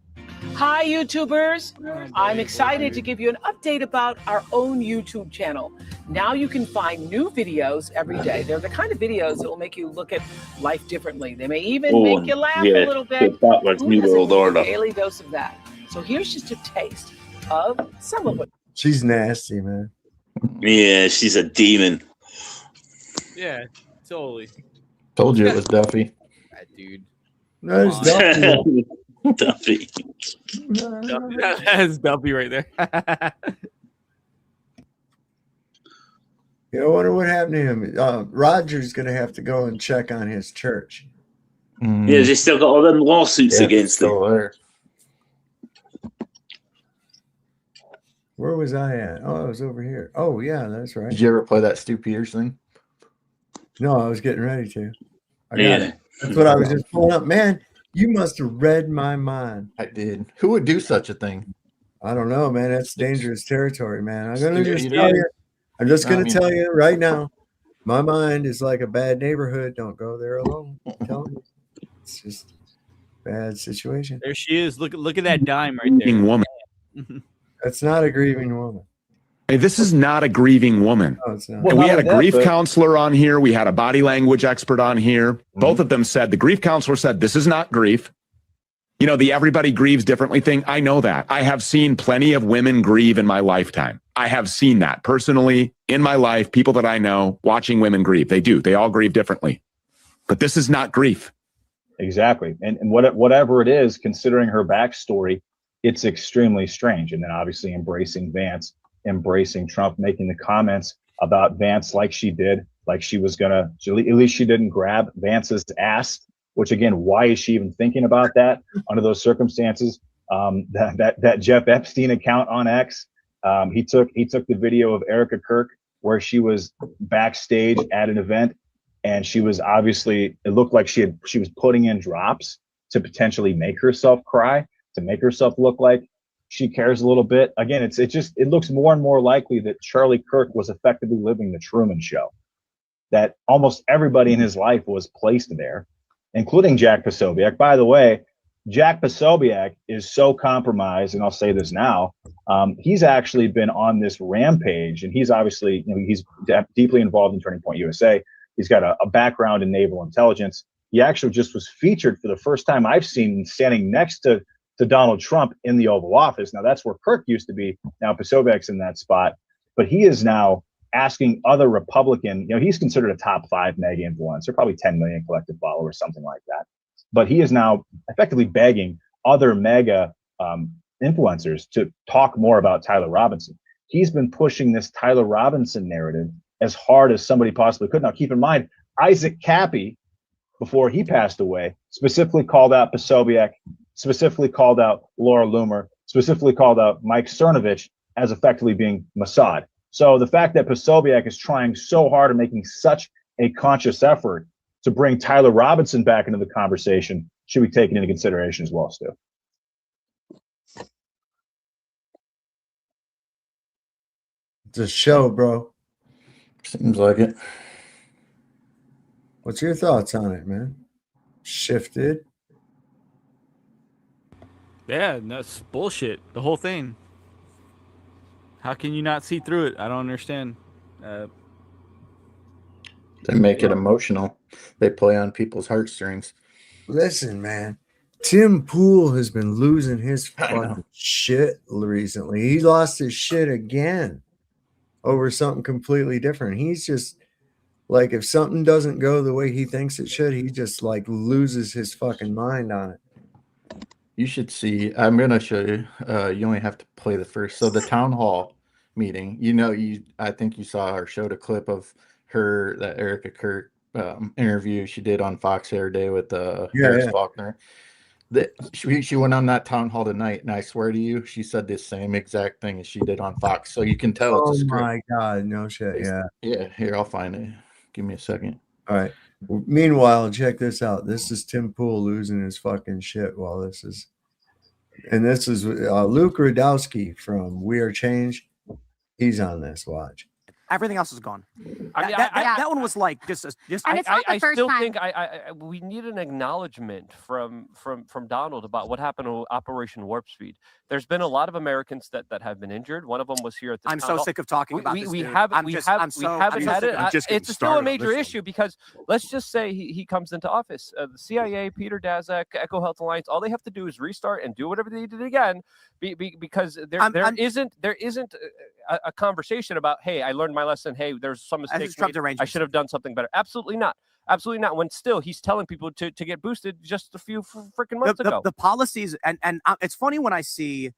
Hi, YouTubers. I'm excited to give you an update about our own YouTube channel. Now you can find new videos every day. They're the kind of videos that will make you look at life differently. They may even make you laugh a little bit.
That was New World Order.
A daily dose of that. So here's just a taste of some of it.
She's nasty, man.
Yeah, she's a demon.
Yeah, totally.
Told you it was Duffy.
That dude.
No, it's Duffy.
Duffy.
That's Duffy right there.
I wonder what happened to him. Roger's going to have to go and check on his church.
Yeah, they still got all them lawsuits against them.
There.
Where was I at? Oh, I was over here. Oh, yeah, that's right.
Did you ever play that Stu Peters thing?
No, I was getting ready to. I got it. That's what I was just pulling up. Man, you must have read my mind.
I did. Who would do such a thing?
I don't know, man. That's dangerous territory, man. I'm going to just tell you. I'm just going to tell you right now. My mind is like a bad neighborhood. Don't go there alone. I'm telling you. It's just a bad situation.
There she is. Look at that dime right there.
Woman.
That's not a grieving woman.
Hey, this is not a grieving woman.
No, it's not.
And we had a grief counselor on here. We had a body language expert on here. Both of them said, the grief counselor said, this is not grief. You know, the everybody grieves differently thing. I know that. I have seen plenty of women grieve in my lifetime. I have seen that personally in my life. People that I know watching women grieve. They do. They all grieve differently. But this is not grief.
Exactly. And whatever it is, considering her backstory, it's extremely strange. And then obviously embracing Vance, embracing Trump, making the comments about Vance like she did, like she was gonna, at least she didn't grab Vance's ass, which again, why is she even thinking about that under those circumstances? That Jeff Epstein account on X, he took the video of Erica Kirk where she was backstage at an event, and she was obviously, it looked like she was putting in drops to potentially make herself cry, to make herself look like she cares a little bit. Again, it looks more and more likely that Charlie Kirk was effectively living the Truman Show, that almost everybody in his life was placed there, including Jack Posobiec. By the way, Jack Posobiec is so compromised, and I'll say this now, he's actually been on this rampage, and he's obviously, he's deeply involved in Turning Point USA. He's got a background in naval intelligence. He actually just was featured for the first time I've seen standing next to Donald Trump in the Oval Office. Now that's where Kirk used to be. Now Posobiec's in that spot, but he is now asking other Republican, he's considered a top 5 mega influencer, probably 10 million collective followers, something like that. But he is now effectively begging other mega influencers to talk more about Tyler Robinson. He's been pushing this Tyler Robinson narrative as hard as somebody possibly could. Now, keep in mind, Isaac Cappy, before he passed away, specifically called out Posobiec, specifically called out Laura Loomer, specifically called out Mike Cernovich as effectively being Mossad. So the fact that Posobiec is trying so hard and making such a conscious effort to bring Tyler Robinson back into the conversation should be taken into consideration as well, Stu.
It's a show, bro.
Seems like it.
What's your thoughts on it, man? Shifted.
Yeah, that's bullshit. The whole thing. How can you not see through it? I don't understand.
They make it emotional. They play on people's heartstrings.
Listen, man. Tim Pool has been losing his fucking shit recently. He lost his shit again over something completely different. He's just like, if something doesn't go the way he thinks it should, he just like loses his fucking mind on it.
You should see. I'm gonna show you. You only have to play the first. So the town hall meeting. I think you saw or showed a clip of her, that Erica Kirk interview she did on Fox the other day with Harris Faulkner. She went on that town hall tonight, and I swear to you, she said the same exact thing as she did on Fox. So you can tell it's a script.
Oh my God, no shit. Yeah.
Yeah. Here, I'll find it. Give me a second.
All right. Meanwhile, check this out. This is Tim Pool losing his fucking shit while this is Luke Rudowski from We Are Change. He's on this. Watch.
Everything else is gone.
I mean,
that one was like just.
And it's not the first time. We need an acknowledgement from Donald about what happened to Operation Warp Speed. There's been a lot of Americans that have been injured. One of them was here at the.
I'm so sick of talking about this.
We haven't had it. It's still a major issue because let's just say he comes into office. The CIA, Peter Daszak, Echo Health Alliance, all they have to do is restart and do whatever they did again, because there isn't a conversation about, hey, I learned my lesson. Hey, there's some mistakes made. I should have done something better. Absolutely not. Absolutely not. When still he's telling people to get boosted just a few freaking months ago.
The policies and it's funny when I see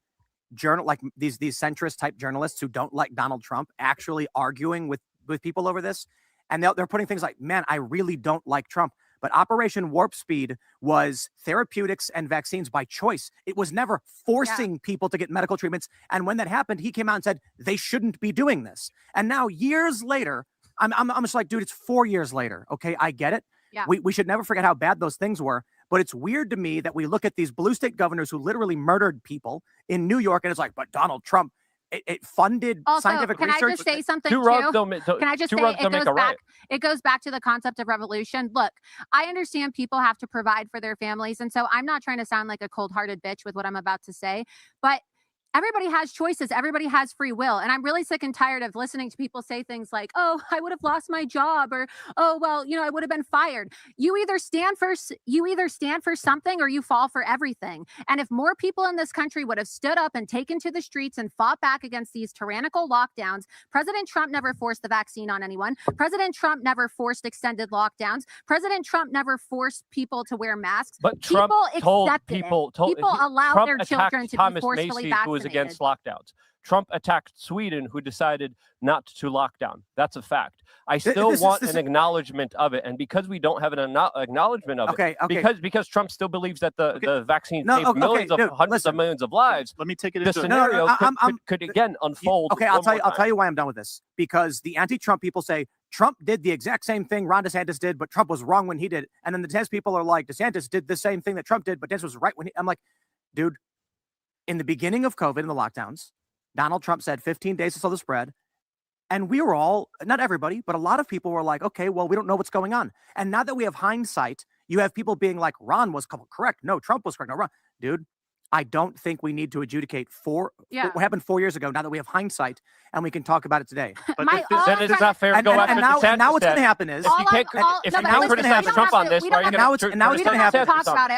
these centrist type journalists who don't like Donald Trump actually arguing with people over this, and they're putting things like, man, I really don't like Trump. But Operation Warp Speed was therapeutics and vaccines by choice. It was never forcing people to get medical treatments. And when that happened, he came out and said they shouldn't be doing this. And now years later, I'm just like, dude, it's 4 years later. Okay, I get it.
Yeah.
We should never forget how bad those things were. But it's weird to me that we look at these blue state governors who literally murdered people in New York, and it's like, but Donald Trump, it funded scientific research.
Can I just say something
too?
Can I just say it goes back to the concept of revolution. Look, I understand people have to provide for their families, and so I'm not trying to sound like a cold-hearted bitch with what I'm about to say, but everybody has choices. Everybody has free will. And I'm really sick and tired of listening to people say things like, oh, I would have lost my job, or, oh, well, I would have been fired. You either stand for something or you fall for everything. And if more people in this country would have stood up and taken to the streets and fought back against these tyrannical lockdowns, President Trump never forced the vaccine on anyone. President Trump never forced extended lockdowns. President Trump never forced people to wear masks.
But Trump
people allowed
Trump
their children to be forcefully vaccinated.
Who was against lockdowns. Trump attacked Sweden, who decided not to lock down. That's a fact. I still want an acknowledgement of it, and because we don't have an acknowledgement of it, because Trump still believes that the vaccine saved hundreds of millions of lives.
Let me take it.
The scenario could again unfold.
Okay, I'll tell you why I'm done with this. Because the anti-Trump people say Trump did the exact same thing Ron DeSantis did, but Trump was wrong when he did it. And then the DeSantis people are like, DeSantis did the same thing that Trump did, but DeSantis was right when he. I'm like, dude. In the beginning of COVID and the lockdowns, Donald Trump said 15 days to slow the spread. And we were all, not everybody, but a lot of people were like, okay, well, we don't know what's going on. And now that we have hindsight, you have people being like, Ron was correct. No, Trump was correct. No, Ron. Dude, I don't think we need to adjudicate what happened 4 years ago now that we have hindsight and we can talk about it today.
But then it's not fair to go after DeSantis.
And now what's going to happen is
if you can't criticize Trump on this,
now what's going to happen is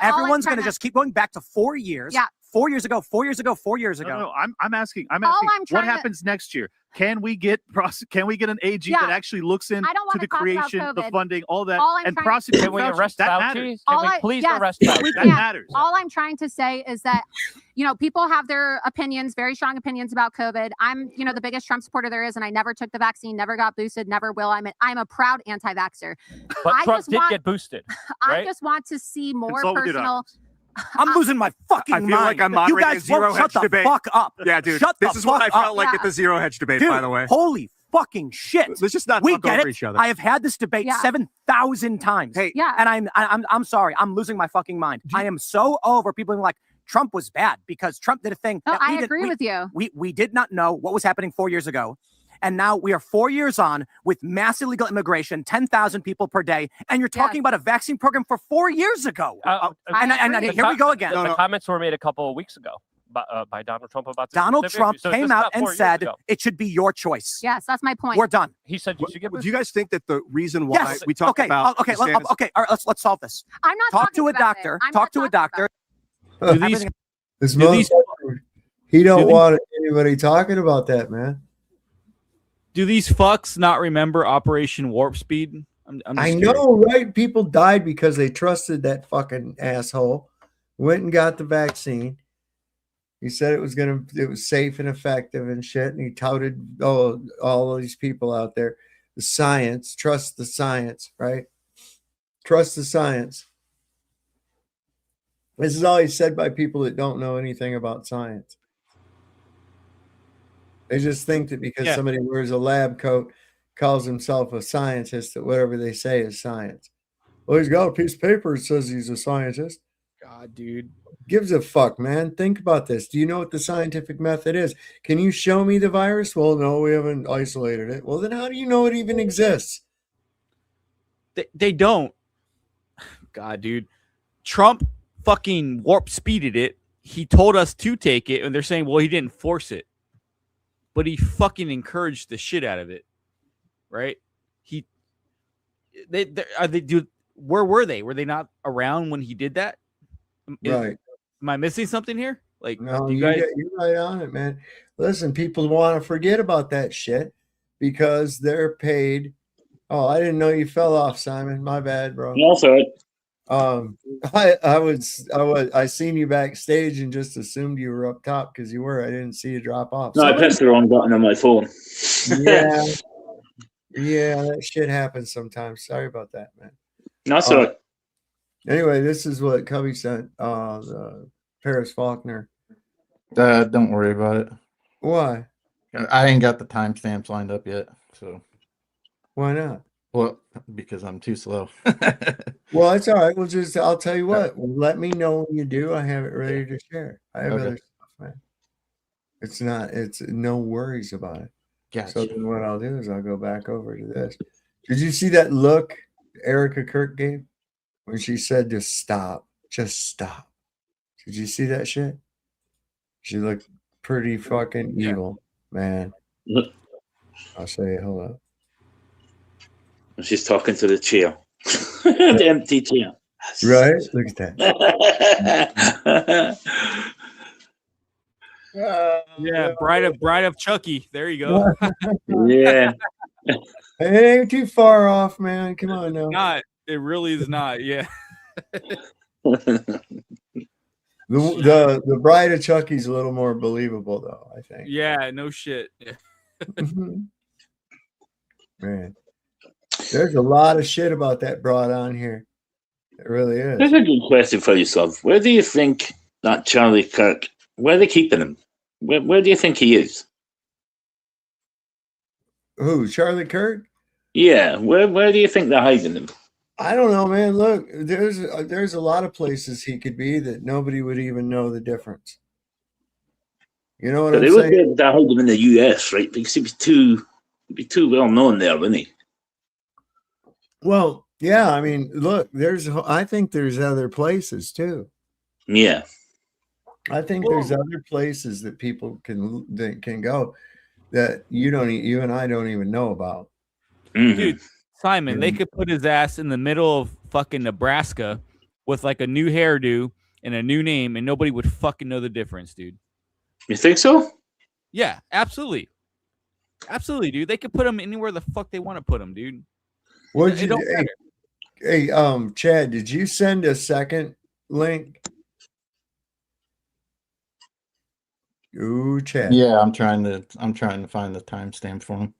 everyone's going to just keep going back to 4 years.
Yeah,
4 years ago, 4 years ago, 4 years ago.
No, I'm asking
I'm
what
trying to-
happens next year? Can we get an AG that actually looks into the creation, the funding, all that, and prosecute?
Can we arrest
that
Fauci?
matters.
Can we please arrest Fauci?
That matters.
All I'm trying to say is that, people have their opinions, very strong opinions about COVID. I'm, the biggest Trump supporter there is, and I never took the vaccine, never got boosted, never will. I'm a proud anti-vaxxer.
But Trump did get boosted. Right?
I just want to see more
Consult with your
personal.
I'm losing my fucking mind.
I feel like I'm
You
moderating a
guys
zero
won't shut
hedge debate.
the fuck up.
Yeah, dude.
Shut
This
the
is what I
fuck
felt
up.
like at the zero hedge debate,
Dude,
by the way.
Holy fucking shit.
Let's just not
we
talk
get
over
it.
each other.
I have had this debate 7,000 times.
Hey,
and I'm sorry. I'm losing my fucking mind. I am so over people being like, Trump was bad because Trump did a thing.
No,
that
I agree with you.
We did not know what was happening 4 years ago. And now we are 4 years on with mass illegal immigration, 10,000 people per day. And you're talking about a vaccine program for 4 years ago. And here we go again.
The comments were made a couple of weeks ago by Donald Trump about this.
Donald Trump
So
came
this is
out
not
and
4 years
said
ago.
it should be your choice.
Yes, that's my point.
We're done.
He said you should get
Do you guys think that the reason why
Yes.
we talk about
Okay. All right. Let's solve this.
I'm not
Talk
talking
to a
about
doctor.
it. I'm
Talk
not
to a
talking
doctor.
about
This
Do
motherfucker, he don't want anybody talking about that, man.
Do these fucks not remember Operation Warp Speed? I'm
I
just
know, right? People died because they trusted that fucking asshole. Went and got the vaccine. He said it was safe and effective and shit. And he touted all of these people out there. The science, trust the science, right? Trust the science. This is always said by people that don't know anything about science. They just think that because somebody wears a lab coat, calls himself a scientist, that whatever they say is science. Well, he's got a piece of paper that says he's a scientist.
God, dude.
Gives a fuck, man. Think about this. Do you know what the scientific method is? Can you show me the virus? Well, no, we haven't isolated it. Well, then how do you know it even exists?
They don't. God, dude. Trump fucking warp speeded it. He told us to take it, and they're saying, well, he didn't force it. But he fucking encouraged the shit out of it. Right? Where were they? Were they not around when he did that?
Right.
Am I missing something here? Like,
No,
do you guys?
you're right on it, man. Listen, people want to forget about that shit because they're paid. Oh, I didn't know you fell off, Simon. My bad, bro.
No, sorry.
I seen you backstage and just assumed you were up top because you were. I didn't see you drop off.
No, I pressed the wrong button on my phone.
Yeah. Yeah, that shit happens sometimes. Sorry about that, man.
That's all right.
Anyway, this is what Cubby sent. Paris Faulkner.
Don't worry about it.
Why?
I ain't got the timestamps lined up yet. So
why not?
Well, because I'm too slow.
Well, it's all right. I'll tell you what. Let me know when you do. I have it ready to share. I have other stuff, man. It's no worries about it.
Gotcha.
So then what I'll do is I'll go back over to this. Did you see that look Erica Kirk gave when she said, just stop. Did you see that shit? She looked pretty fucking evil, man. I'll say it. Hold up.
She's talking to the chair. The empty chair.
Right? Look at that.
Yeah, bride of Chucky. There you go.
Yeah.
It ain't too far off, man. Come on now.
Not. It really is not. Yeah.
The bride of Chucky's a little more believable, though, I think.
Yeah. No shit. Yeah.
Man, there's a lot of shit about that broad on here. It really is.
Here's a good question for yourself. Where do you think that Charlie Kirk, where are they keeping him? Where do you think he is?
Who, Charlie Kirk?
Yeah, where do you think they're hiding him?
I don't know, man. Look, there's a lot of places he could be that nobody would even know the difference. You know what I'm
They
saying?
would be able to hide him in the US, right? Because he'd be too well known there, wouldn't he?
Well, yeah. I mean, look, I think there's other places too.
Yeah.
I think there's other places that people can go that you and I don't even know about.
Mm-hmm.
Dude, Simon, they could put his ass in the middle of fucking Nebraska with like a new hairdo, and a new name, and nobody would fucking know the difference, dude.
You think so?
Yeah, absolutely. Absolutely, dude. They could put them anywhere the fuck they want to put them, dude.
What did you Hey, Chad, did you send a second link? Ooh, Chad.
Yeah, I'm trying to find the timestamp for him.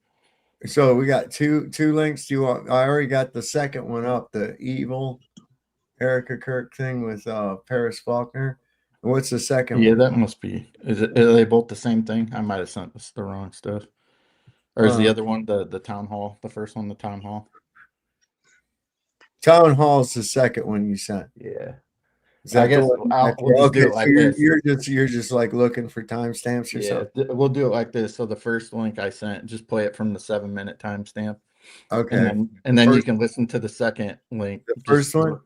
So we got two links. Do you want? I already got the second one up. The evil Erica Kirk thing with Paris Faulkner. What's the second one?
That must be. Are they both the same thing? I might have sent the wrong stuff. Or is the other one the town hall? The first one, the town hall.
Town hall is the second one you sent.
Yeah.
I guess
we'll just do it like this.
You're just like looking for timestamps or something.
We'll do it like this. So the first link I sent, just play it from the 7-minute timestamp.
Okay.
And then you can listen to the second link.
The first one?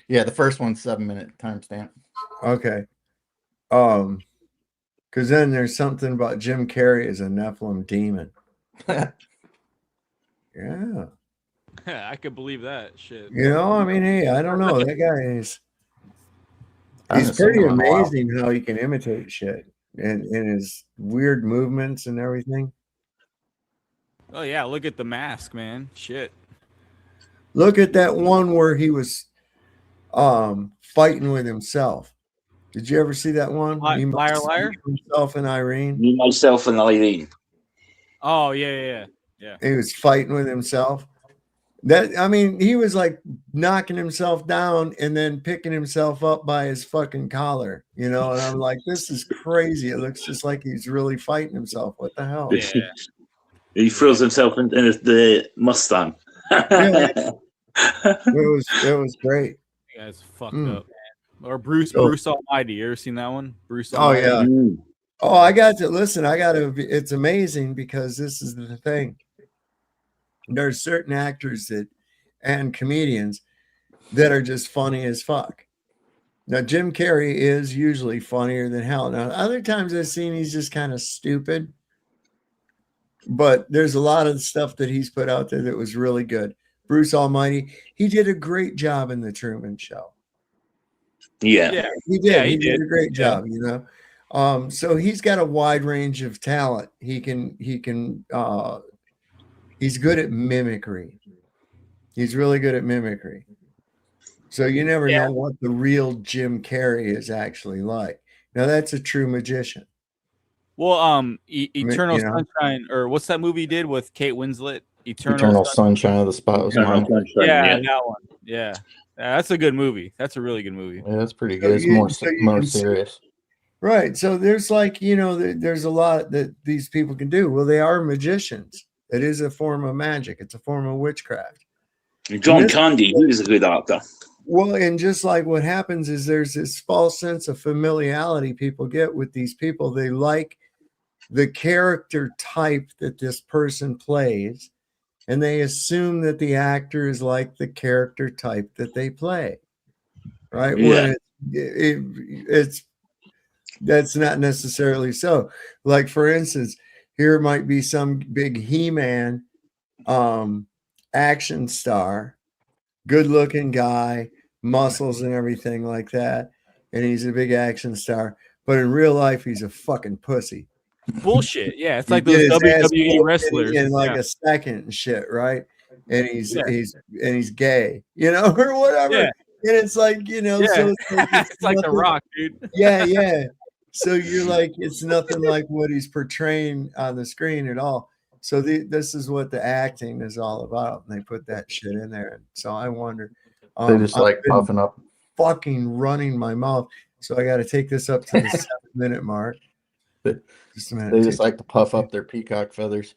Yeah, the first one's 7-minute timestamp.
Okay. Because then there's something about Jim Carrey as a Nephilim demon. Yeah.
I could believe that shit.
You know, I mean, hey, I don't know. That guy he's pretty amazing how he can imitate shit and his weird movements and everything.
Oh yeah, look at the mask, man. Shit.
Look at that one where he was fighting with himself. Did you ever see that one?
Liar.
Himself and Irene.
Me, myself, and Irene.
Oh yeah.
He was fighting with himself. He was like knocking himself down and then picking himself up by his fucking collar, you know. And I'm like, this is crazy. It looks just like he's really fighting himself. What the hell?
Yeah. He throws himself in the Mustang.
It was great.
You guys fucked up, man. Or Bruce Almighty. You ever seen that one? Bruce Almighty.
Oh yeah. Oh, I got to listen. It's amazing because this is the thing. There's certain actors and comedians that are just funny as fuck. Now, Jim Carrey is usually funnier than hell. Now, other times I've seen he's just kind of stupid, but there's a lot of stuff that he's put out there that was really good. Bruce Almighty, he did a great job in the Truman Show.
Yeah.
He did. Yeah, he did a great job, you know. So he's got a wide range of talent. He's good at mimicry. He's really good at mimicry. So you never know what the real Jim Carrey is actually like. Now that's a true magician.
Well, Eternal Sunshine, or what's that movie he did with Kate Winslet?
Eternal Sunshine of the Spotless Mind.
Yeah, that one. Yeah, that's a good movie. That's a really good movie.
Yeah, that's pretty good. It's more serious.
Right. So there's there's a lot that these people can do. Well, they are magicians. It is a form of magic. It's a form of witchcraft.
John Candy, he was a good actor.
Well, and just like what happens is there's this false sense of familiarity people get with these people. They like the character type that this person plays, and they assume that the actor is like the character type that they play. Right?
Yeah.
When that's not necessarily so. Like, for instance, here might be some big He-Man action star, good-looking guy, muscles and everything like that, and he's a big action star. But in real life, he's a fucking pussy.
Bullshit. Yeah, it's like those WWE wrestlers
in like a second and shit, right? And he's gay, you know, or whatever.
Yeah.
And it's like, you know, so
it's like The Rock, dude.
Yeah. So you're like, it's nothing like what he's portraying on the screen at all. So this is what the acting is all about, and they put that shit in there. And so I wonder.
They just like puffing up,
fucking running my mouth. So I got to take this up to the 7-minute mark.
Just a minute. They just like to puff up their peacock feathers.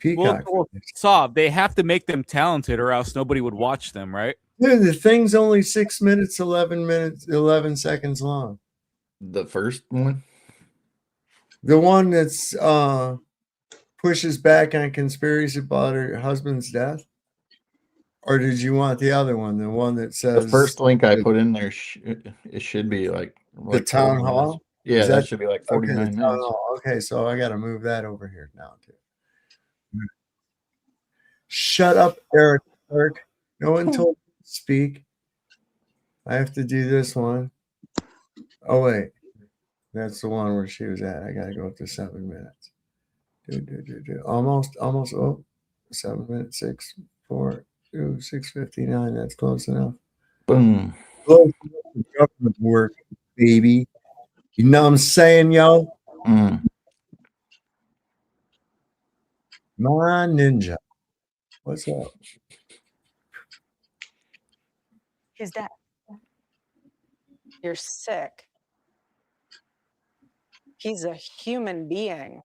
Well,
Saab, they have to make them talented, or else nobody would watch them, right?
Dude, the thing's only 6 minutes, 11 seconds long.
The first one?
The one that's pushes back on conspiracy about her husband's death? Or did you want the other one? The one that says...
The first link I put in there, it should be like
the town hall?
Minutes. Yeah, that should be like 49 minutes.
Okay, so I got to move that over here now, too. Shut up, Eric. No one told me to speak. I have to do this one. Oh wait, that's the one where she was at. I gotta go up to 7 minutes. Almost. Oh, 7 minutes, 6, 4, 2, 6:59. That's close enough.
Boom.
Close enough for government work, baby. You know what I'm saying, yo?
Mm.
My ninja. What's up?
He's dead. You're sick. He's a human being.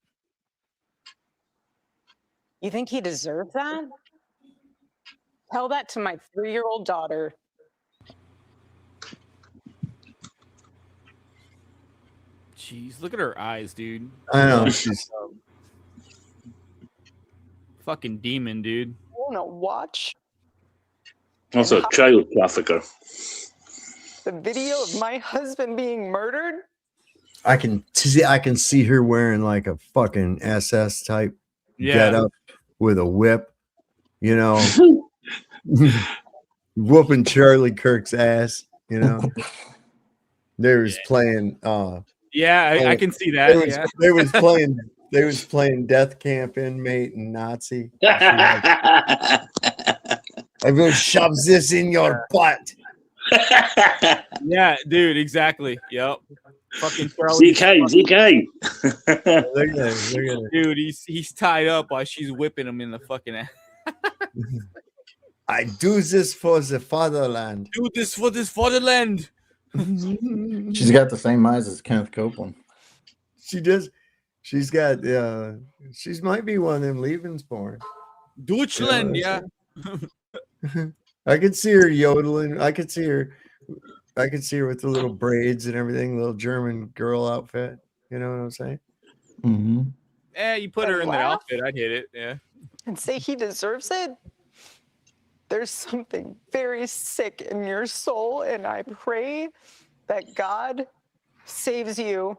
You think he deserved that? Tell that to my 3-year-old daughter.
Jeez, look at her eyes, dude.
I know. She's
fucking demon, dude.
I want to watch
That's a child trafficker.
the video of my husband being murdered.
I can see her wearing like a fucking SS type get up with a whip, you know, whooping Charlie Kirk's ass, you know. They was playing
I can see that.
They was playing Death Camp Inmate and Nazi. Everyone shoves this in your butt.
Yeah, dude, exactly. Yep. Fucking Charlie.
ZK.
Look at it.
Dude, he's tied up while she's whipping him in the fucking ass.
I do this for the fatherland.
Do this for this fatherland.
She's got the same eyes as Kenneth Copeland.
She does. She's got. She might be one of them Lebensborn.
Deutschland, yeah.
I could see her yodeling. I could see her with the little braids and everything, little German girl outfit. You know what I'm saying?
Mm-hmm.
Yeah, you put her in that outfit, I'd hit it. Yeah.
And say he deserves it. There's something very sick in your soul, and I pray that God saves you.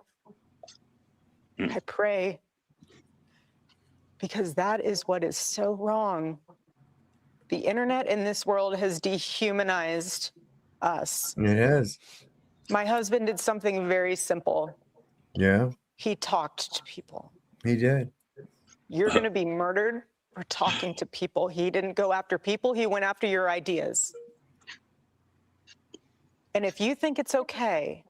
I pray, because that is what is so wrong. The internet in this world has dehumanized us.
It is.
My husband did something very simple.
Yeah.
He talked to people.
He did.
You're going to be murdered for talking to people. He didn't go after people. He went after your ideas. And if you think it's okay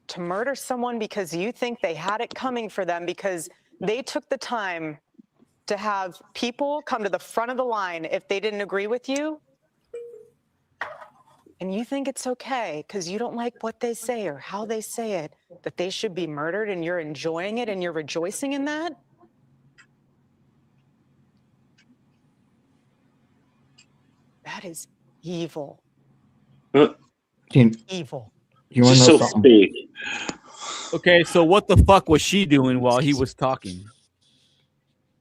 to murder someone because you think they had it coming for them because they took the time to have people come to the front of the line if they didn't agree with you, and you think it's okay because you don't like what they say or how they say it, that they should be murdered, and you're enjoying it and you're rejoicing in that, that is evil. Evil.
You want to know something?
Okay, so what the fuck was she doing while he was talking?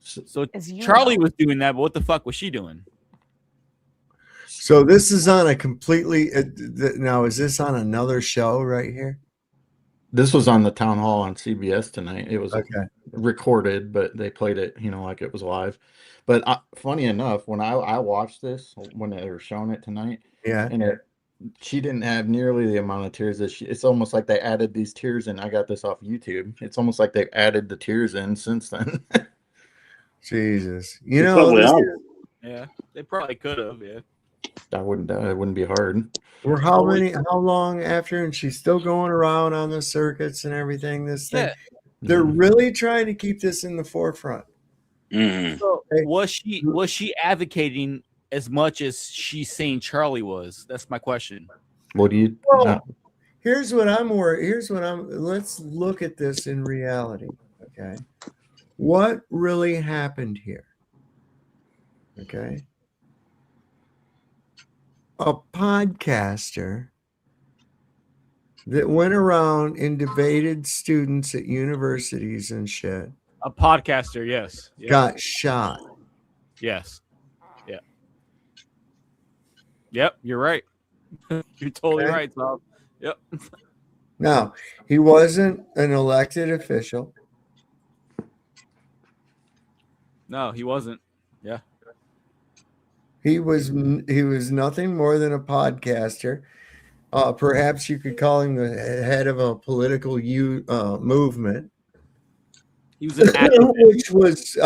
So Charlie was doing that, but what the fuck was she doing?
So this is on a completely now. Is this on another show right here?
This was on the town hall on CBS tonight. It was recorded, but they played it, like it was live. But funny enough, when I watched this, when they were showing it tonight, and she didn't have nearly the amount of tears that it's almost like they added these tears in. I got this off YouTube. It's almost like they've added the tears in since then.
Jesus,
yeah, they probably could have. Yeah,
that wouldn't be hard.
We're how long after, and she's still going around on the circuits and everything. This thing, they're really trying to keep this in the forefront.
Mm-hmm.
So was she advocating as much as she's saying Charlie was? That's my question.
What do you?
Here's what I'm worried. Let's look at this in reality. Okay. What really happened here? Okay. A podcaster that went around and debated students at universities and shit.
A podcaster, yes.
Got shot.
Yes. Yeah. Yep, you're right. You're totally right, Bob. Yep.
Now, he wasn't an elected official.
No, he wasn't. Yeah.
He was nothing more than a podcaster Perhaps you could call him the head of a political movement.
He was an activist.
Which was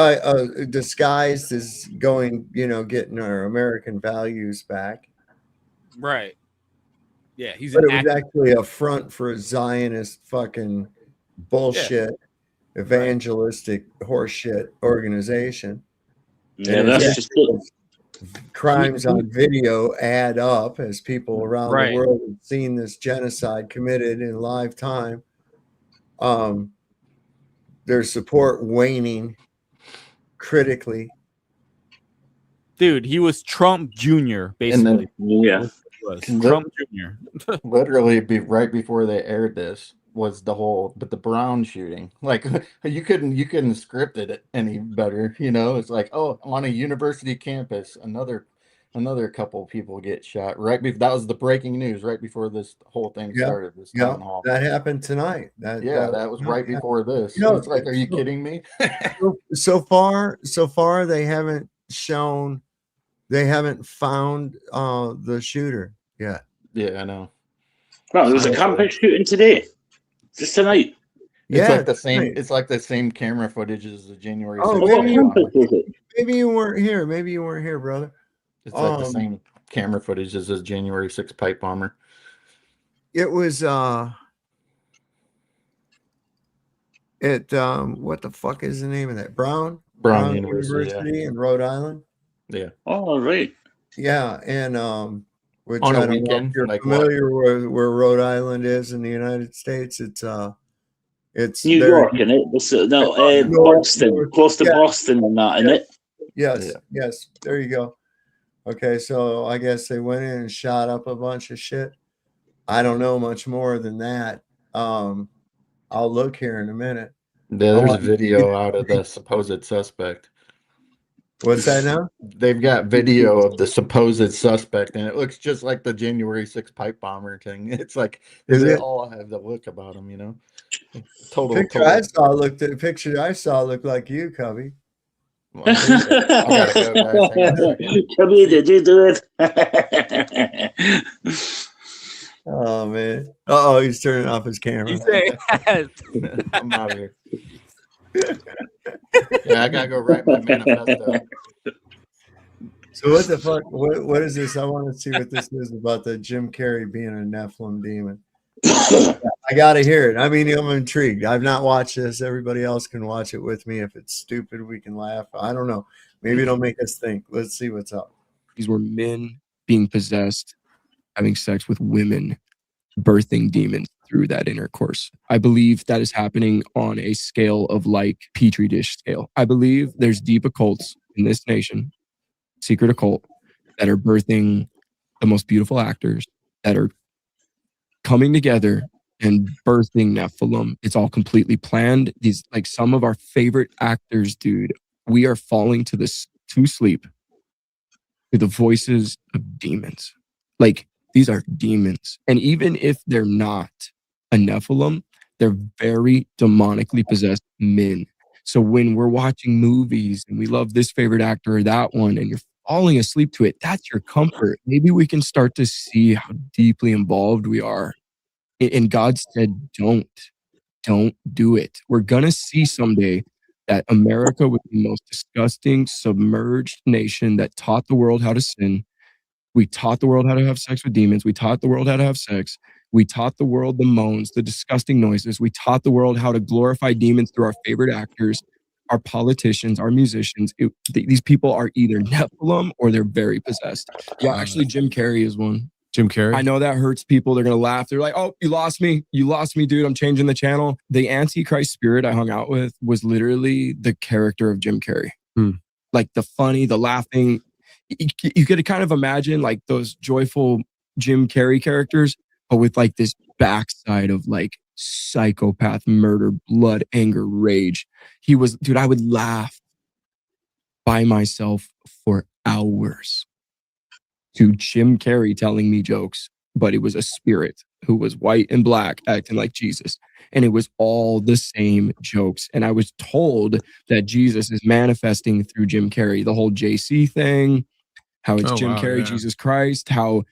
disguised as going, getting our American values back.
Right. Yeah, he's.
But it was actually a front for a Zionist fucking bullshit, evangelistic horseshit organization.
Yeah,
and
that's just it.
Crimes on video add up as people around the world have seen this genocide committed in live time. Their support waning critically.
Dude, he was Trump Jr. basically. Trump Jr.
Literally, right before they aired this was the Brown shooting. Like you couldn't script it any better. It's like, oh, on a university campus, another couple people get shot. That was the breaking news right before this whole thing started. This town hall
that happened tonight. That
was right before this. It's like, are you kidding me?
so far they haven't found the shooter yet.
Yeah, I know.
Well, there was a campus shooting today, just tonight.
It's like the same. Right. It's like the same camera footage as the January.
Maybe you weren't here. Maybe you weren't here, brother.
It's like the same camera footage as the January 6th pipe bomber.
It was what the fuck is the name of that? Brown University in Rhode Island.
Yeah.
Oh, right.
Yeah, and which
on
I
a
don't know if you're familiar where Rhode Island is in the United States. It's
New York, isn't it? Boston, close to Boston and that, isn't it?
Yes. There you go. Okay, so I guess they went in and shot up a bunch of shit. I don't know much more than that. I'll look here in a minute.
Yeah, there's a video out of the supposed suspect.
What's that now?
They've got video of the supposed suspect, and it looks just like the January 6th pipe bomber thing. It's like they all have the look about them, Total.
Picture I saw looked like you, Cubby.
Well, I gotta go, guys.
Cubby, did you do it?
Oh man! Oh, he's turning off his camera.
I'm out of here. Yeah, I gotta go write my manifesto.
So what the fuck? What is this? I want to see what this is about the Jim Carrey being a Nephilim demon. I gotta hear it. I mean, I'm intrigued. I've not watched this. Everybody else can watch it with me. If it's stupid, we can laugh. I don't know. Maybe it'll make us think. Let's see what's up.
These were men being possessed, having sex with women, birthing demons through that intercourse. I believe that is happening on a scale of like Petri dish scale. I believe there's deep occults in this nation, secret occult, that are birthing the most beautiful actors, that are coming together and birthing Nephilim. It's all completely planned. These, like, some of our favorite actors, dude, we are falling to sleep to the voices of demons. Like, these are demons. And even if they're not a Nephilim, they're very demonically possessed men. So when we're watching movies and we love this favorite actor or that one, and you're falling asleep to it, that's your comfort. Maybe we can start to see how deeply involved we are. And God said, don't do it. We're going to see someday that America was the most disgusting, submerged nation that taught the world how to sin. We taught the world how to have sex with demons. We taught the world how to have sex. We taught the world the moans, the disgusting noises. We taught the world how to glorify demons through our favorite actors, our politicians, our musicians. These people are either Nephilim or they're very possessed. Yeah, actually, Jim Carrey is one.
Jim Carrey?
I know that hurts people. They're going to laugh. They're like, oh, you lost me. You lost me, dude. I'm changing the channel. The Antichrist spirit I hung out with was literally the character of Jim Carrey. Like the funny, the laughing. You could kind of imagine like those joyful Jim Carrey characters, but with like this backside of like psychopath, murder, blood, anger, rage. He was, dude, I would laugh by myself for hours to Jim Carrey telling me jokes, but it was a spirit who was white and black acting like Jesus. And it was all the same jokes. And I was told that Jesus is manifesting through Jim Carrey, the whole JC thing, how it's Jim Carrey, Jesus Christ, how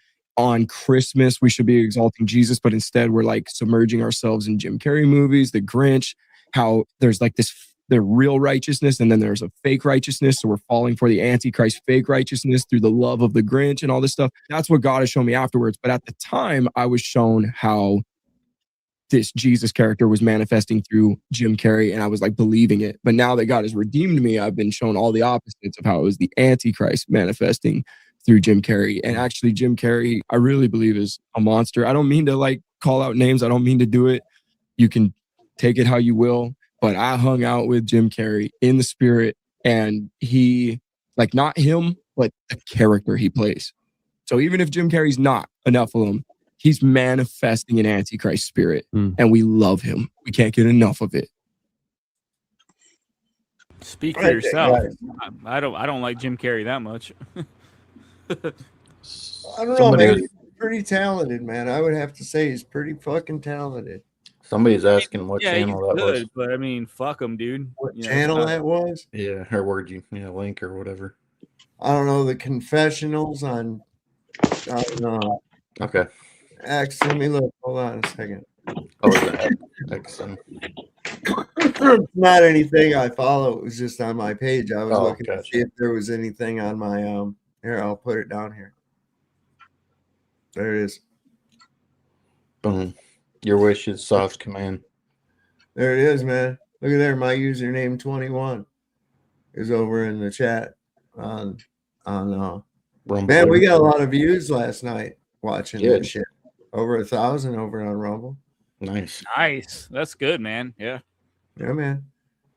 on Christmas, we should be exalting Jesus, but instead we're like submerging ourselves in Jim Carrey movies, The Grinch, how there's like the real righteousness and then there's a fake righteousness. So we're falling for the Antichrist fake righteousness through the love of the Grinch and all this stuff. That's what God has shown me afterwards. But at the time, I was shown how this Jesus character was manifesting through Jim Carrey, and I was like believing it. But now that God has redeemed me, I've been shown all the opposites of how it was the Antichrist manifesting through Jim Carrey. And actually, Jim Carrey, I really believe is a monster. I don't mean to like call out names. I don't mean to do it. You can take it how you will. But I hung out with Jim Carrey in the spirit, and he, like, not him, but the character he plays. So even if Jim Carrey's not a Nephilim, he's manifesting an Antichrist spirit, and we love him. We can't get enough of it.
Speak for yourself. I don't like Jim Carrey that much.
I don't know, man. He's pretty talented, man. I would have to say he's pretty fucking talented.
Somebody's asking what channel that was.
But I mean, fuck him, dude.
What channel that was?
Yeah, her word, link or whatever.
I don't know. The confessionals on.
Okay.
X. Let me look. Hold on a second.
Oh, the X.
It's not anything I follow. It was just on my page. I was looking
gotcha.
to see if there was anything on my Here, I'll put it down here. There it is.
Boom. Your wish is soft command.
There it is, man. Look at there. My username 21 is over in the chat on
Rumble.
Man, we got a lot of views last night watching this shit. Over 1,000 over on Rumble.
Nice.
That's good, man. Yeah.
Yeah, man.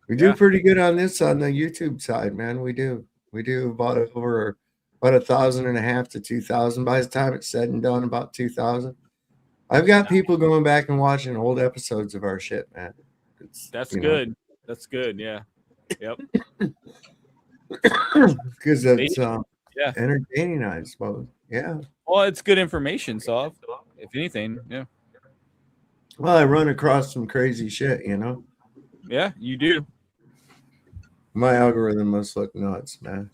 We do pretty good on this on the YouTube side, man. We do about 1,500 to 2,000. By the time it's said and done, about 2,000. I've got people going back and watching old episodes of our shit, man.
That's good. That's good. Yeah. Yep.
Because it's entertaining, I suppose. Yeah.
Well, it's good information, so if anything, yeah.
Well, I run across some crazy shit, you know.
Yeah, you do.
My algorithm must look nuts, man.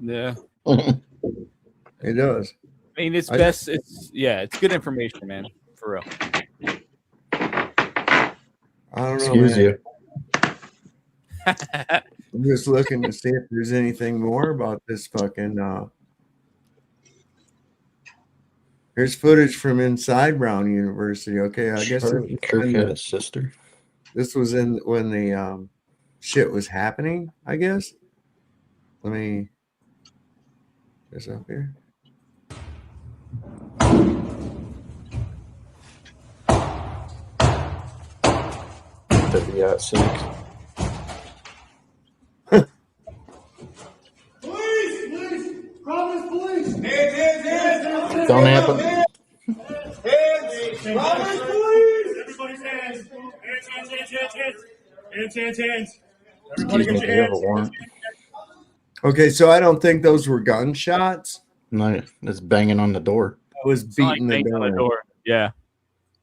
Yeah.
It does.
I mean, it's best. It's good information, man. For real.
I don't know.
Excuse you.
I'm just looking to see if there's anything more about this fucking. Here's footage from inside Brown University. Okay, I guess
Kirk had a sister.
This was in when the shit was happening. I guess. Let me. This up here.
Yeah, six.
Police! Promise, police! Hands!
Don't happen.
Hands! Promise, police! Everybody's hands! Hands! Everybody get your hands!
Okay, so I don't think those were gunshots.
No, it's banging on the door.
I was beating the door.
Yeah.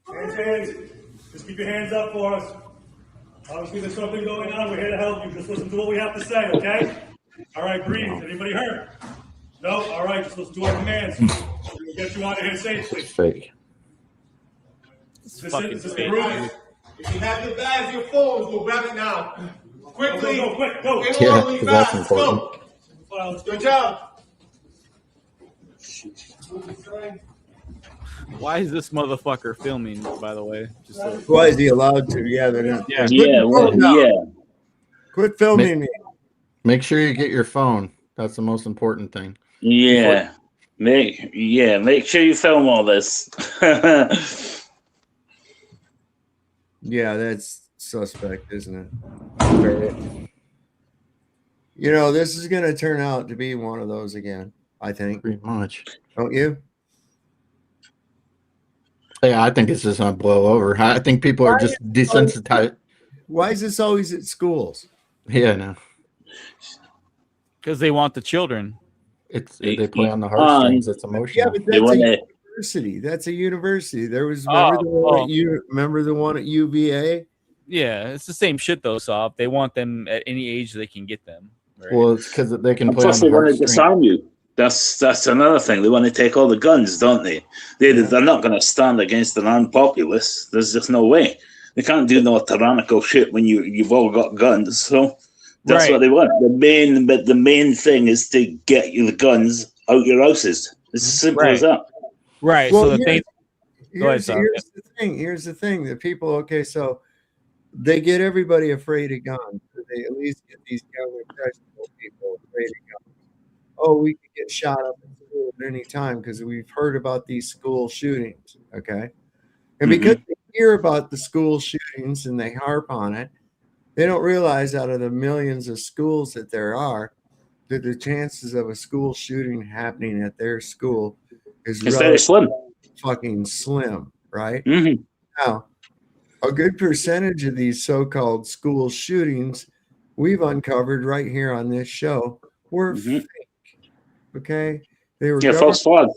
Hands! Just keep your hands up for us. Obviously, there's something going on. We're here to help you. Just listen to what we have to say, okay? All right, breathe. Anybody hurt? No? All right, just listen to our commands. We'll get you out of here safely.
It's fake.
Is this the room? If you have your bags, your phones, go grab it now. Quickly. Go, quick, go.
Yeah, because that's important.
Go. Good job.
Why is this motherfucker filming, by the way? Just
Why is he allowed to? Yeah, they're not. Quit filming me.
Make sure you get your phone. That's the most important thing.
Yeah. Make sure you film all this.
Yeah, that's suspect, isn't it? You know, this is going to turn out to be one of those again, I think.
Pretty much.
Don't you?
Yeah, I think it's just going to blow over. I think people are just desensitized.
Why is this always at schools?
Yeah, no.
Because they want the children.
They play on the heartstrings. It's emotional.
Yeah, but that's a university. That's a university. There was remember the one at UVA?
Yeah, it's the same shit though, Sob. They want them at any age they can get them. Right?
Well, it's because they can play
Plus
on the
they want to disarm you. That's another thing. They want to take all the guns, don't they? They're not going to stand against an armed populace. There's just no way. They can't do no tyrannical shit when you've all got guns. So that's what they want. The main thing is to get you the guns out your houses. It's as simple as that.
Right.
Well,
so the thing.
Here's the thing. The people. Okay, so they get everybody afraid of guns. They at least get these young impressionable people afraid of guns. Oh, we could get shot up in school at any time because we've heard about these school shootings. Okay. And because they hear about the school shootings and they harp on it, they don't realize out of the millions of schools that there are, that the chances of a school shooting happening at their school is
very slim.
Fucking slim, right? Now, a good percentage of these so-called school shootings we've uncovered right here on this show were fake. Okay, they were
false flags.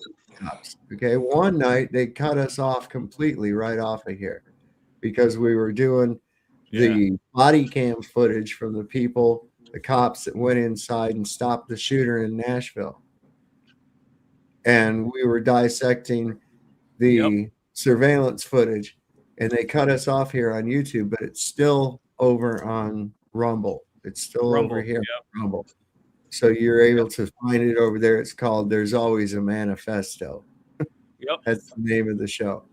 Okay, one night they cut us off completely right off of here because we were doing the body cam footage from the people, the cops that went inside and stopped the shooter in Nashville, and we were dissecting the surveillance footage, and they cut us off here on YouTube, but it's still over on Rumble. It's still over here on Rumble. So you're able to find it over there. It's called There's Always a Manifesto. That's the name of the show.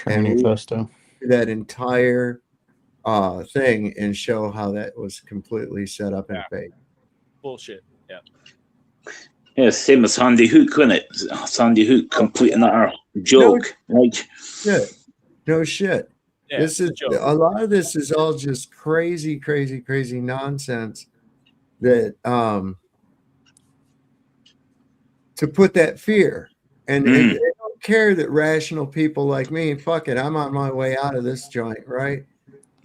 Manifesto.
That entire thing and show how that was completely set up and fake.
Bullshit. Yeah.
Yeah, same as Sandy Hook, wasn't it? Sandy Hook completing that joke.
No shit.
Yeah,
this is a lot of this is all just crazy nonsense that to put that fear and they don't care that rational people like me, fuck it, I'm on my way out of this joint, right?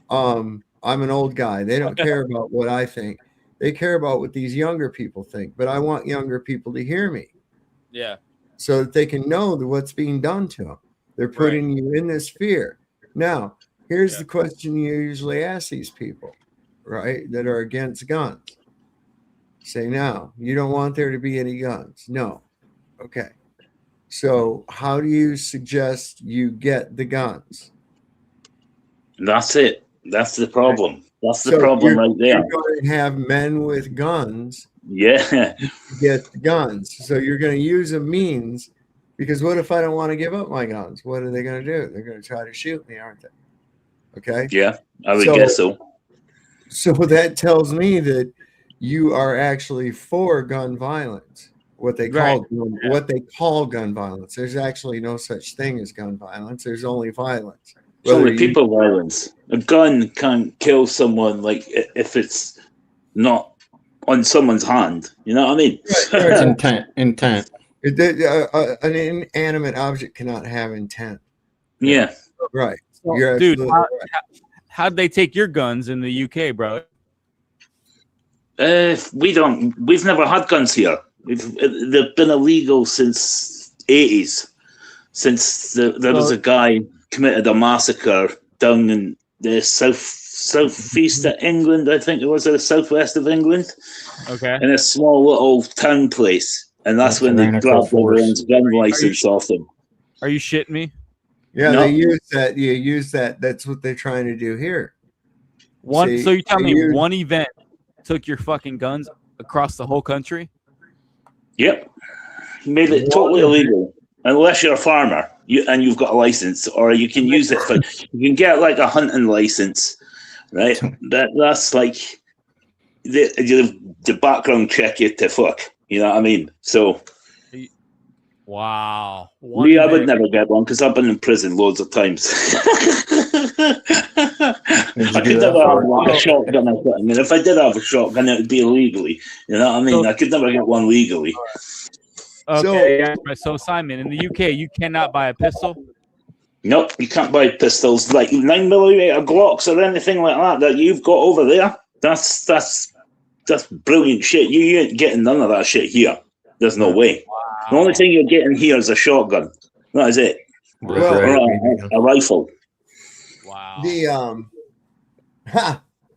I'm an old guy. They don't care about what I think. They care about what these younger people think. But I want younger people to hear me.
Yeah.
So that they can know that what's being done to them. They're putting you in this fear. Now, here's the question you usually ask these people, right, that are against guns. Say, now, you don't want there to be any guns. No. Okay. So how do you suggest you get the guns?
That's it. That's the problem. That's the problem right there.
You're going to have men with guns.
Yeah.
Get the guns. So you're going to use a means, because what if I don't want to give up my guns? What are they going to do? They're going to try to shoot me, aren't they? Okay.
Yeah, I would guess so.
So that tells me that you are actually for gun violence. What they call gun violence. There's actually no such thing as gun violence. There's only violence.
It's only people violence. A gun can't kill someone like if it's not on someone's hand. You know what I mean?
Intent.
An inanimate object cannot have intent.
Yeah.
Right.
So,
You're
dude,
right.
how'd they take your guns in the UK, bro?
We've never had guns here. They've been illegal since 80s. Since there was a guy committed a massacre down in the southeast of England, I think it was, or the southwest of England.
Okay.
In a small little town place. And that's when they grabbed everyone's gun license off them.
Are you shitting me?
Yeah, they use that. You use that. That's what they're trying to do here.
So you tell me one event took your fucking guns across the whole country?
Yep. Made it totally illegal. Unless you're a farmer and you've got a license, or you can use it for, you can get like a hunting license, right? That's like the background check you to fuck. You know what I mean? So,
wow.
I would never get one because I've been in prison loads of times. I could never have a shotgun. I mean, if I did have a shotgun, it would be illegally. You know what I mean? I could never get one legally.
Okay, so Simon, in the UK, you cannot buy a pistol?
Nope, you can't buy pistols like 9mm Glocks or anything like that you've got over there. That's brilliant shit. You ain't getting none of that shit here. There's no way. Wow. The only thing you're getting here is a shotgun. That is it. Or a rifle.
Wow.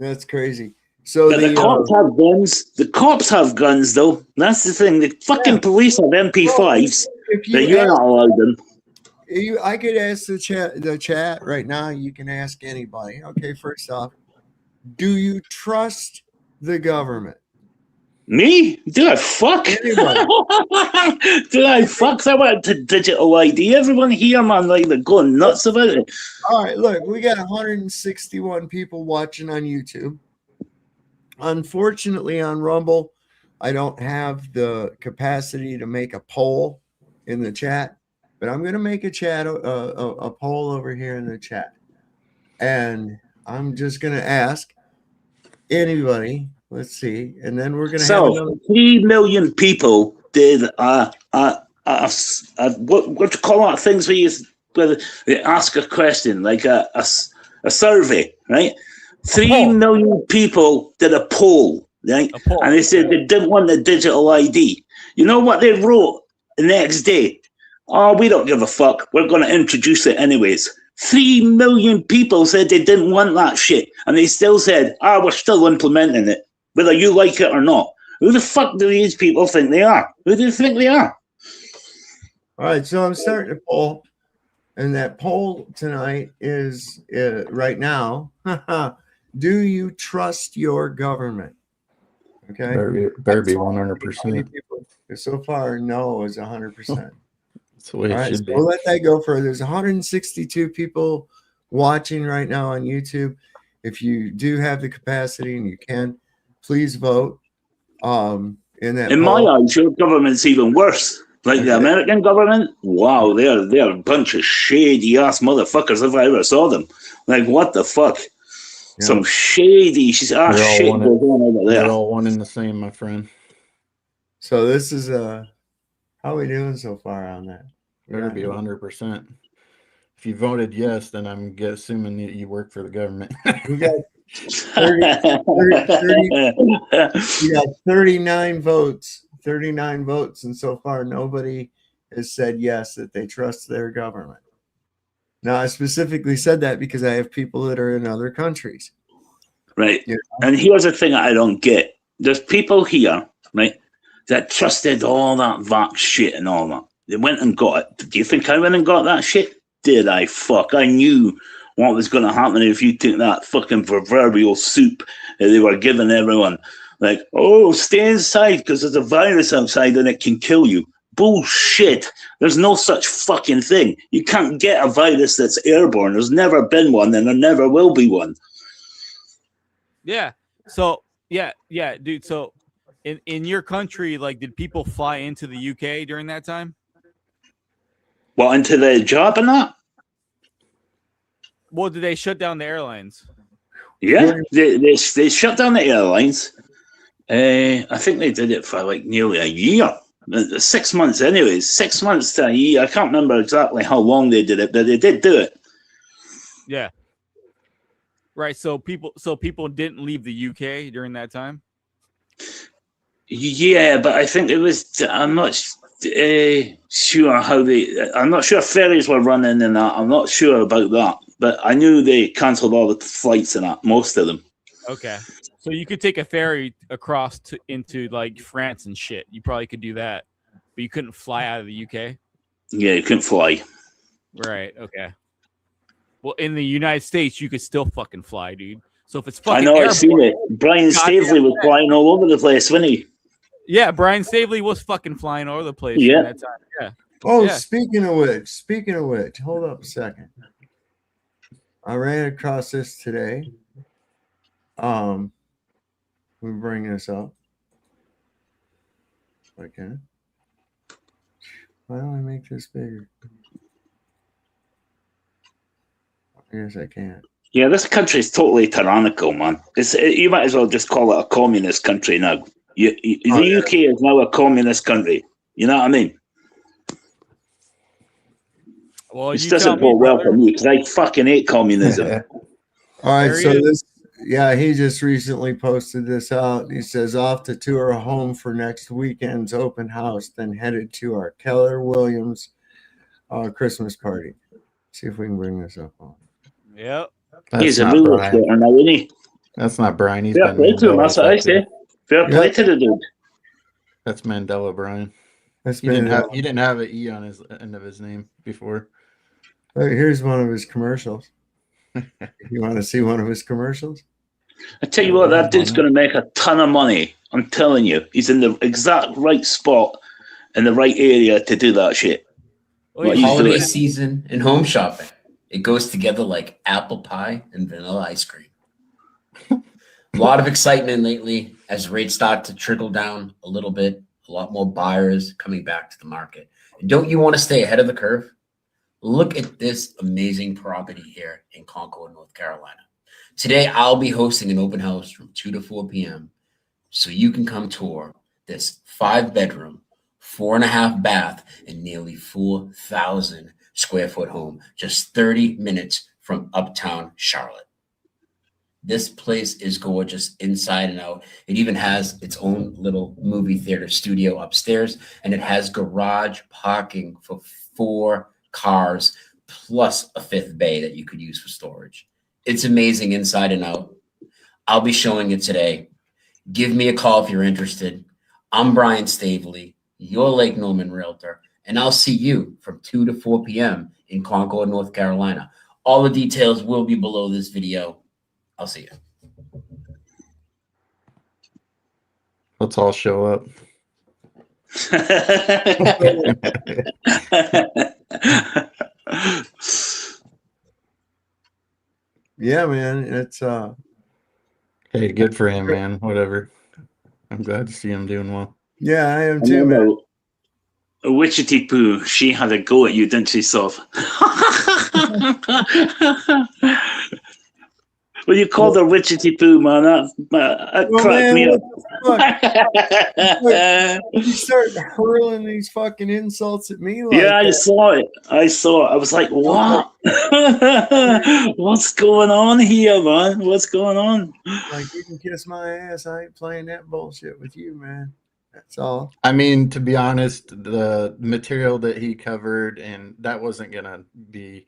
That's crazy. So
but the cops have guns. The cops have guns, though. That's the thing. The fucking police have MP5s, but you're not allowed them.
I could ask the chat right now. You can ask anybody. Okay, first off, do you trust the government?
Me? Do I fuck? Do I fuck? I went to digital ID. Everyone here, man, like they're going nuts about it.
All right, look, we got 161 people watching on YouTube. Unfortunately, on Rumble, I don't have the capacity to make a poll in the chat, but I'm going to make a poll over here in the chat, and I'm just going to ask anybody. Let's see, and then we're going to have another
3 million people did what you call that things where they ask a question like a survey, right? 3 million people did a poll, right? And they said they didn't want the digital ID. You know what they wrote the next day? Oh, we don't give a fuck. We're going to introduce it anyways. 3 million people said they didn't want that shit, and they still said, we're still implementing it, whether you like it or not. Who the fuck do these people think they are? Who do you think they are?
All right, so I'm starting a poll, and that poll tonight is right now. Do you trust your government? Okay,
better be 100%.
So far, no is 100%.
That's the way it should be.
We'll let that go further. There's 162 people watching right now on YouTube. If you do have the capacity and you can, please vote. In
my eyes, your government's even worse. Like the American government, wow, they're a bunch of shady ass motherfuckers if I ever saw them. Like, what the fuck? Yeah. Some shady shit goes on over there.
They're all one and the same, my friend.
So this is how are we doing so far on that?
Better be 100%. If you voted yes, then I'm assuming that you work for the government.
We got 39 votes. 39 votes, and so far nobody has said yes that they trust their government. Now, I specifically said that because I have people that are in other countries.
Right. Yeah. And here's the thing I don't get. There's people here, right, that trusted all that vax shit and all that. They went and got it. Do you think I went and got that shit? Did I fuck? I knew what was going to happen if you took that fucking proverbial soup that they were giving everyone. Like, oh, stay inside because there's a virus outside and it can kill you. Bullshit. There's no such fucking thing. You can't get a virus that's airborne. There's never been one and there never will be one.
Yeah. So, yeah, dude. So, in your country, like, did people fly into the UK during that time?
Well, into the job and that?
Well, did they shut down the airlines?
Yeah, they shut down the airlines. I think they did it for like nearly a year. 6 months anyways. 6 months to a year. I can't remember exactly how long they did it, but they did do it.
Yeah. Right. So people didn't leave the UK during that time?
Yeah, but I think it was, I'm not sure how I'm not sure ferries were running and that. I'm not sure about that. But I knew they cancelled all the flights and that, most of them.
Okay. So you could take a ferry across into like France and shit. You probably could do that. But you couldn't fly out of the UK?
Yeah, you couldn't fly.
Right. Okay. Well, in the United States, you could still fucking fly, dude. So if it's fucking
I know, I've seen it. Brian Stavely was flying all over the place, wasn't he?
Yeah, Brian Stavely was fucking flying all over the place.
Yeah.
That time. Yeah.
Oh,
yeah.
Speaking of which, hold up a second. I ran across this today. Let me bring this up. Okay. Why don't I make this bigger? I guess I can't.
Yeah, this country is totally tyrannical, man. You might as well just call it a communist country now. The UK is now a communist country. You know what I mean?
Well,
this doesn't go well for me because I fucking hate communism.
All right, so he just recently posted this out. He says, off to tour a home for next weekend's open house, then headed to our Keller Williams Christmas party. See if we can bring this up on.
Yep.
He's a real estate now, isn't he?
That's not Brian. He's
Fair
been
play to him.
Mandela
That's what I
affected.
say. Fair play to the dude.
That's Mandela, Brian.
That's
He didn't have an E on his end of his name before.
Here's one of his commercials. You want to see one of his commercials?
I tell you what, that dude's going to make a ton of money. I'm telling you, he's in the exact right spot in the right area to do that shit.
Holiday season and home shopping. It goes together like apple pie and vanilla ice cream. A lot of excitement lately as rates start to trickle down a little bit. A lot more buyers coming back to the market. And don't you want to stay ahead of the curve? Look at this amazing property here in Concord, North Carolina. Today, I'll be hosting an open house from 2 to 4 p.m. so you can come tour this 5-bedroom, 4.5 bath, and nearly 4,000 square foot home just 30 minutes from uptown Charlotte. This place is gorgeous inside and out. It even has its own little movie theater studio upstairs, and it has garage parking for 4 cars plus a 5th bay that you could use for storage. It's amazing inside and out. I'll be showing it today. Give me a call if you're interested. I'm Brian Stavely, your Lake Norman Realtor, and I'll see you from 2 to 4 p.m. in Concord, North Carolina. All the details will be below this video. I'll see you.
Let's all show up.
Yeah, man. It's
hey, good for him, man. Whatever. I'm glad to see him doing well.
Yeah, I am too, man.
Wichita Poo, she had a go at you, didn't she, Soph? Well, you called her Wichita Poo, man. That cracked me up.
You start hurling these fucking insults at me. Like
yeah, I saw it. I was like, what? What's going on here, man? What's going on?
Like, you can kiss my ass. I ain't playing that bullshit with you, man. That's all.
I mean, to be honest, the material that he covered, and that wasn't going to be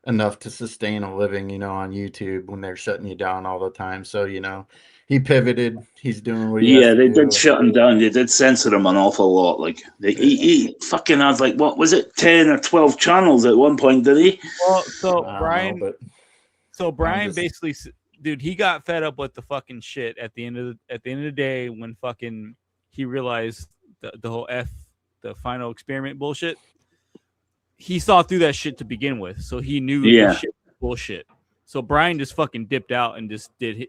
enough to sustain a living, on YouTube when they're shutting you down all the time. So, he pivoted. He's doing what he has to
they
do.
did shut him down. They did censor him an awful lot. Like he fucking had like, what was it, 10 or 12 channels at one point, did he?
Well, Brian basically, dude, he got fed up with the fucking shit at the end of the day when fucking he realized the whole the final experiment bullshit. He saw through that shit to begin with, so he knew the shit was bullshit. So Brian just fucking dipped out and just did.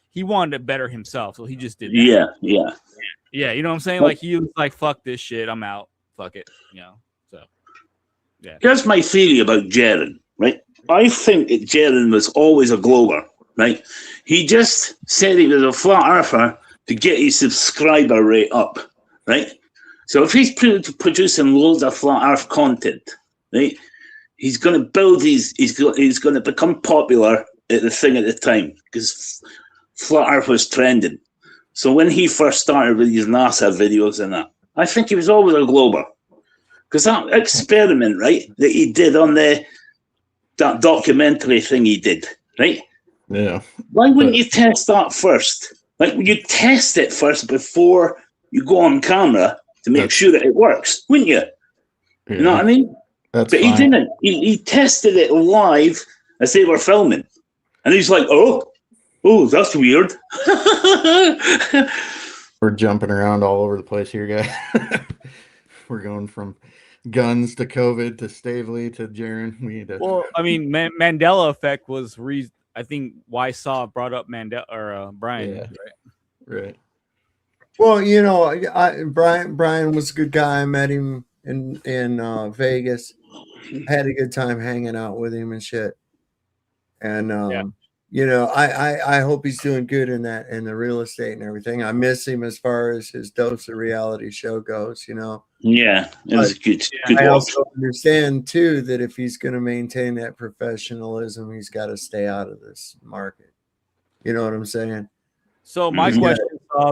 He wanted to better himself, so he just did that.
Yeah.
You know what I'm saying? Like he was like, "Fuck this shit, I'm out. Fuck it." So yeah.
Here's my theory about Jaron. Right, I think that Jaron was always a glober. Right, he just said he was a flat earther to get his subscriber rate up. Right, so if he's producing loads of flat earth content, right, he's going to build he's going to become popular at the thing at the time because flat earth was trending. So when he first started with his NASA videos and that, I think he was always a glober because that experiment, right, that he did on that documentary thing he did, right?
Yeah.
Why wouldn't you test that first? Like, you test it first before you go on camera to make sure that it works, wouldn't you?
Yeah.
You know what I mean?
That's
but
fine.
He didn't. He tested it live as they were filming. And he's like, oh, that's weird.
We're jumping around all over the place here, guys. We're going from guns to COVID to Stavely to Jaron. We need to.
Well, I mean, Mandela effect was I think why Saw brought up Mandela or Brian.
Yeah. Right.
Well, Brian was a good guy. I met him in Vegas. Had a good time hanging out with him and shit. And I hope he's doing good in the real estate and everything. I miss him as far as his Dose of Reality show goes.
Yeah, it was good.
I also understand too that if he's going to maintain that professionalism, he's got to stay out of this market. You know what I'm saying?
So my question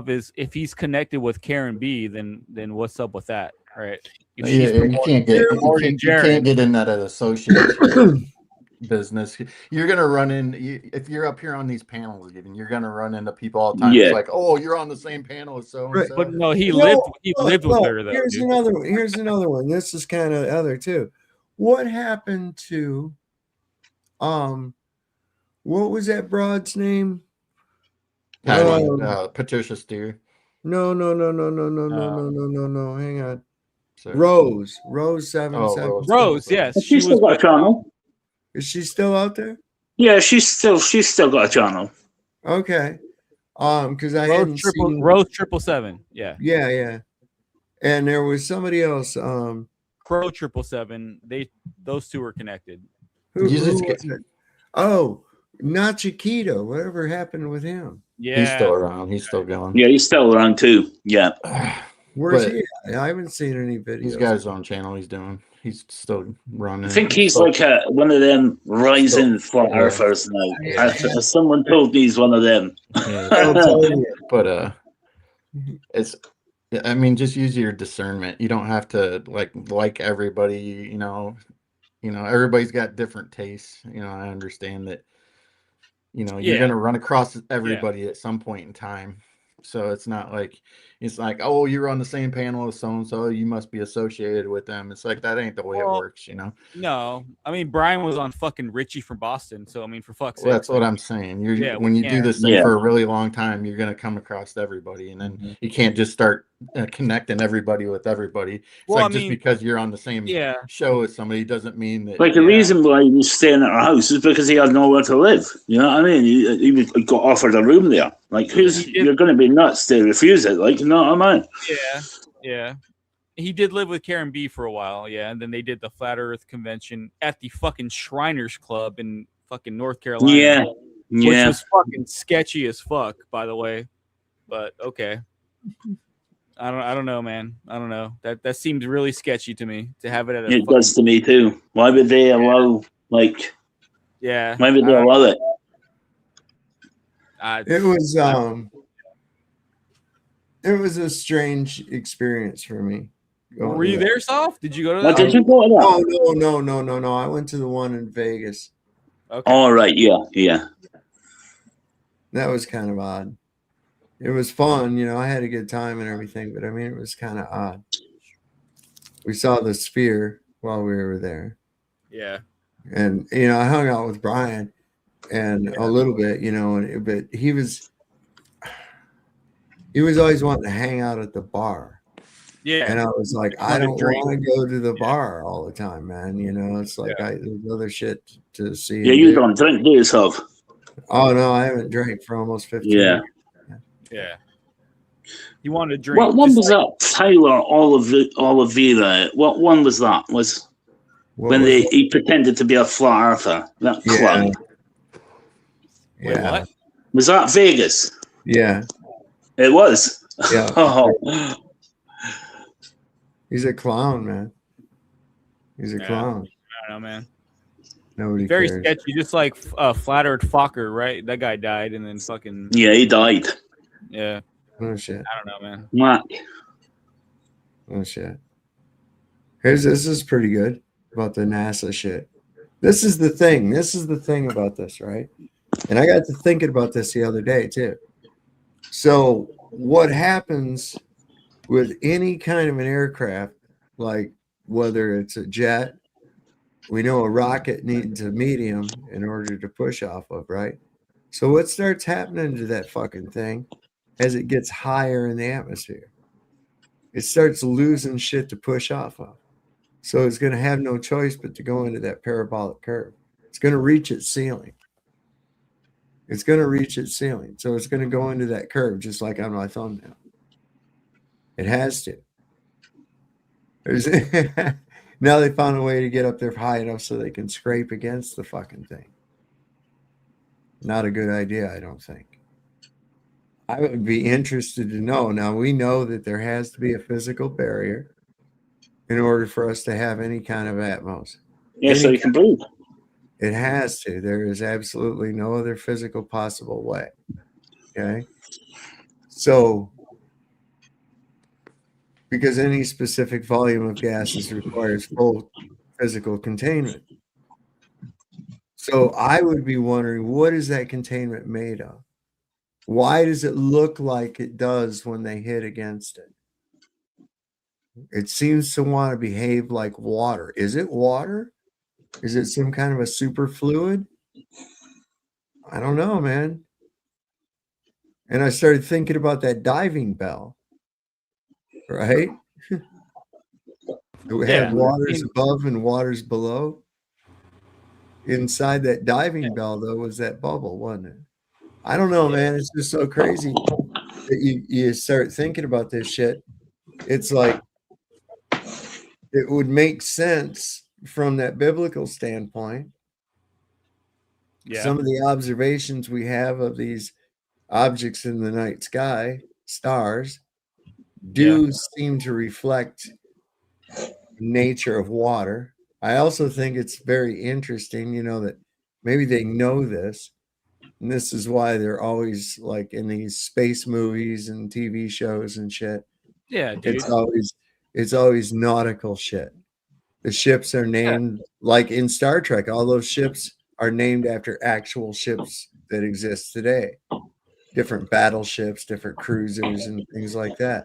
is, if he's connected with Karen B, then what's up with that, right?
You can't get in that association. business. You're gonna run in if you're up here on these panels, even you're gonna run into people all the time.
Yeah.
It's like, oh, you're on the same panel as so and so.
But no, he lived with her though.
Here's
dude.
another one. Here's another one. This is kind of other too. What happened to what was that broad's name?
Patricia Steer.
No. Hang on. Sorry. Rose 777.
Rose, yes.
She's still got a channel.
Is she still out there?
Yeah, she's still got a channel.
Okay. Because I hadn't seen
Rose 777. Yeah.
Yeah. And there was somebody else.
Crow 777. Those two were connected.
Who was it? Oh, not Chiquito. Whatever happened with him?
Yeah.
He's still around. He's still going.
Yeah, he's still around too. Yeah.
Where's he at? I haven't seen any videos.
He's got his own channel he's doing. He's still running.
I think he's like one of them rising flat earthers now. As someone told me he's one of them.
But it's, I mean, just use your discernment. You don't have to like everybody. You know, everybody's got different tastes. You know, I understand that. You know, you're gonna run across everybody at some point in time. So it's not like oh, you're on the same panel as so and so, you must be associated with them. It's like that ain't the way it works, you know.
No, I mean Brian was on fucking Richie from Boston, so I mean for fuck's sake.
Well, that's what I'm saying. When you do this thing for a really long time, you're gonna come across everybody, and then you can't just start connecting everybody with everybody. It's just because you're on the same show as somebody doesn't mean that.
Like the reason why he was staying at our house is because he had nowhere to live. You know what I mean? He got offered a room there. Like, you're going to be nuts to refuse it. Like, you know what I mean?
Yeah. He did live with Karen B for a while, and then they did the Flat Earth convention at the fucking Shriners Club in fucking North Carolina. Which was fucking sketchy as fuck, by the way. But okay. I don't know, man. I don't know. That seems really sketchy to me to have it at
It does to me too. Why would they allow why would they allow it?
It was a strange experience for me.
Were you there, Soft? Did you go to that?
What did you go to that?
No. I went to the one in Vegas.
Okay. All right, yeah.
That was kind of odd. It was fun, I had a good time and everything, but I mean, it was kind of odd. We saw the sphere while we were there.
Yeah.
And, I hung out with Brian and a little bit, but he was always wanting to hang out at the bar.
Yeah.
And I was like, I don't want to go to the bar all the time, man. It's like there's other shit to see.
Yeah, you don't drink, do you, yourself?
Oh, no, I haven't drank for almost 15 years.
Yeah. You wanted to drink.
What one was that? Tyler Oliveira. What one was that? He pretended to be a flat earther. That club.
Yeah.
What?
Was that Vegas?
Yeah.
It was.
Yeah.
Oh.
He's a clown, man. He's a clown.
I don't know, man.
Nobody
Very
cares.
sketchy, just like Flat Earth Fokker, right? That guy died and then fucking.
Yeah, he died.
Yeah.
Oh shit.
I don't know, man.
What?
Oh shit. This is pretty good about the NASA shit. This is the thing about this, right? And I got to thinking about this the other day too. So what happens with any kind of an aircraft, like whether it's a jet, we know a rocket needs a medium in order to push off of, right? So what starts happening to that fucking thing as it gets higher in the atmosphere? It starts losing shit to push off of. So it's going to have no choice but to go into that parabolic curve. It's going to reach its ceiling. So it's going to go into that curve, just like on my thumbnail. It has to. Now they found a way to get up there high enough so they can scrape against the fucking thing. Not a good idea, I don't think. I would be interested to know. Now, we know that there has to be a physical barrier in order for us to have any kind of atmos.
Yeah, so you can breathe.
It has to. There is absolutely no other physical possible way. Okay? So, because any specific volume of gases requires full physical containment. So I would be wondering, what is that containment made of? Why does it look like it does when they hit against it? It seems to want to behave like water. Is it water? Is it some kind of a super fluid? I don't know, man. And I started thinking about that diving bell, right? We had waters above and waters below. Inside that diving bell, though, was that bubble, wasn't it? I don't know, man. It's just so crazy that you start thinking about this shit. It's like it would make sense from that biblical standpoint. Some of the observations we have of these objects in the night sky, stars, do seem to reflect nature of water. I also think it's very interesting, that maybe they know this, and this is why they're always like in these space movies and TV shows and shit.
Yeah, dude.
It's always nautical shit. The ships are named like in Star Trek. All those ships are named after actual ships that exist today. Different battleships, different cruisers, and things like that.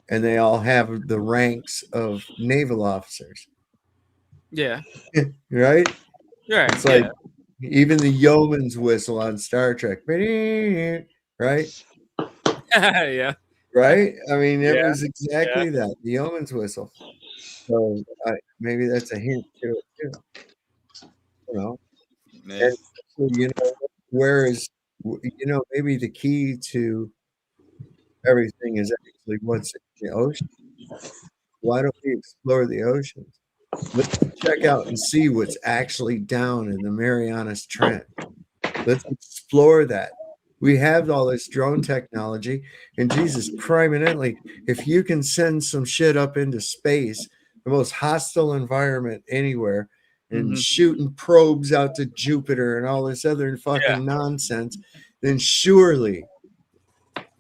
And they all have the ranks of naval officers.
Yeah.
Right?
Right.
It's like even the yeoman's whistle on Star Trek. Right?
Yeah.
Right? I mean, it was exactly that. The yeoman's whistle. So maybe that's a hint to it too. And whereas maybe the key to everything is actually what's in the ocean. Why don't we explore the oceans? Let's check out and see what's actually down in the Marianas Trench. Let's explore that. We have all this drone technology, and Jesus, prominently, if you can send some shit up into space, the most hostile environment anywhere, and shooting probes out to Jupiter and all this other fucking nonsense, then surely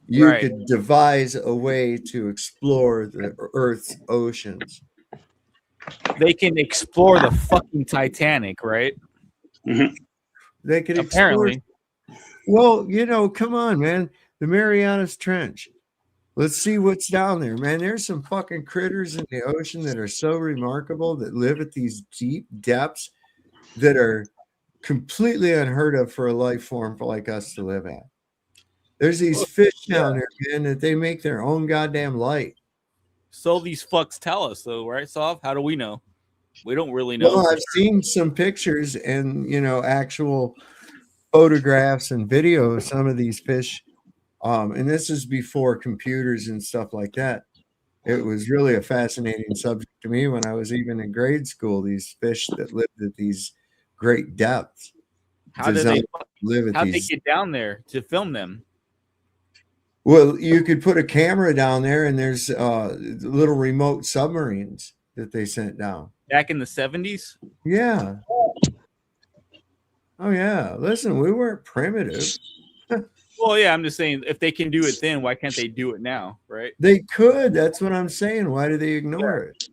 you could devise a way to explore the Earth's oceans.
They can explore the fucking Titanic, right?
They could
apparently.
Well, come on, man. The Marianas Trench. Let's see what's down there, man. There's some fucking critters in the ocean that are so remarkable that live at these deep depths that are completely unheard of for a life form like us to live at. There's these fish down there, man, that they make their own goddamn light.
So these fucks tell us, though, right, Sov? How do we know? We don't really know.
Well, I've seen some pictures and, actual photographs and video of some of these fish. And this is before computers and stuff like that. It was really a fascinating subject to me when I was even in grade school, these fish that lived at these great depths.
How did they live at these? They get down there to film them?
Well, you could put a camera down there, and there's little remote submarines that they sent down.
Back in the 70s?
Yeah. Oh, yeah. Listen, we weren't primitive.
Well, yeah, I'm just saying, if they can do it then, why can't they do it now, right?
They could. That's what I'm saying. Why do they ignore it?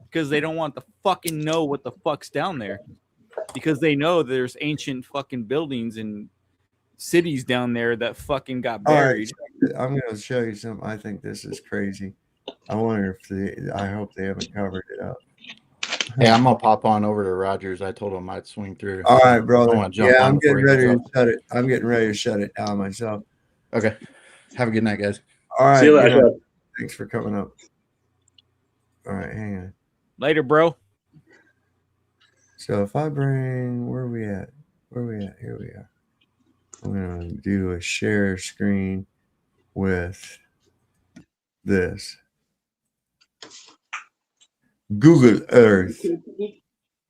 Because they don't want to fucking know what the fuck's down there. Because they know there's ancient fucking buildings and cities down there that fucking got buried.
Right. I'm going to show you something. I think this is crazy. I wonder if I hope they haven't covered it up.
Yeah, I'm gonna pop on over to Rogers. I told him I'd swing through.
All right, brother. Yeah, I'm getting ready
to
shut it. I'm getting ready to shut it down myself.
Okay. Have a good night, guys.
All right.
See you later.
Thanks for coming up. All right, hang on.
Later, bro.
So if I bring, where are we at? Here we are. I'm gonna do a share screen with this. Google Earth.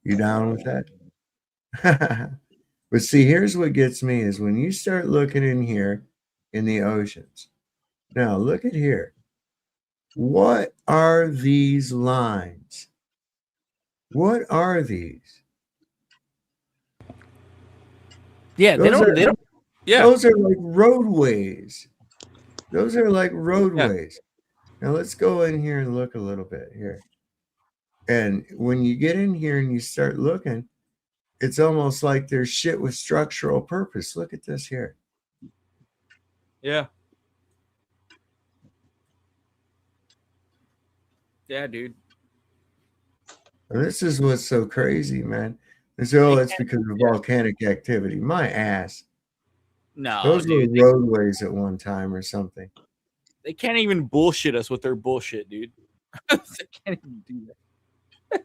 You down with that? But see, here's what gets me is when you start looking in here in the oceans. Now, look at here. What are these lines? What are these?
Yeah, they don't. Yeah.
Those are like roadways. Those are like roadways. Yeah. Now, let's go in here and look a little bit here. And when you get in here and you start looking, it's almost like there's shit with structural purpose. Look at this here.
Yeah. Yeah, dude.
And this is what's so crazy, man. And so it's because of volcanic activity. My ass.
No,
those
dude,
were roadways at one time or something.
They can't even bullshit us with their bullshit, dude. They can't even do that.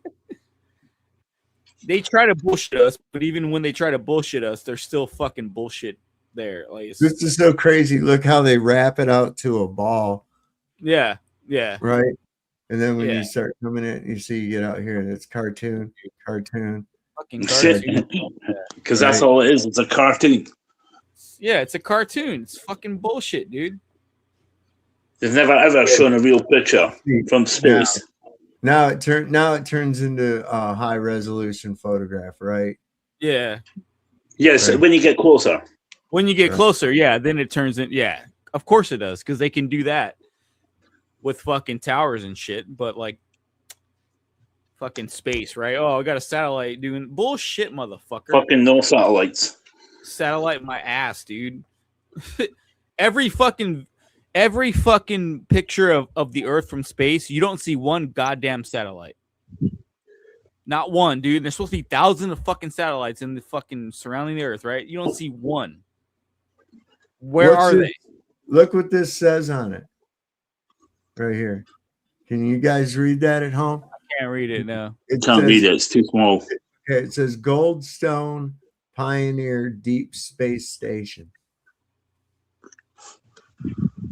They try to bullshit us, but even when they try to bullshit us, they're still fucking bullshit there. Like
this is so crazy. Look how they wrap it out to a ball.
Yeah, yeah.
Right. And then when you start coming in, you see you get out here and it's cartoon.
Fucking cartoon.
Because that's all it is. It's a cartoon.
Yeah, it's a cartoon. It's fucking bullshit, dude.
They've never ever shown a real picture from space.
Now it turns into a high resolution photograph, right?
Yeah.
Yes,
Right.
when you get closer.
When you get
Right.
closer, yeah, then it turns in. Yeah, of course it does, because they can do that with fucking towers and shit. But like, fucking space, right? Oh, I got a satellite doing bullshit, motherfucker.
Fucking no satellites.
Satellite my ass, dude. every fucking picture of the Earth from space, you don't see one goddamn satellite. Not one, dude. There's supposed to be thousands of fucking satellites in the fucking surrounding the Earth, right? You don't see one. Where are they?
Look what this says on it. Right here. Can you guys read that at home?
I can't read it now.
Can't read it. It's too small.
Okay, it says Goldstone Pioneer Deep Space Station.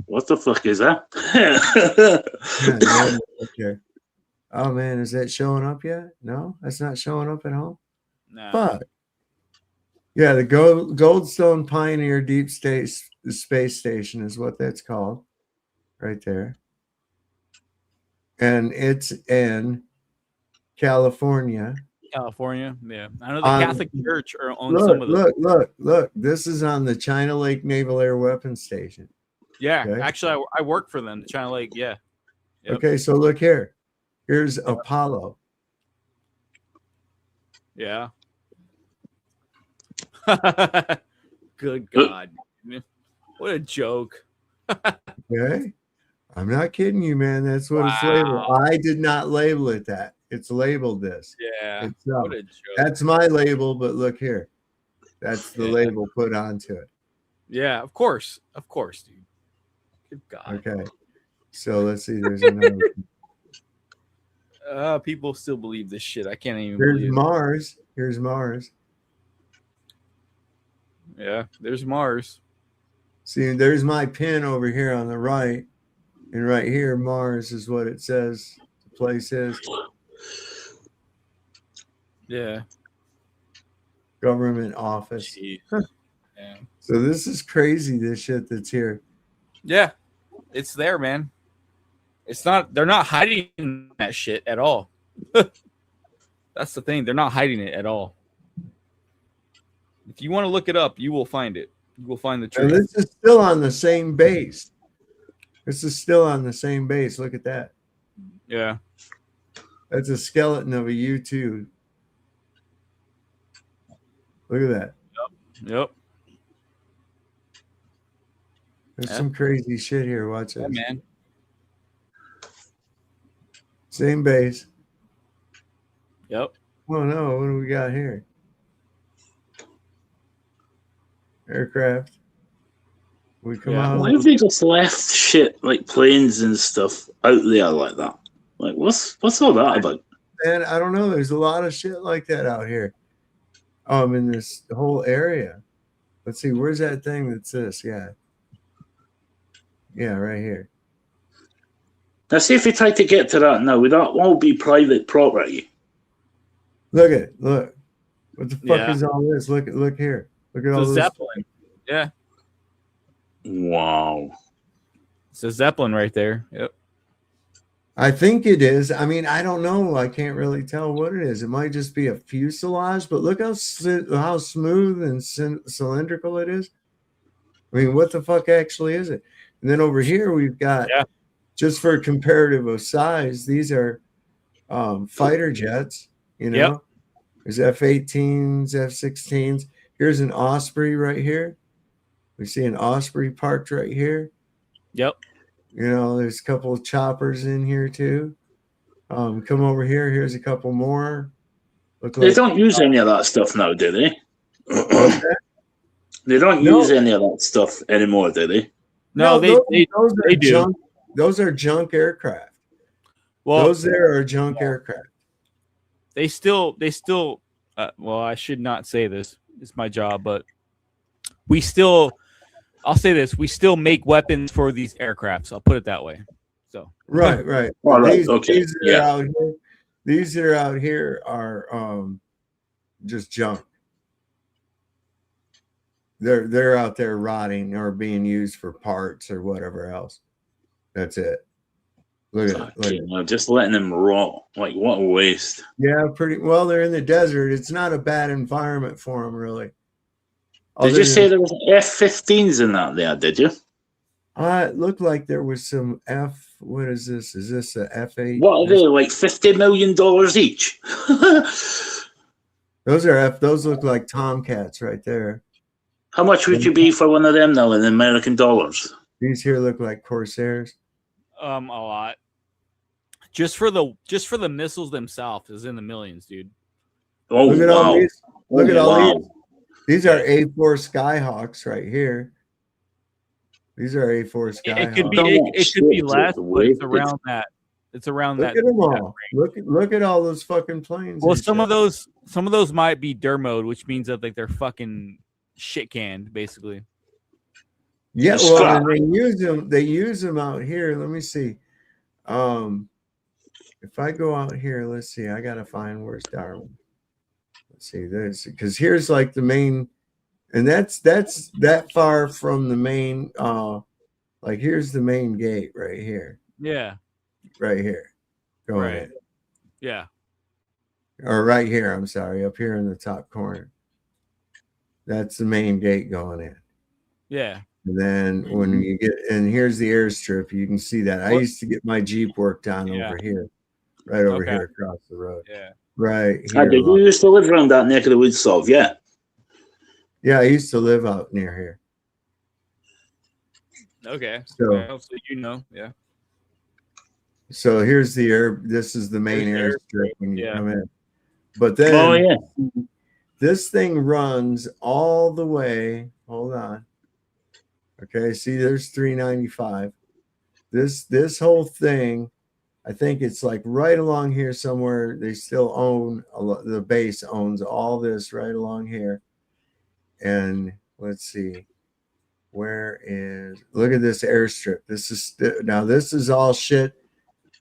What the fuck is that?
Okay. Oh man, is that showing up yet? No, that's not showing up at home.
No.
But yeah, the Goldstone Pioneer Deep Space Station is what that's called, right there. And it's in California.
California, yeah. I know the Catholic Church owns
Look,
some of them.
look. This is on the China Lake Naval Air Weapons Station.
Yeah,
Okay.
actually, I work for them, China Lake. Yeah. Yep.
Okay, so look here. Here's Apollo.
Yeah. Good God. What a joke.
Okay. I'm not kidding you, man. That's what it's labeled. I did not label it that. It's labeled this.
Yeah.
Itself.
What a joke.
That's my label, but look here. That's the label put onto it.
Yeah, of course. Of course, dude. Good God.
Okay. So let's see. There's another.
People still believe this shit. I can't even
There's
believe
Mars. Here's Mars.
it. Yeah, there's Mars.
See, there's my pin over here on the right. And right here, Mars is what it says the place is.
Yeah.
Government office.
Yeah.
So this is crazy, this shit that's here.
Yeah. It's there, man. It's not, they're not hiding that shit at all. That's the thing. They're not hiding it at all. If you want to look it up, you will find it. You will find the truth.
And this is still on the same base. This is still on the same base. Look at that.
Yeah.
That's a skeleton of a U-2. Look at that.
Yep.
There's some crazy shit here. Watch this.
Yeah, man.
Same base.
Yep.
Oh no, what do we got here? Aircraft. We come out.
Why have they just left shit like planes and stuff out there like that? Like, what's all that about?
Man, I don't know. There's a lot of shit like that out here. In this whole area. Let's see, where's that thing that's this? Yeah. Yeah, right here.
Now, see if we try to get to that now, would that all be private property?
Look at it. Look. What the fuck
Yeah.
is all this? Look here. Look at all
It's a
this.
Zeppelin. Yeah.
Wow.
It's a Zeppelin right there. Yep.
I think it is. I mean, I don't know. I can't really tell what it is. It might just be a fuselage, but look how smooth and cylindrical it is. I mean, what the fuck actually is it? And then over here we've got, just for comparative of size, these are fighter jets. You know, There's F-18s, F-16s. Here's an Osprey right here. We see an Osprey parked right here.
Yep.
You know, there's a couple of choppers in here too. Come over here. Here's a couple more.
They don't use any of that stuff now, do they? They don't use any of that stuff anymore, do they?
No, they do.
Junk, those are junk aircraft.
Well,
those there are junk aircraft.
They still. Well, I should not say this. It's my job, but we still. I'll say this: we still make weapons for these aircrafts. I'll put it that way. So
right.
All right.
These,
Okay.
These that are out here are just junk. They're out there rotting or being used for parts or whatever else. That's it. Look at it.
Just letting them rot. Like, what a waste.
Yeah, pretty well. They're in the desert. It's not a bad environment for them, really.
Did you say there was F-15s in that there, did you?
It looked like there was some what is this? Is this a F-8?
What are they, like $50 million each?
Those look like Tomcats right there.
How much would you be for one of them now in American dollars?
These here look like Corsairs.
A lot. Just for the missiles themselves is in the millions, dude.
Oh,
look at
wow.
all these. Look at all
wow.
these. These are A4 Skyhawks right here. These are A4 Skyhawks.
It could be less, but it's around that. It's around that.
Look at them all. Look at all those fucking planes.
Well, some of those might be dermoed, which means that like they're fucking shit canned, basically.
Yeah, well, and they use them out here. Let me see. If I go out here, let's see. I gotta find where's Darwin. Let's see this, because here's like the main, and that's that far from the main. Like here's the main gate right here.
Yeah.
Right here. Going
right.
in.
Yeah.
Or right here. I'm sorry, up here in the top corner. That's the main gate going in.
Yeah.
And then when you get, and here's the airstrip, you can see that. I used to get my Jeep worked on over here, right over here across the road.
Yeah.
Right here.
Did you used to live around that neck of the woods, Sov? Yeah.
Yeah, I used to live out near here.
Okay.
So
you know, yeah.
So here's the air. This is the main airstrip when you come in. But then this thing runs all the way. Hold on. Okay, see, there's 395. This whole thing, I think it's like right along here somewhere. They still own the base owns all this right along here. And let's see, where is? Look at this airstrip. This is all shit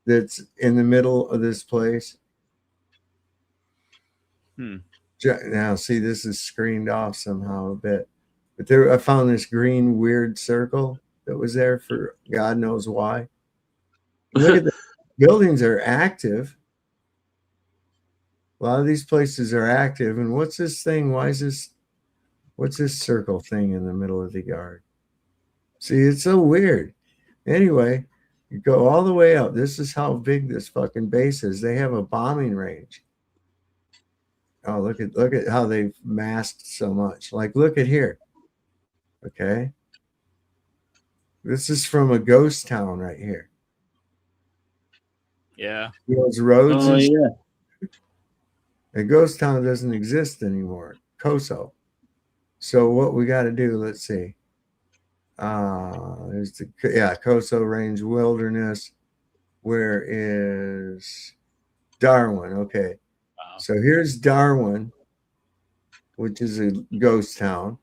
that's in the middle of this place. Now, see, this is screened off somehow a bit. But there, I found this green weird circle that was there for God knows why. Look at the buildings are active. A lot of these places are active. And what's this thing? What's this circle thing in the middle of the yard? See, it's so weird. Anyway, you go all the way up. This is how big this fucking base is. They have a bombing range. Oh, look at how they've masked so much. Like, look at here. Okay. This is from a ghost town right here.
Yeah.
Those roads.
Oh, yeah.
A ghost town doesn't exist anymore. Koso. So what we got to do, let's see. There's Koso Range Wilderness. Where is Darwin? Okay. Wow. So here's Darwin, which is a ghost town.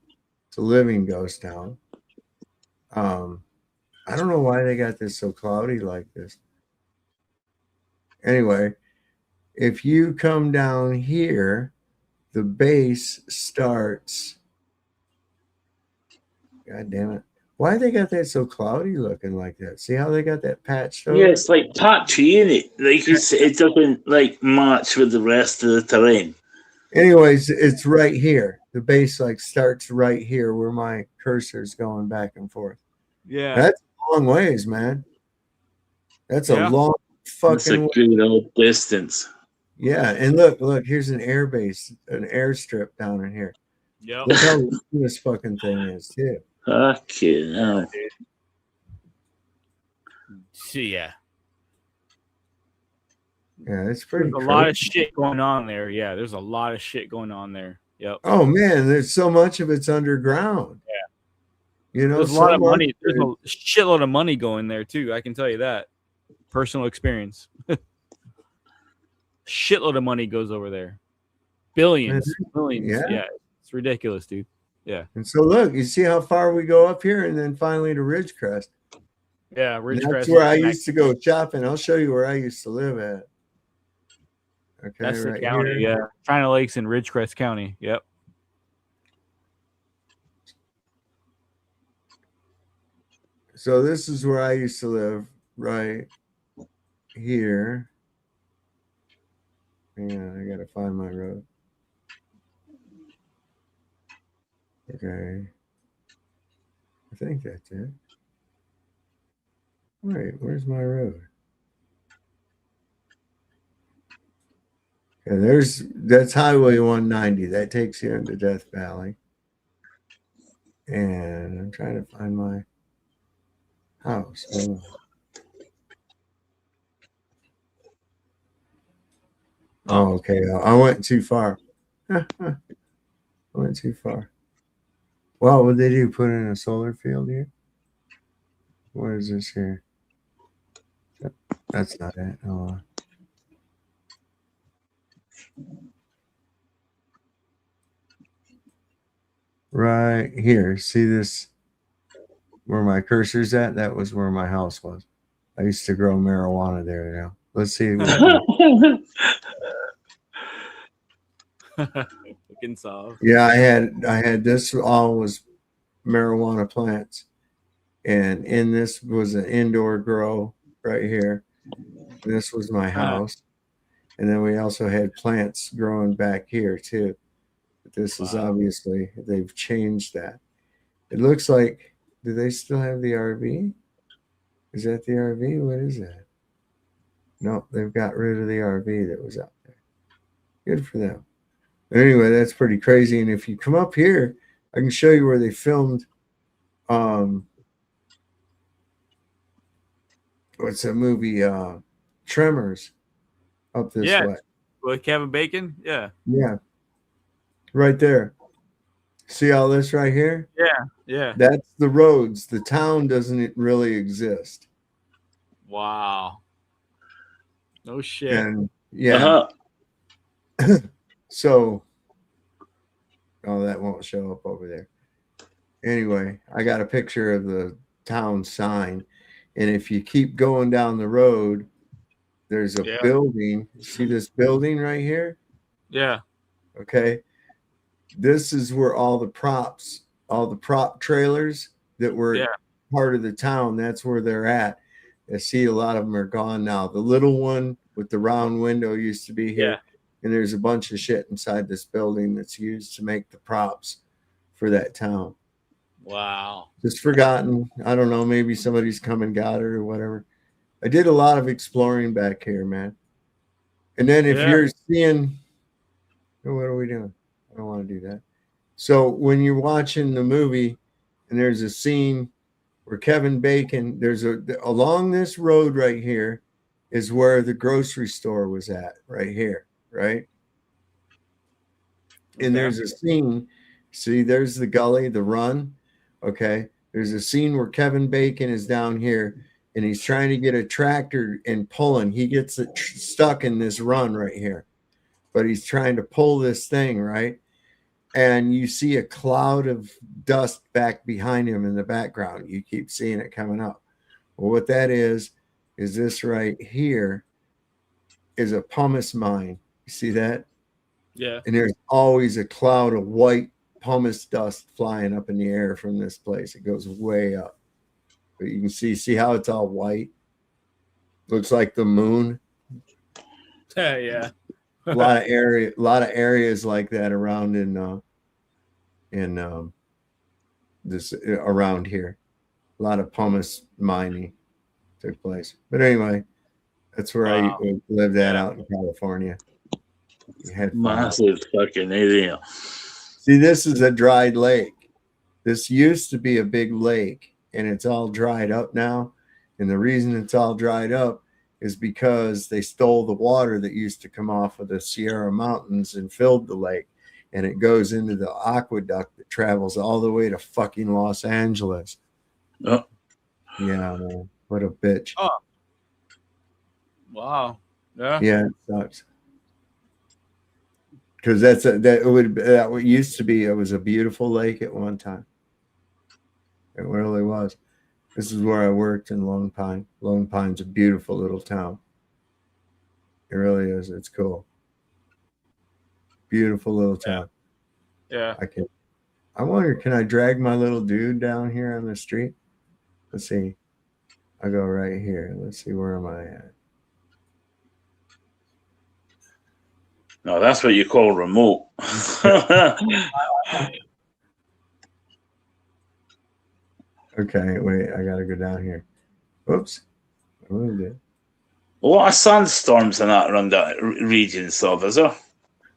It's a living ghost town. I don't know why they got this so cloudy like this. Anyway, if you come down here, the base starts. God damn it. Why they got that so cloudy looking like that? See how they got that patched over?
Yeah, it's like patchy, isn't it? Like it doesn't like match with the rest of the terrain.
Anyways, it's right here. The base like starts right here where my cursor's going back and forth.
Yeah.
That's a long ways, man. That's a long fucking
It's a good old distance.
Yeah, and look, here's an air base, an airstrip down in here.
Yep.
Look how long this fucking thing is, too.
Okay.
See, yeah.
Yeah, it's pretty
There's a lot of shit going on there. Yeah, there's a lot of shit going on there. Yep.
Oh man, there's so much of it's underground.
Yeah.
You know,
there's a lot of money. There's a shitload of money going there too. I can tell you that. Personal experience. Shitload of money goes over there. Billions. Millions. Yeah. It's ridiculous, dude. Yeah.
And so look, you see how far we go up here and then finally to Ridgecrest.
Yeah, Ridgecrest.
That's where I used to go shopping. I'll show you where I used to live at. Okay,
that's the
right
county,
here.
yeah. China Lakes in Ridgecrest County. Yep.
So this is where I used to live, right here. Yeah, I gotta find my road. Okay. I think that's it. Wait, where's my road? Okay, that's Highway 190. That takes you into Death Valley. And I'm trying to find my house. Oh, okay. I went too far. I went too far. Well, what did they do? Put in a solar field here? What is this here? That's not it. Oh. Right here. See this? Where my cursor's at? That was where my house was. I used to grow marijuana there now. Let's see.
Fucking soft.
Yeah, I had this all was marijuana plants. And in this was an indoor grow right here. This was my house. And then we also had plants growing back here too. But this is obviously, they've changed that. It looks like, do they still have the RV? Is that the RV? What is that? No, they've got rid of the RV that was out there. Good for them. But anyway, that's pretty crazy. And if you come up here, I can show you where they filmed what's that movie? Tremors up this way.
With Kevin Bacon? Yeah.
Yeah. Right there. See all this right here?
Yeah. Yeah.
That's the roads. The town doesn't really exist.
Wow. No shit.
And yeah. So, oh, that won't show up over there. Anyway, I got a picture of the town sign. And if you keep going down the road, there's a building. See this building right here?
Yeah.
Okay. This is where all the prop trailers that were part of the town, that's where they're at. I see a lot of them are gone now. The little one with the round window used to be here. And there's a bunch of shit inside this building that's used to make the props for that town.
Wow.
Just forgotten. I don't know. Maybe somebody's come and got it or whatever. I did a lot of exploring back here, man. And then if you're seeing, oh, what are we doing? I don't want to do that. So when you're watching the movie and there's a scene where Kevin Bacon, along this road right here is where the grocery store was at, right here, right? And there's a scene, see, there's the gully, the run, okay? There's a scene where Kevin Bacon is down here and he's trying to get a tractor and pulling. He gets it stuck in this run right here, but he's trying to pull this thing, right? And you see a cloud of dust back behind him in the background. You keep seeing it coming up. Well, what that is this right here is a pumice mine. You see that?
Yeah.
And there's always a cloud of white pumice dust flying up in the air from this place. It goes way up. But you can see how it's all white. Looks like the moon.
Yeah.
A lot of areas like that around this around here. A lot of pumice mining took place. But anyway, that's where I lived out in California. You had
massive fucking area.
See, this is a dried lake. This used to be a big lake, and it's all dried up now. And the reason it's all dried up is because they stole the water that used to come off of the Sierra Mountains and filled the lake. And it goes into the aqueduct that travels all the way to fucking Los Angeles.
Oh.
Yeah, man. What a bitch.
Oh. Wow. Yeah.
Yeah, it sucks. Because that used to be, it was a beautiful lake at one time. It really was. This is where I worked in Lone Pine. Lone Pine's a beautiful little town. It really is. It's cool. Beautiful little town.
Yeah.
I wonder, can I drag my little dude down here on the street? Let's see. I go right here. Let's see, where am I at?
No, that's what you call remote.
Okay, wait, I gotta go down here. Oops. I moved it.
A lot of sandstorms and that around that region, so is there?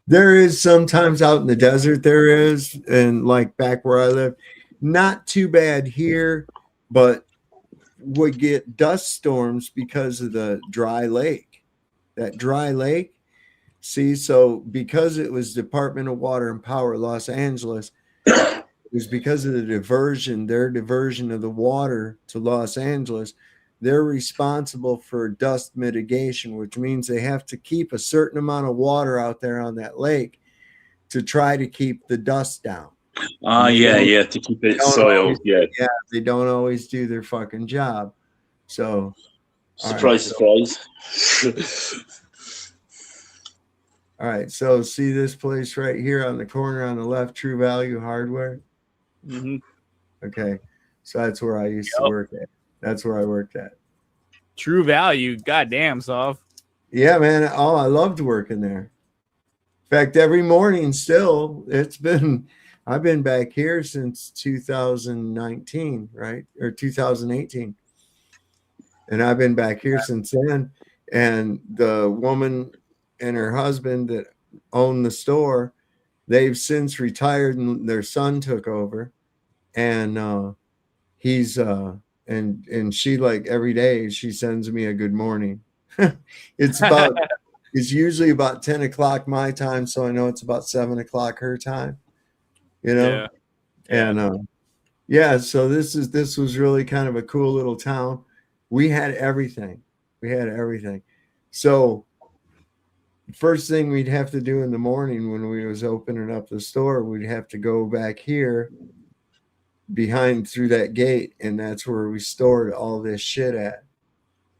There is sometimes out in the desert, there is, and like back where I live, not too bad here, but we get dust storms because of the dry lake. That dry lake, see, so because it was Department of Water and Power Los Angeles, it was because of the diversion, their diversion of the water to Los Angeles. They're responsible for dust mitigation, which means they have to keep a certain amount of water out there on that lake to try to keep the dust down.
Yeah, to keep it soiled. Yeah,
they don't always do their fucking job. So,
surprise.
All right, so see this place right here on the corner on the left, True Value Hardware?
Mm-hmm.
Okay, so that's where I used to work at. That's where I worked at.
True Value. Goddamn, Sov.
Yeah, man. Oh, I loved working there. In fact, every morning still, I've been back here since 2019, right? Or 2018. And I've been back here since then. And the woman and her husband that owned the store, they've since retired and their son took over. And he's and she, like, every day she sends me a good morning. It's usually about 10 o'clock my time, so I know it's about 7 o'clock her time, you know?
Yeah.
And so this was really kind of a cool little town. We had everything. So first thing we'd have to do in the morning when we was opening up the store, we'd have to go back here behind through that gate, and that's where we stored all this shit at.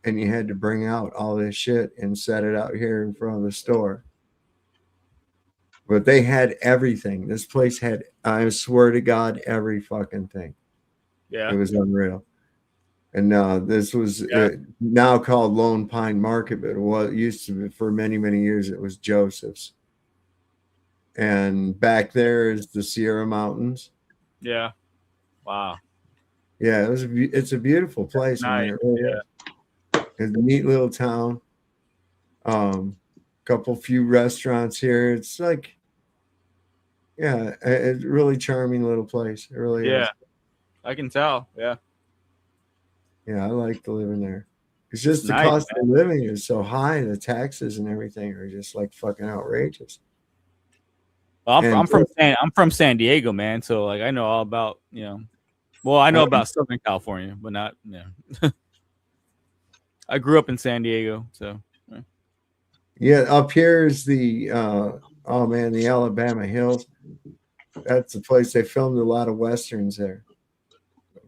And you had to bring out all this shit and set it out here in front of the store. But they had everything. This place had, I swear to God, every fucking thing.
Yeah.
It was unreal. And this was now called Lone Pine Market, but it used to be, for many, many years, it was Joseph's. And back there is the Sierra Mountains.
Yeah. Wow.
Yeah, it's a beautiful place.
Nice.
It really is. It's a neat little town. Few restaurants here. It's like, a really charming little place. It really is.
I can tell. Yeah.
Yeah, I like living there. It's just the cost of living is so high. The taxes and everything are just like fucking outrageous.
Well, I'm from San Diego, man. So like I know all about, well, I know about Southern California, but not, I grew up in San Diego, so.
Yeah, up here is the the Alabama Hills. That's the place they filmed a lot of westerns there.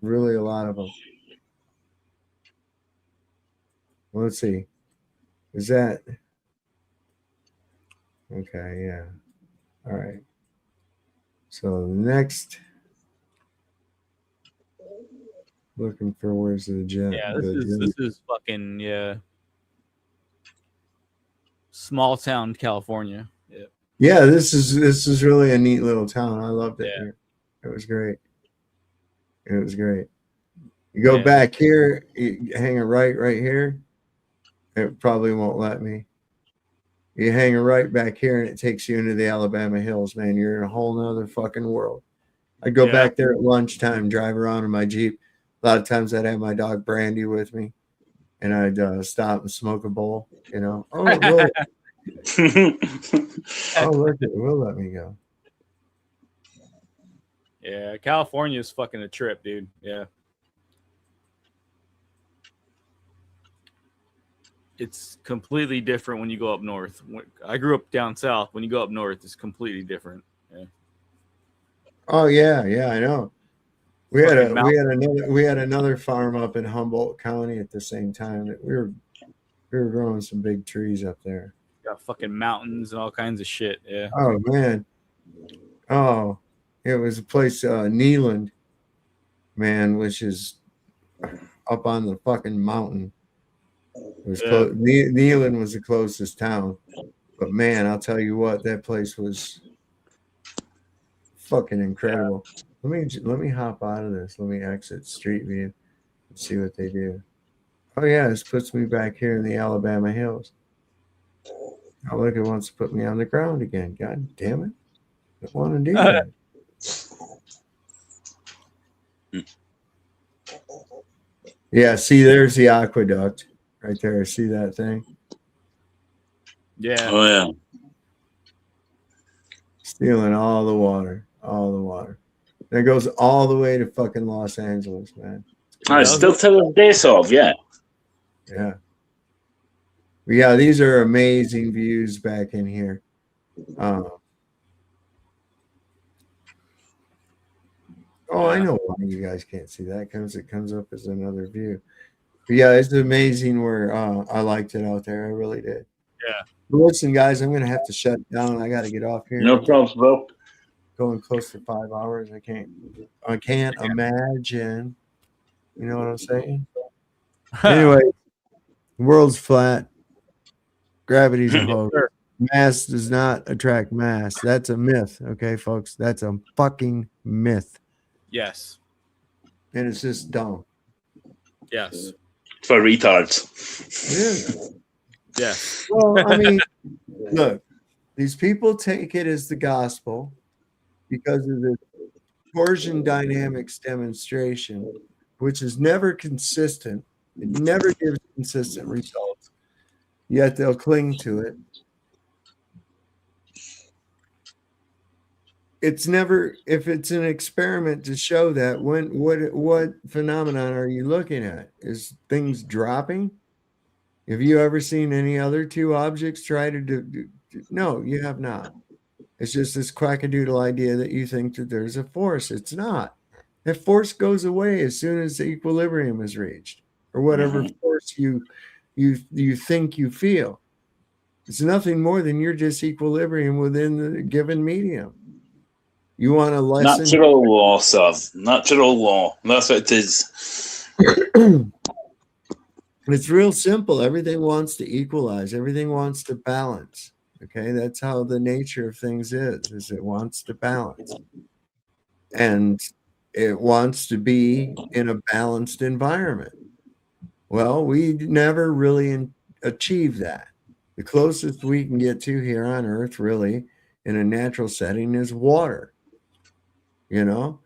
Really, a lot of them. Let's see. Is that okay? Yeah. All right. So next, looking for where's the gym?
Yeah, this is fucking small town California.
Yeah, this is really a neat little town. I loved it here. It was great. You go back here, you hang a right here. It probably won't let me. You hang right back here and it takes you into the Alabama hills, man. You're in a whole nother fucking world. I'd go back there at lunchtime, drive around in my Jeep. A lot of times I'd have my dog Brandy with me, and I'd stop and smoke a bowl, you know. Oh, look, it will let me go.
Yeah, California is fucking a trip, dude. Yeah. It's completely different when you go up north. I grew up down south. When you go up north, it's completely different. Yeah.
Oh yeah, I know. We had another farm up in Humboldt County at the same time. We were growing some big trees up there.
Got fucking mountains and all kinds of shit. Yeah.
Oh man. Oh, it was a place, Neyland, man, which is up on the fucking mountain. It was close. Neyland was the closest town, but man, I'll tell you what, that place was fucking incredible. Let me hop out of this. Let me exit Street View and see what they do. Oh yeah, this puts me back here in the Alabama hills. Oh look, it wants to put me on the ground again. God damn it! I don't want to do that. Yeah, see, there's the aqueduct right there. See that thing?
Yeah.
Oh yeah.
Stealing all the water, That goes all the way to fucking Los Angeles, man.
I still tell this off, yeah.
Yeah. But yeah, these are amazing views back in here. Oh, I know why you guys can't see that because it comes up as another view. But yeah, it's amazing where I liked it out there. I really did.
Yeah.
But listen, guys, I'm gonna have to shut down. I got to get off here.
No problem, bro.
Going close to 5 hours. I can't imagine. You know what I'm saying? Anyway, the world's flat. Gravity's a hoax. Mass does not attract mass. That's a myth. Okay, folks. That's a fucking myth.
Yes.
And it's just dumb.
Yes.
For retards.
Yeah.
Yes.
Well, I mean, look, these people take it as the gospel because of the torsion dynamics demonstration, which is never consistent. It never gives consistent results, yet they'll cling to it. It's never, if it's an experiment to show that, what phenomenon are you looking at? Is things dropping? Have you ever seen any other two objects try to do? No, you have not. It's just this quackadoodle idea that you think that there's a force. It's not. That force goes away as soon as the equilibrium is reached, or whatever force you think you feel. It's nothing more than your disequilibrium within the given medium. You want a lesson?
Natural law, sir. Natural law. That's what it is.
It's real simple. Everything wants to equalize. Everything wants to balance. Okay, that's how the nature of things is it wants to balance. And it wants to be in a balanced environment. Well, we never really achieve that. The closest we can get to here on Earth, really, in a natural setting is water. You know?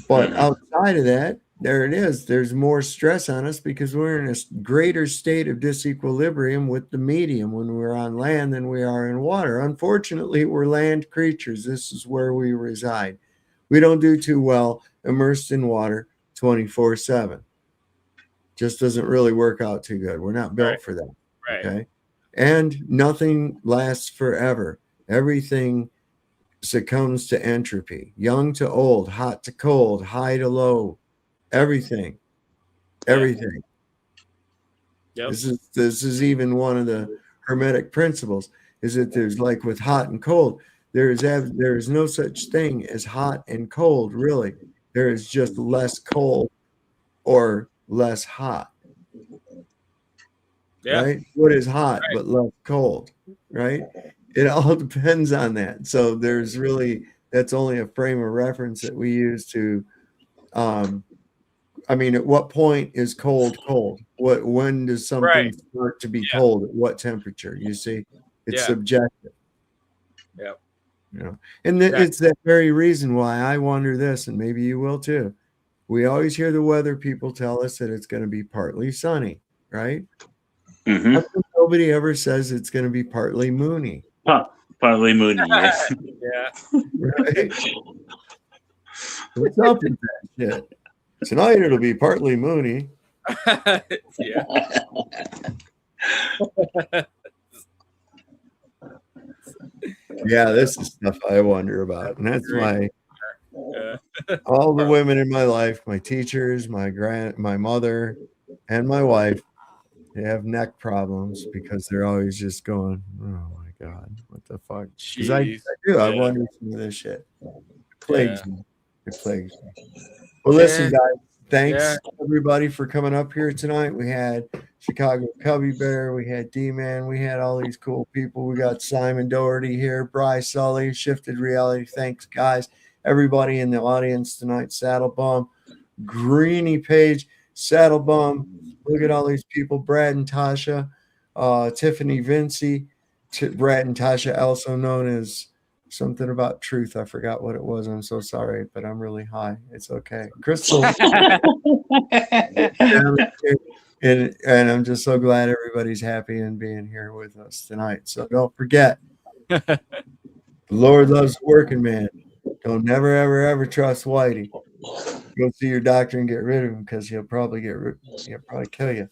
But outside of that, there it is. There's more stress on us because we're in a greater state of disequilibrium with the medium when we're on land than we are in water. Unfortunately, we're land creatures. This is where we reside. We don't do too well immersed in water 24/7. Just doesn't really work out too good. We're not built for that.
Right.
Okay. And nothing lasts forever. Everything succumbs to entropy. Young to old, hot to cold, high to low. Everything. Yep. This is even one of the Hermetic principles, is that there's, like with hot and cold, there is no such thing as hot and cold, really. There is just less cold or less hot.
Yeah.
Right? What is hot but less cold? Right? It all depends on that. So that's only a frame of reference that we use to at what point is cold? When does something start to be cold? At what temperature? You see, It's subjective.
Yeah.
You know, and it's that very reason why I wonder this, and maybe you will too. We always hear the weather people tell us that it's going to be partly sunny, right?
Mm-hmm.
How come nobody ever says it's going to be partly moony?
Partly moony, yes.
Yeah.
Right? What's up with that shit? Tonight it'll be partly moony.
Yeah.
Yeah, this is stuff I wonder about. And that's why all the women in my life, my teachers, my mother, and my wife, they have neck problems because they're always just going, oh my God, what the fuck? Because I do. I wonder some of this shit. It plagues me. It plagues me. Well, listen, guys, thanks everybody for coming up here tonight. We had Chicago Cubby Bear, we had D-Man, we had all these cool people. We got Simon Doherty here, Bryce Sully, Shifted Reality. Thanks, guys. Everybody in the audience tonight, Saddle Bum, Greeny Page, Saddle Bum. Look at all these people, Brad and Tasha, Tiffany Vinci, Brad and Tasha, also known as something about truth. I forgot what it was. I'm so sorry, but I'm really high. It's okay. Crystal. and I'm just so glad everybody's happy and being here with us tonight. So don't forget, the Lord loves the working man. Don't never, ever, ever trust Whitey. Go see your doctor and get rid of him because he'll probably kill you.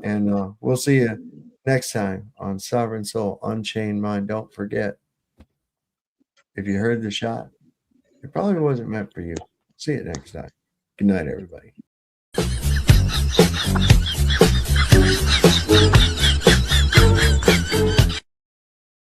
And we'll see you next time on Sovereign Soul Unchained Mind. Don't forget, if you heard the shot, it probably wasn't meant for you. See you next time. Good night, everybody.